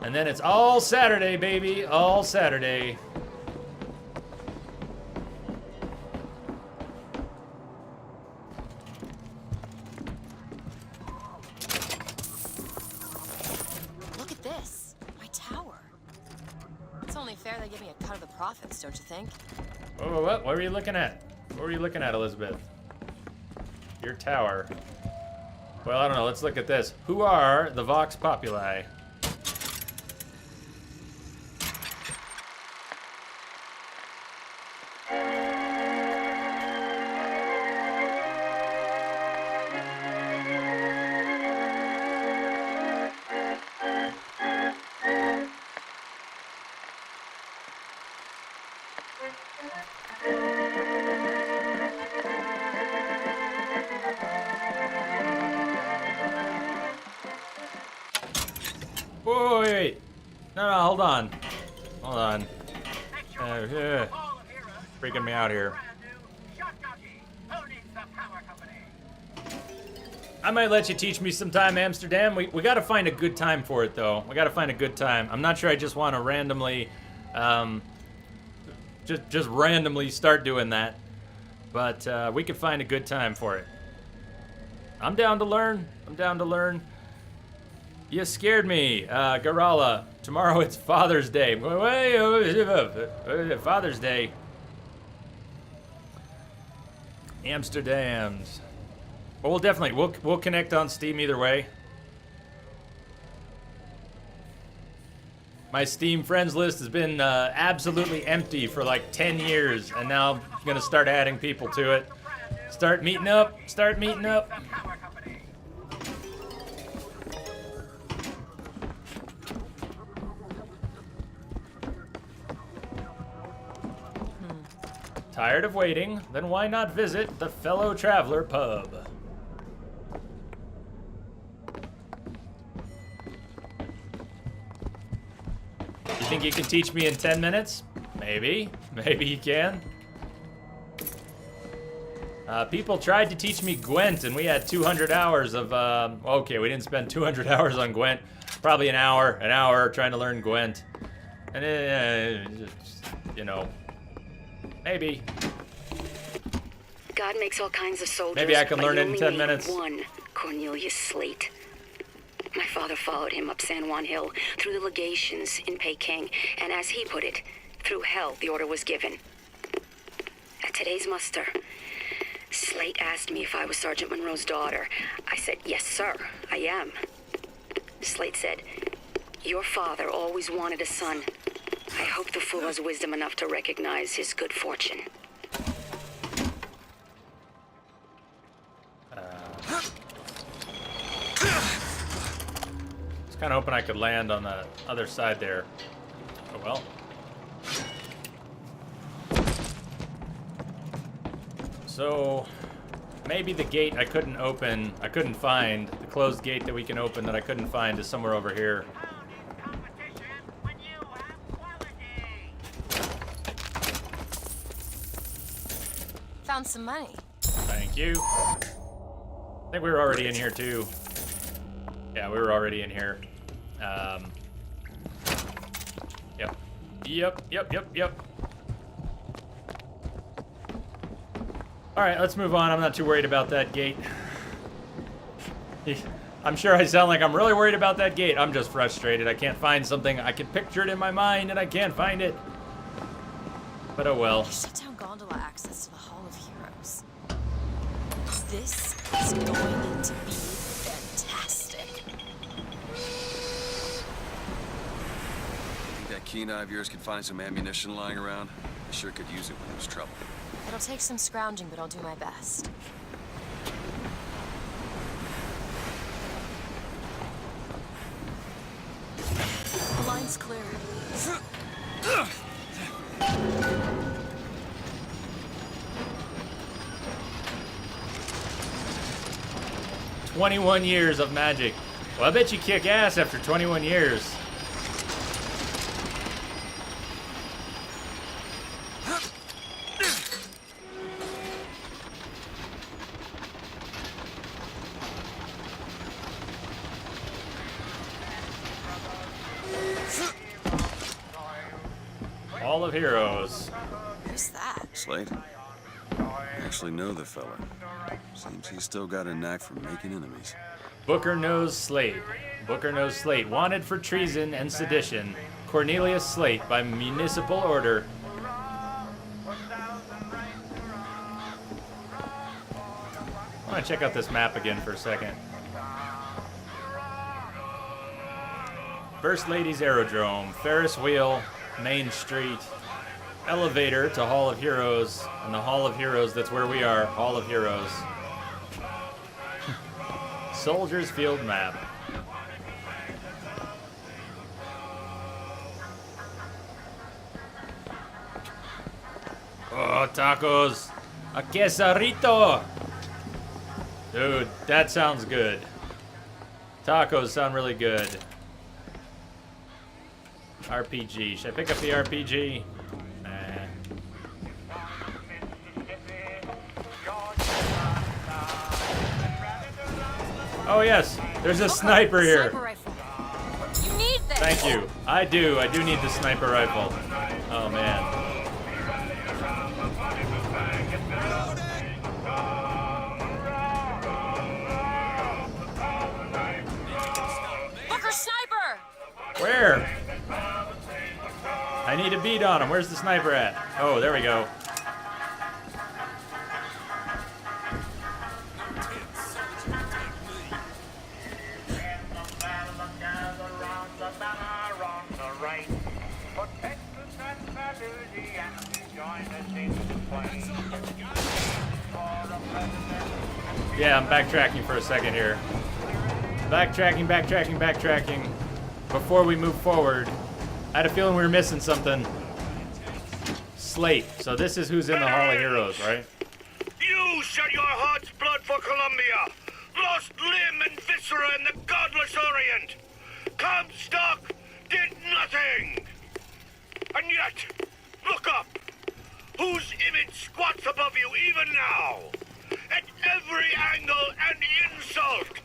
And then it's all Saturday, baby. All Saturday. Look at this. My tower. It's only fair they give me a cut of the profits, don't you think? Oh, what were you looking at? What were you looking at, Elizabeth? Your tower. Well, I don't know. Let's look at this. Who are the Vox Populi? Whoa, wait. No, hold on. Hold on. Freaking me out here. I might let you teach me sometime, Amsterdam. We gotta find a good time for it, though. We gotta find a good time. I'm not sure I just want to randomly, just randomly start doing that. But we could find a good time for it. I'm down to learn. I'm down to learn. You scared me, Garala. Tomorrow it's Father's Day. Father's Day. Amsterdam's. Well, we'll definitely we'll connect on Steam either way. My Steam friends list has been absolutely empty for like 10 years, and now I'm gonna start adding people to it. Start meeting up. Start meeting up. Tired of waiting? Then why not visit the Fellow Traveler pub? You think you can teach me in 10 minutes? Maybe. Maybe you can. People tried to teach me Gwent, and we had 200 hours of, okay, we didn't spend 200 hours on Gwent. Probably an hour trying to learn Gwent. And, you know, maybe. God makes all kinds of soldiers. Maybe I can learn it in 10 only minutes. One, Cornelius Slate. My father followed him up San Juan Hill, through the legations in Peking, and as he put it, through hell the order was given. At today's muster, Slate asked me if I was Sergeant Monroe's daughter. I said, yes, sir, I am. Slate said, your father always wanted a son. I hope the fool has wisdom enough to recognize his good fortune. I was kind of hoping I could land on the other side there. Oh well. So, maybe the gate I couldn't open, I couldn't find, the closed gate that we can open that I couldn't find is somewhere over here. Found some money. Thank you. I think we were already in here too. Yeah, we were already in here. Yep. Alright, let's move on. I'm not too worried about that gate. I'm sure I sound like I'm really worried about that gate. I'm just frustrated. I can't find something. I can picture it in my mind and I can't find it. But oh well. They shut down gondola access to the Hall of Heroes. This is going to be fantastic. Think that keen eye of yours could find some ammunition lying around? I sure could use it when there's trouble. It'll take some scrounging, but I'll do my best. The line's clear. 21 years of magic. Well, I bet you kick ass after 21 years. Hall of Heroes. Who's that? Slate? I actually know the fella. Seems he's still got a knack for making enemies. Booker knows Slate. Booker knows Slate. Wanted for treason and sedition. Cornelius Slate by municipal order. I want to check out this map again for a second. First Lady's Aerodrome, Ferris Wheel, Main Street, elevator to Hall of Heroes, and the Hall of Heroes, that's where we are, Hall of Heroes. Soldiers Field map. Oh, tacos. A quesarito. Dude, that sounds good. Tacos sound really good. RPG. Should I pick up the RPG? Nah. Oh yes, there's a sniper here. Sniper rifle. You need this. Thank you. I do need the sniper rifle. Oh man. Where? I need a beat on him. Where's the sniper at? Oh, there we go. Yeah, I'm backtracking for a second here. Backtracking. Before we move forward, I had a feeling we were missing something. Slate. So this is who's in the Hall of Heroes, right? You shed your heart's blood for Columbia, lost limb and viscera in the godless Orient. Comstock did nothing. And yet, look up. Whose image squats above you even now? At every angle and insult.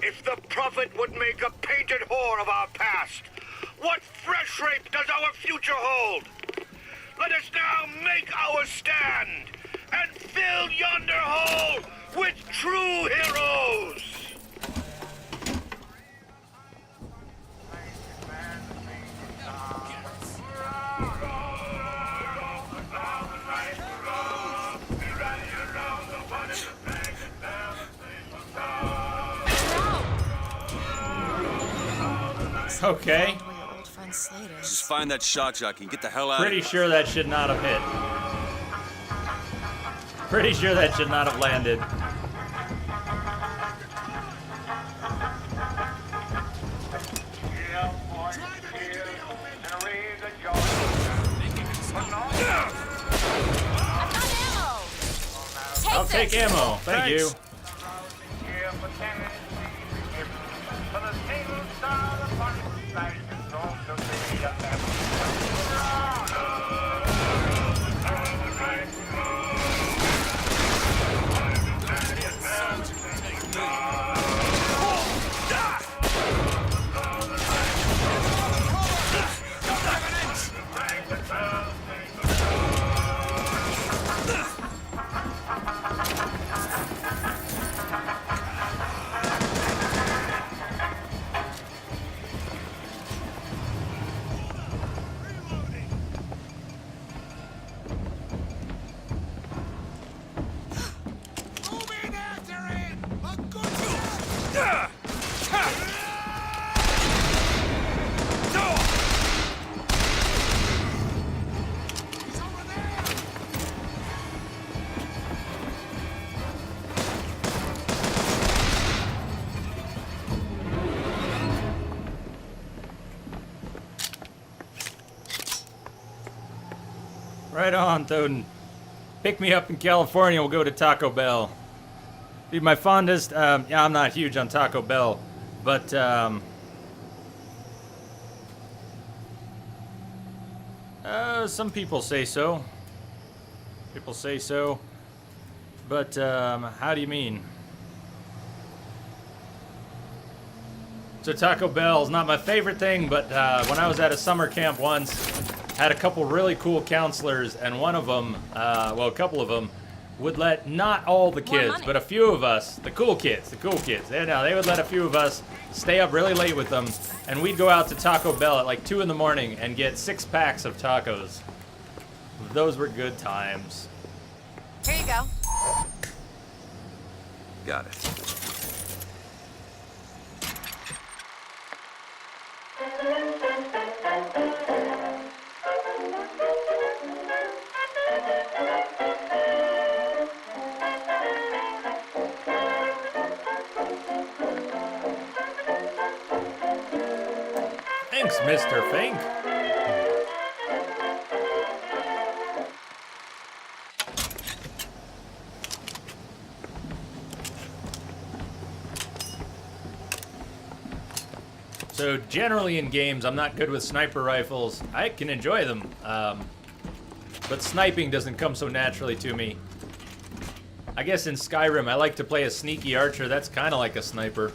If the prophet would make a painted whore of our past, what fresh rape does our future hold? Let us now make our stand and fill yonder hole with true heroes. Okay. Just find that shock jockey and get the hell out of here. Pretty sure that should not have hit. Pretty sure that should not have landed. I'll take ammo. Thank you. Right on, Thoden. Pick me up in California, we'll go to Taco Bell. Dude, my fondest, yeah, I'm not huge on Taco Bell, but, some people say so. People say so. But, how do you mean? So Taco Bell is not my favorite thing, but when I was at a summer camp once, had a couple really cool counselors, and one of them, well, a couple of them, would let not all the kids, but a few of us, the cool kids, they would let a few of us stay up really late with them, and we'd go out to Taco Bell at like 2 in the morning and get 6 packs of tacos. Those were good times. Here you go. Got it. Thanks, Mr. Fink. So generally in games, I'm not good with sniper rifles. I can enjoy them, but sniping doesn't come so naturally to me. I guess in Skyrim, I like to play a sneaky archer. That's kind of like a sniper.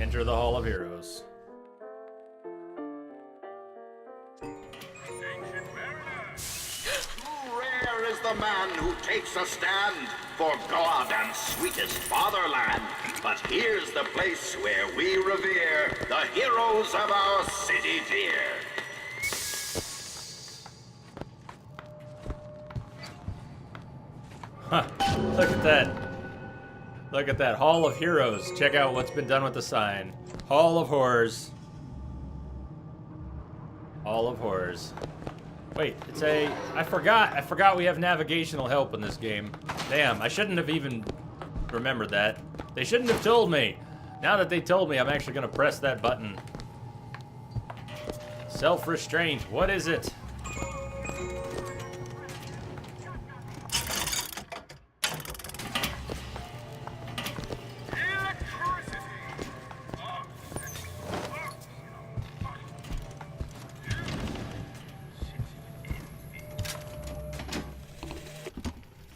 Enter the Hall of Heroes. Rare is the man who takes a stand for God and sweetest fatherland. But here's the place where we revere the heroes of our city dear. Huh. Look at that. Look at that. Hall of Heroes. Check out what's been done with the sign. Hall of Horrors. Hall of Horrors. Wait, it's a... I forgot we have navigational help in this game. Damn, I shouldn't have even remembered that. They shouldn't have told me. Now that they told me, I'm actually gonna press that button. Self-restraint. What is it?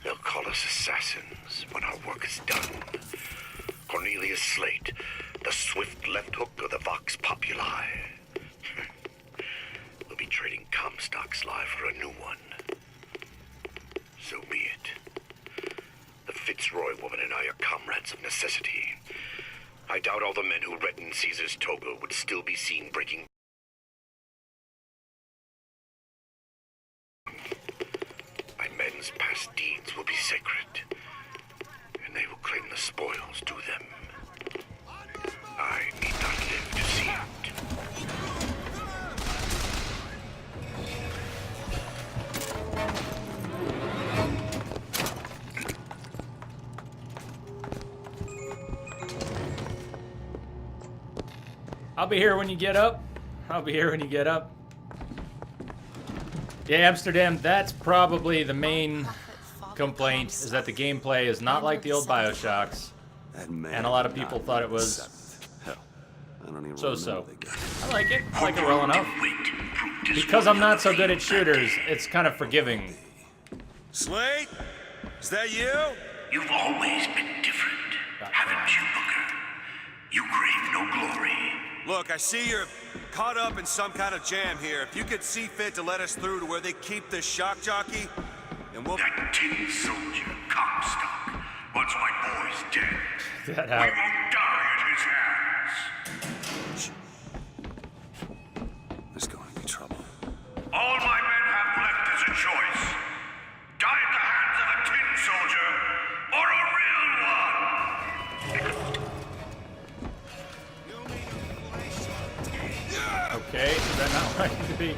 They'll call us assassins when our work is done. Cornelius Slate, the swift left hook of the Vox Populi. We'll be trading Comstock's life for a new one. So be it. The Fitzroy woman and I are comrades of necessity. I doubt all the men who read in Caesar's toga would still be seen breaking. My men's past deeds will be sacred, and they will claim the spoils due them. I need not live to see it. I'll be here when you get up. I'll be here when you get up. Yeah, Amsterdam, that's probably the main complaint, is that the gameplay is not like the old Bioshocks. And a lot of people thought it was so-so. I like it. I like it well enough. Because I'm not so good at shooters, it's kind of forgiving. Slate? Is that you? You've always been different, haven't you, Booker? You crave no glory. Look, I see you're caught up in some kind of jam here. If you could see fit to let us through to where they keep this shock jockey, and we'll... That tin soldier, Comstock. Once my boy's dead, That we out. won't die at his hands. There's going to be trouble. All my men have left is a choice. Die at the hands of a tin soldier, or a real one. Okay, is that not where I need to be?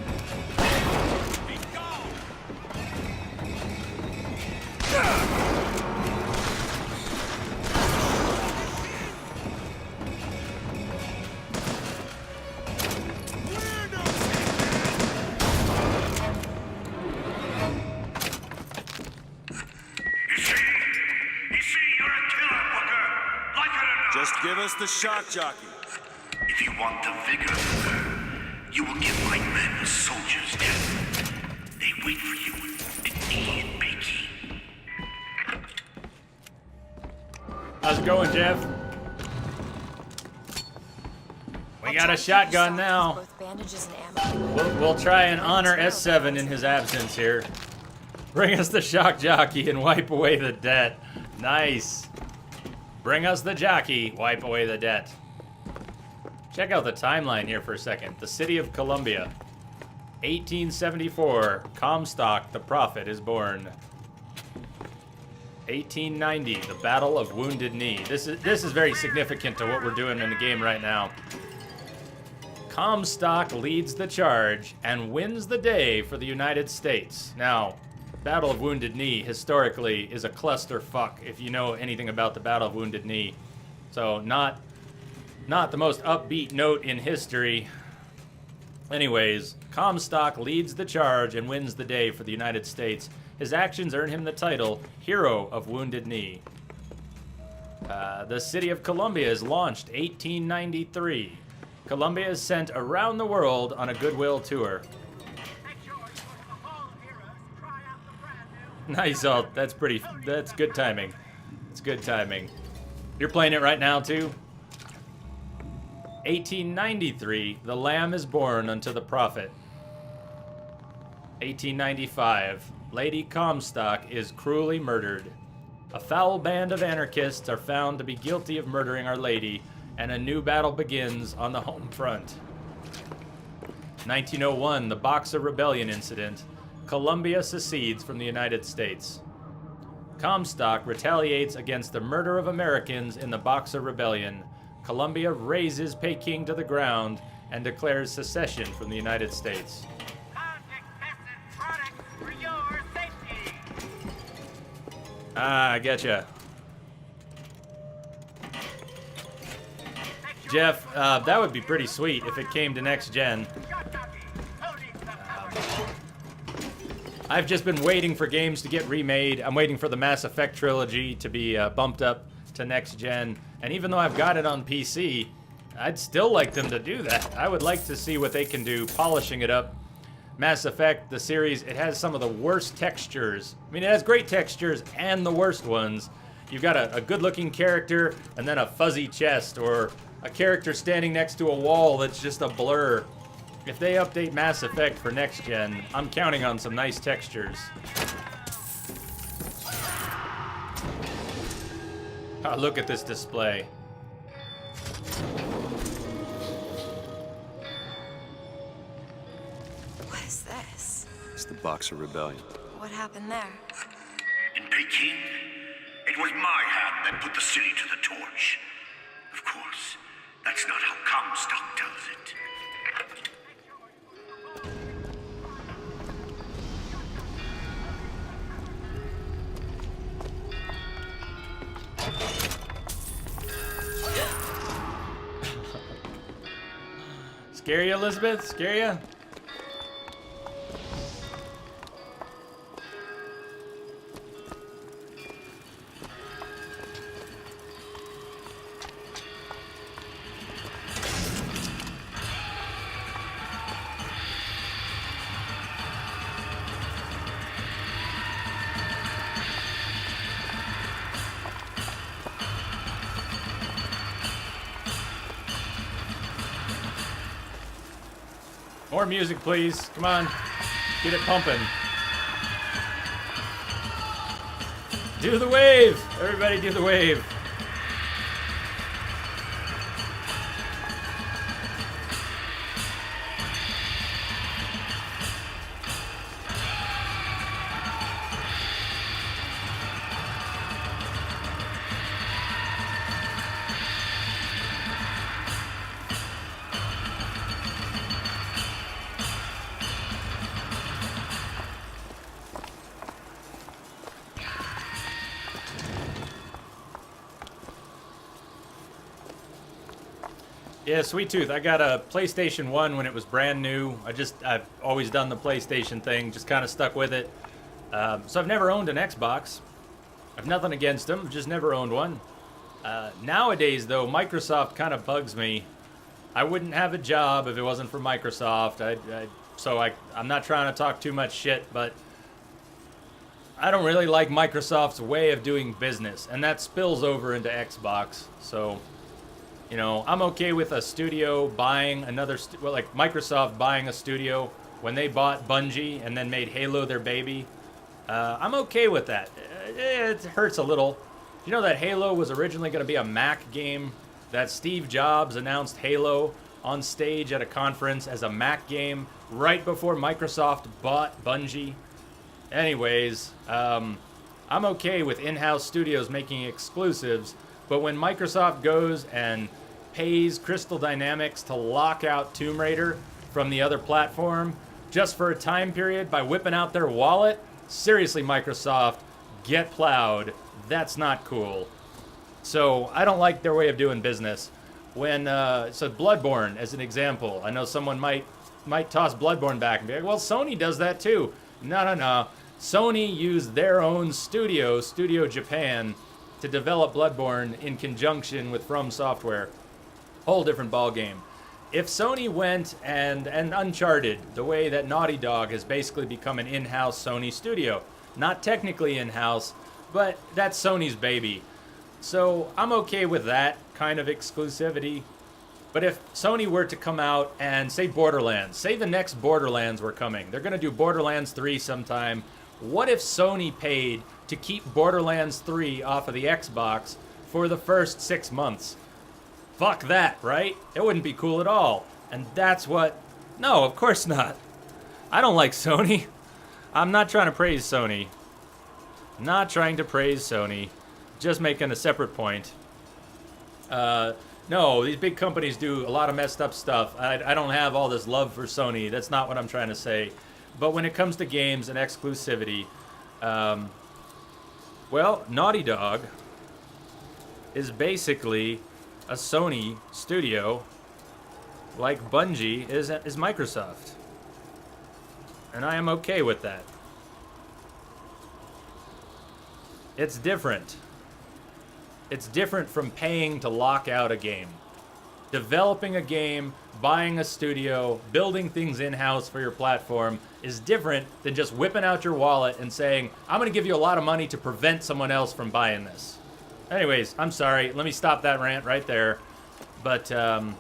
You see, you're a killer, Booker. Like it or not. Just give us the shock jockey. If you want the vigor, Booker, you will give my men a soldier's death. They wait for you in knee and Bakey. How's it going, Jeff? We got a shotgun now. Both bandages and ammo. We'll try and honor S7 in his absence here. Bring us the shock jockey and wipe away the debt. Nice. Bring us the jockey, wipe away the debt. Check out the timeline here for a second. The city of Columbia. 1874, Comstock, the Prophet, is born. 1890, the Battle of Wounded Knee. This is very significant to what we're doing in the game right now. Comstock leads the charge and wins the day for the United States. Now, Battle of Wounded Knee historically is a clusterfuck if you know anything about the Battle of Wounded Knee. So not the most upbeat note in history. Anyways, Comstock leads the charge and wins the day for the United States. His actions earn him the title Hero of Wounded Knee. The city of Columbia is launched 1893. Columbia is sent around the world on a goodwill tour. Nice, oh, that's good timing. It's good timing. You're playing it right now too? 1893, the Lamb is born unto the prophet. 1895, Lady Comstock is cruelly murdered. A foul band of anarchists are found to be guilty of murdering Our Lady, and a new battle begins on the home front. 1901, the Boxer Rebellion incident. Colombia secedes from the United States. Comstock retaliates against the murder of Americans in the Boxer Rebellion. Colombia razes Peking to the ground and declares secession from the United States. Ah, I getcha. Jeff, that would be pretty sweet if it came to next gen. I've just been waiting for games to get remade. I'm waiting for the Mass Effect trilogy to be bumped up to next gen. And even though I've got it on PC, I'd still like them to do that. I would like to see what they can do, polishing it up. Mass Effect, the series, it has some of the worst textures. I mean, it has great textures and the worst ones. You've got a good-looking character and then a fuzzy chest, or a character standing next to a wall that's just a blur. If they update Mass Effect for next gen, I'm counting on some nice textures. Oh, look at this display. What is this? It's the Boxer Rebellion. What happened there? In Peking, it was my hand that put the city to the torch. Of course, that's not how Comstock tells it. Scare ya, Elizabeth? Scare ya? More music, please. Come on. Get it pumping. Do the wave! Everybody do the wave. Yeah, Sweet Tooth. I got a PlayStation 1 when it was brand new. I've always done the PlayStation thing, just kind of stuck with it. So I've never owned an Xbox. I've nothing against them, just never owned one. Nowadays, though, Microsoft kind of bugs me. I wouldn't have a job if it wasn't for Microsoft. I'm not trying to talk too much shit, but I don't really like Microsoft's way of doing business, and that spills over into Xbox. So, you know, I'm okay with a studio buying another, like Microsoft buying a studio when they bought Bungie and then made Halo their baby. I'm okay with that. It hurts a little. You know that Halo was originally going to be a Mac game? That Steve Jobs announced Halo on stage at a conference as a Mac game right before Microsoft bought Bungie. Anyways, I'm okay with in-house studios making exclusives, but when Microsoft goes and pays Crystal Dynamics to lock out Tomb Raider from the other platform just for a time period by whipping out their wallet, seriously, Microsoft, get plowed. That's not cool. So I don't like their way of doing business. So Bloodborne, as an example, I know someone might toss Bloodborne back and be like, well, Sony does that too. No. Sony used their own studio, Studio Japan, to develop Bloodborne in conjunction with From Software. Whole different ballgame. If Sony went and Uncharted, the way that Naughty Dog has basically become an in-house Sony studio. Not technically in-house, but that's Sony's baby. So I'm okay with that kind of exclusivity. But if Sony were to come out and say Borderlands, say the next Borderlands were coming, they're going to do Borderlands 3 sometime. What if Sony paid to keep Borderlands 3 off of the Xbox for the first 6 months? Fuck that, right? It wouldn't be cool at all. And that's what... No, of course not. I don't like Sony. I'm not trying to praise Sony. Not trying to praise Sony. Just making a separate point. No, these big companies do a lot of messed up stuff. I don't have all this love for Sony. That's not what I'm trying to say. But when it comes to games and exclusivity, well, Naughty Dog is basically a Sony studio like Bungie is Microsoft. And I am okay with that. It's different. It's different from paying to lock out a game. Developing a game, buying a studio, building things in-house for your platform is different than just whipping out your wallet and saying, I'm going to give you a lot of money to prevent someone else from buying this. Anyways, I'm sorry. Let me stop that rant right there. But, there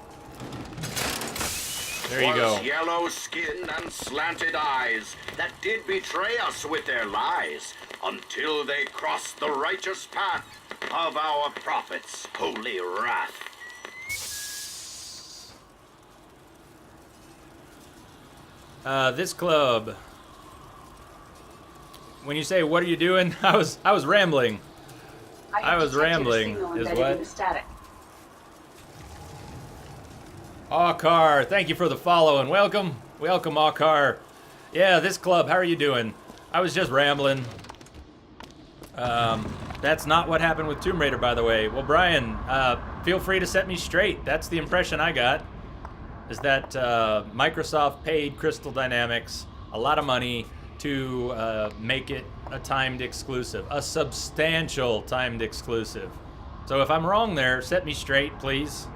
you go. Was yellow skin and slanted eyes that did betray us with their lies until they crossed the righteous path of our prophet's holy wrath. This club. When you say, what are you doing? I was rambling. I was rambling, is what? Akar, thank you for the follow and welcome. Welcome, Akar. Yeah, this club, how are you doing? I was just rambling. That's not what happened with Tomb Raider, by the way. Well, Brian, feel free to set me straight. That's the impression I got, is that Microsoft paid Crystal Dynamics a lot of money to make it a timed exclusive, a substantial timed exclusive. So if I'm wrong there, set me straight, please.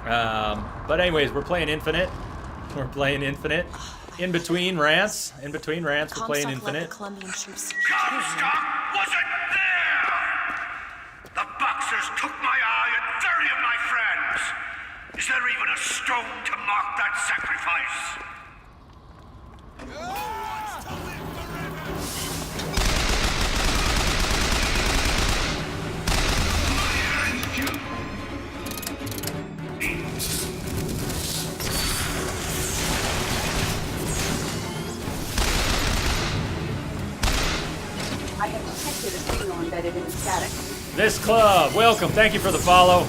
But anyways, we're playing Infinite. We're playing Infinite. In between rants, we're playing Infinite. Comstock wasn't there! The boxers took my eye and 30 of my friends! Is there even a stone to mark that sacrifice? I have detected a signal embedded in the static. This club, welcome. Thank you for the follow.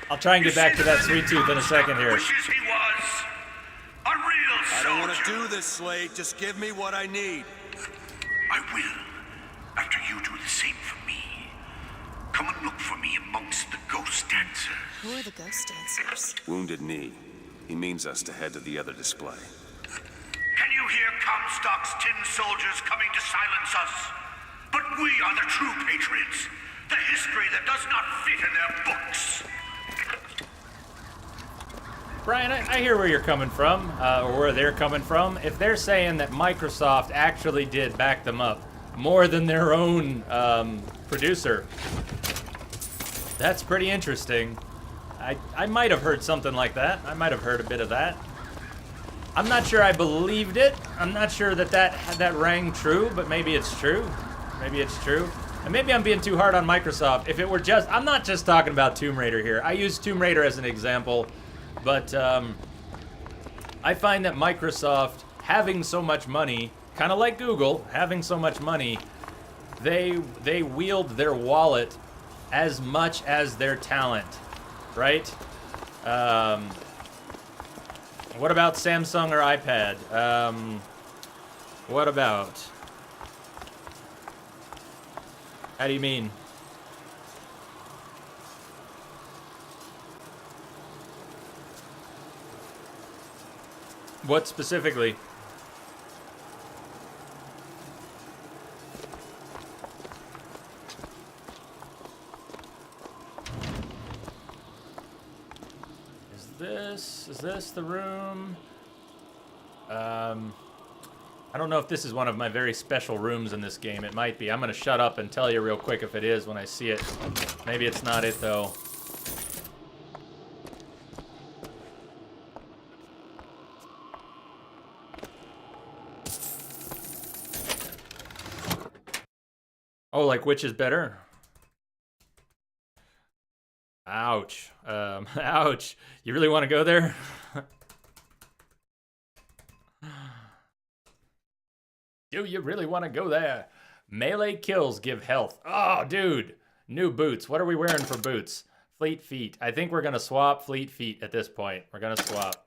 I'll try and get back to that sweet tooth in a second here. I don't want to do this, Slade. Just give me what I need. I will, after you do the same for me. Come and look for me amongst the ghost dancers. Who are the ghost dancers? Wounded knee. He means us to head to the other display. Can you hear Comstock's tin soldiers coming to silence us? But we are the true patriots. The history that does not fit in their books. Brian, I hear where you're coming from, or where they're coming from. If they're saying that Microsoft actually did back them up more than their own producer, that's pretty interesting. I might have heard something like that. I might have heard a bit of that. I'm not sure I believed it. I'm not sure that rang true, but maybe it's true. Maybe it's true. And maybe I'm being too hard on Microsoft. If it were just... I'm not just talking about Tomb Raider here. I use Tomb Raider as an example. But I find that Microsoft, having so much money, kind of like Google, having so much money, they wield their wallet as much as their talent, right? What about Samsung or iPad? What about... How do you mean? What specifically? Is this the room? I don't know if this is one of my very special rooms in this game. It might be. I'm gonna shut up and tell you real quick if it is when I see it. Maybe it's not it though. Oh, like which is better? Ouch. Ouch. You really want to go there? Do you really want to go there? Melee kills give health. Oh, dude. New boots. What are we wearing for boots? Fleet feet. I think we're going to swap fleet feet at this point. We're going to swap.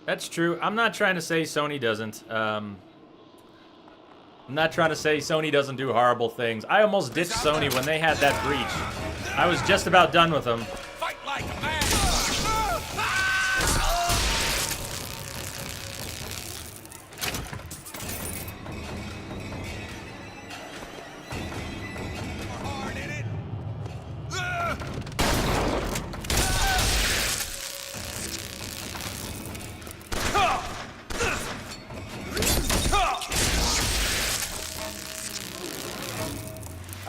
That's true. I'm not trying to say Sony doesn't. I'm not trying to say Sony doesn't do horrible things. I almost ditched Sony when they had that breach. I was just about done with them. Fight like a man.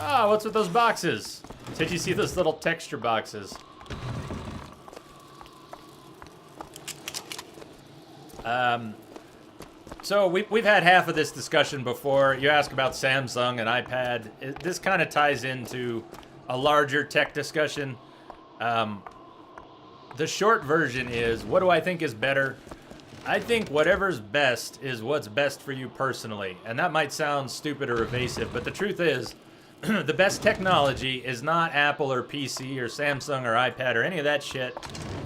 Ah, what's with those boxes? Did you see those little texture boxes? So we've had half of this discussion before. You ask about Samsung and iPad. This kind of ties into a larger tech discussion. The short version is, what do I think is better? I think whatever's best is what's best for you personally. And that might sound stupid or evasive, but the truth is, the best technology is not Apple or PC or Samsung or iPad or any of that shit.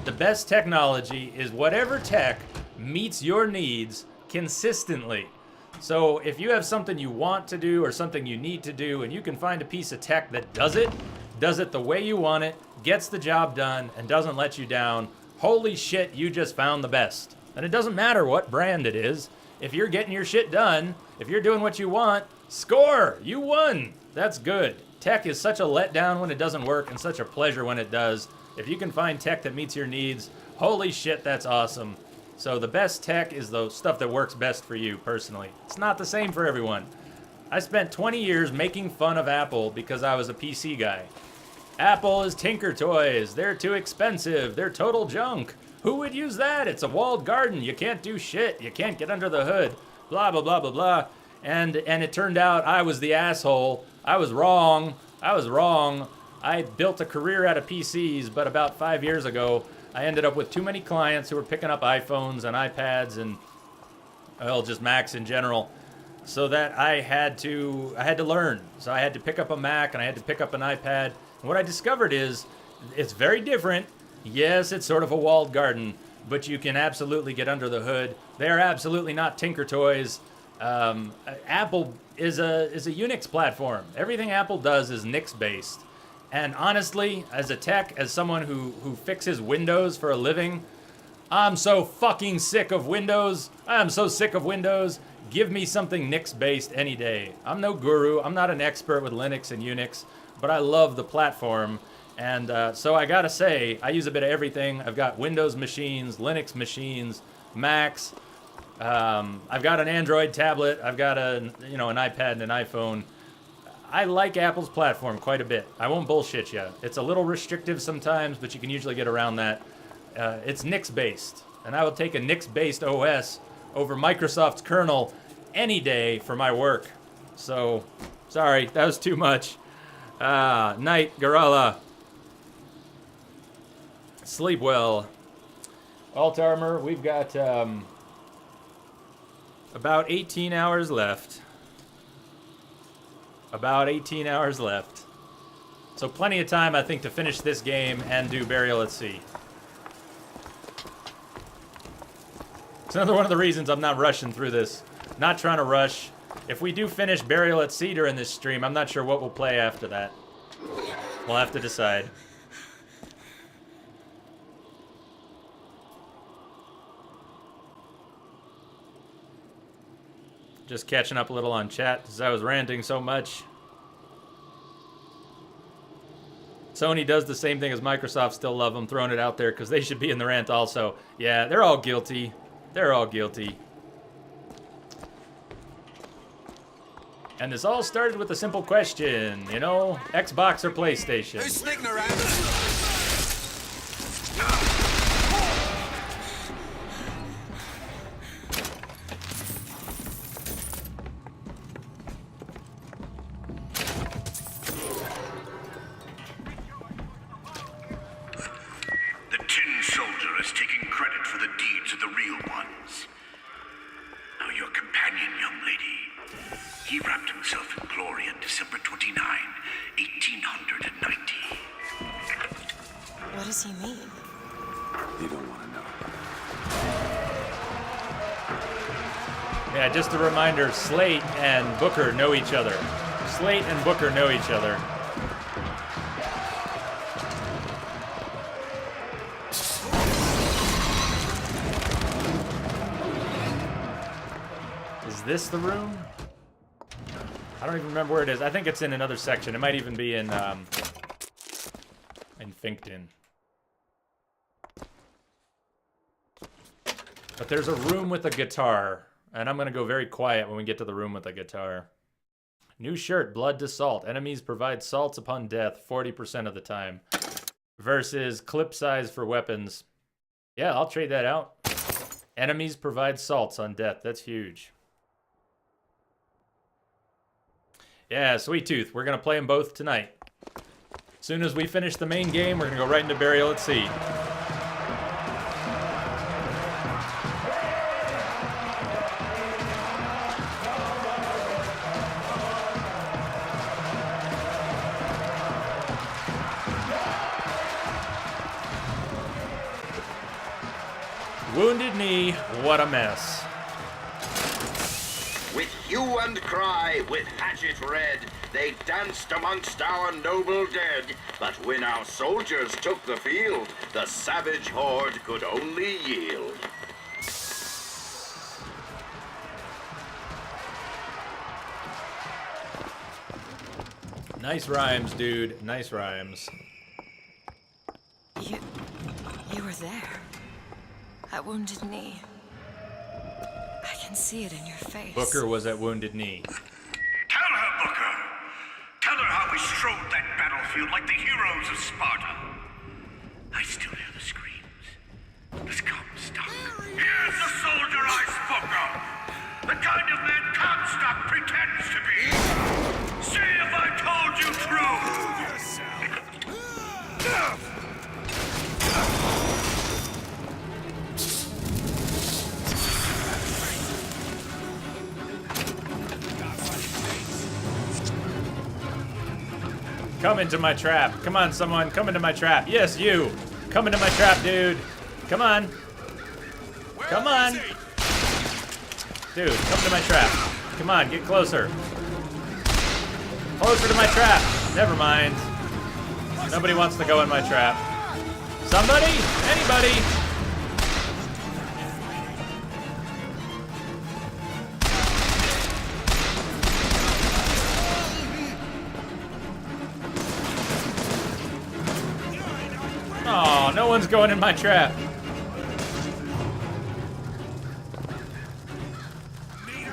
The best technology is whatever tech meets your needs consistently. So if you have something you want to do or something you need to do and you can find a piece of tech that does it the way you want it, gets the job done, and doesn't let you down, holy shit, you just found the best. And it doesn't matter what brand it is. If you're getting your shit done, if you're doing what you want, score! You won! That's good. Tech is such a letdown when it doesn't work and such a pleasure when it does. If you can find tech that meets your needs, holy shit, that's awesome. So the best tech is the stuff that works best for you personally. It's not the same for everyone. I spent 20 years making fun of Apple because I was a PC guy. Apple is Tinker Toys. They're too expensive. They're total junk. Who would use that? It's a walled garden. You can't do shit. You can't get under the hood. Blah, blah, blah, blah, blah. And it turned out I was the asshole. I was wrong. I built a career out of PCs, but about 5 years ago, I ended up with too many clients who were picking up iPhones and iPads and, well, just Macs in general, so that I had to learn. So I had to pick up a Mac and I had to pick up an iPad. And what I discovered is it's very different. Yes, it's sort of a walled garden, but you can absolutely get under the hood. They are absolutely not Tinker Toys. Apple is a Unix platform. Everything Apple does is Nix based. And honestly, as a tech, as someone who fixes Windows for a living, I'm so fucking sick of Windows. I'm so sick of Windows. Give me something Nix based any day. I'm no guru. I'm not an expert with Linux and Unix, but I love the platform. And so I gotta say, I use a bit of everything. I've got Windows machines, Linux machines, Macs. I've got an Android tablet. I've got an iPad and an iPhone. I like Apple's platform quite a bit. I won't bullshit you. It's a little restrictive sometimes, but you can usually get around that. It's Nix-based, and I will take a Nix-based OS over Microsoft's kernel any day for my work. So, sorry, that was too much. Night, Gorilla. Sleep well. Alt armor, we've got about 18 hours left. About 18 hours left. So plenty of time, I think, to finish this game and do Burial at Sea. another one of the reasons I'm not rushing through this. Not trying to rush. If we do finish Burial at Sea during this stream, I'm not sure what we'll play after that. We'll have to decide. Just catching up a little on chat because I was ranting so much. Sony does the same thing as Microsoft. Still love them, throwing it out there because they should be in the rant also. Yeah, they're all guilty. They're all guilty. And this all started with a simple question, you know, Xbox or PlayStation? Who's sneaking around? The Tin Soldier is taking credit for the deeds of the real ones. Now your companion, young lady, he wrapped himself in glory on December 29, 1890. What does he mean? You don't want to know. Yeah, just a reminder, Slate and Booker know each other. Slate and Booker know each other. Is this the room? I don't even remember where it is. I think it's in another section. It might even be in Finkton. But there's a room with a guitar, and I'm gonna go very quiet when we get to the room with the guitar. New shirt, blood to salt. Enemies provide salts upon death 40% of the time. Versus clip size for weapons. Yeah, I'll trade that out. Enemies provide salts on death. That's huge. Yeah, Sweet Tooth. We're going to play them both tonight. As soon as we finish the main game, we're going to go right into Burial at Sea. Wounded Knee, what a mess. With hue and cry, with hatchet red, they danced amongst our noble dead. But when our soldiers took the field, the savage horde could only yield. Nice rhymes, dude. Nice rhymes. You were there. At Wounded Knee. I can see it in your face. Booker was at Wounded Knee. Tell her, Booker. Tell her how we strode that battlefield like the heroes of Sparta. I still hear the screams. The Comstock. Here's the soldier I spoke of. The kind of man Comstock pretends to be. See if I told you true. Come into my trap. Come on, someone. Come into my trap. Yes, you. Come into my trap, dude. Come on. Come on. Dude, come to my trap. Come on, get closer. Closer to my trap. Never mind. Nobody wants to go in my trap. Somebody? Anybody? Oh, no one's going in my trap.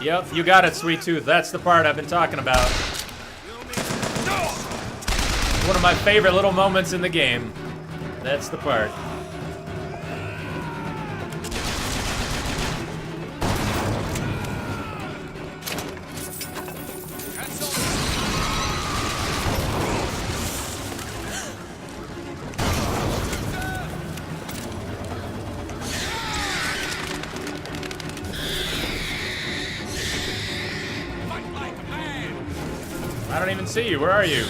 Yep, you got it, Sweet Tooth. That's the part I've been talking about. One of my favorite little moments in the game. That's the part. I don't even see you. Where are you?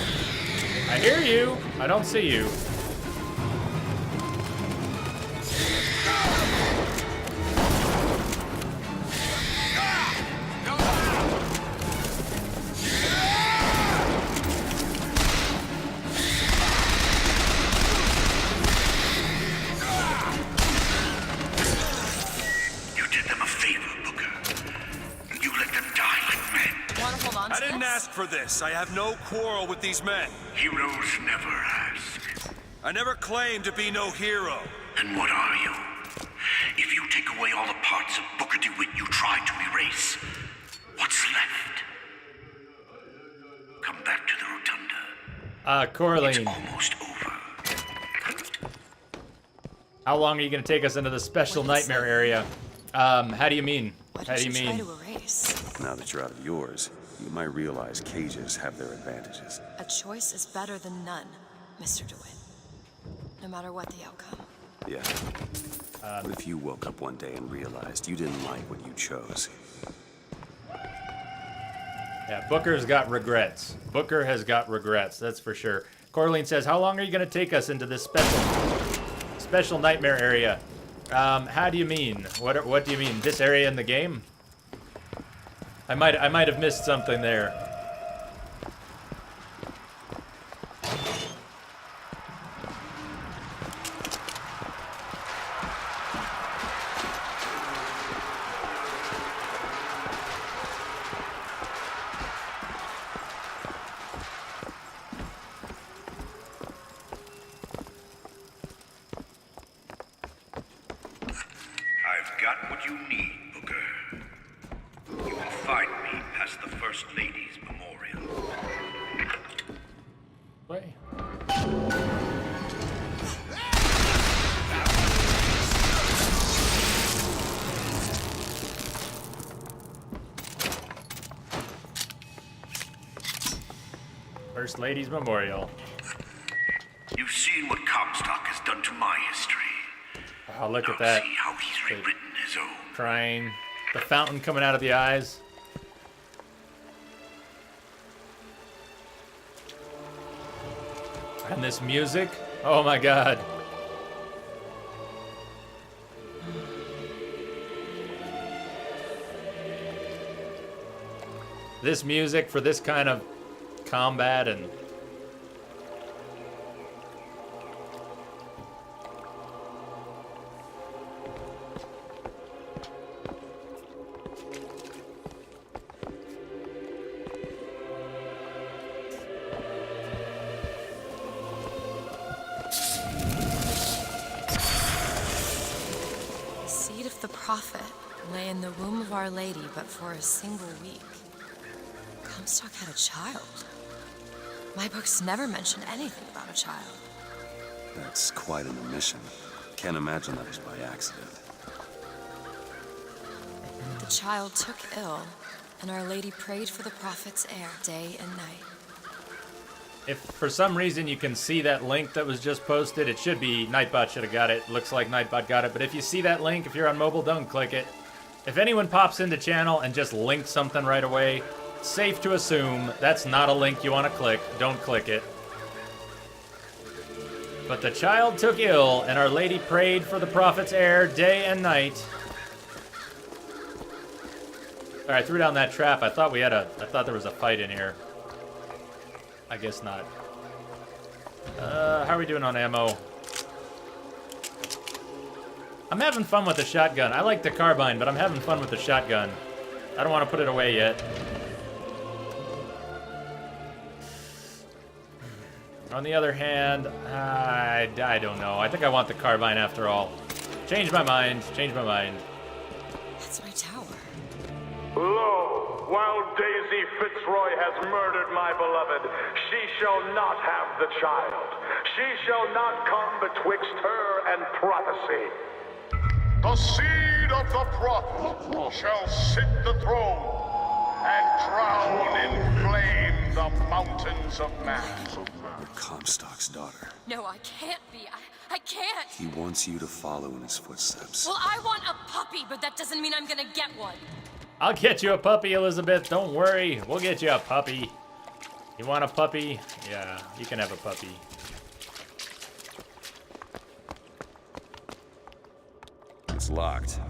I hear you. I don't see you. ask for this. I have no quarrel with these men. Heroes never ask. I never claimed to be no hero. Then what are you? If you take away all the parts of Booker DeWitt you tried to erase, what's left? Come back to the rotunda. Coraline. It's almost over. How long are you gonna take us into the special nightmare area? How do you mean? How do you mean? Now that you're out of yours, you might realize cages have their advantages. A choice is better than none, Mr. DeWitt. No matter what the outcome. Yeah. What if you woke up one day and realized you didn't like what you chose? Yeah, Booker's got regrets. Booker has got regrets, that's for sure. Coraline says, how long are you gonna take us into this special nightmare area? How do you mean? What do you mean? This area in the game? I might have missed something there. I've got what you need, Booker. You will find me past the First Lady's memorial. Wait. First Lady's Memorial. You've seen what Comstock has done to my history. Oh, look at that. See how he's rewritten his own. Crying. The fountain coming out of the eyes. And this music. Oh my god. This music for this kind of combat and The seed of the prophet lay in the womb of Our Lady, but for a single week. Comstock had a child. My books never mention anything about a child. That's quite an omission. Can't imagine that was by accident. The child took ill, and Our Lady prayed for the prophet's heir day and night. if for some reason you can see that link that was just posted, it should be Nightbot should have got it. Looks like Nightbot got it, but if you see that link, if you're on mobile, don't click it. If anyone pops into channel and just links something right away, safe to assume that's not a link you want to click. Don't click it. But the child took ill, and Our Lady prayed for the prophet's heir day and night. All right, threw down that trap. I thought there was a fight in here. I guess not. How are we doing on ammo? I'm having fun with the shotgun. I like the carbine, but I'm having fun with the shotgun. I don't want to put it away yet. On the other hand, I don't know. I think I want the carbine after all. Change my mind. Change my mind. That's my tower. Lo, while Daisy Fitzroy has murdered my beloved, she shall not have the child. She shall not come betwixt her and prophecy. The seed of the prophet shall sit the throne and drown in flame the mountains of man. You're Comstock's daughter. No, I can't be. I can't. He wants you to follow in his footsteps. Well, I want a puppy, but that doesn't mean I'm gonna get one. I'll get you a puppy, Elizabeth. Don't worry. We'll get you a puppy. You want a puppy? Yeah, you can have a puppy. It's locked.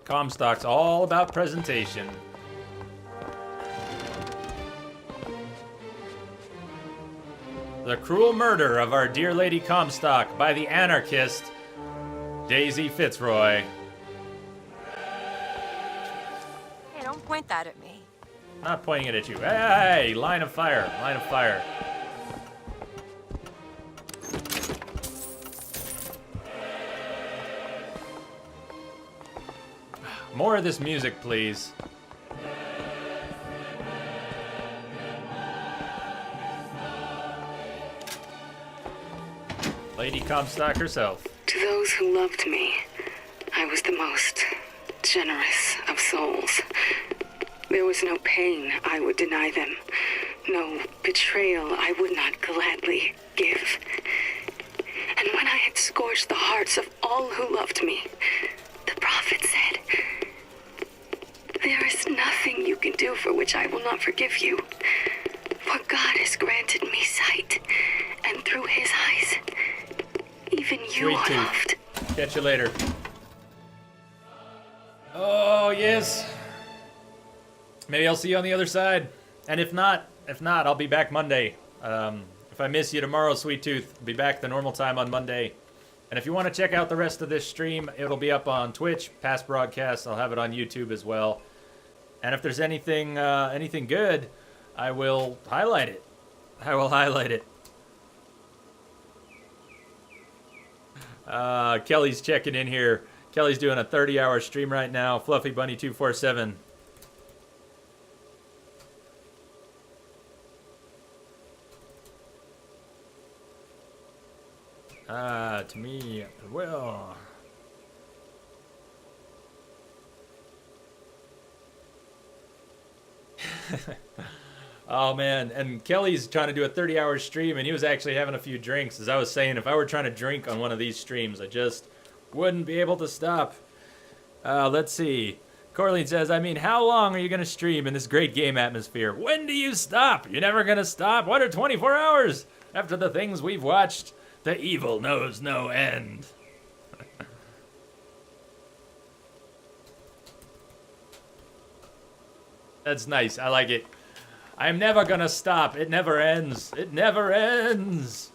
Comstock's all about presentation. The cruel murder of our dear Lady Comstock by the anarchist Daisy Fitzroy. Hey, don't point that at me. Not pointing it at you. Hey, line of fire, line of fire. More of this music, please. Lady Comstock herself. To those who loved me, I was the most generous of souls. There was no pain I would deny them, no betrayal I would not gladly give. And when I had scorched the hearts of all who loved me, the prophet said, "There is nothing you can do for which I will not forgive you. For God has granted me sight, and through his eyes, even you Sweet are tooth. loved." Catch you later. Oh, yes. Maybe I'll see you on the other side. And if not, I'll be back Monday. If I miss you tomorrow, Sweet Tooth, I'll be back the normal time on Monday. And if you want to check out the rest of this stream, it'll be up on Twitch, past broadcasts. I'll have it on YouTube as well. And if there's anything good, I will highlight it. I will highlight it. Kelly's checking in here. Kelly's doing a 30-hour stream right now. Fluffy Bunny 247. To me, well. Oh man, and Kelly's trying to do a 30-hour stream, and he was actually having a few drinks. As I was saying, if I were trying to drink on one of these streams, I just wouldn't be able to stop. Let's see. Corleen says, I mean, how long are you going to stream in this great game atmosphere? When do you stop? You're never going to stop? What are 24 hours? After the things we've watched, the evil knows no end. That's nice. I like it. I'm never gonna stop. It never ends. It never ends.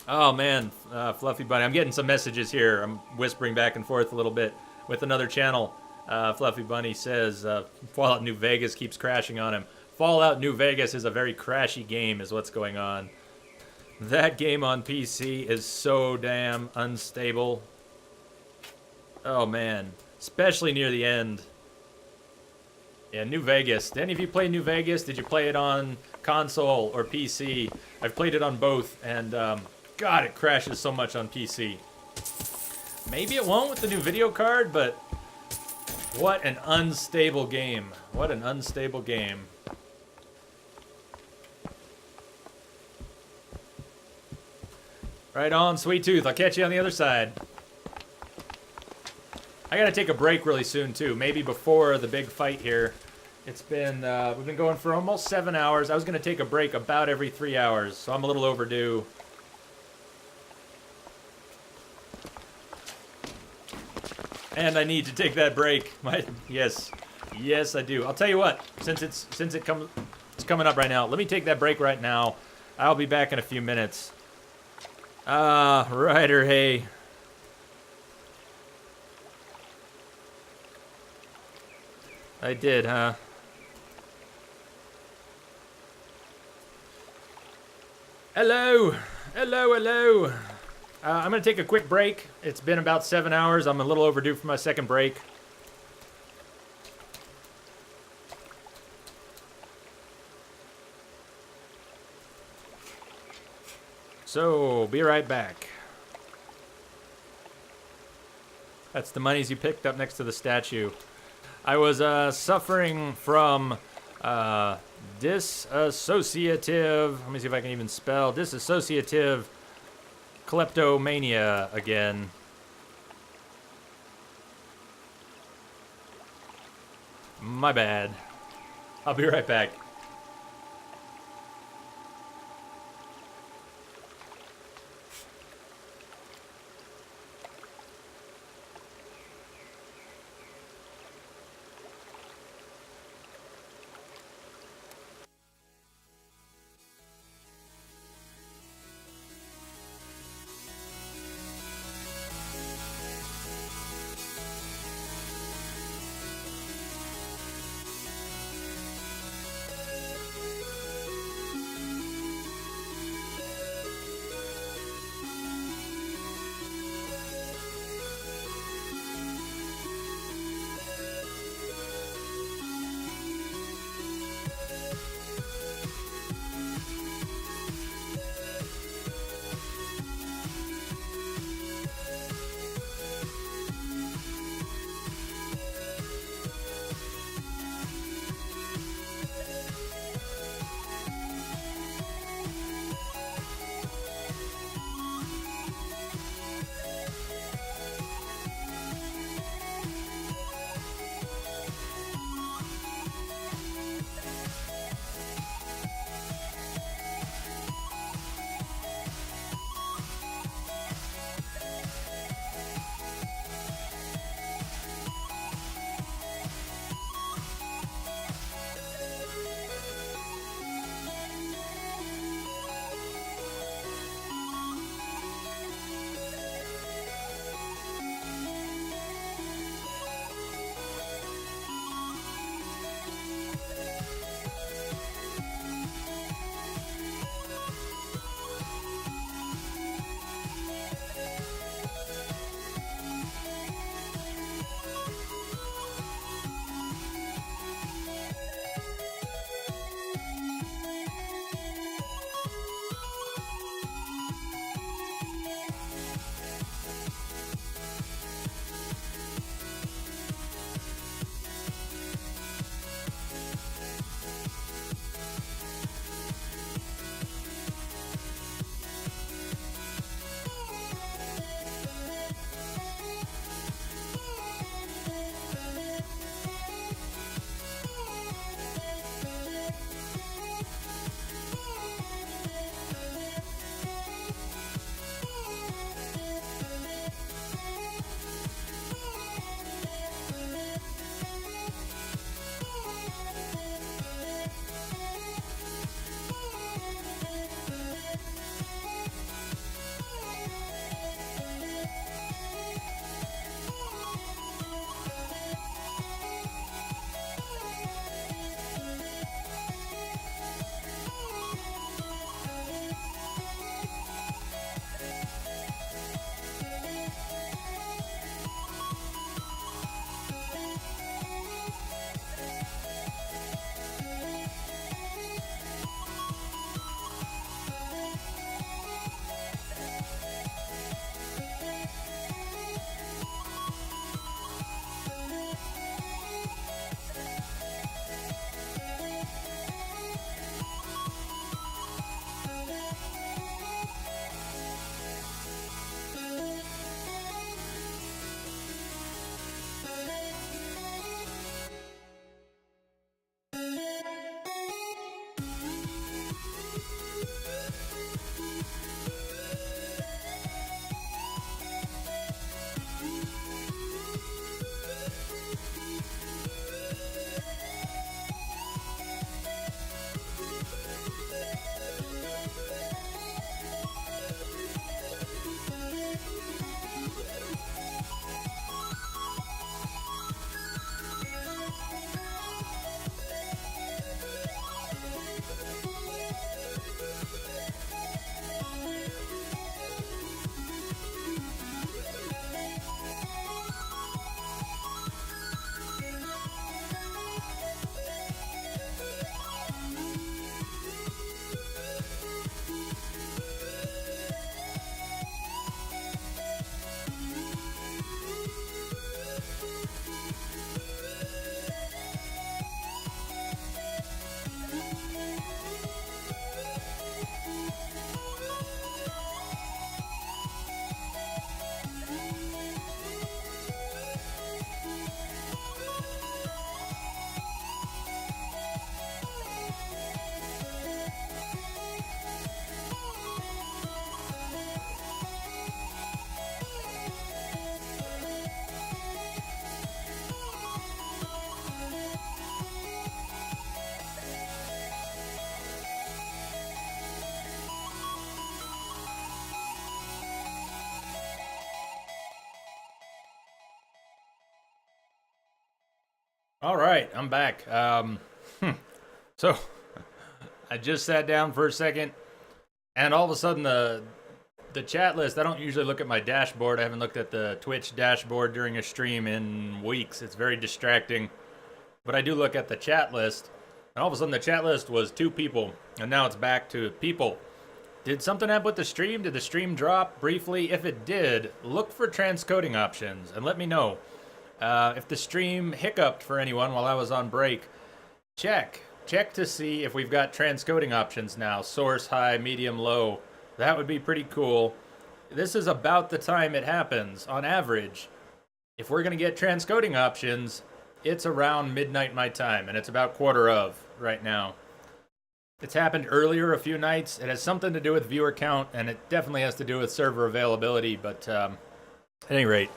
Oh man, Fluffy Bunny. I'm getting some messages here. I'm whispering back and forth a little bit with another channel. Fluffy Bunny says Fallout New Vegas keeps crashing on him. Fallout New Vegas is a very crashy game is what's going on. That game on PC is so damn unstable. Oh man, especially near the end. Yeah, New Vegas. Did any of you play New Vegas? Did you play it on console or PC? I've played it on both, and God, it crashes so much on PC. Maybe it won't with the new video card, but what an unstable game. What an unstable game. Right on, Sweet Tooth. I'll catch you on the other side. I gotta take a break really soon too. Maybe before the big fight here. It's been we've been going for almost 7 hours. I was gonna take a break about every 3 hours, so I'm a little overdue. And I need to take that break. Yes, I do. I'll tell you what. It's coming up right now. Let me take that break right now. I'll be back in a few minutes. Ryder, hey. I did, huh? Hello! Hello, hello! I'm gonna take a quick break. It's been about 7 hours. I'm a little overdue for my second break. So, be right back. That's the monies you picked up next to the statue. I was suffering from dissociative, let me see if I can even spell, dissociative kleptomania again. My bad. I'll be right back. All right, I'm back. So I just sat down for a second, and all of a sudden the chat list. I don't usually look at my dashboard. I haven't looked at the Twitch dashboard during a stream in weeks. It's very distracting. But I do look at the chat list, and all of a sudden the chat list was 2 people, and now it's back to people. Did something happen with the stream? Did the stream drop briefly? If it did, look for transcoding options and let me know. If the stream hiccuped for anyone while I was on break, check to see if we've got transcoding options now. Source, high, medium, low. That would be pretty cool. This is about the time it happens. On average, if we're going to get transcoding options, it's around midnight my time, and it's about 1/4 right now. It's happened earlier a few nights. It has something to do with viewer count, and it definitely has to do with server availability, but at any rate,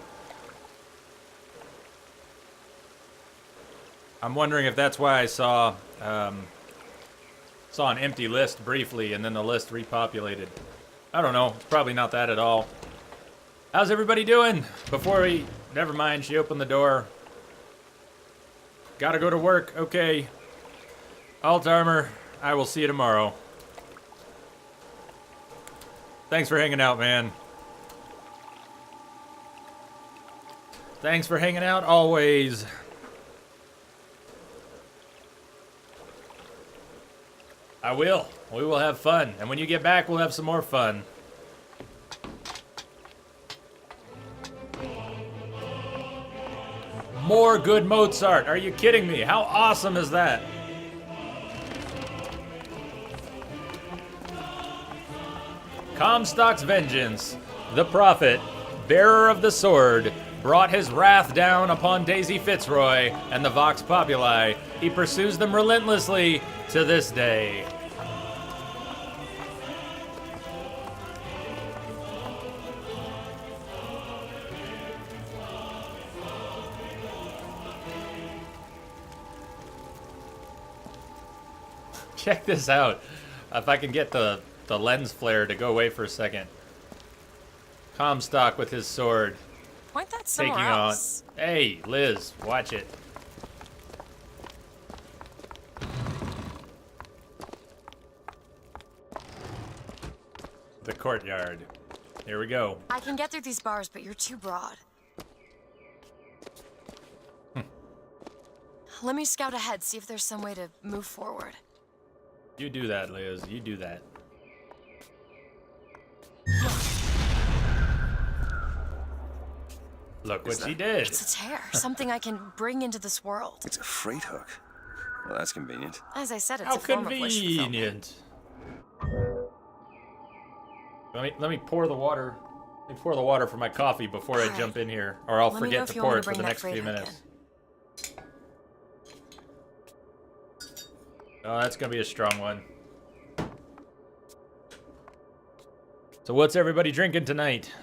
I'm wondering if that's why I saw an empty list briefly, and then the list repopulated. I don't know. It's probably not that at all. How's everybody doing? Never mind, she opened the door. Gotta go to work. Okay. Alt armor, I will see you tomorrow. Thanks for hanging out, man. Thanks for hanging out always. I will. We will have fun. And when you get back, we'll have some more fun. More good Mozart. Are you kidding me? How awesome is that? Comstock's vengeance. The prophet, bearer of the sword, brought his wrath down upon Daisy Fitzroy and the Vox Populi. He pursues them relentlessly to this day. Check this out. If I can get the lens flare to go away for a second. Comstock with his sword. Point that somewhere else. Hey, Liz, watch it. The courtyard. Here we go. I can get through these bars, but you're too broad. Let me scout ahead, see if there's some way to move forward. You do that, Liz. You do that. Look what she did. It's a tear. Something I can bring into this world. It's a freight hook. Well, that's convenient. As I said, it's How a form of wish convenient. Let me pour the water. Let me pour the water for my coffee before I jump in here, or I'll forget to pour it for the next few minutes. Oh, that's gonna be a strong one. So what's everybody drinking tonight?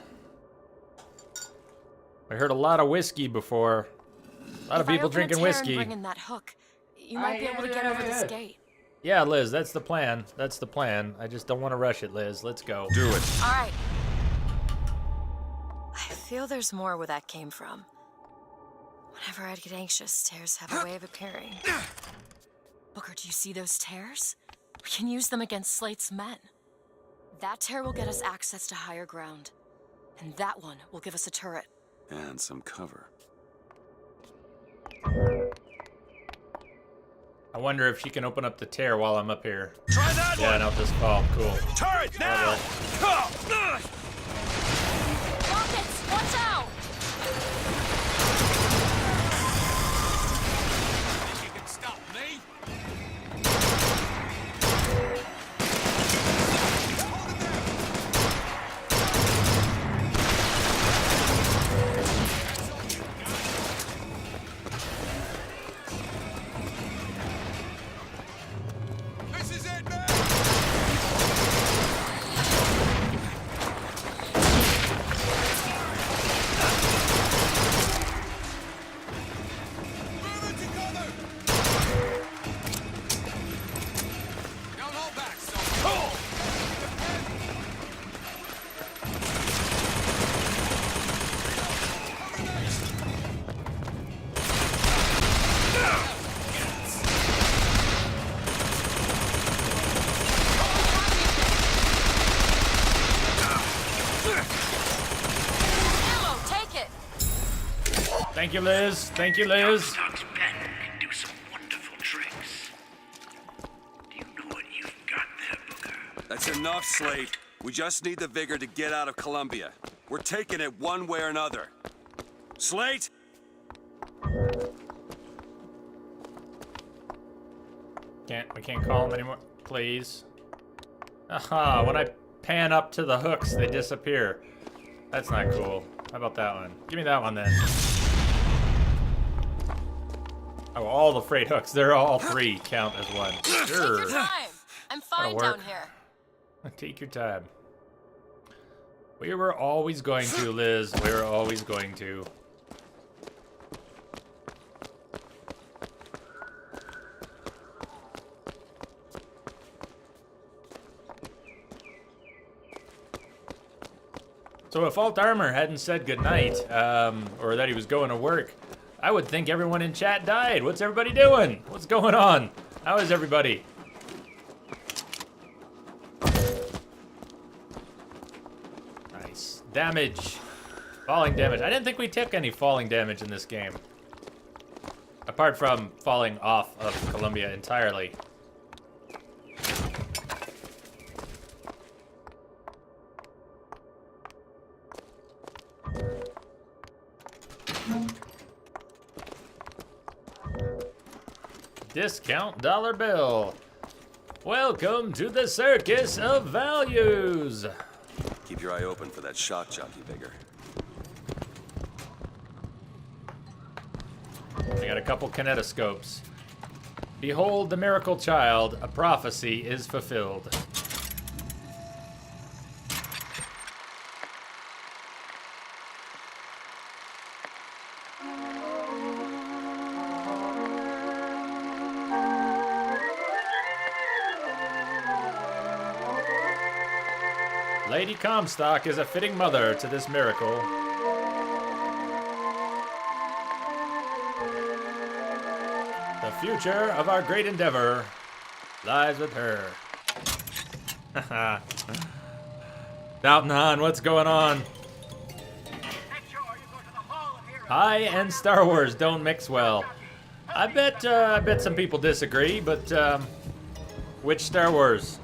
I heard a lot of whiskey before. A lot of people drinking whiskey. Bring in that hook, you might be able to get over this gate. Yeah, Liz, that's the plan. That's the plan. I just don't want to rush it, Liz. Let's go. Do it. All right. I feel there's more where that came from. Whenever I'd get anxious, tears have a way of appearing. Booker, do you see those tears? We can use them against Slate's men. That tear will get us access to higher ground. And that one will give us a turret. And some cover. I wonder if she can open up the tear while I'm up here. Try that one! Yeah, no, this fall. Cool. Turret now! Rockets, watch out! Think you can stop me? This is it, man! Move into cover! Don't hold back, soldier. Thank you, Liz. Thank you, Liz. Comstock's pen can do some wonderful tricks. Do you know what you've got there, Booker? That's enough, Slate. We just need the vigor to get out of Columbia. We're taking it one way or another. Slate? We can't call them anymore, please. Aha, when I pan up to the hooks, they disappear. That's not cool. How about that one? Give me that one then. Oh, all the freight hooks. They're all 3 count as one. Sure. Take your time. I'm fine down here. Take your time. We were always going to, Liz. We were always going to. So if Alt Armor hadn't said goodnight, or that he was going to work, I would think everyone in chat died. What's everybody doing? What's going on? How is everybody? Nice. Damage. Falling damage. I didn't think we took any falling damage in this game. Apart from falling off of Columbia entirely. Discount dollar bill. Welcome to the circus of values. Keep your eye open for that shock jockey vigor. I got a couple kinetoscopes. Behold the miracle child, a prophecy is fulfilled. Lady Comstock is a fitting mother to this miracle. The future of our great endeavor lies with her. Doubting Han, what's going on? Hi and Star Wars don't mix well. I bet some people disagree, but which Star Wars?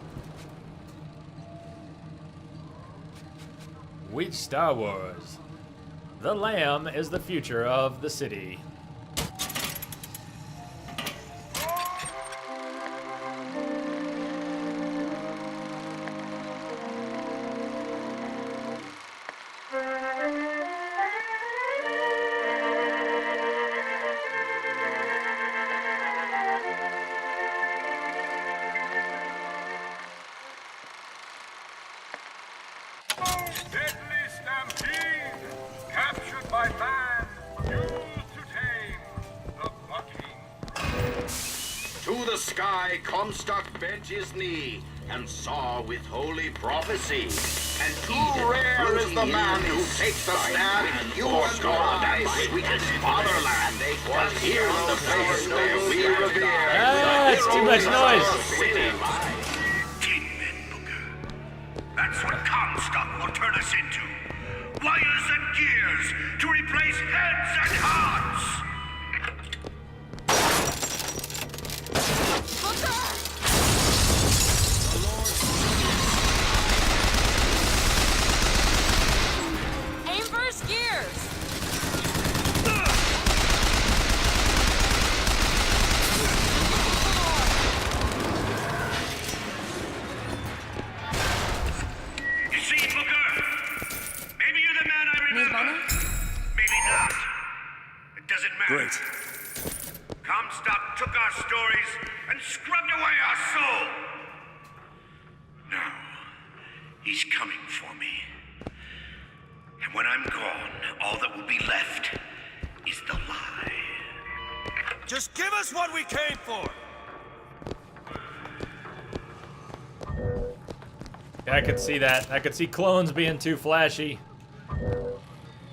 Which Star Wars? The Lamb is the future of the city. Comstock bent his knee and saw with holy prophecy. And too rare is the man who takes a stand in you and God, sweetest fatherland. Was here the place where we revere. It's too much noise. Tin men, Booker. That's what Comstock will turn us into. Wires and gears to replace heads and hearts. Aim for his gears! You see, Booker? Maybe you're the man I remember. Maybe not. It doesn't matter. Great. Comstock took our stories and scrubbed away our soul. Now, he's coming for me. And when I'm gone, all that will be left is the lie. Just give us what we came for! Yeah, I could see that. I could see clones being too flashy.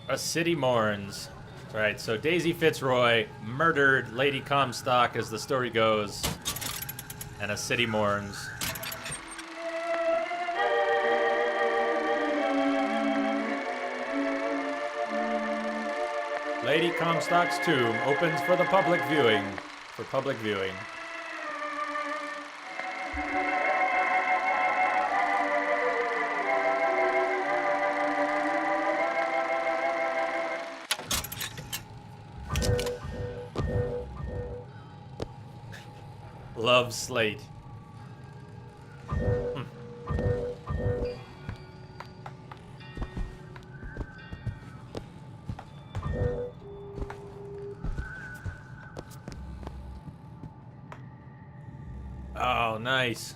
A city mourns. Right, so Daisy Fitzroy murdered Lady Comstock, as the story goes, and a city mourns. Lady Comstock's tomb opens for the public viewing. For public viewing. Love Slate. Oh, nice.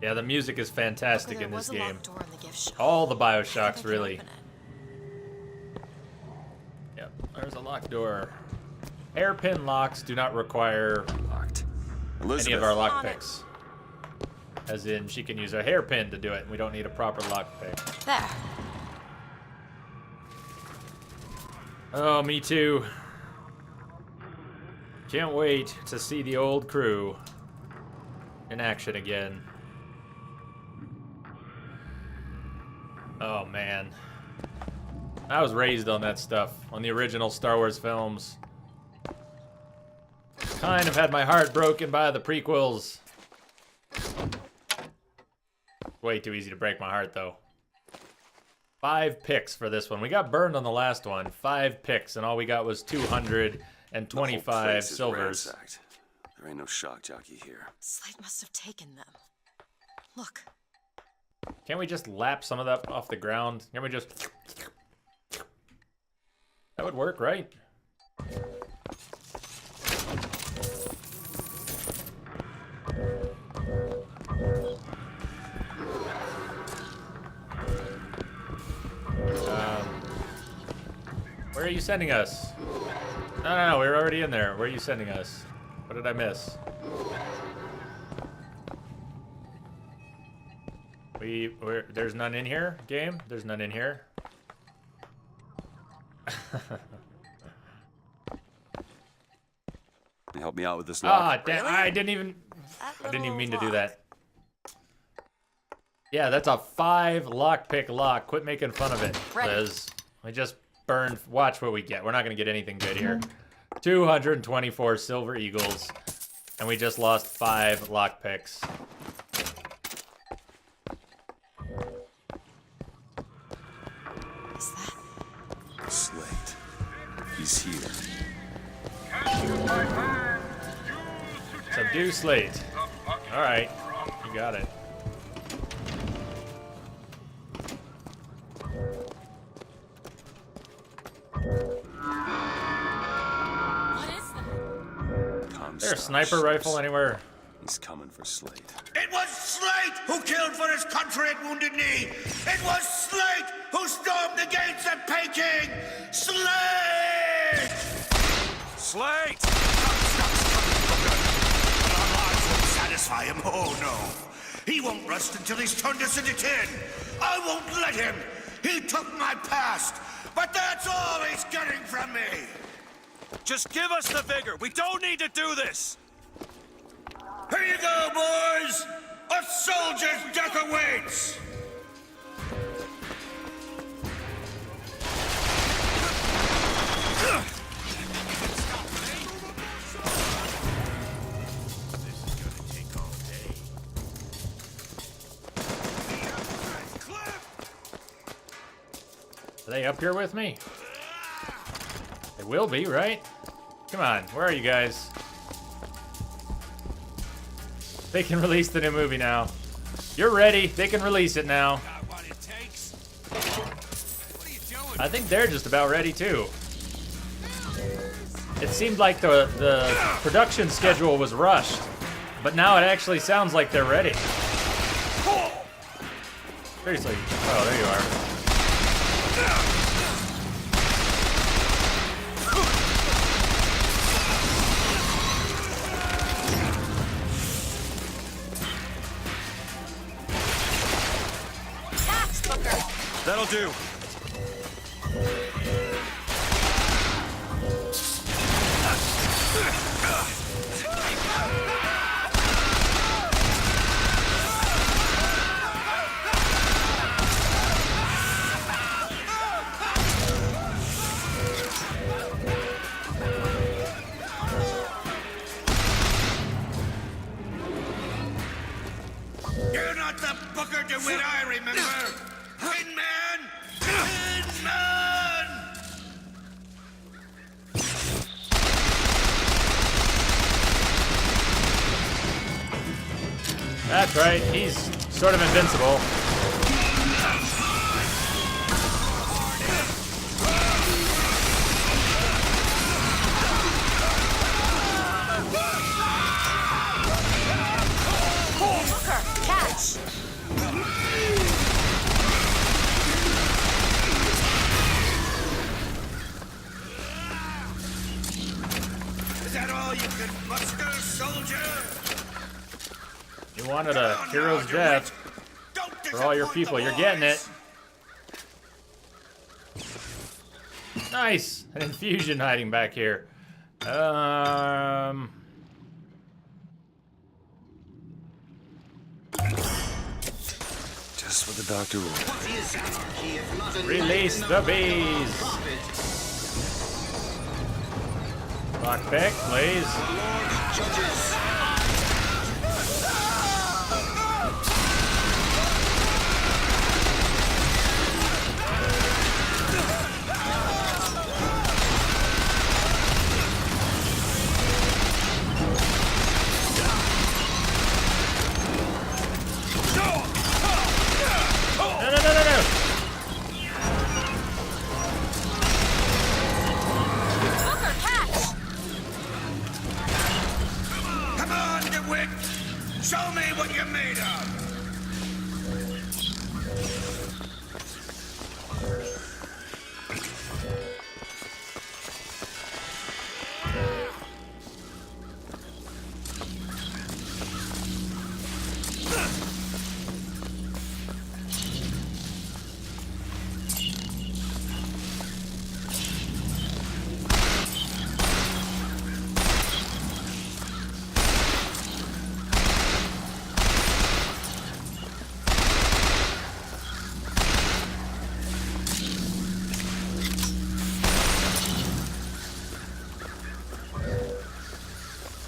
Yeah, the music is fantastic in this game. All the Bioshocks, really. Yep, there's a locked door. Hairpin locks do not require any of our lockpicks. As in, she can use a hairpin to do it, and we don't need a proper lockpick. There. Oh, me too. Can't wait to see the old crew in action again. Oh, man. I was raised on that stuff, on the original Star Wars films. Kind of had my heart broken by the prequels. Way too easy to break my heart, though. 5 picks for this one. We got burned on the last one. 5 picks, and all we got was 225 silvers. There ain't no shock jockey here. Slate must have taken them. Look. Can't we just lap some of that off the ground? Can't we just... That would work, right? Where are you sending us? No, we're already in there. Where are you sending us? What did I miss? There's none in here, game? There's none in here. Can you help me out with this lock? Ah, damn, I didn't even mean to do that. Yeah, that's a 5 lockpick lock. Quit making fun of it, Liz. I just burned. Watch what we get. We're not going to get anything good here. 224 silver eagles. And we just lost 5 lockpicks. Slate. He's here. Subdue Slate. Alright. You got it. Is there a sniper rifle anywhere? He's coming for Slate. It was Slate who killed for his country at Wounded Knee. It was Slate who stormed the gates at Peking. Slate! Slate! But our lives won't satisfy him. Oh, no. He won't rest until he's turned us into tin. I won't let him. He took my past, but that's all he's getting from me. Just give us the vigor. We don't need to do this. Here you go, boys. A soldier's death awaits. Are they up here with me? They will be, right? Come on, where are you guys? They can release the new movie now. You're ready. They can release it now. I think they're just about ready too. It seemed like the production schedule was rushed, but now it actually sounds like they're ready. Seriously. Oh, there you are. That'll do. not the Booker DeWitt I remember! Tin Man! Tin Man! That's right, he's sort of invincible. Booker, catch! Is that all you can muster, soldier? You wanted a hero's death for all your people. You're getting it. Nice! An infusion hiding back here. Just what the doctor ordered. Release the bees! Lockpick, please. Booker, catch! Come on, DeWitt! Show me what you're made of!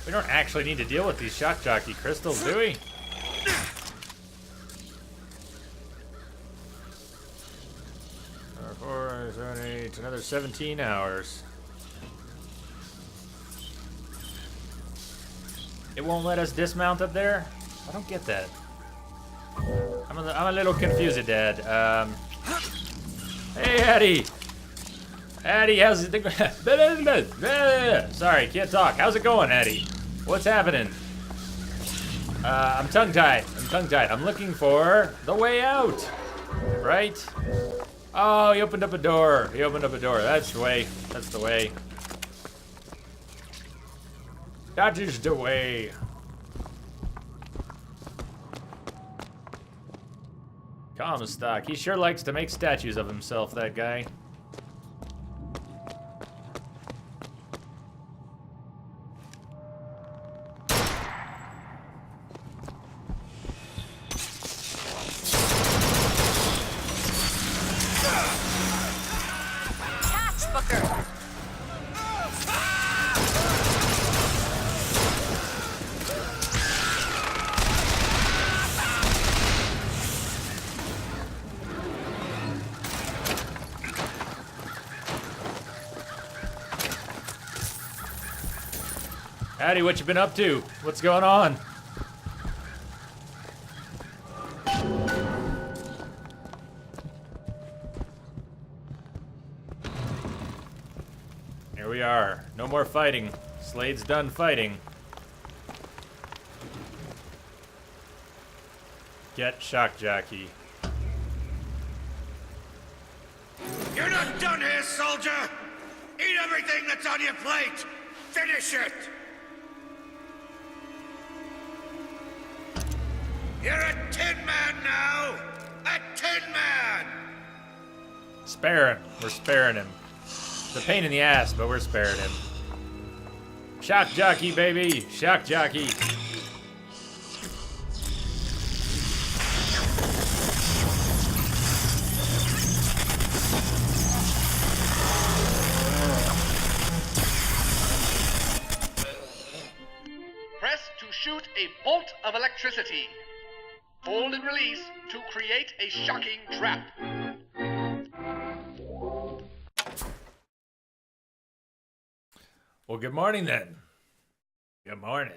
We don't actually need to deal with these shock jockey crystals, do we? Another 17 hours. It won't let us dismount up there? I don't get that. I'm a little confused, Dad. Hey, Eddie! Eddie, how's it? Sorry, can't talk. How's it going, Eddie? What's happening? I'm tongue-tied. I'm looking for the way out. Right? Oh, he opened up a door. That's the way. That is the way. Comstock. He sure likes to make statues of himself, that guy. Catch, Booker! Howdy, what you been up to? What's going on? Here we are. No more fighting. Slade's done fighting. Get shock jockey. You're not done here, soldier! Eat everything that's on your plate! Finish it! You're a Tin Man now! A Tin Man! Spare him. We're sparing him. It's a pain in the ass, but we're sparing him. Shock jockey, baby! Shock jockey! Press to shoot a bolt of electricity. hold and release to create a shocking trap. Well, good morning then. Good morning.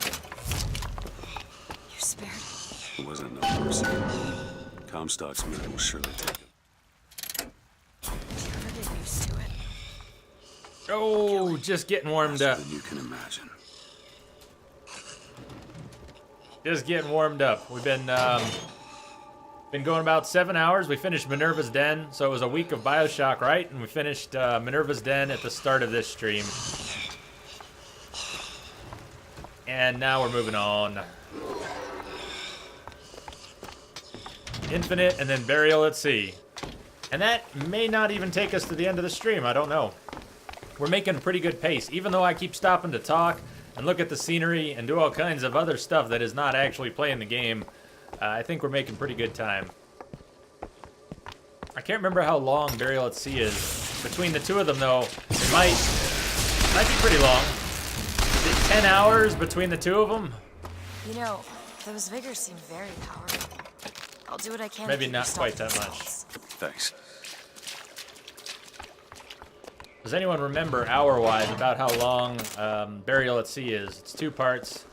You spared. It wasn't no mercy. Comstock's men will surely take him. Do you ever get used to it? Oh, just getting warmed up. Than you can imagine. Just getting warmed up. We've been going about 7 hours. We finished Minerva's Den, so it was a week of Bioshock, right? And we finished Minerva's Den at the start of this stream. And now we're moving on. Infinite and then Burial at Sea. And that may not even take us to the end of the stream. I don't know. We're making pretty good pace. Even though I keep stopping to talk and look at the scenery and do all kinds of other stuff that is not actually playing the game, I think we're making pretty good time. I can't remember how long Burial at Sea is. Between the two of them, though, it might be pretty long. Is it 10 hours between the two of them? You know, those vigors seem very powerful. I'll do what I can. Maybe to keep not you quite stopped that much. Thanks. Does anyone remember hour-wise about how long Burial at Sea is? It's 2 parts.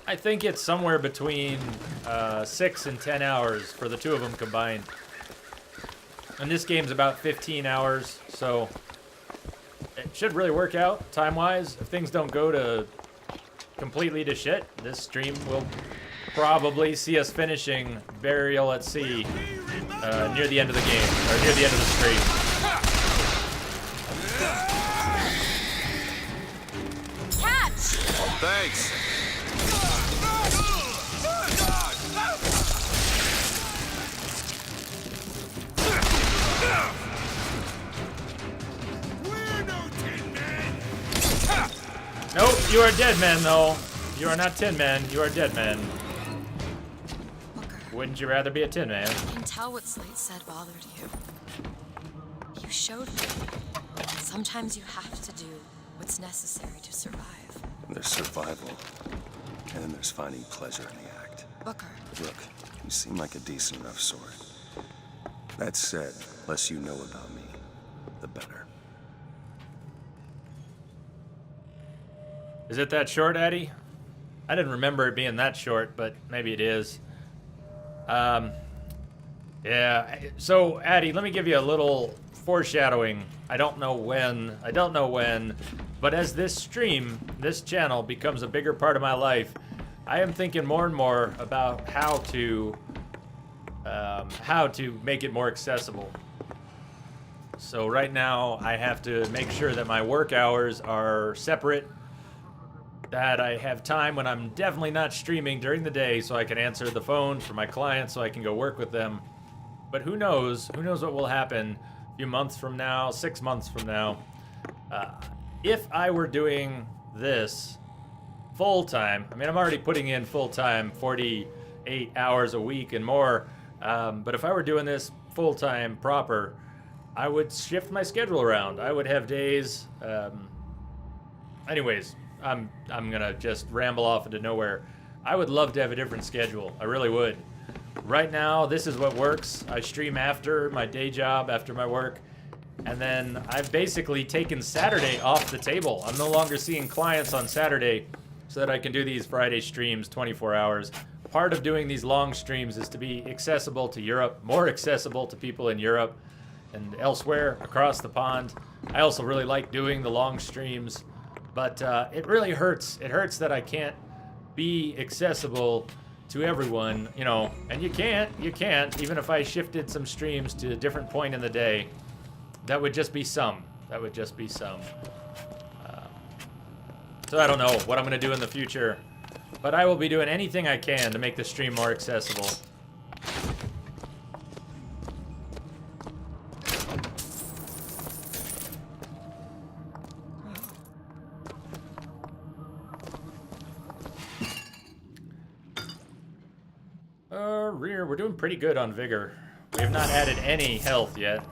I think it's somewhere between 6 and 10 hours for the two of them combined. And this game's about 15 hours, so it should really work out time-wise. If things don't go to completely to shit, this stream will probably see us finishing Burial at Sea near the end of the game, or near the end of the stream. Catch! Oh, thanks. We're no tin men. Nope, you are dead men, though. You are not Tin Men, you are dead men. Wouldn't you rather be a Tin Man? I can tell what Slate said bothered you. You showed me. Sometimes you have to do what's necessary to survive. There's survival, and then there's finding pleasure in the act. Booker. Look, you seem like a decent enough sort. That said, the less you know about me, the better. Is it that short, Eddie? I didn't remember it being that short, but maybe it is. Yeah, so Addie, let me give you a little foreshadowing. I don't know when, but as this stream, this channel becomes a bigger part of my life, I am thinking more and more about how to make it more accessible. So right now, I have to make sure that my work hours are separate, that I have time when I'm definitely not streaming during the day so I can answer the phone for my clients so I can go work with them. But who knows what will happen a few months from now, 6 months from now. If I were doing this full-time, I mean, I'm already putting in full-time 48 hours a week and more, but if I were doing this full-time proper, I would shift my schedule around. I would have days, anyways, I'm gonna just ramble off into nowhere. I would love to have a different schedule. I really would. Right now, this is what works. I stream after my day job, after my work, and then I've basically taken Saturday off the table. I'm no longer seeing clients on Saturday so that I can do these Friday streams 24 hours. Part of doing these long streams is to be accessible to Europe, more accessible to people in Europe and elsewhere across the pond. I also really like doing the long streams. But it really hurts. It hurts that I can't be accessible to everyone, you know. And you can't. Even if I shifted some streams to a different point in the day, that would just be some. So I don't know what I'm going to do in the future. But I will be doing anything I can to make the stream more accessible. Rear, we're doing pretty good on vigor. We have not added any health yet.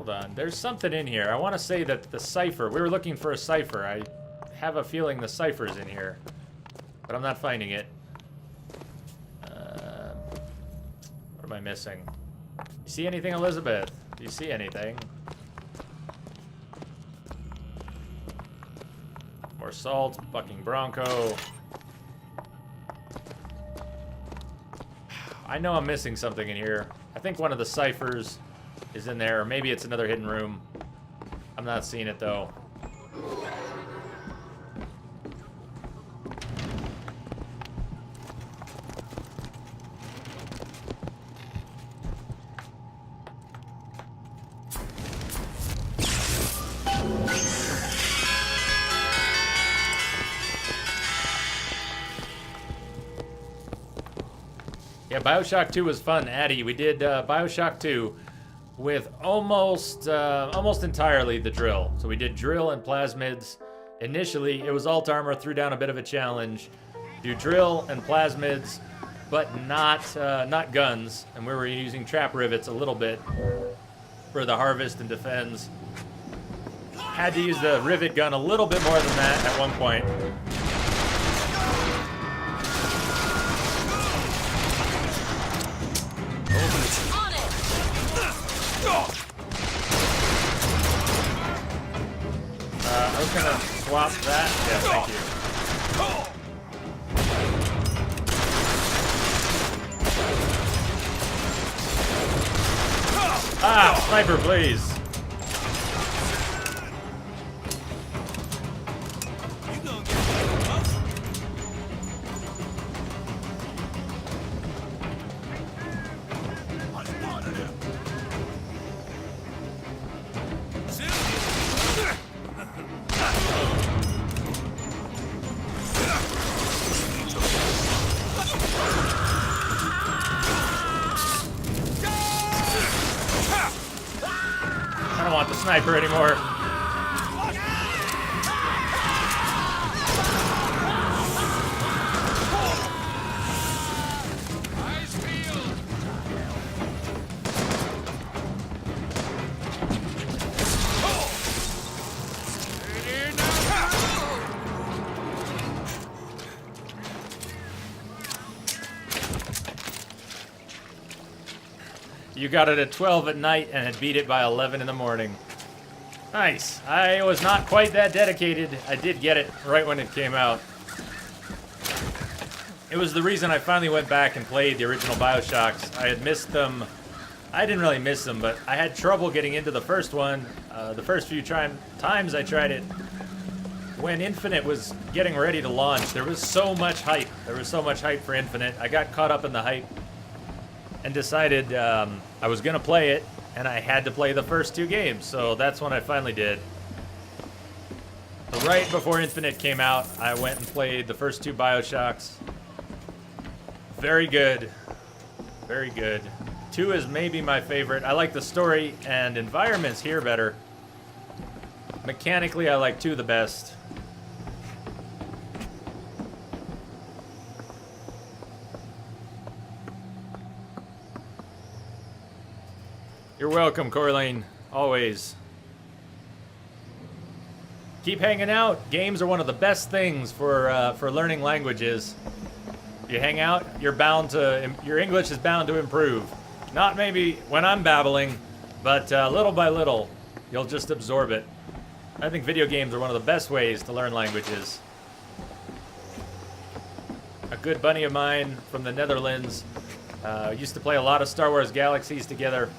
Hold on. There's something in here. I want to say that the cipher. We were looking for a cipher. I have a feeling the cipher's in here, but I'm not finding it. What am I missing? You see anything, Elizabeth? Do you see anything? More salt. Bucking Bronco. I know I'm missing something in here. I think one of the ciphers is in there, or maybe it's another hidden room. I'm not seeing it though. Yeah, Bioshock 2 was fun, Addy. We did Bioshock 2 with almost entirely the drill. So we did drill and plasmids. Initially, it was alt armor, threw down a bit of a challenge. Do drill and plasmids, but not guns. And we were using trap rivets a little bit for the harvest and defends. Had to use the rivet gun a little bit more than that at one point. I was gonna swap that. Yeah, thank you. Ah, sniper, please. I don't want the sniper anymore. You got it at 12 at night and had beat it by 11 in the morning. Nice. I was not quite that dedicated. I did get it right when it came out. It was the reason I finally went back and played the original Bioshocks. I had missed them. I didn't really miss them, but I had trouble getting into the first one. The first few times I tried it, when Infinite was getting ready to launch, there was so much hype. There was so much hype for Infinite. I got caught up in the hype and decided I was going to play it, and I had to play the first two games, so that's when I finally did. So right before Infinite came out, I went and played the first two Bioshocks. Very good. Very good. 2 is maybe my favorite. I like the story and environments here better. Mechanically, I like 2 the best. You're welcome, Corlane. Always. Keep hanging out. Games are one of the best things for learning languages. If you hang out, your English is bound to improve. Not maybe when I'm babbling, but little by little, you'll just absorb it. I think video games are one of the best ways to learn languages. A good buddy of mine from the Netherlands used to play a lot of Star Wars Galaxies together.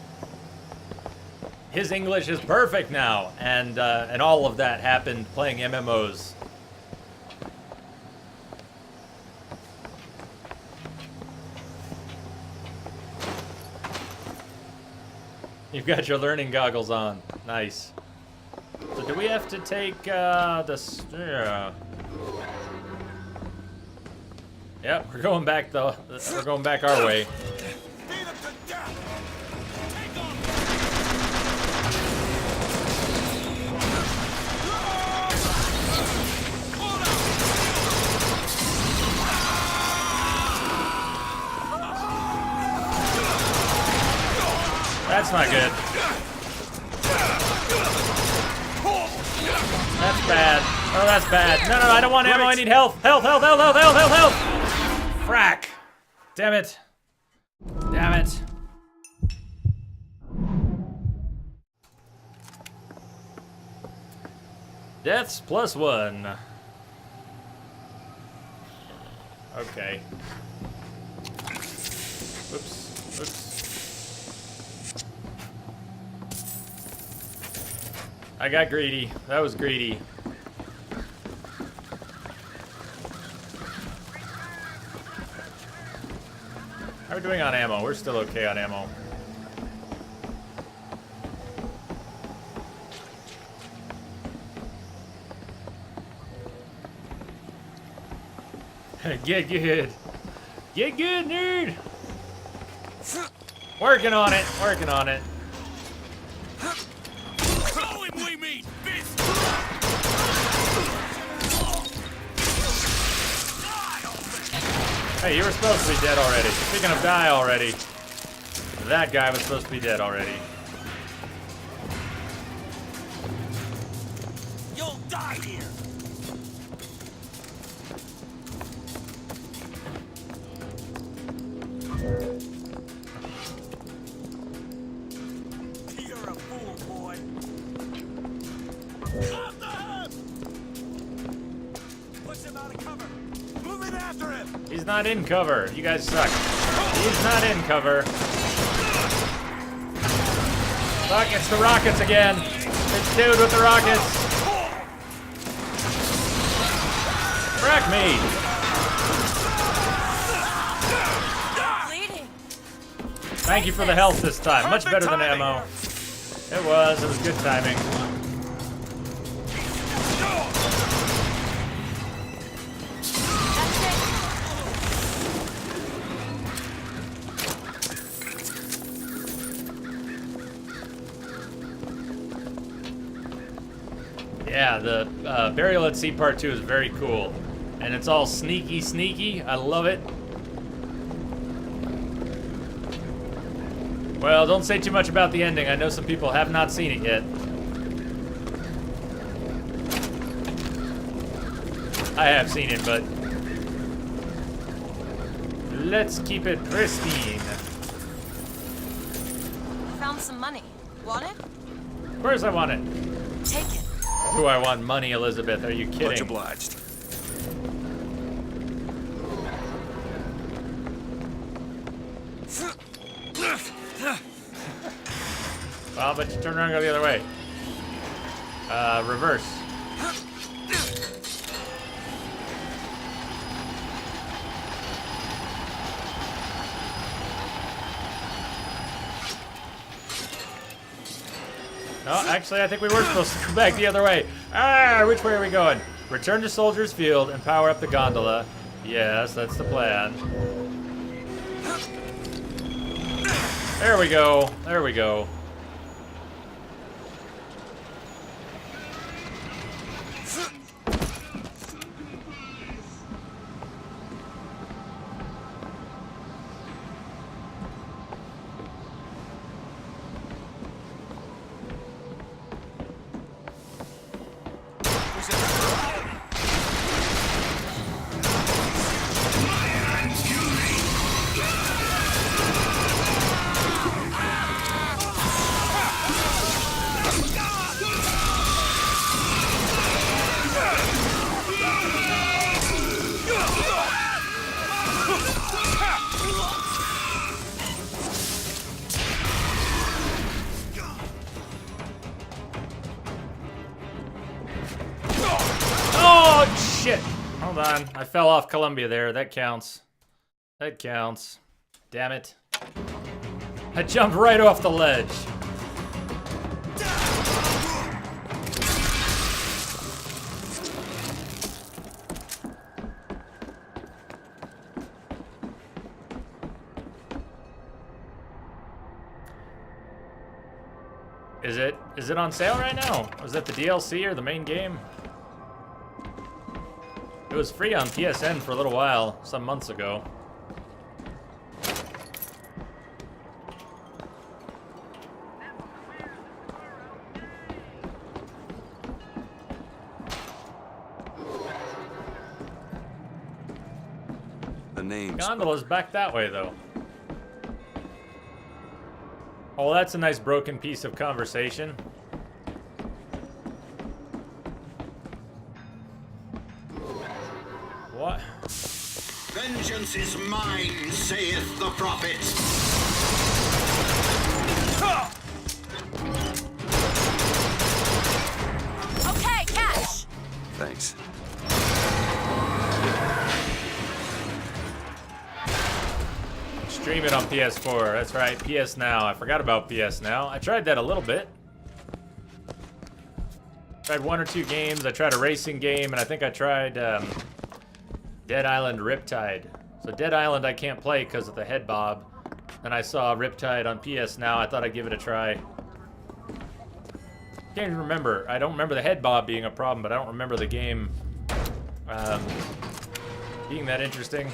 His English is perfect now, and all of that happened playing MMOs. You've got your learning goggles on. Nice. So do we have to take this? Yep, we're going back though. We're going back our way. That's not good. That's bad. Oh, that's bad. No, I don't want ammo. I need health. Health. Frack. Damn it. Deaths +1. Okay. Oops. I got greedy. That was greedy. How are we doing on ammo? We're still okay on ammo. Get good. Get good, nerd! Working on it. We mean business. Hey, you were supposed to be dead already. Speaking of die already, that guy was supposed to be dead already. You'll die here. You're a fool, boy. Push him out of cover. Move in after him. He's not in cover. You guys suck. He's not in cover. Fuck, it's the rockets again. It's dude with the rockets. Frack me. Thank you for the health this time. Much better than ammo. It was good timing. Yeah, the Burial at Sea Part 2 is very cool. And it's all sneaky. I love it. Well, don't say too much about the ending. I know some people have not seen it yet. I have seen it, but let's keep it pristine. Found some money. Want it? Of course I want it. Take it. Do I want money, Elizabeth? Are you kidding? Much obliged. Well, but you turn around and go the other way. Reverse. No, actually, I think we were supposed to go back the other way. Which way are we going? Return to Soldier's Field and power up the gondola. Yes, that's the plan. There we go. Hold on. I fell off Columbia there. That counts. Damn it. I jumped right off the ledge. Is it on sale right now? Was that the DLC or the main game? It was free on PSN for a little while, some months ago. names. Gondola's back that way, though. Oh, that's a nice broken piece of conversation. What? Vengeance is mine, saith the prophet. Okay, catch. Thanks. Stream it on PS4. That's right, PS Now. I forgot about PS Now. I tried that a little bit. Tried 1 or 2 games. I tried a racing game, and I think I tried Dead Island Riptide. So Dead Island I can't play because of the head bob. And I saw Riptide on PS Now. I thought I'd give it a try. Can't even remember. I don't remember the head bob being a problem, but I don't remember the game being that interesting.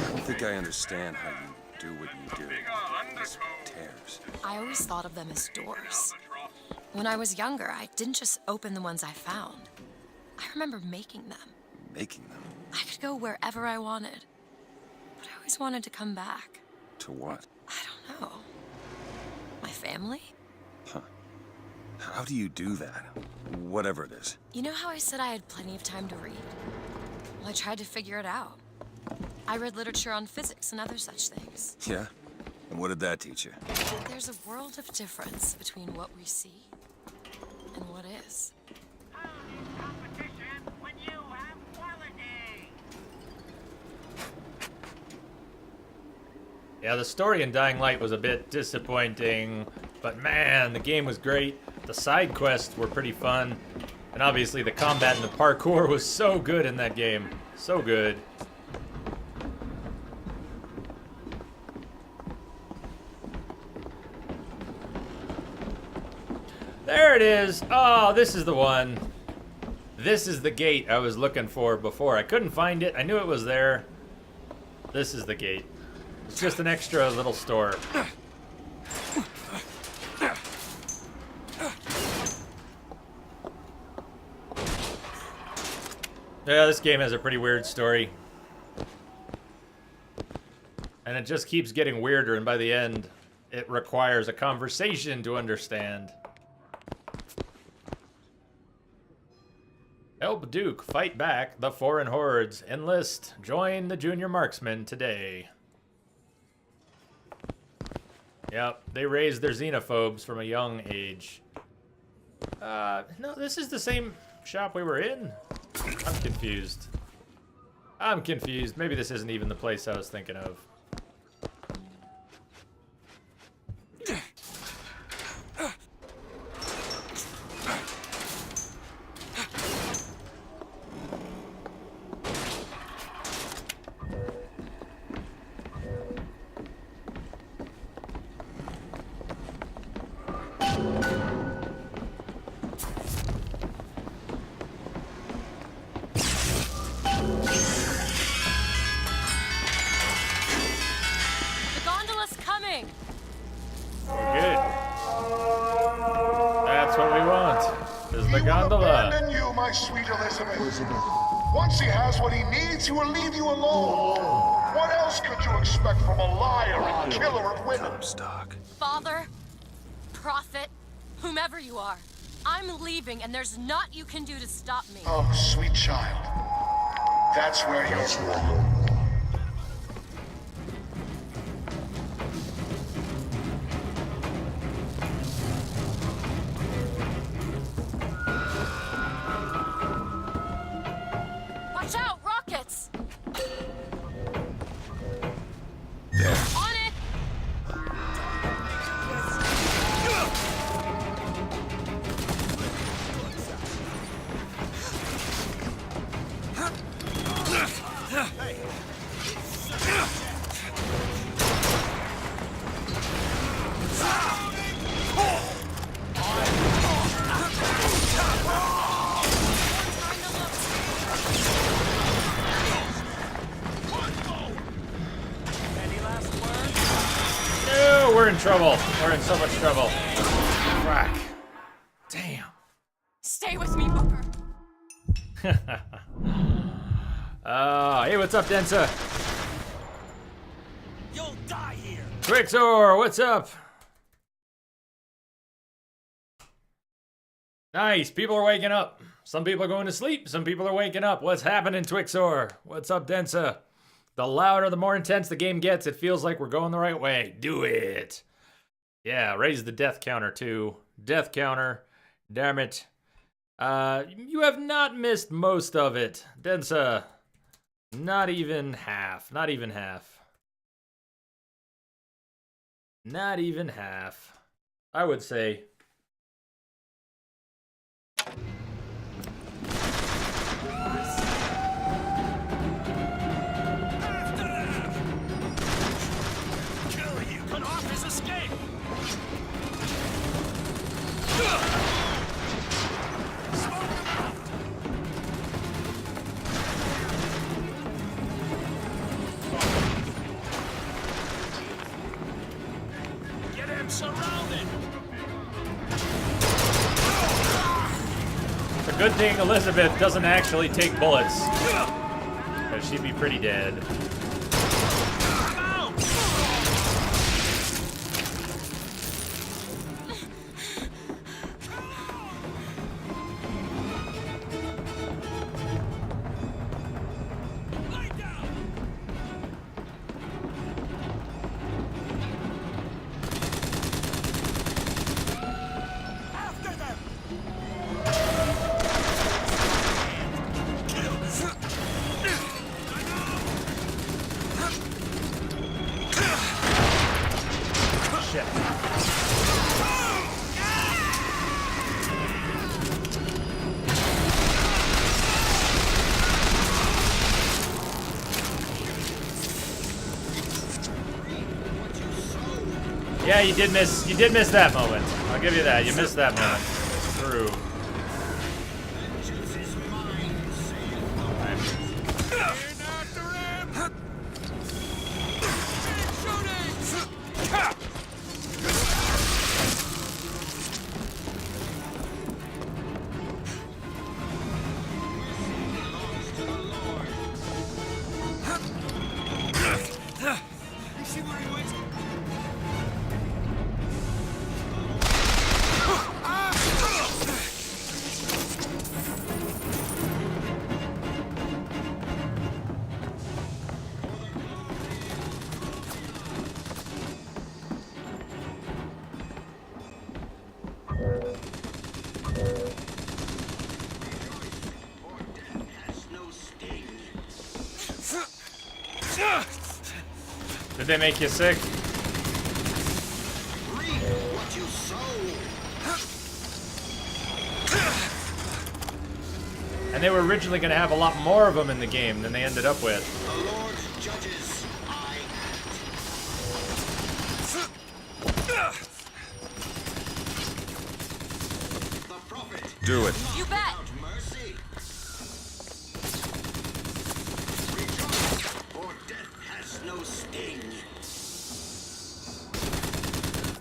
I don't think I understand how you do what you do. These tears. I always thought of them as doors. When I was younger, I didn't just open the ones I found. I remember making them. Making them? I could go wherever I wanted. But I always wanted to come back. To what? I don't know. My family? Huh. How do you do that? Whatever it is. You know how I said I had plenty of time to read? Well, I tried to figure it out. I read literature on physics and other such things. Yeah? And what did that teach you? There's a world of difference between what we see and what is. Yeah, the story in Dying Light was a bit disappointing, but man, the game was great. The side quests were pretty fun, and obviously the combat and the parkour was so good in that game. So good. There it is. Oh, this is the one. This is the gate I was looking for before. I couldn't find it. I knew it was there. This is the gate. It's just an extra little store. Yeah, this game has a pretty weird story. And it just keeps getting weirder, and by the end, it requires a conversation to understand. Help Duke fight back the foreign hordes. Enlist. Join the junior marksmen today. Yep, they raised their xenophobes from a young age. No, this is the same shop we were in. I'm confused. I'm confused. Maybe this isn't even the place I was thinking of. Once he has what he needs, he will leave you alone. What else could you expect from a liar and killer of women? Father, prophet, whomever you are, I'm leaving and there's naught you can do to stop me. Oh, sweet child. That's where you Trouble. We're in so much trouble. Frack. Damn. Stay with me, Booker. Hey, what's up, Densa? You'll die here. Twixor, what's up? Nice, people are waking up. Some people are going to sleep, some people are waking up. What's happening, Twixor? What's up, Densa? The louder, the more intense the game gets, it feels like we're going the right way. Do it. Yeah, raise the death counter, too. Death counter. Damn it. You have not missed most of it. Densa. Not even half. Not even half. Not even half. I would say. Get him surrounded. It's a good thing Elizabeth doesn't actually take bullets, because she'd be pretty dead. Yeah, you did miss that moment. I'll give you that. You missed that moment. True. Did they make you sick? And they were originally going to have a lot more of them in the game than they ended up with. The Lord's judges, I act. Do it. You bet.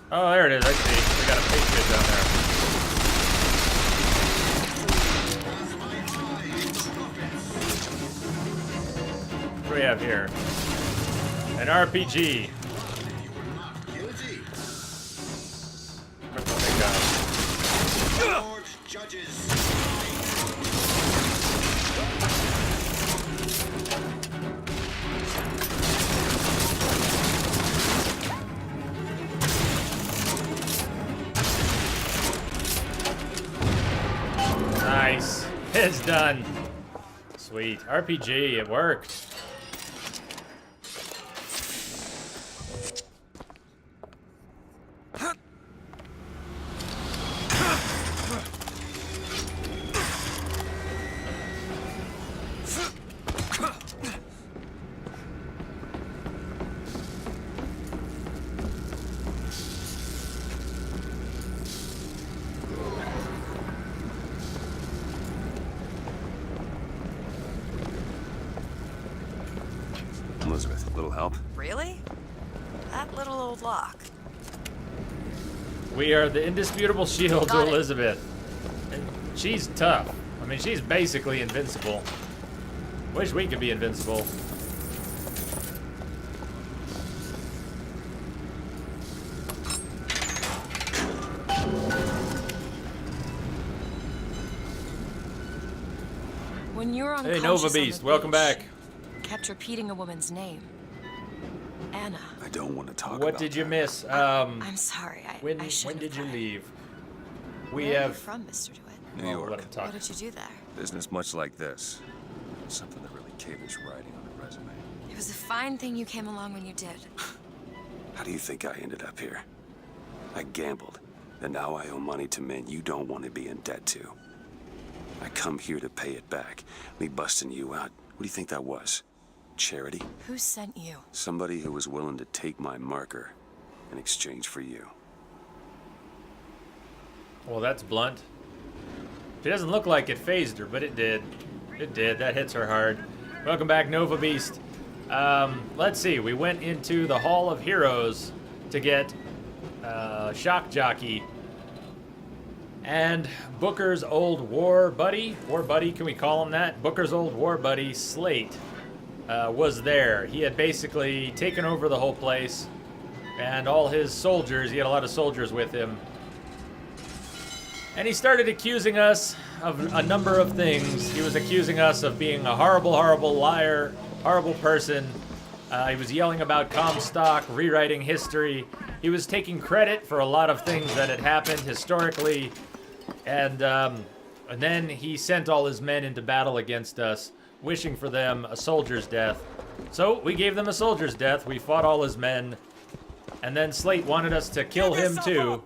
Oh, there it is. I see. We got a patriot down there. What do we have here? An RPG. Where's the big guy? Lord's judges. Nice. It's done. Sweet. RPG, it worked. Elizabeth, a little help? Really? That little old lock. We are the indisputable shield to Got it. Elizabeth. And she's tough. I mean, she's basically invincible. Wish we could be invincible. When you were Hey, unconscious Nova on the Beast, welcome beach, back. kept repeating a woman's name. Anna. I don't want to talk What about did you that. miss? I'm sorry. When I should did you leave? We Where are you have from, Mr. DeWitt? New York. Let him talk. What did you do there? Business much like this. Something that really caters writing on a resume. It was a fine thing you came along when you did. How do you think I ended up here? I gambled, and now I owe money to men you don't want to be in debt to. I come here to pay it back. Me busting you out. What do you think that was? Charity? Who sent you? Somebody who was willing to take my marker in exchange for you. Well, that's blunt. She doesn't look like it phased her, but it did. It did. That hits her hard. Welcome back, Nova Beast. Let's see. We went into the Hall of Heroes to get Shock Jockey and Booker's old war buddy. War buddy, can we call him that? Booker's old war buddy, Slate, was there. He had basically taken over the whole place, and all his soldiers, he had a lot of soldiers with him. And he started accusing us of a number of things. He was accusing us of being a horrible, horrible liar, horrible person. He was yelling about Comstock, rewriting history. He was taking credit for a lot of things that had happened historically. And then he sent all his men into battle against us, wishing for them a soldier's death. So we gave them a soldier's death. We fought all his men. And then Slate wanted us to kill him too.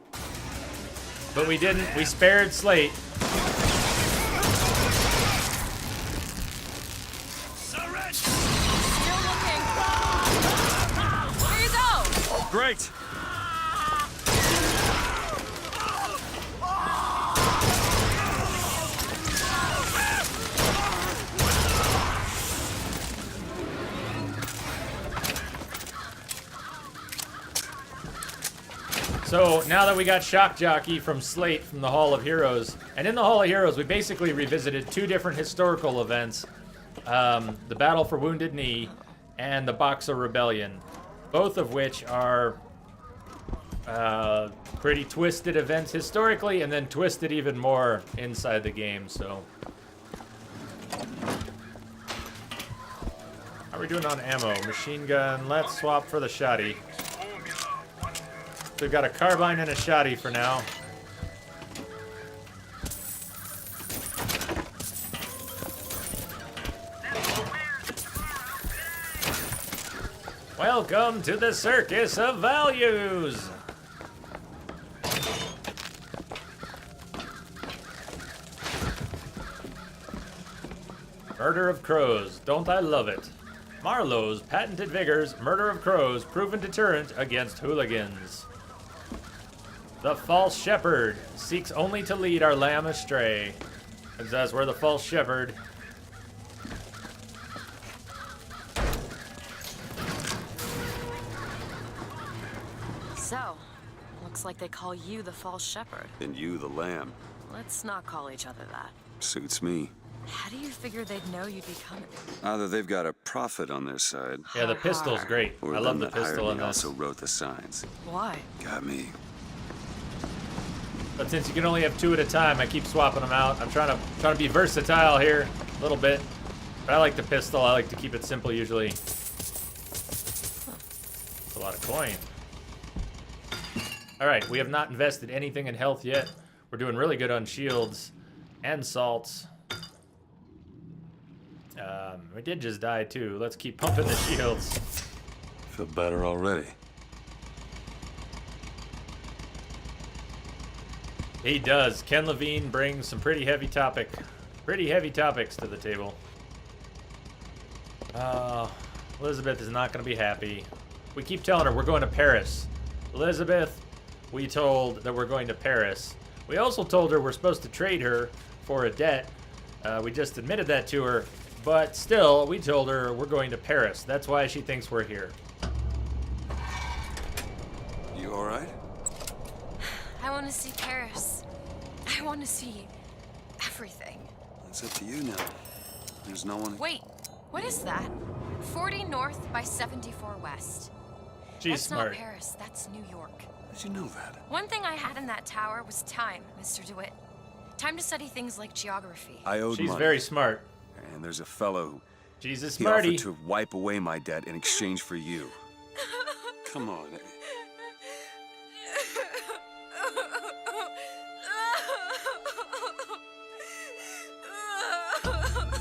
But we didn't. We spared Slate. Still looking. Here you go. Great. So now that we got Shock Jockey from Slate from the Hall of Heroes, and in the Hall of Heroes we basically revisited two different historical events, the Battle for Wounded Knee and the Boxer Rebellion, both of which are pretty twisted events historically and then twisted even more inside the game. So how are we doing on ammo? Machine gun, let's swap for the shotty. We've got a carbine and a shotty for now. Welcome to the circus of values. Murder of crows. Don't I love it? Marlowe's patented vigors, murder of crows, proven deterrent against hooligans. The false shepherd seeks only to lead our lamb astray. It says we're the false shepherd. So, looks like they call you the false shepherd. And you the lamb. Let's not call each other that. Suits me. How do you figure they'd know you'd be coming? Either they've got a profit on their side. Yeah, the pistol's great. Or I love them the that hired pistol in me this. also wrote the signs. Why? Got me. But since you can only have two at a time, I keep swapping them out. I'm trying to be versatile here a little bit. But I like the pistol. I like to keep it simple usually. It's a lot of coin. All right, we have not invested anything in health yet. We're doing really good on shields and salts. We did just die too. Let's keep pumping the shields. Feel better already. He does. Ken Levine brings some pretty heavy topics to the table. Elizabeth is not going to be happy. We keep telling her we're going to Paris. Elizabeth, we told that we're going to Paris. We also told her we're supposed to trade her for a debt. We just admitted that to her. But still, we told her we're going to Paris. That's why she thinks we're here. You all right? I want to see Paris. I want to see everything. It's up to you now. There's no one... Wait. What is that? 40 north by 74 west. She's That's smart. not Paris, that's New York. How'd you know that? One thing I had in that tower was time, Mr. DeWitt. Time to study things like geography. I owed She's money. very smart. And there's a fellow who... She's a he smarty. offered to wipe away my debt in exchange for you. Come on.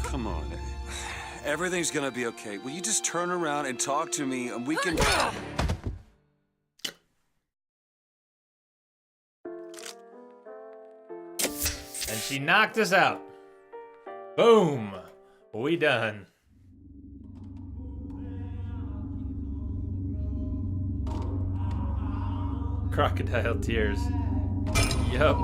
Come on. Everything's gonna be okay. Will you just turn around and talk to me and we can... And she knocked us out. Boom. We done. Crocodile tears. Yup.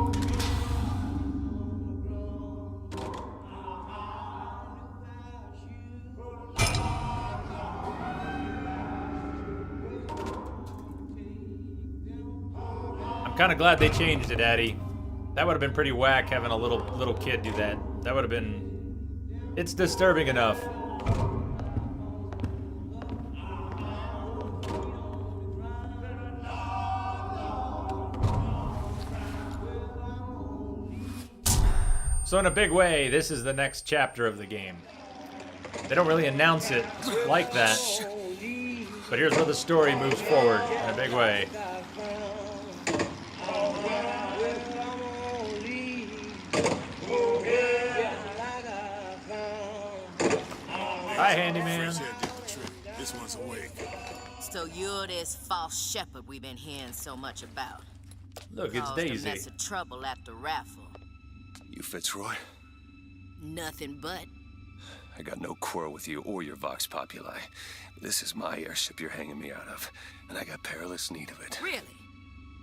I'm kind of glad they changed it, Addie. That would have been pretty whack having a little kid do that. That would have been... It's disturbing enough. So in a big way, this is the next chapter of the game. They don't really announce it like that. But here's where the story moves forward in a big way. Hi, handyman. This one's awake. So you're this false shepherd we've been hearing so much about. Look, it's Caused a Daisy. mess of trouble at the raffle. You Fitzroy? Nothing but. I got no quarrel with you or your Vox Populi. This is my airship you're hanging me out of, and I got perilous need of it. Really?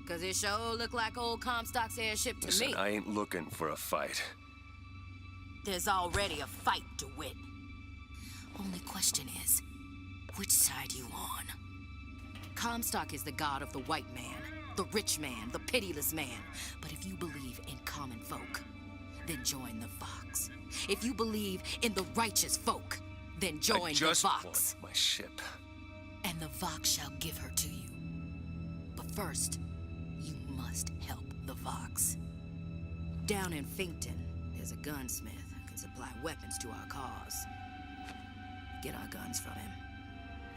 Cause it sure look like old Comstock's airship to Listen, me. I ain't looking for a fight. There's already a fight to win. Only question is, which side you on? Comstock is the god of the white man, the rich man, the pitiless man. But if you believe in common folk, then join the Vox. If you believe in the righteous folk, then join I just the Vox. want my ship. And the Vox shall give her to you. But first, you must help the Vox. Down in Finkton, there's a gunsmith who can supply weapons to our cause. Get our guns from him,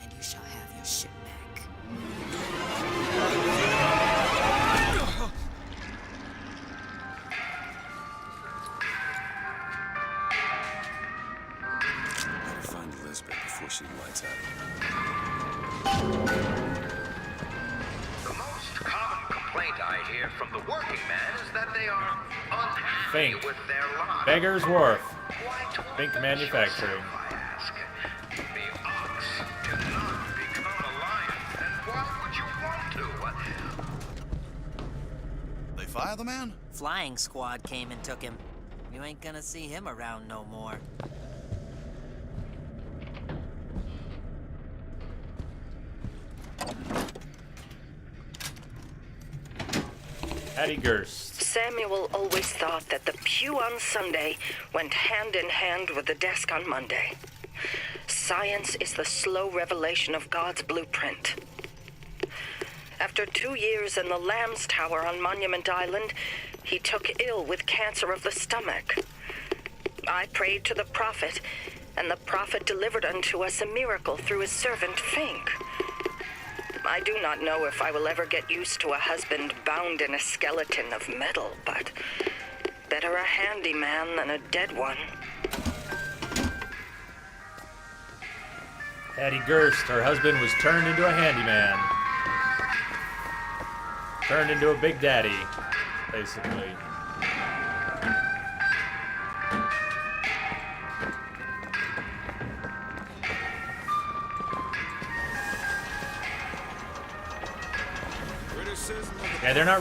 and you shall have your ship back. Better find Elizabeth before she lights out. The most common complaint I hear from the working man is that they are unhappy Fink. with their lives. Beggar's Wharf. Why talk Fink about Manufacturing. yourself, I ask? The ox cannot become a lion, and why would you want to? They fire the man? Flying squad came and took him. You ain't gonna see him around no more. Hattie Gerst. Samuel always thought that the pew on Sunday went hand in hand with the desk on Monday. Science is the slow revelation of God's blueprint. After 2 years in the Lamb's Tower on Monument Island, he took ill with cancer of the stomach. I prayed to the prophet, and the prophet delivered unto us a miracle through his servant Fink. I do not know if I will ever get used to a husband bound in a skeleton of metal, but better a handyman than a dead one. Hattie Gerst. Her husband was turned into a handyman. Turned into a big daddy, basically. Yeah, they're not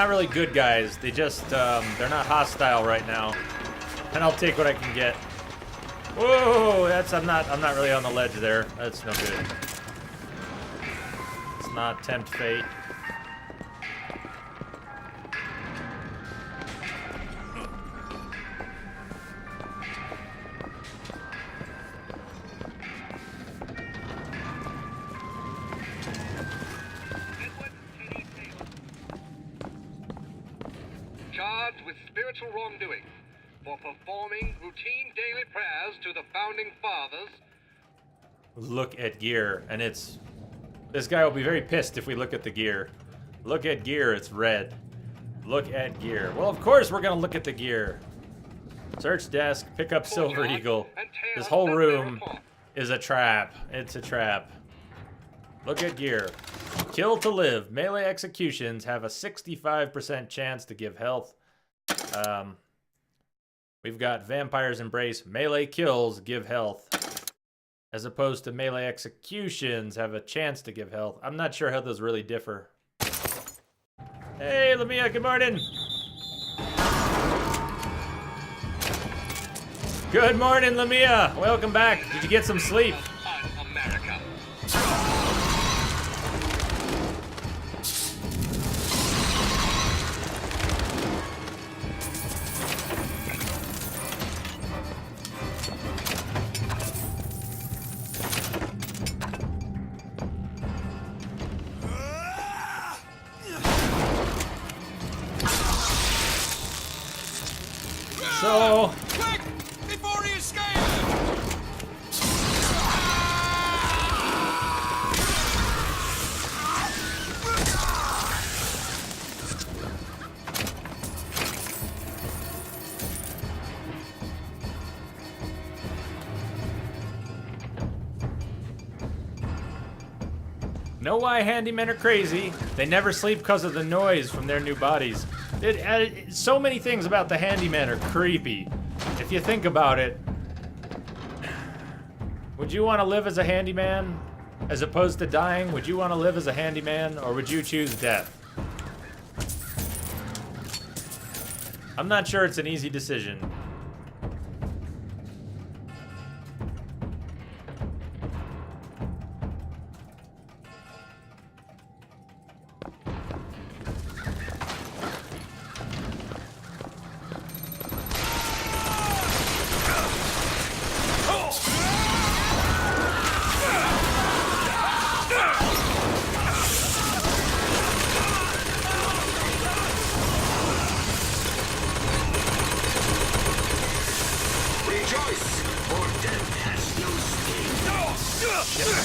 really good guys. They just they're not hostile right now. And I'll take what I can get. Whoa, I'm not really on the ledge there. That's no good. Let's not tempt fate. charged with spiritual wrongdoing for performing routine daily prayers to the founding fathers. Look at gear, and it's... This guy will be very pissed if we look at the gear. Look at gear, it's red. Look at gear. Well, of course we're gonna look at the gear. Search desk, pick up Silver Eagle. This whole room is a trap. It's a trap. Look at gear. Kill to live. Melee executions have a 65% chance to give health. We've got Vampire's Embrace. Melee kills give health. As opposed to melee executions have a chance to give health. I'm not sure how those really differ. Hey, Lamia, good morning. Good morning, Lamia. Welcome back. Did you get some sleep? America. So... Quick! Before he escapes! Know why handymen are crazy? They never sleep because of the noise from their new bodies. So many things about the handyman are creepy. If you think about it, would you want to live as a handyman as opposed to dying? Would you want to live as a handyman, or would you choose death? I'm not sure it's an easy decision.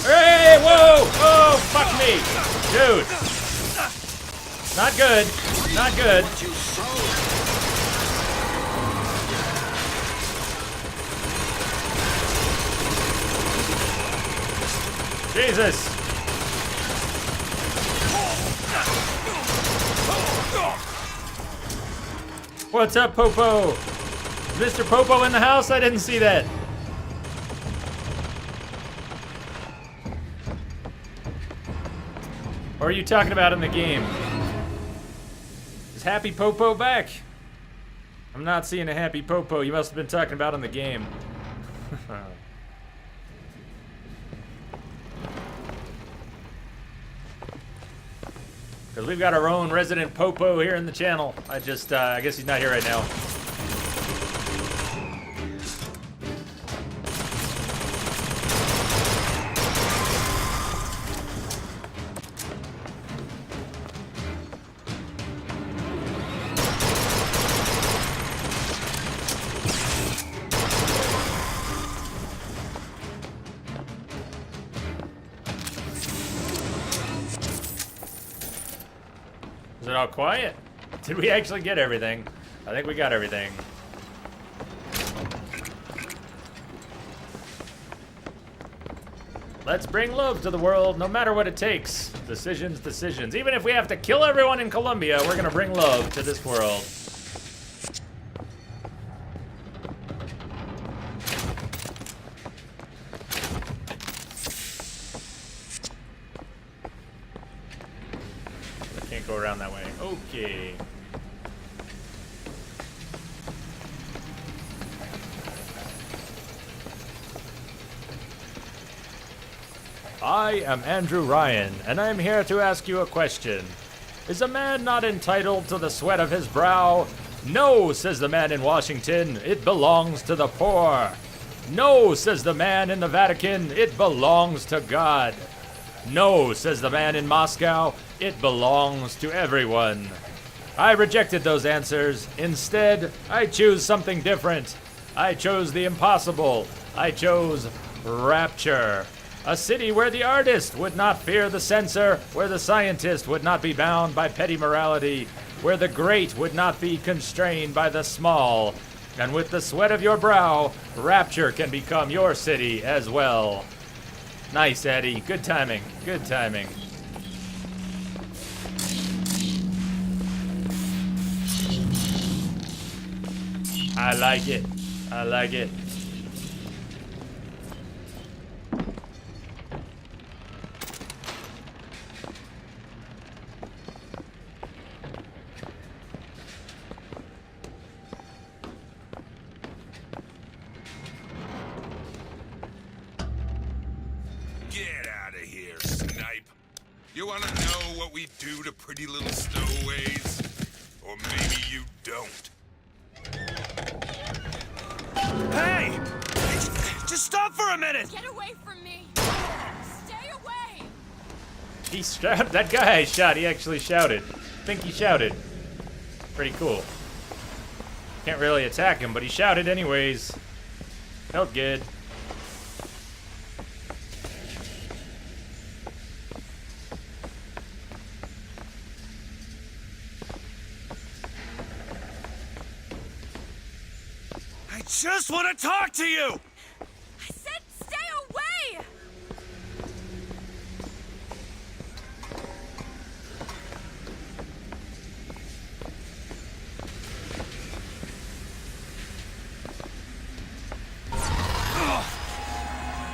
Hey, whoa! Oh, fuck me! Dude! Not good. Not good. Jesus! What's up, Popo? Is Mr. Popo in the house? I didn't see that. Or are you talking about in the game? Is Happy Popo back? I'm not seeing a Happy Popo. You must have been talking about in the game. Because we've got our own resident Popo here in the channel. I guess he's not here right now. Is it all quiet? Did we actually get everything? I think we got everything. Let's bring love to the world, no matter what it takes. Decisions, decisions. Even if we have to kill everyone in Colombia, we're gonna bring love to this world. Can't go around that way. Okay. I am Andrew Ryan, and I'm here to ask you a question. Is a man not entitled to the sweat of his brow? No, says the man in Washington, it belongs to the poor. No, says the man in the Vatican, it belongs to God. No, says the man in Moscow, it belongs to everyone. I rejected those answers. Instead, I choose something different. I chose the impossible. I chose Rapture. A city where the artist would not fear the censor, where the scientist would not be bound by petty morality, where the great would not be constrained by the small. And with the sweat of your brow, Rapture can become your city as well. Nice, Eddie. Good timing. Good timing. I like it. I like it. You want to know what we do to pretty little stowaways? Or maybe you don't. Hey! Just stop for a minute! Get away from me! Stay away! He shouted. That guy shot. He actually shouted. I think he shouted. Pretty cool. Can't really attack him, but he shouted anyways. Felt good. I just want to talk to you! I said stay away!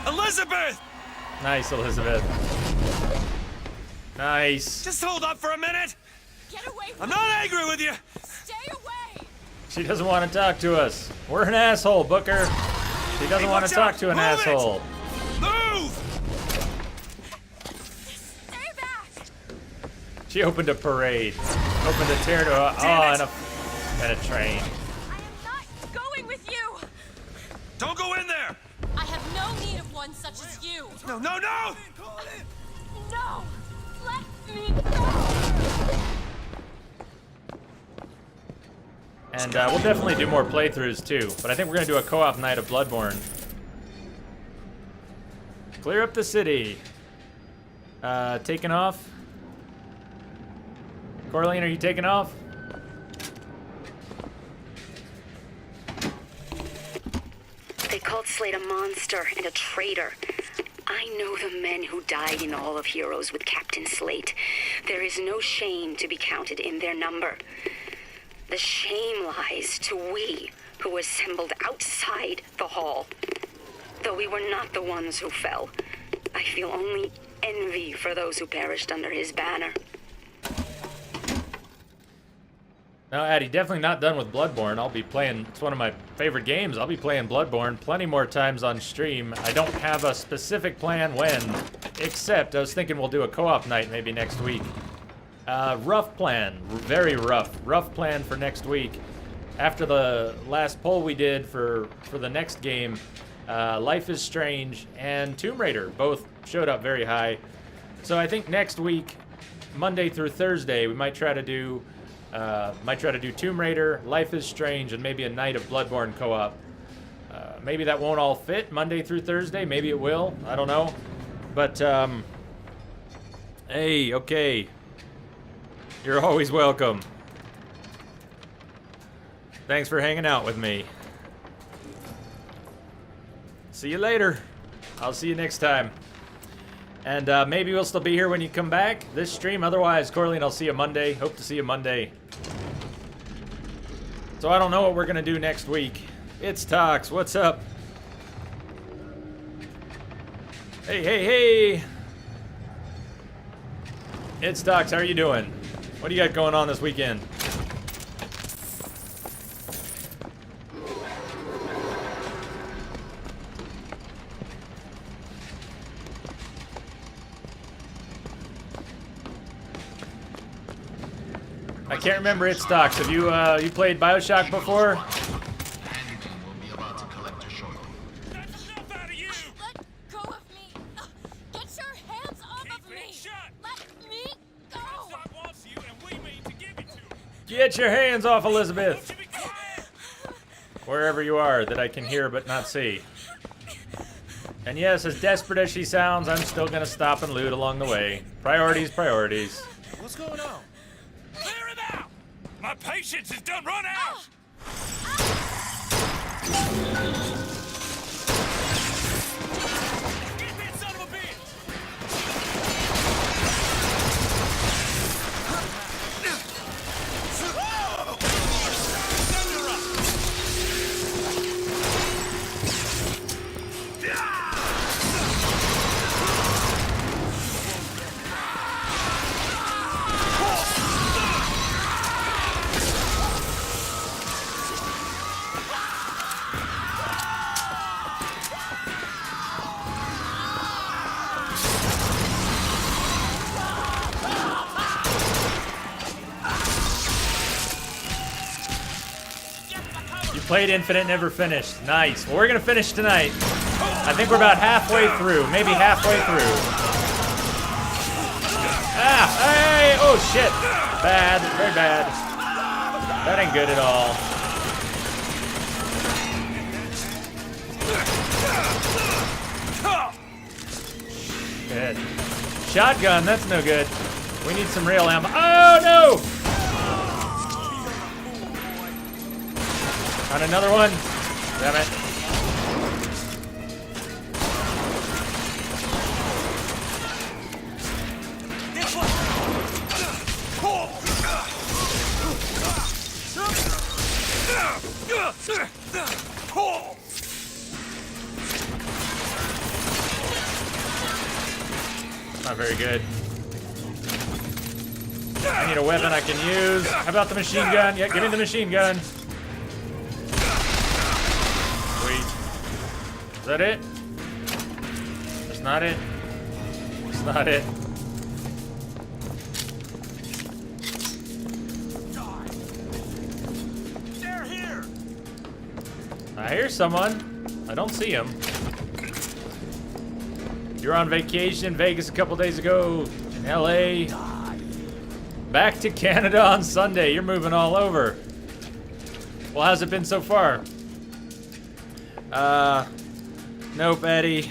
Elizabeth! Nice, Elizabeth. Nice. Just hold up for a minute! Get away from I'm not angry with you! Stay away! She doesn't want to talk to us. We're an asshole, Booker. She doesn't want to talk to an asshole. Move! Stay back! She opened a parade. Opened a tear to and a train. I am not going with you! Don't go in there! I have no need of one such as you! No, no, no! No! Let me go! And we'll definitely do more playthroughs too, but I think we're gonna do a co-op night of Bloodborne. Clear up the city. Taking off? Corleen, are you taking off? They called Slade a monster and a traitor. I know the men who died in the Hall of Heroes with Captain Slate. There is no shame to be counted in their number. The shame lies to we who assembled outside the hall. Though we were not the ones who fell, I feel only envy for those who perished under his banner. No, Addie, definitely not done with Bloodborne. I'll be playing, it's one of my favorite games. I'll be playing Bloodborne plenty more times on stream. I don't have a specific plan when, except I was thinking we'll do a co-op night maybe next week. Rough plan, very rough. Rough plan for next week. After the last poll we did for the next game, Life is Strange and Tomb Raider both showed up very high. So I think next week, Monday through Thursday, we might try to do Tomb Raider, Life is Strange, and maybe a night of Bloodborne co-op. Maybe that won't all fit Monday through Thursday. Maybe it will. I don't know. But, hey, okay. You're always welcome. Thanks for hanging out with me. See you later. I'll see you next time. And maybe we'll still be here when you come back, this stream. Otherwise, Corleen, I'll see you Monday. Hope to see you Monday. So I don't know what we're going to do next week. It's Tox. What's up? Hey, hey, hey. It's Tox. How are you doing? What do you got going on this weekend? I can't remember its stocks. Have you you played Bioshock before? Get your hands off Elizabeth! Wherever you are that I can hear but not see. And yes, as desperate as she sounds, I'm still gonna stop and loot along the way. Priorities, priorities. What's going on? Clear it out! My patience is done run out! Get that son of a bitch! Played Infinite, never finished. Nice. Well, we're gonna finish tonight. I think we're about halfway through, maybe halfway through. Ah, hey, oh shit. Bad, very bad. That ain't good at all. Good. Shotgun, that's no good. We need some real ammo. Oh no! On another one. Damn it. Not very good. I need a weapon I can use. How about the machine gun? Yeah, give me the machine gun. Is that it? That's not it. That's not it. They're here. I hear someone. I don't see him. You're on vacation in Vegas a couple days ago. In LA. Back to Canada on Sunday. You're moving all over. Well, how's it been so far? Nope, Eddie.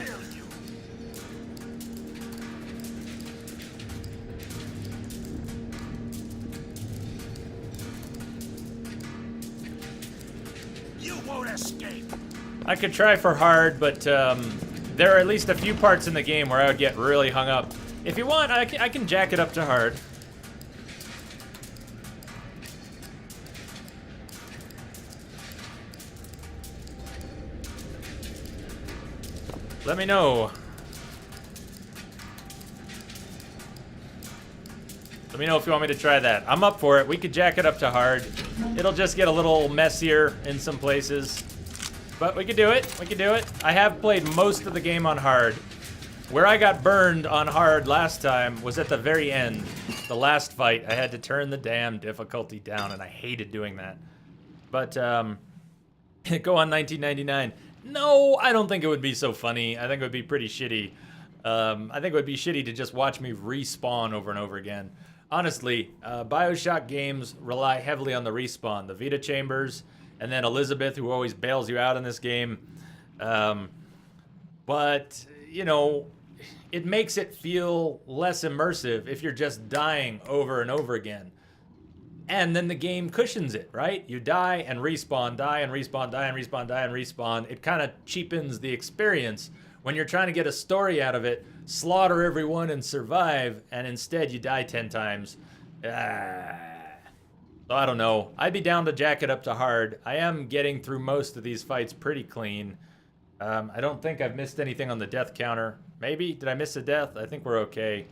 You won't escape. I could try for hard, but there are at least a few parts in the game where I would get really hung up. If you want, I can jack it up to hard. Let me know. Let me know if you want me to try that. I'm up for it. We could jack it up to hard. It'll just get a little messier in some places. But we could do it. We could do it. I have played most of the game on hard. Where I got burned on hard last time was at the very end. The last fight, I had to turn the damn difficulty down, and I hated doing that. But, go on 1999. No, I don't think it would be so funny. I think it would be pretty shitty. I think it would be shitty to just watch me respawn over and over again. Honestly, Bioshock games rely heavily on the respawn. The Vita chambers, and then Elizabeth, who always bails you out in this game. But, you know, it makes it feel less immersive if you're just dying over and over again. And then the game cushions it, right? You die and respawn, die and respawn, die and respawn, die and respawn. It kind of cheapens the experience when you're trying to get a story out of it, slaughter everyone and survive, and instead you die 10 times. So I don't know. I'd be down to jack it up to hard. I am getting through most of these fights pretty clean. I don't think I've missed anything on the death counter. Maybe? Did I miss a death? I think we're okay.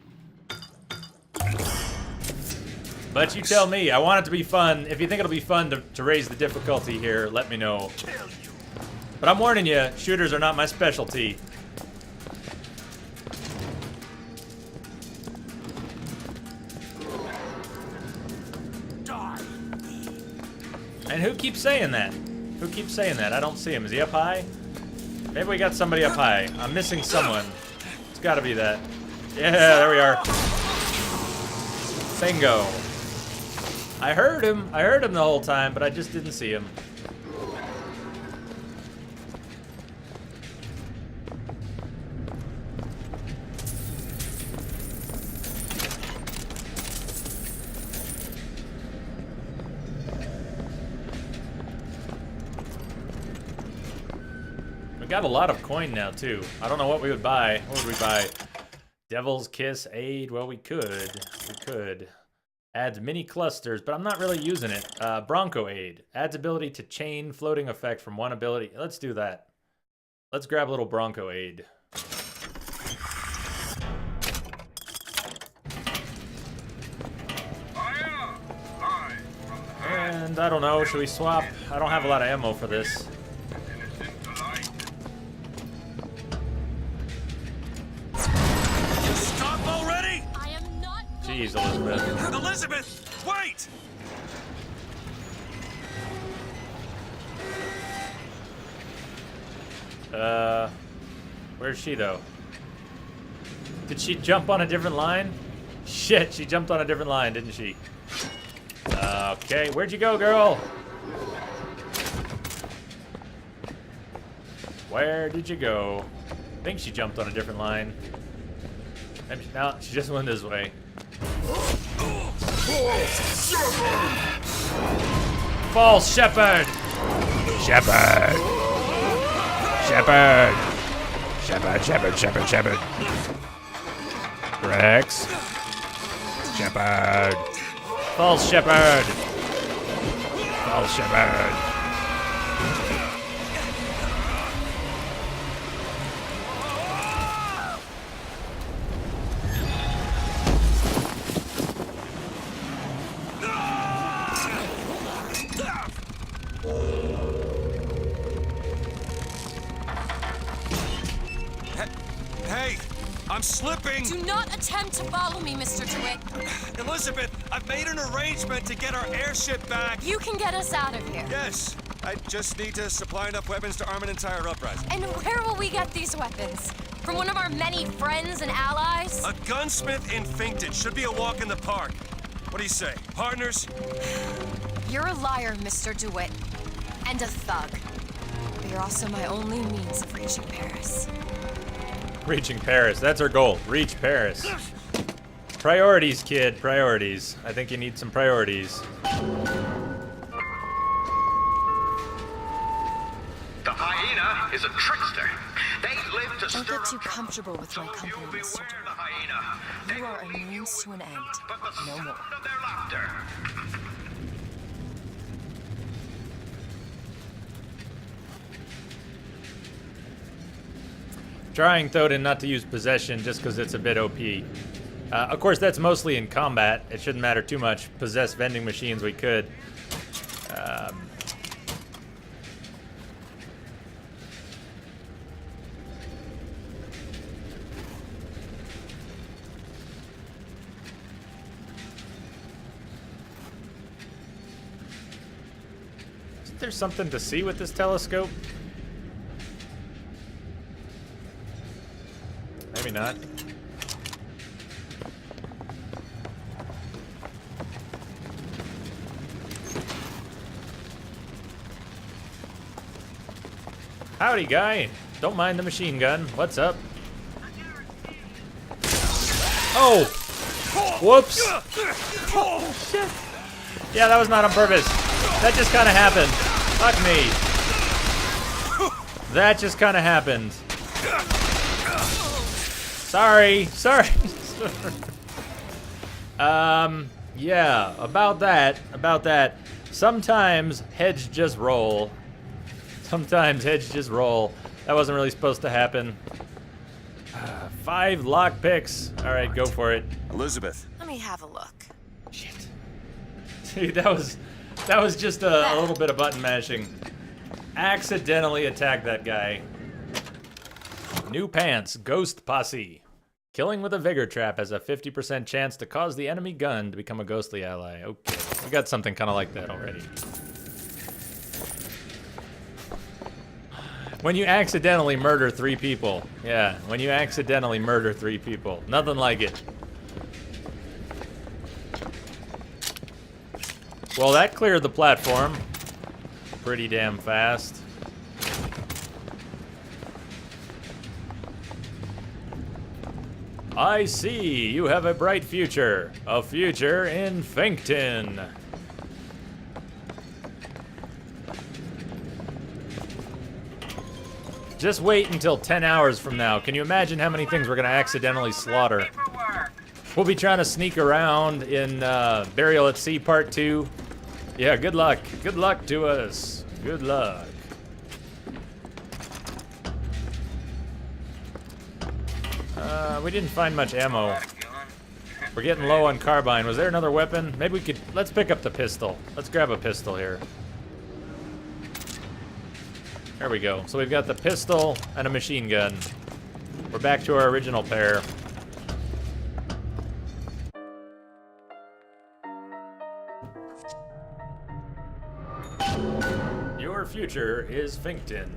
But you tell me. I want it to be fun. If you think it'll be fun to raise the difficulty here, let me know. But I'm warning you, shooters are not my specialty. And who keeps saying that? Who keeps saying that? I don't see him. Is he up high? Maybe we got somebody up high. I'm missing someone. It's got to be that. Yeah, there we are. Bingo. I heard him the whole time, but I just didn't see him. We got a lot of coin now, too. I don't know what we would buy. What would we buy? Devil's Kiss Aid? Well, we could. We could. Adds mini clusters, but I'm not really using it. Bronco Aid. Adds ability to chain floating effect from one ability. Let's do that. Let's grab a little Bronco Aid. And I don't know, should we swap? I don't have a lot of ammo for this. Stop already! I am not. Jeez, Elizabeth. Elizabeth, wait! Where's she though? Did she jump on a different line? Shit, she jumped on a different line, didn't she? Okay, where'd you go, girl? Where did you go? I think she jumped on a different line. Maybe, no, she just went this way. False Shepherd! Shepherd! Shepherd! Shepherd, Shepherd, Shepherd, Shepherd. Rex. Shepherd. False Shepherd. False Shepherd. Hey, I'm slipping! Do not attempt to follow me, Mr. DeWitt. Elizabeth, I've made an arrangement to get our airship back. You can get us out of here. Yes, I just need to supply enough weapons to arm an entire uprising. And where will we get these weapons? From one of our many friends and allies? A gunsmith in Finkton should be a walk in the park. What do you say, partners? You're a liar, Mr. DeWitt. And a thug. But you're also my only means of reaching Paris. Reaching Paris. That's our goal. Reach Paris. Priorities, kid. Priorities. I think you need some priorities. The hyena is a trickster. They live to Don't stir get too up comfortable with my company, Mr. DeWitt. You are a means to an end. No more. of their laughter. Trying, Thoden, not to use possession just because it's a bit OP. Of course, that's mostly in combat. It shouldn't matter too much. Possess vending machines, we could. Isn't there something to see with this telescope? Maybe not. Howdy, guy. Don't mind the machine gun. What's up? Oh! Whoops! Oh, shit. Yeah, that was not on purpose. That just kind of happened. Fuck me. That just kind of happened. Sorry. Yeah, about that. Sometimes heads just roll. That wasn't really supposed to happen. 5 lockpicks. All right, go for it. Elizabeth. Let me have a look. Shit. Dude, that was just a little bit of button mashing. Accidentally attacked that guy. New pants, Ghost Posse. Killing with a Vigor Trap has a 50% chance to cause the enemy gun to become a ghostly ally. Okay, we got something kind of like that already. When you accidentally murder 3 people. Yeah, when you accidentally murder 3 people. Nothing like it. Well, that cleared the platform pretty damn fast. I see. You have a bright future. A future in Finkton. Just wait until 10 hours from now. Can you imagine how many things we're going to accidentally slaughter? We'll be trying to sneak around in Burial at Sea Part 2. Yeah, good luck. Good luck to us. Good luck. We didn't find much ammo. We're getting low on carbine. Was there another weapon? Maybe we could... Let's pick up the pistol. Let's grab a pistol here. There we go. So we've got the pistol and a machine gun. We're back to our original pair. Your future is Finkton.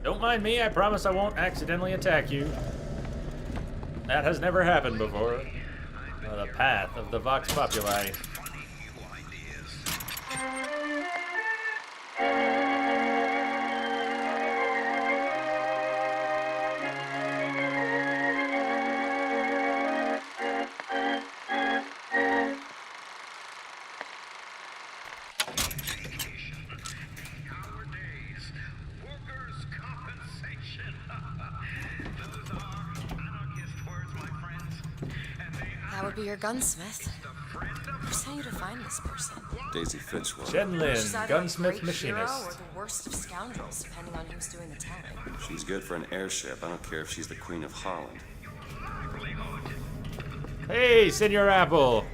Don't mind me, I promise I won't accidentally attack you. That has never happened before. The path of the Vox Populi. That would be your gunsmith. Who sent you to find this person? Daisy Fitzroy. Shenlin, She's either gunsmith a great machinist. hero or the worst of scoundrels, depending on who's doing the telling. She's good for an airship. I don't care if she's the Queen of Holland. Hey, Senor Apple.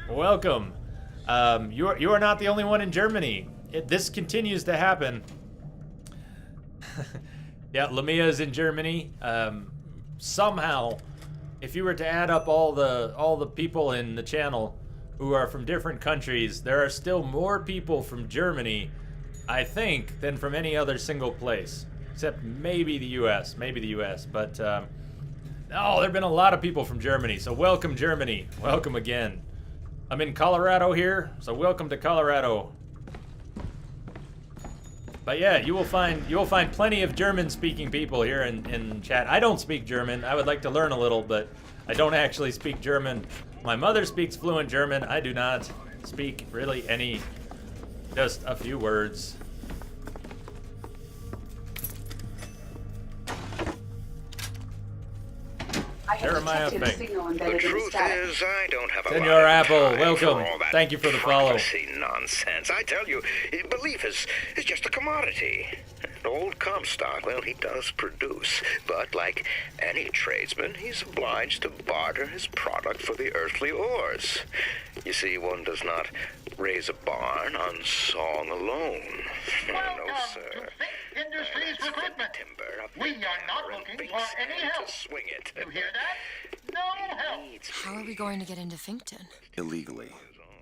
Welcome. You are not the only one in Germany. This continues to happen. Yeah, Lamia is in Germany. Somehow, if you were to add up all the people in the channel who are from different countries, there are still more people from Germany, I think, than from any other single place. Except maybe the US, but oh, there've been a lot of people from Germany, so welcome Germany, welcome again. I'm in Colorado here, so welcome to Colorado. But yeah, you will find plenty of German-speaking people here in chat. I don't speak German. I would like to learn a little, but I don't actually speak German. My mother speaks fluent German. I do not speak really any, just a few words. Jeremiah Fink. The truth is, I don't have a Senor lot of Apple, time welcome. for all that Thank you for the follow. prophecy nonsense. I tell you, belief is just a commodity. Old Comstock, well, he does produce, but like any tradesman, he's obliged to barter his product for the earthly ores. You see, one does not raise a barn on song alone. No, sir. Industries recruitment. We are not looking for any help. Swing it. You hear that? No help. How are we going to get into Finkton? Illegally.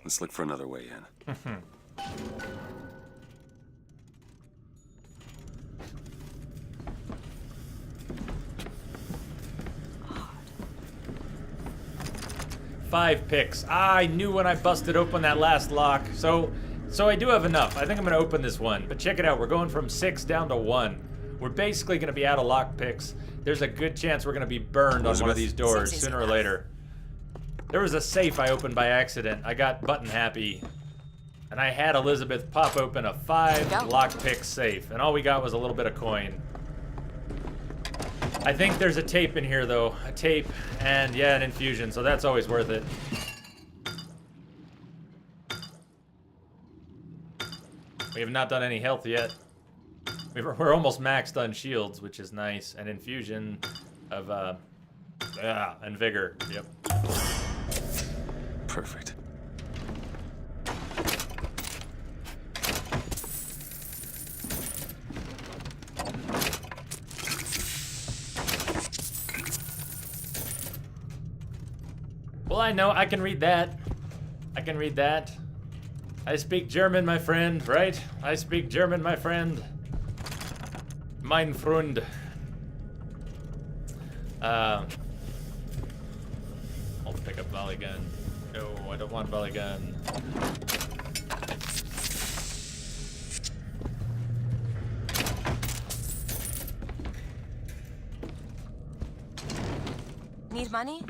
Let's look for another way in. 5 picks. I knew when I busted open that last lock. So I do have enough. I think I'm gonna open this one. But check it out, we're going from 6 down to 1. We're basically gonna be out of lock picks. There's a good chance we're gonna be burned on one of these doors sooner or later. There was a safe I opened by accident. I got button happy. And I had Elizabeth pop open a 5 lockpick safe. And all we got was a little bit of coin. I think there's a tape in here though. A tape and yeah, an infusion, so that's always worth it. We have not done any health yet. We're almost maxed on shields, which is nice. And infusion of and vigor. Yep. Perfect. Well, I know, I can read that. I can read that. I speak German, my friend, right? I speak German, my friend. Mein Freund. I'll pick up volley gun. No, I don't want volley gun. Need money?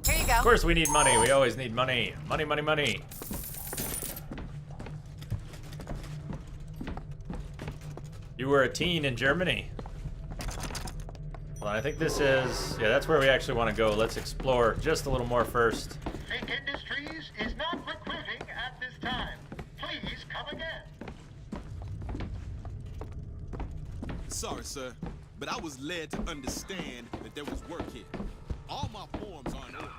Here you go. Of course we need money. We always need money. Money, money, money. You were a teen in Germany. Well, I think this is... Yeah, that's where we actually want to go. Let's explore just a little more first. Fink Industries is not recruiting at this time. Please come again. Sorry, sir, but I was led to understand that there was work here. All my forms are in order.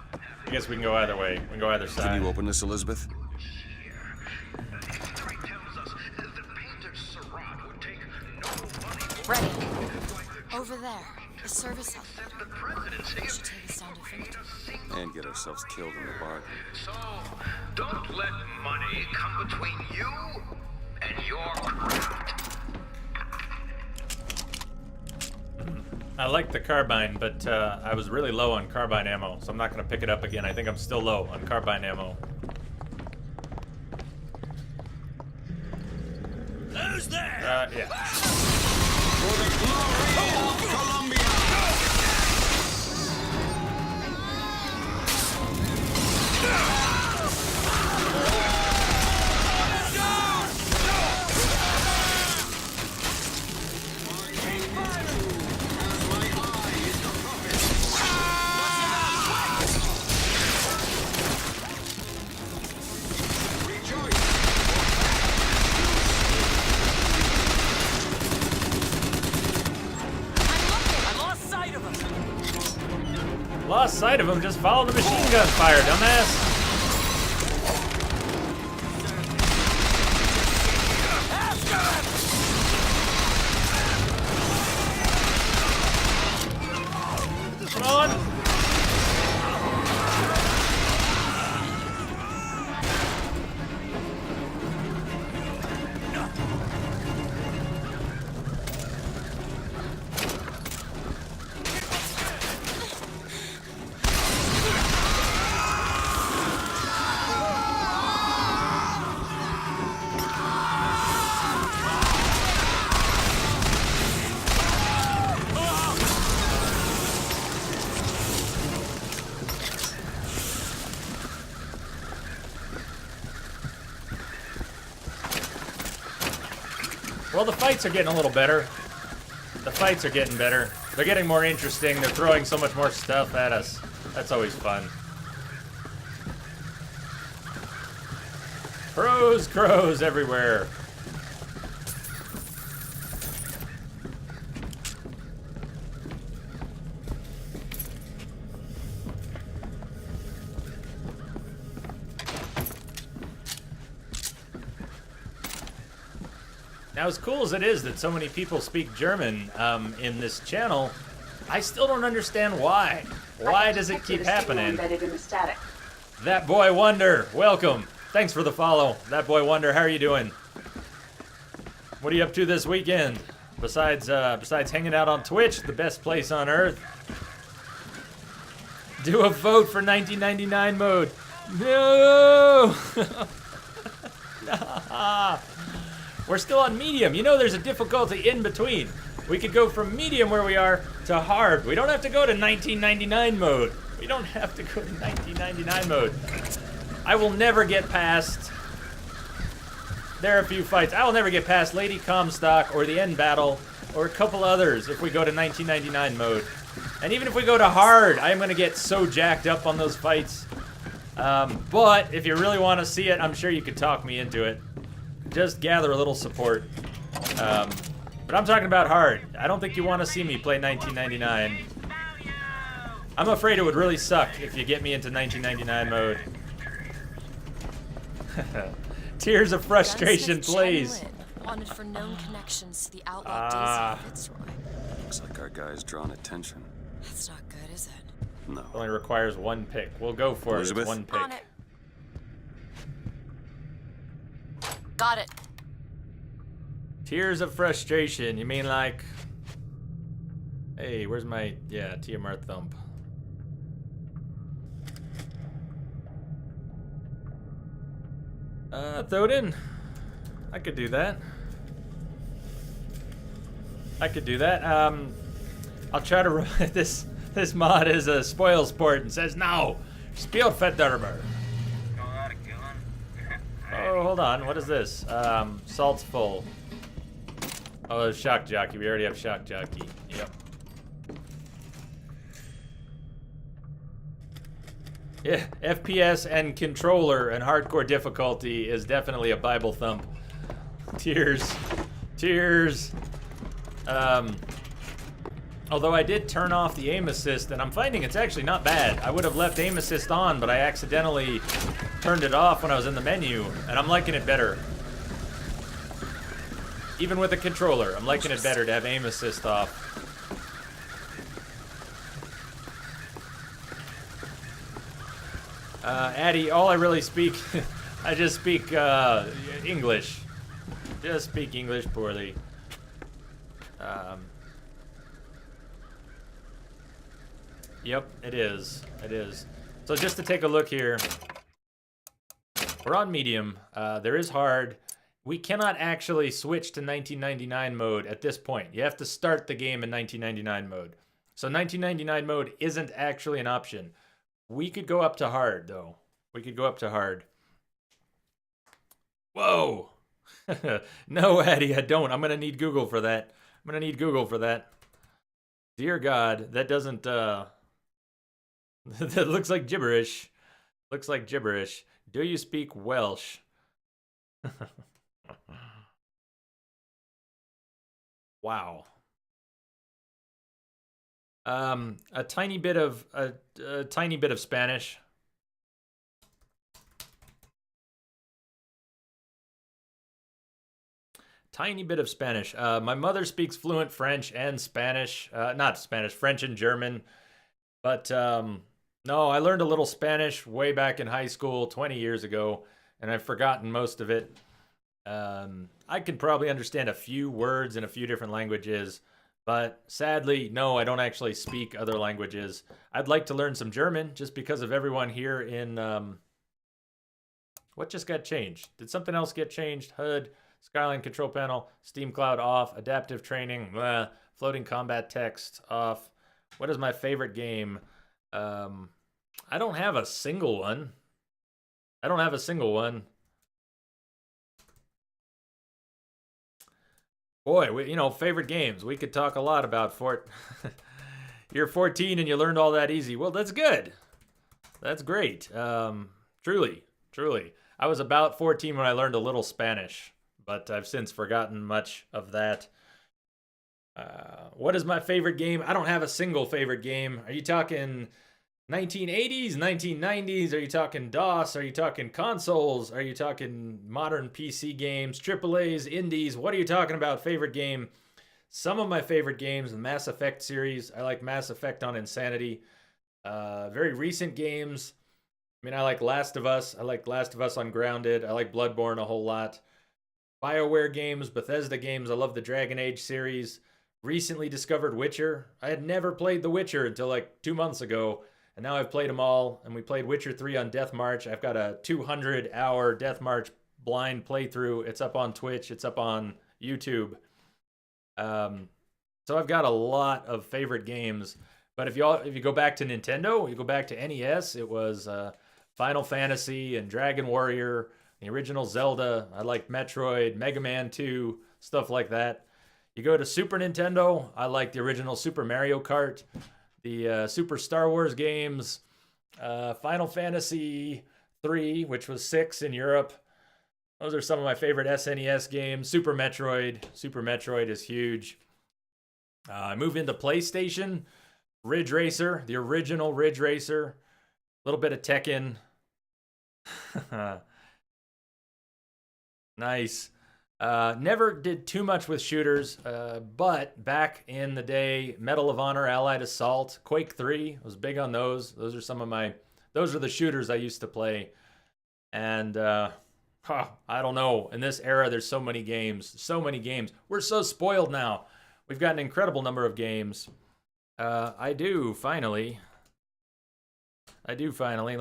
I guess we can go either way. We can go either side. Can you open this, Elizabeth? Ready. Over there. The service outlet. We should take us down to Finkton. And get ourselves killed in the bargain. So, don't let money come between you and your craft. I like the carbine, but I was really low on carbine ammo, so I'm not going to pick it up again. I think I'm still low on carbine ammo. Who's there? Yeah. For the glory of Columbia! Lost sight of him, just follow the machine gun fire, dumbass. Come on. Well, the fights are getting a little better. The fights are getting better. They're getting more interesting. They're throwing so much more stuff at us. That's always fun. Crows everywhere. Now, as cool as it is that so many people speak German in this channel, I still don't understand why. Why does it keep happening? That Boy Wonder, welcome. Thanks for the follow. That Boy Wonder, how are you doing? What are you up to this weekend? Besides hanging out on Twitch, the best place on earth. Do a vote for 1999 mode. No! Nah. We're still on medium. You know there's a difficulty in between. We could go from medium where we are to hard. We don't have to go to 1999 mode. We don't have to go to 1999 mode. I will never get past... There are a few fights. I will never get past Lady Comstock or the end battle or a couple others if we go to 1999 mode. And even if we go to hard, I am going to get so jacked up on those fights. But if you really want to see it, I'm sure you could talk me into it. Just gather a little support. But I'm talking about hard. I don't think you want to see me play 1999. I'm afraid it would really suck if you get me into 1999 mode. Tears of frustration, please. Wanted for known connections to the outlaw Daisy Fitzroy. Looks like our guy's drawn attention. That's not good, is it? No. It only requires one pick. We'll go for Elizabeth? it. It's one pick. On it. Got it. Tears of frustration. You mean like Hey, where's my, yeah, TMR thump? Throw it in. I could do that. I could do that. I'll try to this mod is a spoil sport and says no. Spielfederber. Oh, hold on. What is this? Salt's full. Oh, shock jockey. We already have shock jockey. Yep. Yeah, FPS and controller and hardcore difficulty is definitely a Bible thump. Tears. Tears. Although I did turn off the aim assist, and I'm finding it's actually not bad. I would have left aim assist on, but I accidentally turned it off when I was in the menu, and I'm liking it better. Even with a controller, I'm liking it better to have aim assist off. Addy, all I really speak, I just speak English. Just speak English poorly. Yep, it is. It is. So just to take a look here, we're on medium. There is hard. We cannot actually switch to 1999 mode at this point. You have to start the game in 1999 mode. So 1999 mode isn't actually an option. We could go up to hard, though. We could go up to hard. Whoa! No, Addy, I don't. I'm going to need Google for that. I'm going to need Google for that. Dear God, that doesn't, that looks like gibberish. Looks like gibberish. Do you speak Welsh? Wow. A tiny bit of Spanish. Tiny bit of Spanish. My mother speaks fluent French and Spanish. Not Spanish, French and German. But no, I learned a little Spanish way back in high school 20 years ago, and I've forgotten most of it. I can probably understand a few words in a few different languages, but sadly, no, I don't actually speak other languages. I'd like to learn some German just because of everyone here in... what just got changed? Did something else get changed? HUD, Skyline control panel, Steam Cloud off, adaptive training, blah, floating combat text off. What is my favorite game? I don't have a single one. I don't have a single one. Boy, you know, favorite games. We could talk a lot about You're 14 and you learned all that easy. Well, that's good. That's great. Truly. I was about 14 when I learned a little Spanish, but I've since forgotten much of that. What is my favorite game? I don't have a single favorite game. Are you talking 1980s, 1990s? Are you talking DOS? Are you talking consoles? Are you talking modern PC games, AAAs, indies? What are you talking about favorite game? Some of my favorite games, the Mass Effect series. I like Mass Effect on Insanity. Very recent games. I mean, I like Last of Us. I like Last of Us on Grounded. I like Bloodborne a whole lot. BioWare games, Bethesda games. I love the Dragon Age series. Recently discovered Witcher. I had never played The Witcher until like 2 months ago, and now I've played them all, and we played Witcher 3 on Death March. I've got a 200-hour Death March blind playthrough. It's up on Twitch. It's up on YouTube. So I've got a lot of favorite games. But if you go back to Nintendo, you go back to NES, it was Final Fantasy and Dragon Warrior, the original Zelda. I like Metroid, Mega Man 2, stuff like that. You go to Super Nintendo, I like the original Super Mario Kart, the Super Star Wars games, Final Fantasy 3, which was 6 in Europe. Those are some of my favorite SNES games. Super Metroid. Super Metroid is huge. I move into PlayStation, Ridge Racer, the original Ridge Racer. A little bit of Tekken. Nice. Never did too much with shooters, but back in the day, Medal of Honor, Allied Assault, Quake 3, I was big on those. Those are the shooters I used to play. And, I don't know. In this era, there's so many games. We're so spoiled now. We've got an incredible number of games. I do, finally. Let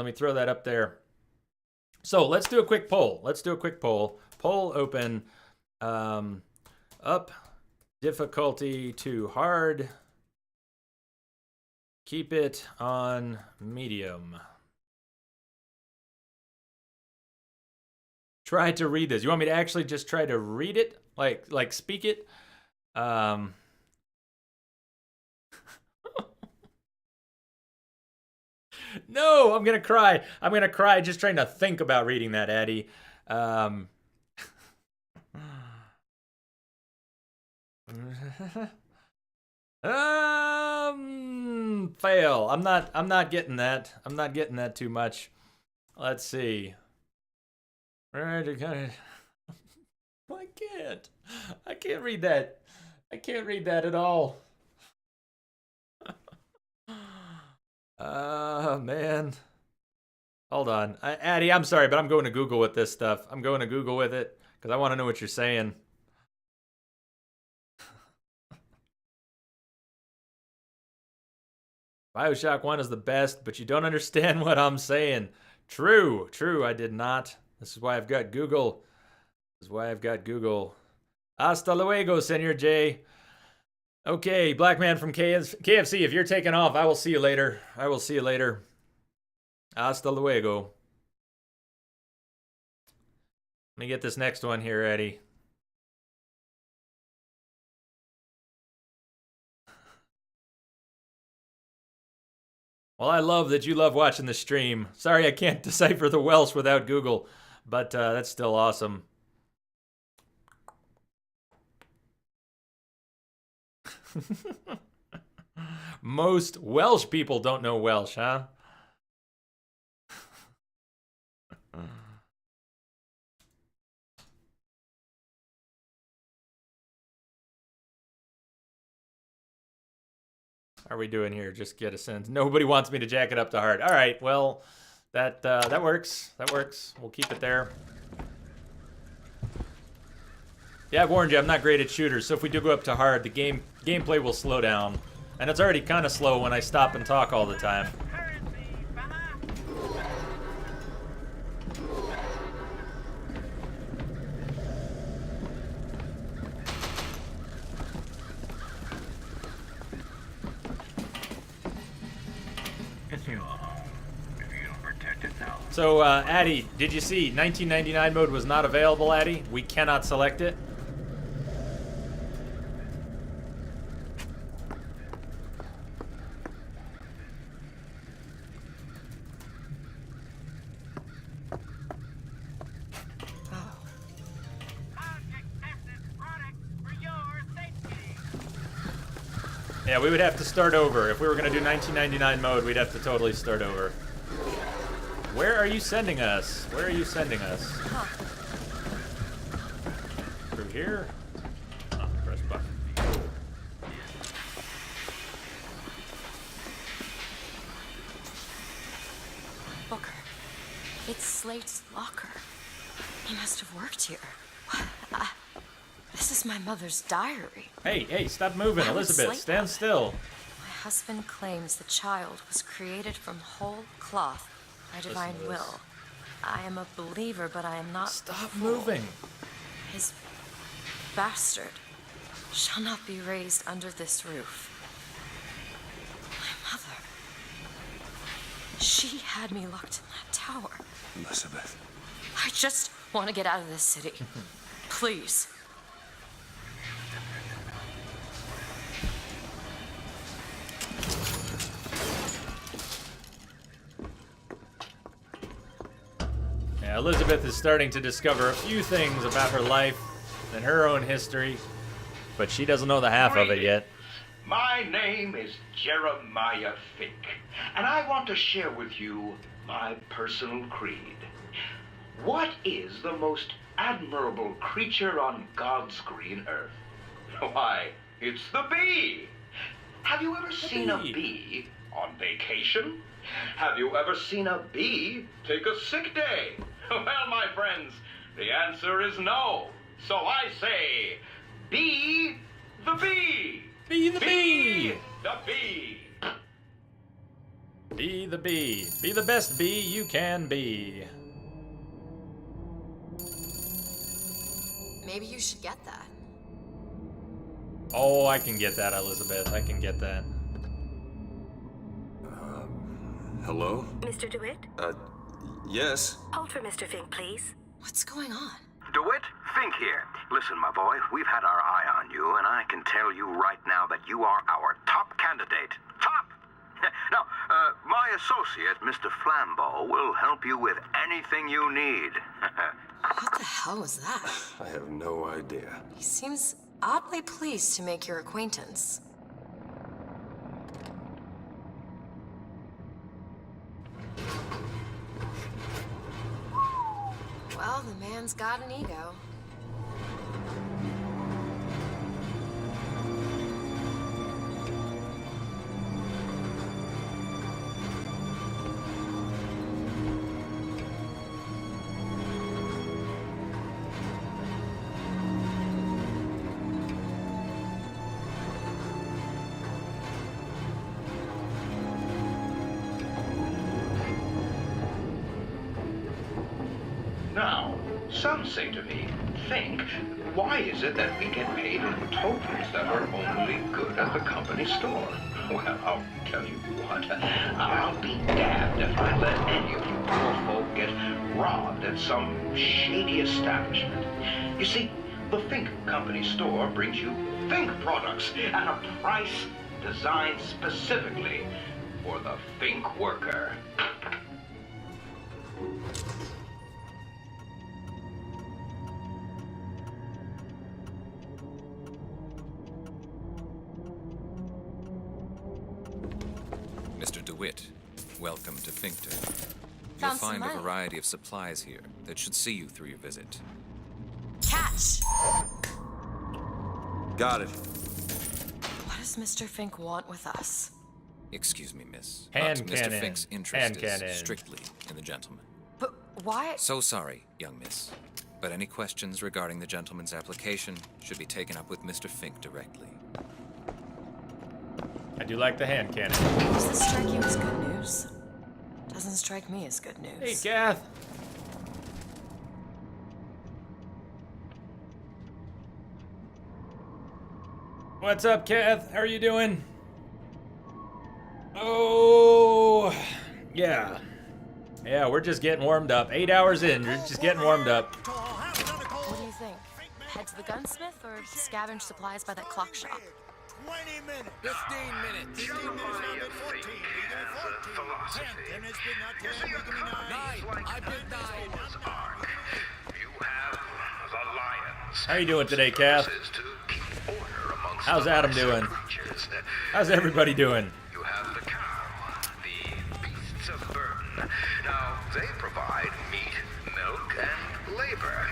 me throw that up there. So let's do a quick poll. Poll open. Up difficulty to hard. Keep it on medium. Try to read this. You want me to actually just try to read it? Like speak it? No, I'm gonna cry. I'm gonna cry just trying to think about reading that, Addy. Fail. I'm not getting that. I'm not getting that too much. Let's see. I can't read that. I can't read that at all. Man. Hold on. Addy, I'm sorry, but I'm going to Google with this stuff. I'm going to Google with it because I want to know what you're saying. Bioshock 1 is the best, but you don't understand what I'm saying. True, I did not. This is why I've got Google. Hasta luego, Senor J. Okay, Black Man from KFC, if you're taking off, I will see you later. Hasta luego. Let me get this next one here, Eddie. Well, I love that you love watching the stream. Sorry I can't decipher the Welsh without Google, but that's still awesome. Most Welsh people don't know Welsh, huh? How are we doing here? Just get a sense. Nobody wants me to jack it up to hard. All right, well, that works. We'll keep it there. Yeah, I've warned you, I'm not great at shooters, so if we do go up to hard, the gameplay will slow down. And it's already kind of slow when I stop and talk all the time. So, Addy, did you see 1999 mode was not available, Addy? We cannot select it. Yeah, we would have to start over. If we were going to do 1999 mode, we'd have to totally start over. Where are you sending us? Huh. Through here? Oh, press button. Booker. It's Slate's locker. He must have worked here. This is my mother's diary. Hey, stop moving, Elizabeth. Stand still. My husband claims the child was created from whole cloth by divine will. I am a believer, but I am not. Stop moving. His bastard shall not be raised under this roof. My mother. She had me locked in that tower. Elizabeth. I just want to get out of this city. Please. Yeah, Elizabeth is starting to discover a few things about her life and her own history, but she doesn't know the half of it yet. My name is Jeremiah Fink, and I want to share with you my personal creed. What is the most admirable creature on God's green earth? Why, it's the bee. Have you ever seen a bee on vacation? Have you ever seen a bee take a sick day? Well, my friends, the answer is no. So I say, be the bee. Be the bee. the bee. Be the bee. Be the best bee you can be. Maybe you should get that. Oh, I can get that, Elizabeth. I can get that. Hello? Mr. DeWitt? Yes? Hold for Mr. Fink, please. What's going on? DeWitt, Fink here. Listen, my boy, we've had our eye on you, and I can tell you right now that you are our top candidate. Top! Now, my associate, Mr. Flambeau, will help you with anything you need. What the hell was that? I have no idea. He seems oddly pleased to make your acquaintance. Well, the man's got an ego. Now, some say to me, Fink, why is it that we get paid in tokens that are only good at the company store? Well, I'll tell you what, I'll be damned if I let any of you poor folk get robbed at some shady establishment. You see, the Fink Company store brings you Fink products at a price designed specifically for the Fink worker. Mr. DeWitt, welcome to Finkton. You'll Found some find a money. variety of supplies here that should see you through your visit. Catch! Got it. What does Mr. Fink want with us? Excuse me, miss. Hand but Mr. cannon. Fink's interest Hand is cannon. strictly in the gentleman. But why? So sorry, young miss. But any questions regarding the gentleman's application should be taken up with Mr. Fink directly. I do like the hand cannon. Does this strike you as good news? Doesn't strike me as good news. Hey, Kath. What's up, Kath? How are you doing? Oh, yeah. Yeah, we're just getting warmed up. 8 hours in, you're just getting warmed up. What do you think? Head to the gunsmith or scavenge supplies by that clock shop? 20 minutes. 15 minutes. 15 minutes. Somebody of Fink has a philosophy. You see, a company like Noah's Ark. You have the lions. How you doing today, Kath? To keep order amongst How's the Adam lesser doing? creatures. How's everybody doing? You have the cow, the beasts of burden. Now, they provide meat, milk, and labor.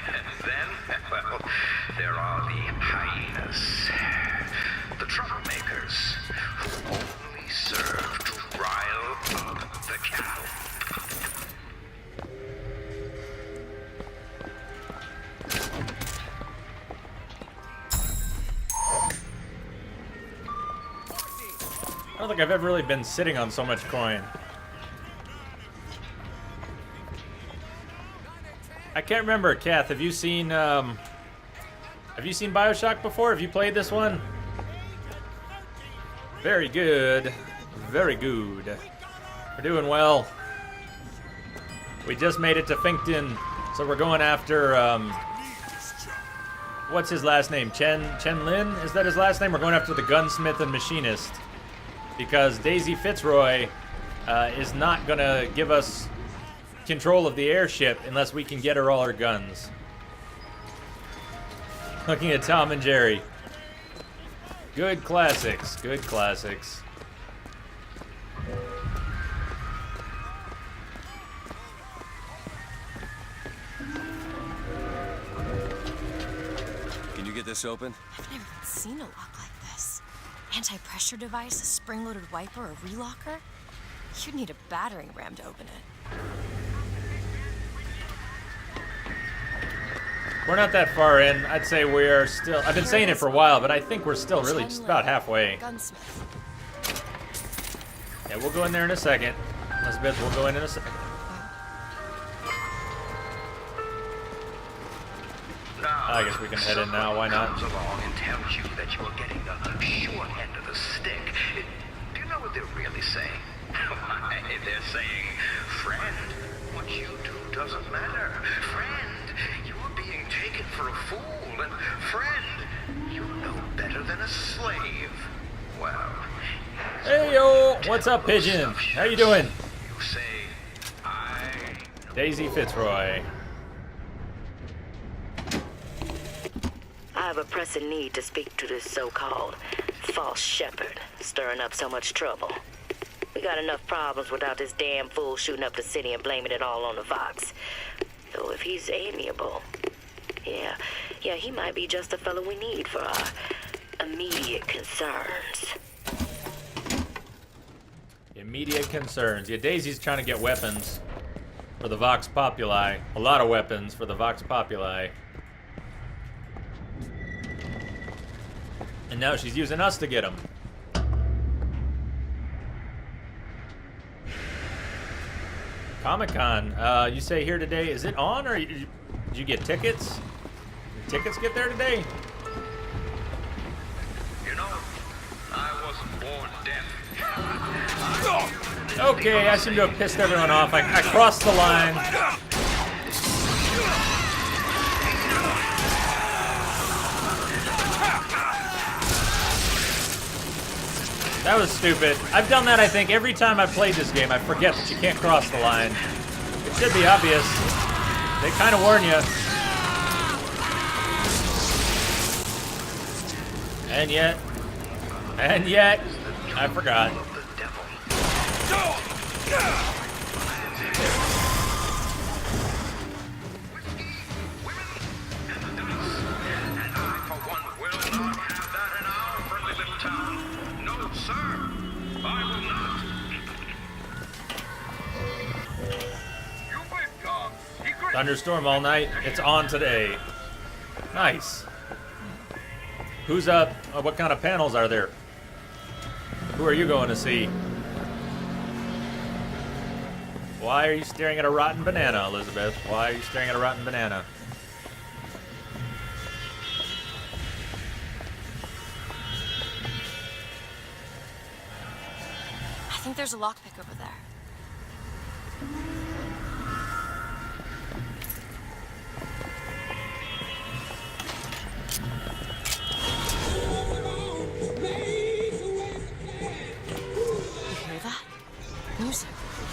And then, well, there are the hyenas. The troublemakers, who only serve to rile up the cattle. I don't think I've ever really been sitting on so much coin. I can't remember, Kath. Have you seen Bioshock before? Have you played this one? Very good. Very good. We're doing well. We just made it to Finkton, so we're going after, what's his last name? Chen Lin? Is that his last name? We're going after the gunsmith and machinist. Because Daisy Fitzroy is not going to give us control of the airship unless we can get her all her guns. Looking at Tom and Jerry. Good classics. Good classics. Can you get this open? I've never even seen a lock like this. Anti-pressure device, a spring-loaded wiper, a relocker? You'd need a battering ram to open it. We're not that far in. I'd say we're still... I've been saying it for a while, but I think we're still really just about halfway. Gunsmith. Yeah, we'll go in there in a second. Elizabeth, we'll go in a second. I guess we can head in now. Why not? Comes along and tells you that you are getting the short end of the stick. Do you know what they're really saying? Why, they're saying, friend, what you do doesn't matter. Friend, you are being taken for a fool. And friend, you're no better than a slave. Well... Hey, yo! What's up, Pigeon? How you doing? You say, Daisy Fitzroy. I have a pressing need to speak to this so-called false shepherd, stirring up so much trouble. We got enough problems without this damn fool shooting up the city and blaming it all on the Vox. Though if he's amiable, yeah, he might be just the fellow we need for our immediate concerns. Immediate concerns. Yeah, Daisy's trying to get weapons for the Vox Populi. A lot of weapons for the Vox Populi. And now she's using us to get them. Comic-Con. You say here today. Is it on, or did you get tickets? Did tickets get there today? you know, I wasn't born deaf. Okay, I seem to have pissed everyone off. I crossed the line. That was stupid. I've done that, I think, every time I've played this game. I forget that you can't cross the line. It should be obvious. They kind of warn you. And yet, I forgot. Thunderstorm all night. It's on today. Nice. Who's up? What kind of panels are there? Who are you going to see? Why are you staring at a rotten banana, Elizabeth? Why are you staring at a rotten banana? I think there's a lockpick over there. Music.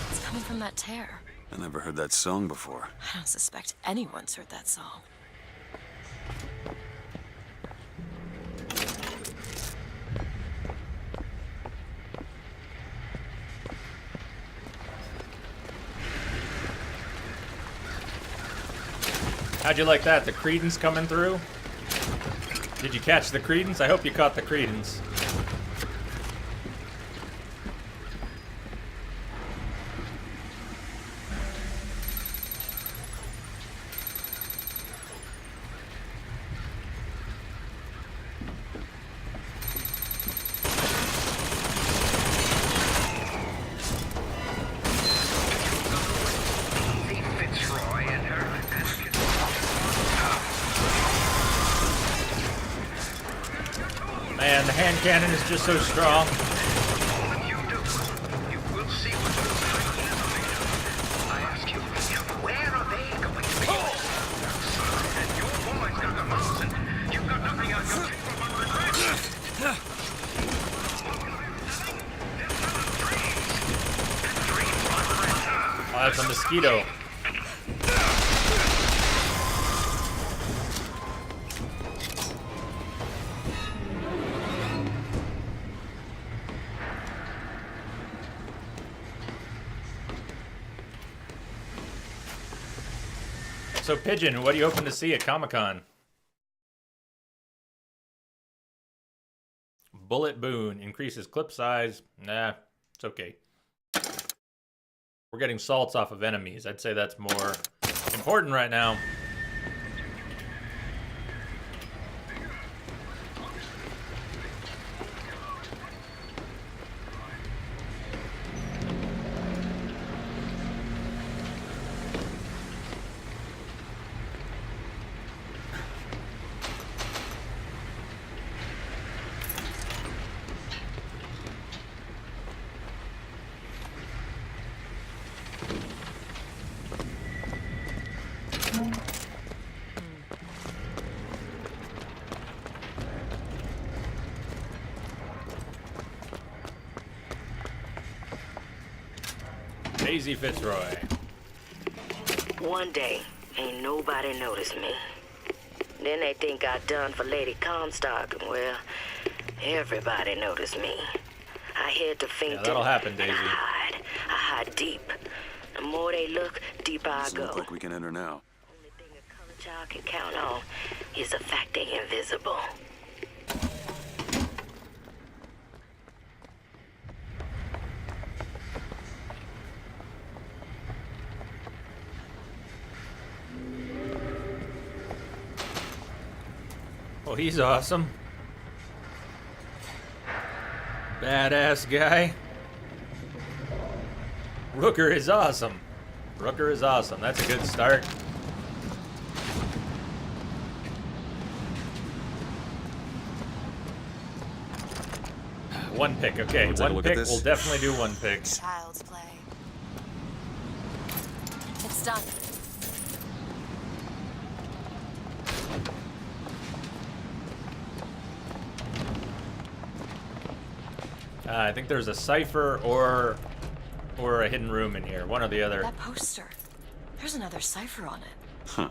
It's coming from that tear. I never heard that song before. I don't suspect anyone's heard that song. How'd you like that? The credence coming through? Did you catch the credence? I hope you caught the credence. Man, the hand cannon is just so strong. Oh, that's a mosquito. So, Pigeon, what are you hoping to see at Comic-Con? Bullet boon increases clip size. Nah, it's okay. We're getting salts off of enemies. I'd say that's more important right now. Daisy Fitzroy. One day, ain't nobody noticed me. Then they think I done for Lady Comstock, and well, everybody noticed me. I head to Finkton. Yeah, that'll happen, Daisy. I hide deep. The more they look, deeper I Doesn't go. look like we can enter now. Only thing a color child can count on is the fact they invisible. Oh, he's awesome. Badass guy. Rooker is awesome. Rooker is awesome. That's a good start. One pick, okay. One pick, we'll definitely do one pick. Child's play. It's done. I think there's a cipher or a hidden room in here. One or the other. That poster. There's another cipher on it. Huh.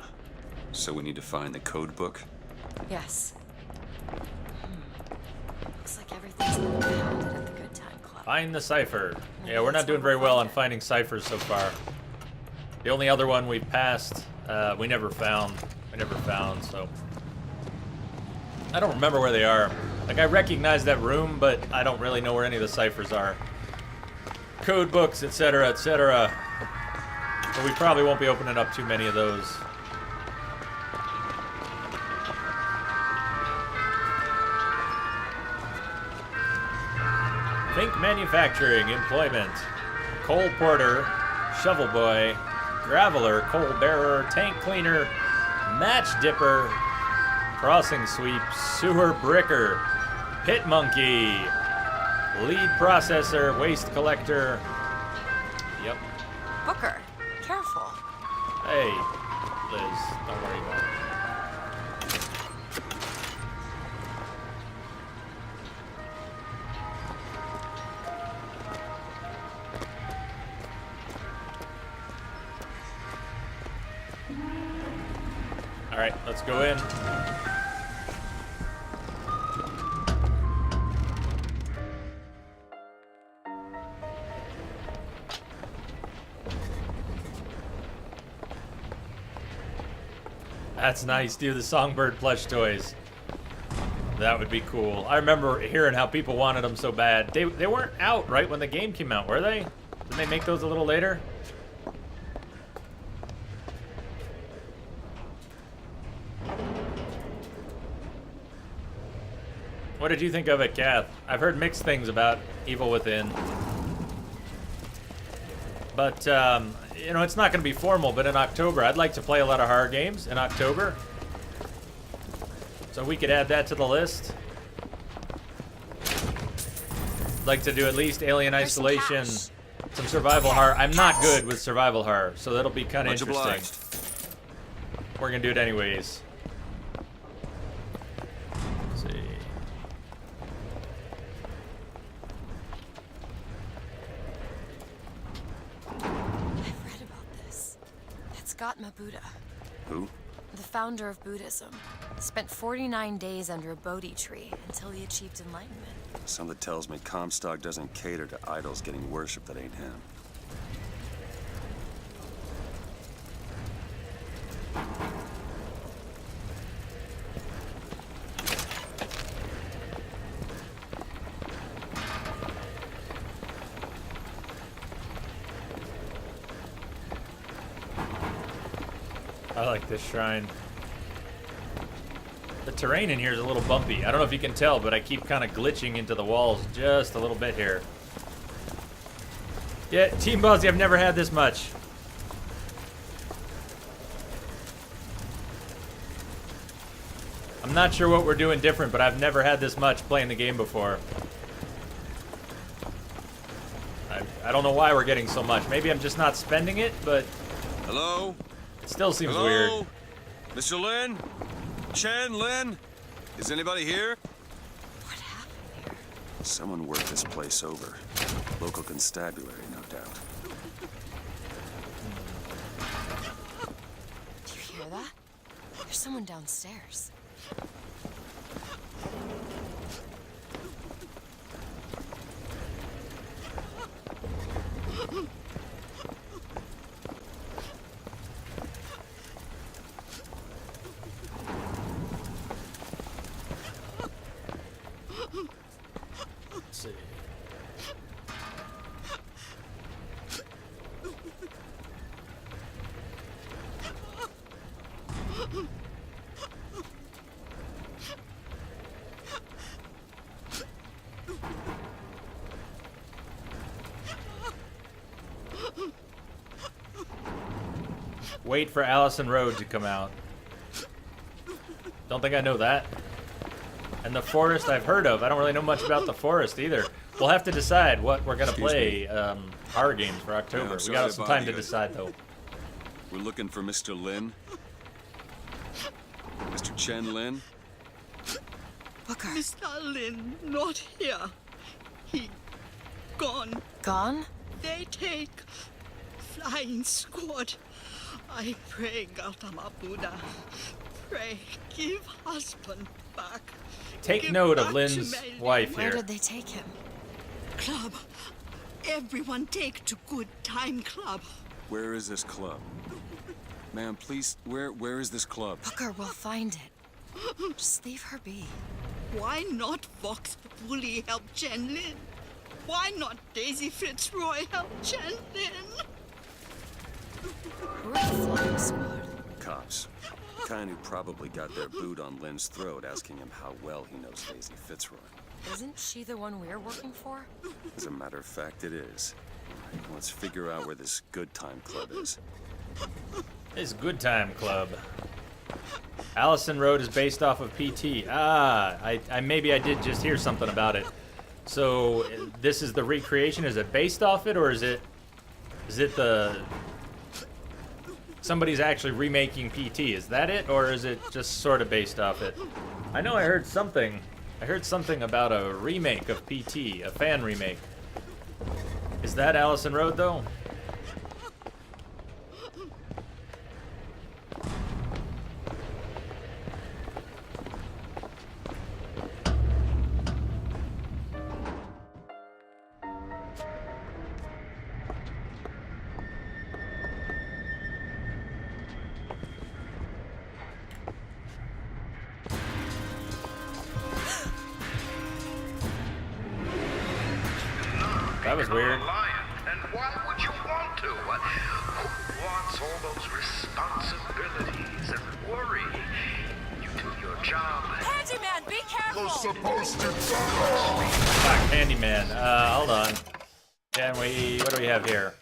So we need to find the code book? Yes. Looks like everything's been pounded at the Good Time Club. Find the cipher. Yeah, we're not doing very well on finding ciphers so far. The only other one we've passed, we never found. So I don't remember where they are. Like, I recognize that room, but I don't really know where any of the ciphers are. Code books, etc., etc. But we probably won't be opening up too many of those. Think manufacturing, employment. Coal porter, shovel boy, graveler, coal bearer, tank cleaner, match dipper, crossing sweep, sewer bricker, pit monkey, lead processor, waste collector. Yep. Booker, careful. Hey, Liz, don't worry about it. All right, let's go in. That's nice, dude. The Songbird plush toys. That would be cool. I remember hearing how people wanted them so bad. They weren't out right when the game came out, were they? Didn't they make those a little later? What did you think of it, Kath? I've heard mixed things about Evil Within. But, you know, it's not going to be formal, but in October, I'd like to play a lot of horror games in October. So we could add that to the list. I'd like to do at least Alien Isolation, some survival horror. I'm not good with survival horror, so that'll be kind of interesting. Obliged. We're going to do it anyways. Let's see. Scott Mabuda. Who? The founder of Buddhism. Spent 49 days under a Bodhi tree until he achieved enlightenment. Something tells me Comstock doesn't cater to idols getting worship that ain't him. I like this shrine. The terrain in here is a little bumpy. I don't know if you can tell, but I keep kind of glitching into the walls just a little bit here. Yeah, Team Buzzy, I've never had this much. I'm not sure what we're doing different, but I've never had this much playing the game before. I don't know why we're getting so much. Maybe I'm just not spending it, but... Hello? It still seems Hello? weird. Mr. Lin? Chen, Lin? Is anybody here? What happened here? Someone worked this place over. Local constabulary, no doubt. someone downstairs. Let's see. Wait for Allison Road to come out. Don't think I know that. And the forest I've heard of. I don't really know much about the forest either. We'll have to decide what we're gonna play horror games for October. We got some time to decide though. We're looking for Mr. Lin. Mr. Chen Lin. Booker. Mr. Lin not here. He gone. Gone? They take flying squad. I pray, Gautama Buddha. Pray, give husband back. Take Give note of back Lynn's to Mei wife Where here. did they take him? Club. Everyone take to good time club. Where is this club? Ma'am, please, where is this club? Booker, we'll find it. Just leave her be. Why not Vox Populi help Chen Lin? Why not Daisy Fitzroy help Chen Lin? Who are the flying squad? Cops. Kind who probably got their boot on Lynn's throat asking him how well he knows Daisy Fitzroy. Isn't she the one we're working for? As a matter of fact, it is. All right, let's figure out where this good time club is. This Good Time Club. Allison Road is based off of PT. I maybe I did just hear something about it. So this is the recreation. Is it based off it, or is it the somebody's actually remaking PT? Is that it, or is it just sort of based off it? I know I heard something. I heard something about a remake of PT, a fan remake. Is that Allison Road though? That was weird. And why would you want to? Who wants all those responsibilities and worry? You do your job. Handyman, be careful! You're supposed to Fuck, Handyman. Hold on. Can we... What do we have here?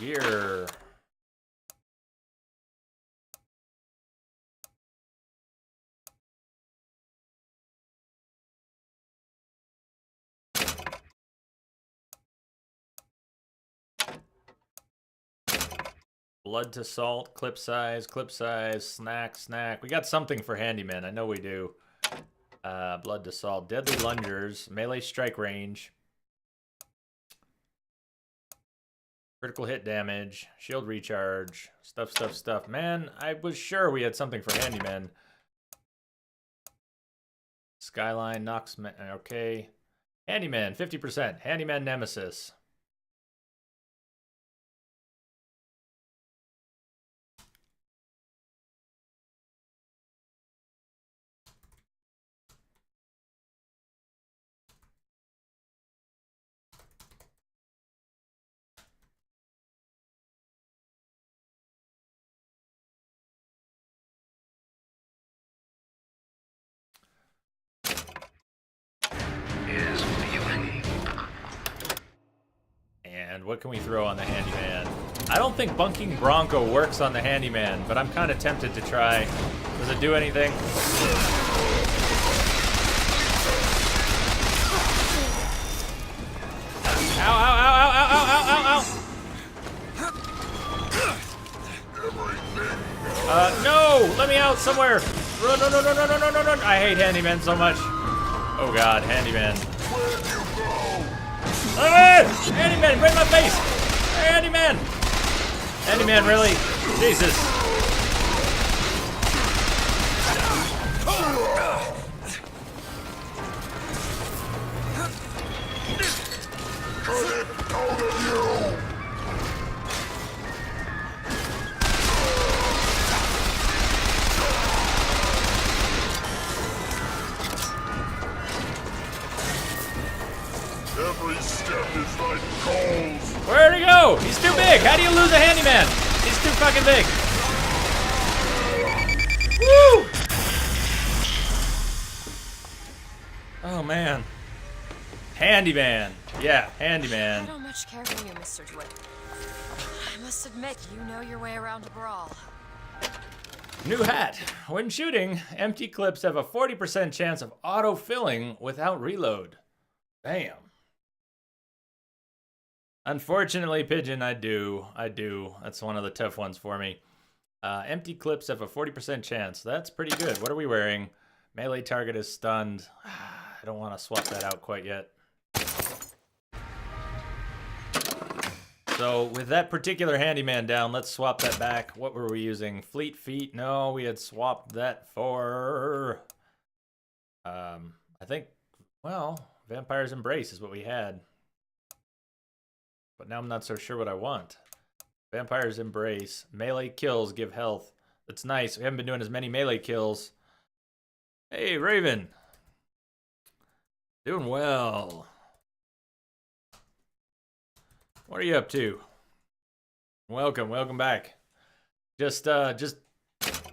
Gear. Blood to salt, clip size, snack. We got something for Handyman. I know we do. Blood to salt, deadly lungers, melee strike range, critical hit damage, shield recharge, stuff. Man, I was sure we had something for Handyman. Skyline, knocks, okay. Handyman, 50%. Handyman Nemesis. And what can we throw on the Handyman? I don't think bunking Bronco works on the Handyman, but I'm kind of tempted to try. Does it do anything? Ow. No! Let me out somewhere! Run, no. I hate Handyman so much. Oh god, Handyman. Handyman, right in my face! Handyman! Handyman, really? Jesus. Every step is like goals. Where'd he go? He's too big. How do you lose a handyman? He's too fucking big. Woo! Oh man. Handyman. Yeah, handyman. I don't much care for you, Mr. DeWitt. I must admit, you know your way around a brawl. New hat. When shooting, empty clips have a 40% chance of auto-filling without reload. Damn. Unfortunately, Pigeon, I do. That's one of the tough ones for me. Empty clips have a 40% chance. That's pretty good. What are we wearing? Melee target is stunned. I don't want to swap that out quite yet. So with that particular handyman down, let's swap that back. What were we using? Fleet Feet? No, we had swapped that for... I think, well, Vampire's Embrace is what we had. But now I'm not so sure what I want. Vampire's Embrace. Melee kills give health. That's nice. We haven't been doing as many melee kills. Hey, Raven. Doing well. What are you up to? Welcome back. Just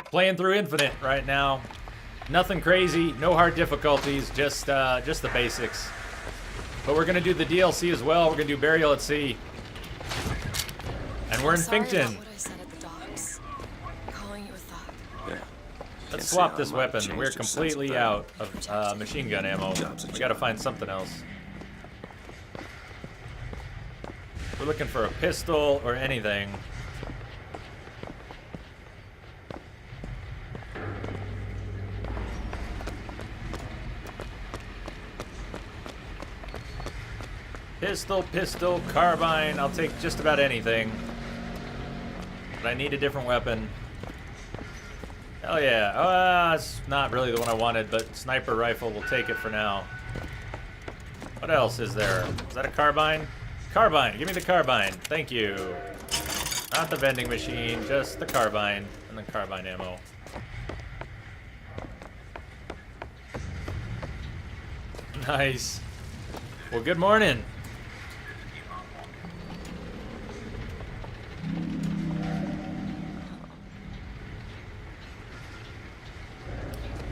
playing through Infinite right now. Nothing crazy, no hard difficulties, just the basics. But we're gonna do the DLC as well. We're gonna do Burial at Sea. And we're in Finkton. What I said at the docks. Calling you a thought. Yeah. Let's swap this weapon. We're completely out of machine gun ammo. We gotta find something else. We're looking for a pistol or anything. Pistol, carbine. I'll take just about anything. But I need a different weapon. Hell yeah. It's not really the one I wanted, but sniper rifle, we'll take it for now. What else is there? Is that a carbine? Carbine. Give me the carbine. Thank you. Not the vending machine, just the carbine and the carbine ammo. Nice. Well, good morning.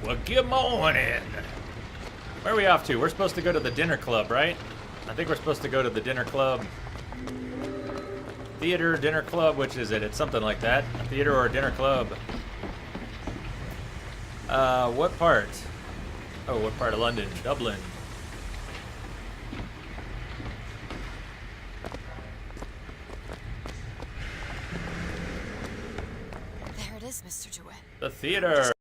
Well, good morning. Where are we off to? We're supposed to go to the dinner club, right? I think we're supposed to go to the dinner club. Theater, dinner club, which is it? It's something like that. A theater or a dinner club. What part? Oh, what part of London? Dublin. There it is, Mr. DeWitt. The theater.